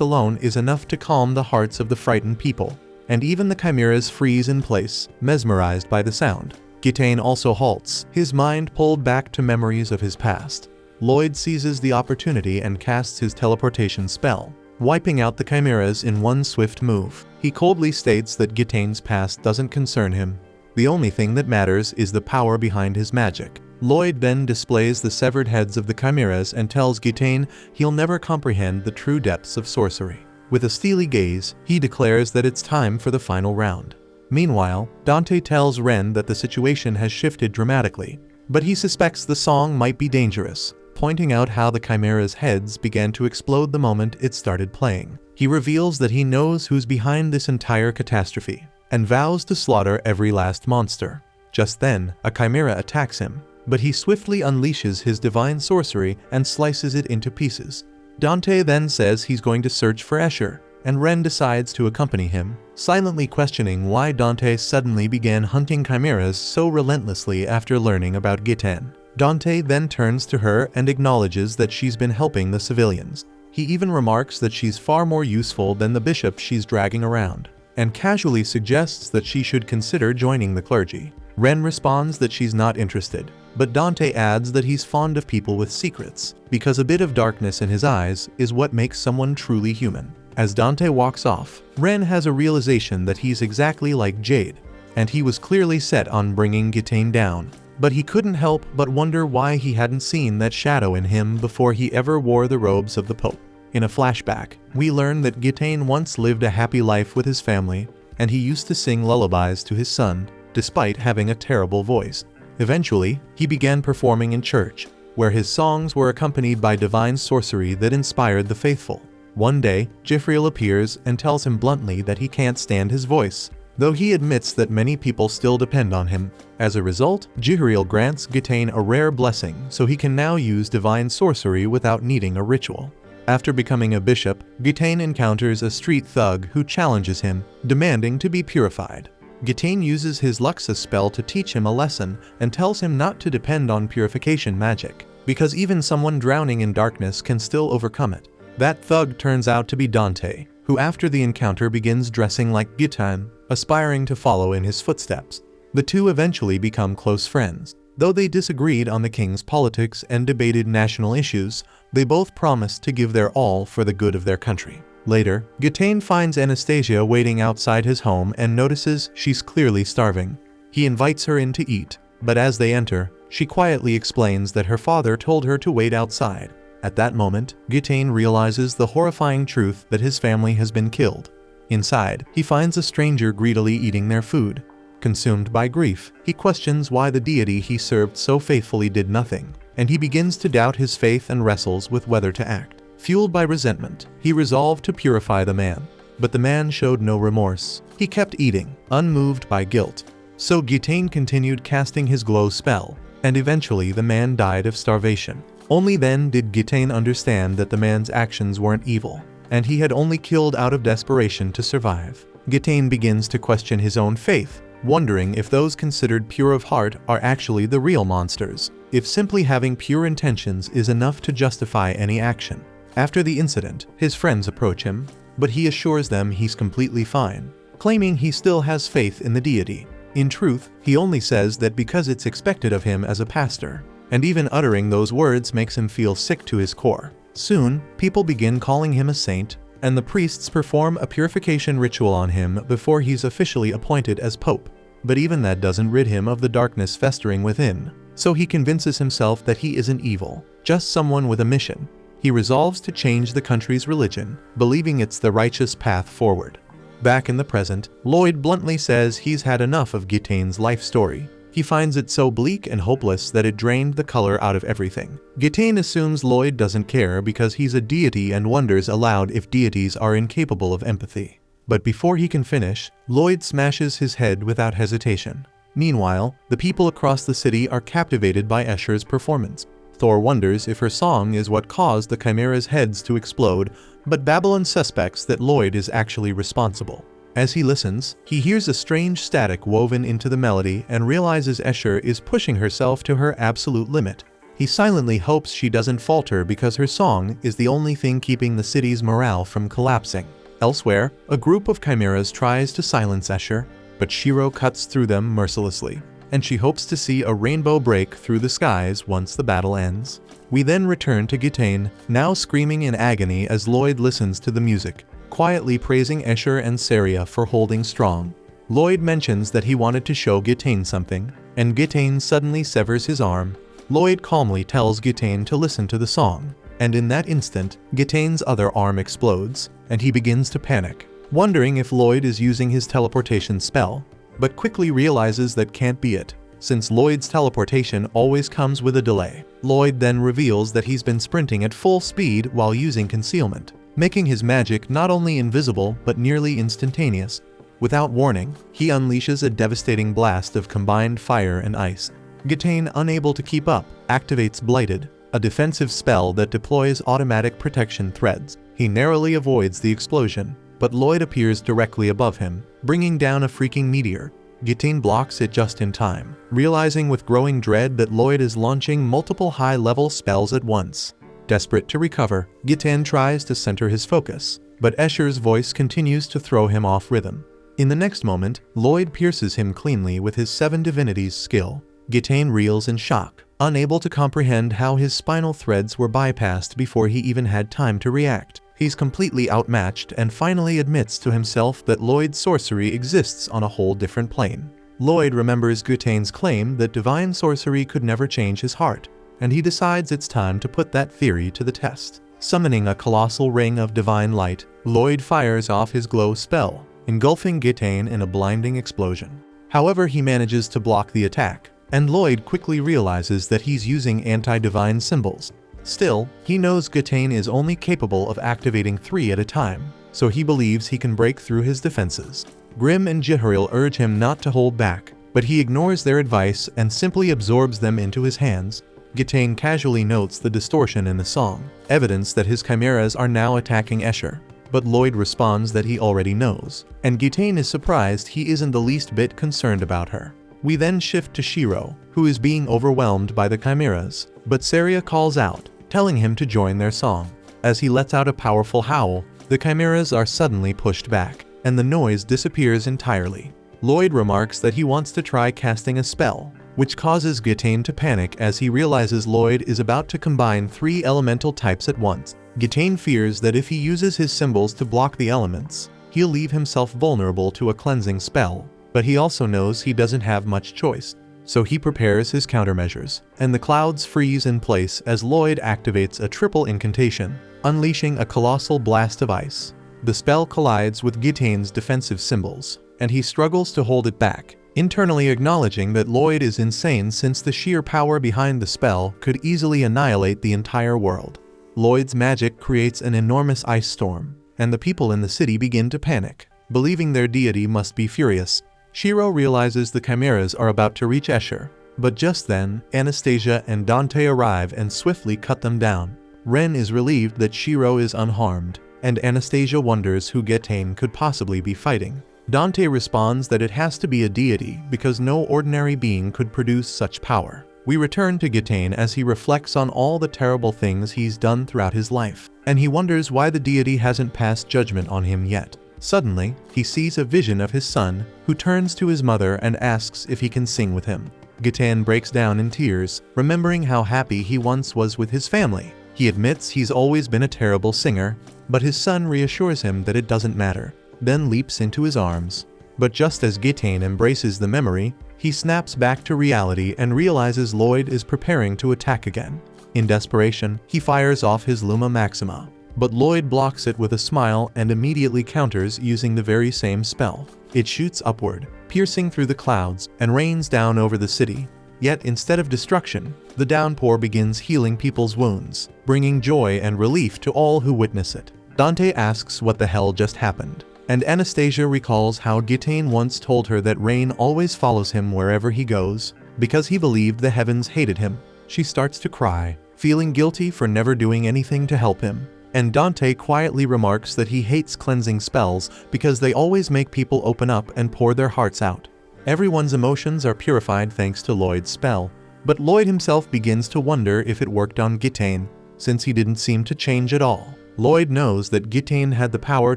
alone is enough to calm the hearts of the frightened people, and even the chimeras freeze in place, mesmerized by the sound. Gitane also halts, his mind pulled back to memories of his past. Lloyd seizes the opportunity and casts his teleportation spell, wiping out the chimeras in one swift move. He coldly states that Gitane's past doesn't concern him. The only thing that matters is the power behind his magic. Lloyd then displays the severed heads of the chimeras and tells Gitane he'll never comprehend the true depths of sorcery. With a steely gaze, he declares that it's time for the final round. Meanwhile, Dante tells Ren that the situation has shifted dramatically, but he suspects the song might be dangerous, pointing out how the chimera's heads began to explode the moment it started playing. He reveals that he knows who's behind this entire catastrophe, and vows to slaughter every last monster. Just then, a chimera attacks him, but he swiftly unleashes his divine sorcery and slices it into pieces. Dante then says he's going to search for Escher, and Ren decides to accompany him, silently questioning why Dante suddenly began hunting chimeras so relentlessly after learning about Gitane. Dante then turns to her and acknowledges that she's been helping the civilians. He even remarks that she's far more useful than the bishop she's dragging around, and casually suggests that she should consider joining the clergy. Ren responds that she's not interested, but Dante adds that he's fond of people with secrets, because a bit of darkness in his eyes is what makes someone truly human. As Dante walks off, Ren has a realization that he's exactly like Jade, and he was clearly set on bringing Gitane down. But he couldn't help but wonder why he hadn't seen that shadow in him before he ever wore the robes of the Pope. In a flashback, we learn that Gitane once lived a happy life with his family, and he used to sing lullabies to his son, despite having a terrible voice. Eventually, he began performing in church, where his songs were accompanied by divine sorcery that inspired the faithful. One day, Jifriel appears and tells him bluntly that he can't stand his voice, though he admits that many people still depend on him. As a result, Jifriel grants Gitane a rare blessing so he can now use divine sorcery without needing a ritual. After becoming a bishop, Gitane encounters a street thug who challenges him, demanding to be purified. Gitane uses his Luxus spell to teach him a lesson and tells him not to depend on purification magic, because even someone drowning in darkness can still overcome it. That thug turns out to be Dante, who after the encounter begins dressing like Gitane, aspiring to follow in his footsteps. The two eventually become close friends. Though they disagreed on the king's politics and debated national issues, they both promised to give their all for the good of their country. Later, Gitane finds Anastasia waiting outside his home and notices she's clearly starving. He invites her in to eat, but as they enter, she quietly explains that her father told her to wait outside. At that moment, Gitane realizes the horrifying truth that his family has been killed. Inside, he finds a stranger greedily eating their food. Consumed by grief, he questions why the deity he served so faithfully did nothing, and he begins to doubt his faith and wrestles with whether to act. Fueled by resentment, he resolved to purify the man, but the man showed no remorse. He kept eating, unmoved by guilt. So Gitane continued casting his glow spell, and eventually the man died of starvation. Only then did Gitane understand that the man's actions weren't evil, and he had only killed out of desperation to survive. Gitane begins to question his own faith, wondering if those considered pure of heart are actually the real monsters, if simply having pure intentions is enough to justify any action. After the incident, his friends approach him, but he assures them he's completely fine, claiming he still has faith in the deity. In truth, he only says that because it's expected of him as a pastor, and even uttering those words makes him feel sick to his core. Soon, people begin calling him a saint, and the priests perform a purification ritual on him before he's officially appointed as pope. But even that doesn't rid him of the darkness festering within, so he convinces himself that he isn't evil, just someone with a mission. He resolves to change the country's religion, believing it's the righteous path forward. Back in the present, Lloyd bluntly says he's had enough of Gitane's life story. He finds it so bleak and hopeless that it drained the color out of everything. Gitane assumes Lloyd doesn't care because he's a deity and wonders aloud if deities are incapable of empathy. But before he can finish, Lloyd smashes his head without hesitation. Meanwhile, the people across the city are captivated by Escher's performance. Thor wonders if her song is what caused the chimera's heads to explode, but Babylon suspects that Lloyd is actually responsible. As he listens, he hears a strange static woven into the melody and realizes Escher is pushing herself to her absolute limit. He silently hopes she doesn't falter because her song is the only thing keeping the city's morale from collapsing. Elsewhere, a group of chimeras tries to silence Escher, but Shiro cuts through them mercilessly, and she hopes to see a rainbow break through the skies once the battle ends. We then return to Gitane, now screaming in agony as Lloyd listens to the music, quietly praising Escher and Saria for holding strong. Lloyd mentions that he wanted to show Gitane something, and Gitane suddenly severs his arm. Lloyd calmly tells Gitane to listen to the song, and in that instant, Gitane's other arm explodes, and he begins to panic, wondering if Lloyd is using his teleportation spell, but quickly realizes that can't be it, since Lloyd's teleportation always comes with a delay. Lloyd then reveals that he's been sprinting at full speed while using concealment, making his magic not only invisible but nearly instantaneous. Without warning, he unleashes a devastating blast of combined fire and ice. Gitane, unable to keep up, activates Blighted, a defensive spell that deploys automatic protection threads. He narrowly avoids the explosion, but Lloyd appears directly above him, bringing down a freaking meteor. Gitane blocks it just in time, realizing with growing dread that Lloyd is launching multiple high-level spells at once. Desperate to recover, Gitane tries to center his focus, but Escher's voice continues to throw him off rhythm. In the next moment, Lloyd pierces him cleanly with his 7 divinities skill. Gitane reels in shock, unable to comprehend how his spinal threads were bypassed before he even had time to react. He's completely outmatched and finally admits to himself that Lloyd's sorcery exists on a whole different plane. Lloyd remembers Gitane's claim that divine sorcery could never change his heart, and he decides it's time to put that theory to the test. Summoning a colossal ring of divine light, Lloyd fires off his glow spell, engulfing Gitane in a blinding explosion. However, he manages to block the attack, and Lloyd quickly realizes that he's using anti-divine symbols. Still, he knows Gitane is only capable of activating 3 at a time, so he believes he can break through his defenses. Grimm and Jihariel urge him not to hold back, but he ignores their advice and simply absorbs them into his hands. Gitane casually notes the distortion in the song, evidence that his chimeras are now attacking Escher. But Lloyd responds that he already knows, and Gitane is surprised he isn't the least bit concerned about her. We then shift to Shiro, who is being overwhelmed by the chimeras, but Saria calls out, telling him to join their song. As he lets out a powerful howl, the chimeras are suddenly pushed back, and the noise disappears entirely. Lloyd remarks that he wants to try casting a spell, which causes Gitane to panic as he realizes Lloyd is about to combine 3 elemental types at once. Gitane fears that if he uses his symbols to block the elements, he'll leave himself vulnerable to a cleansing spell, but he also knows he doesn't have much choice. So he prepares his countermeasures, and the clouds freeze in place as Lloyd activates a triple incantation, unleashing a colossal blast of ice. The spell collides with Gitane's defensive symbols, and he struggles to hold it back, internally acknowledging that Lloyd is insane since the sheer power behind the spell could easily annihilate the entire world. Lloyd's magic creates an enormous ice storm, and the people in the city begin to panic, believing their deity must be furious. Shiro realizes the chimeras are about to reach Escher, but just then, Anastasia and Dante arrive and swiftly cut them down. Ren is relieved that Shiro is unharmed, and Anastasia wonders who Gitane could possibly be fighting. Dante responds that it has to be a deity because no ordinary being could produce such power. We return to Gitane as he reflects on all the terrible things he's done throughout his life, and he wonders why the deity hasn't passed judgment on him yet. Suddenly, he sees a vision of his son, who turns to his mother and asks if he can sing with him. Gitane breaks down in tears, remembering how happy he once was with his family. He admits he's always been a terrible singer, but his son reassures him that it doesn't matter, then leaps into his arms. But just as Gitane embraces the memory, he snaps back to reality and realizes Lloyd is preparing to attack again. In desperation, he fires off his Luma Maxima, but Lloyd blocks it with a smile and immediately counters using the very same spell. It shoots upward, piercing through the clouds, and rains down over the city. Yet instead of destruction, the downpour begins healing people's wounds, bringing joy and relief to all who witness it. Dante asks what the hell just happened, And Anastasia recalls how Gitane once told her that rain always follows him wherever he goes, because he believed the heavens hated him. She starts to cry, feeling guilty for never doing anything to help him. And Dante quietly remarks that he hates cleansing spells because they always make people open up and pour their hearts out. Everyone's emotions are purified thanks to Lloyd's spell, but Lloyd himself begins to wonder if it worked on Gitane, since he didn't seem to change at all. Lloyd knows that Gitane had the power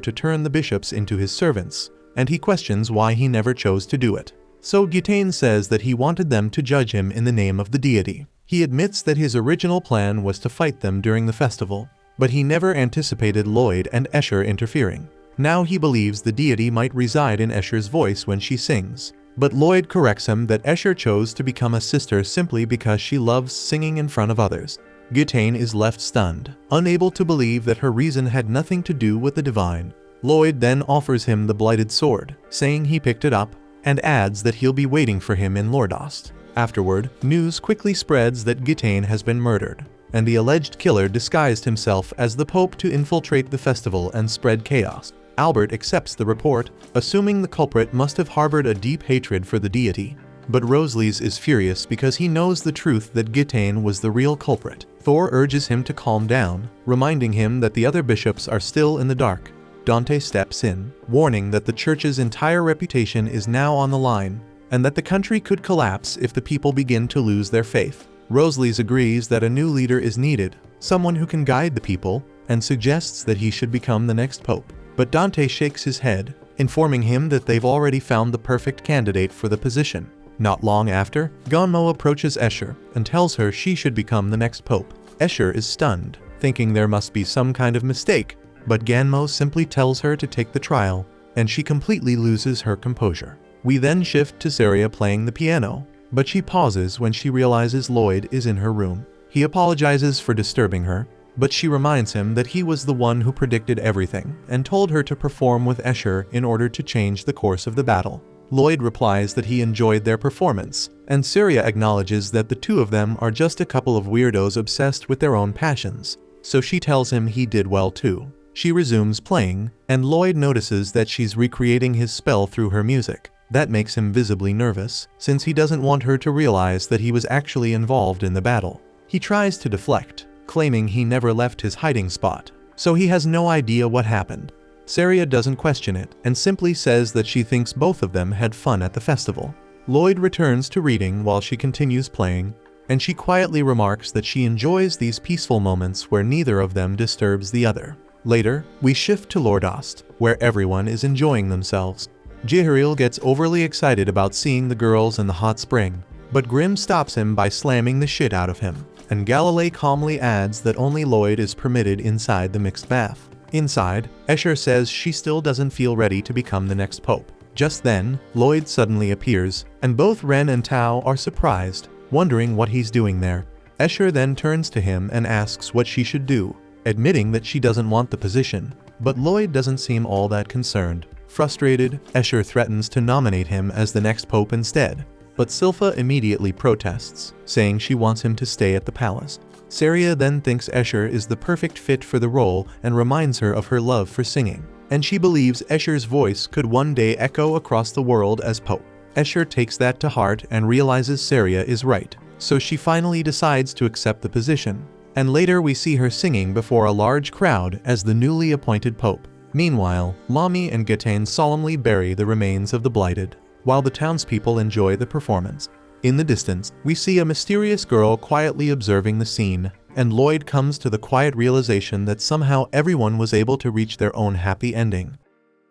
to turn the bishops into his servants, and he questions why he never chose to do it. So Gitane says that he wanted them to judge him in the name of the deity. He admits that his original plan was to fight them during the festival, but he never anticipated Lloyd and Escher interfering. Now he believes the deity might reside in Escher's voice when she sings, but Lloyd corrects him that Escher chose to become a sister simply because she loves singing in front of others. Gitane is left stunned, unable to believe that her reason had nothing to do with the divine. Lloyd then offers him the blighted sword, saying he picked it up, and adds that he'll be waiting for him in Lordost. Afterward, news quickly spreads that Gitane has been murdered, and the alleged killer disguised himself as the Pope to infiltrate the festival and spread chaos. Albert accepts the report, assuming the culprit must have harbored a deep hatred for the deity. But Rosalies is furious because he knows the truth that Gitane was the real culprit. Thor urges him to calm down, reminding him that the other bishops are still in the dark. Dante steps in, warning that the church's entire reputation is now on the line, and that the country could collapse if the people begin to lose their faith. Rosalies agrees that a new leader is needed, someone who can guide the people, and suggests that he should become the next pope. But Dante shakes his head, informing him that they've already found the perfect candidate for the position. Not long after, Gonmo approaches Escher and tells her she should become the next pope. Escher is stunned, thinking there must be some kind of mistake, but Ganmo simply tells her to take the trial, and she completely loses her composure. We then shift to Saria playing the piano, but she pauses when she realizes Lloyd is in her room. He apologizes for disturbing her, but she reminds him that he was the one who predicted everything and told her to perform with Escher in order to change the course of the battle. Lloyd replies that he enjoyed their performance, and Saria acknowledges that the two of them are just a couple of weirdos obsessed with their own passions, so she tells him he did well too. She resumes playing, and Lloyd notices that she's recreating his spell through her music. That makes him visibly nervous, since he doesn't want her to realize that he was actually involved in the battle. He tries to deflect, claiming he never left his hiding spot, so he has no idea what happened. Saria doesn't question it, and simply says that she thinks both of them had fun at the festival. Lloyd returns to reading while she continues playing, and she quietly remarks that she enjoys these peaceful moments where neither of them disturbs the other. Later, we shift to Lordost, where everyone is enjoying themselves. Jihariel gets overly excited about seeing the girls in the hot spring, but Grimm stops him by slamming the shit out of him, and Galilei calmly adds that only Lloyd is permitted inside the mixed bath. Inside, Escher says she still doesn't feel ready to become the next pope. Just then, Lloyd suddenly appears, and both Ren and Tao are surprised, wondering what he's doing there. Escher then turns to him and asks what she should do, admitting that she doesn't want the position, but Lloyd doesn't seem all that concerned. Frustrated, Escher threatens to nominate him as the next pope instead, but Silpha immediately protests, saying she wants him to stay at the palace. Saria then thinks Escher is the perfect fit for the role and reminds her of her love for singing, and she believes Escher's voice could one day echo across the world as pope. Escher takes that to heart and realizes Saria is right, so she finally decides to accept the position, and later we see her singing before a large crowd as the newly appointed pope. Meanwhile, Lami and Gitane solemnly bury the remains of the blighted, while the townspeople enjoy the performance. In the distance, we see a mysterious girl quietly observing the scene, and Lloyd comes to the quiet realization that somehow everyone was able to reach their own happy ending.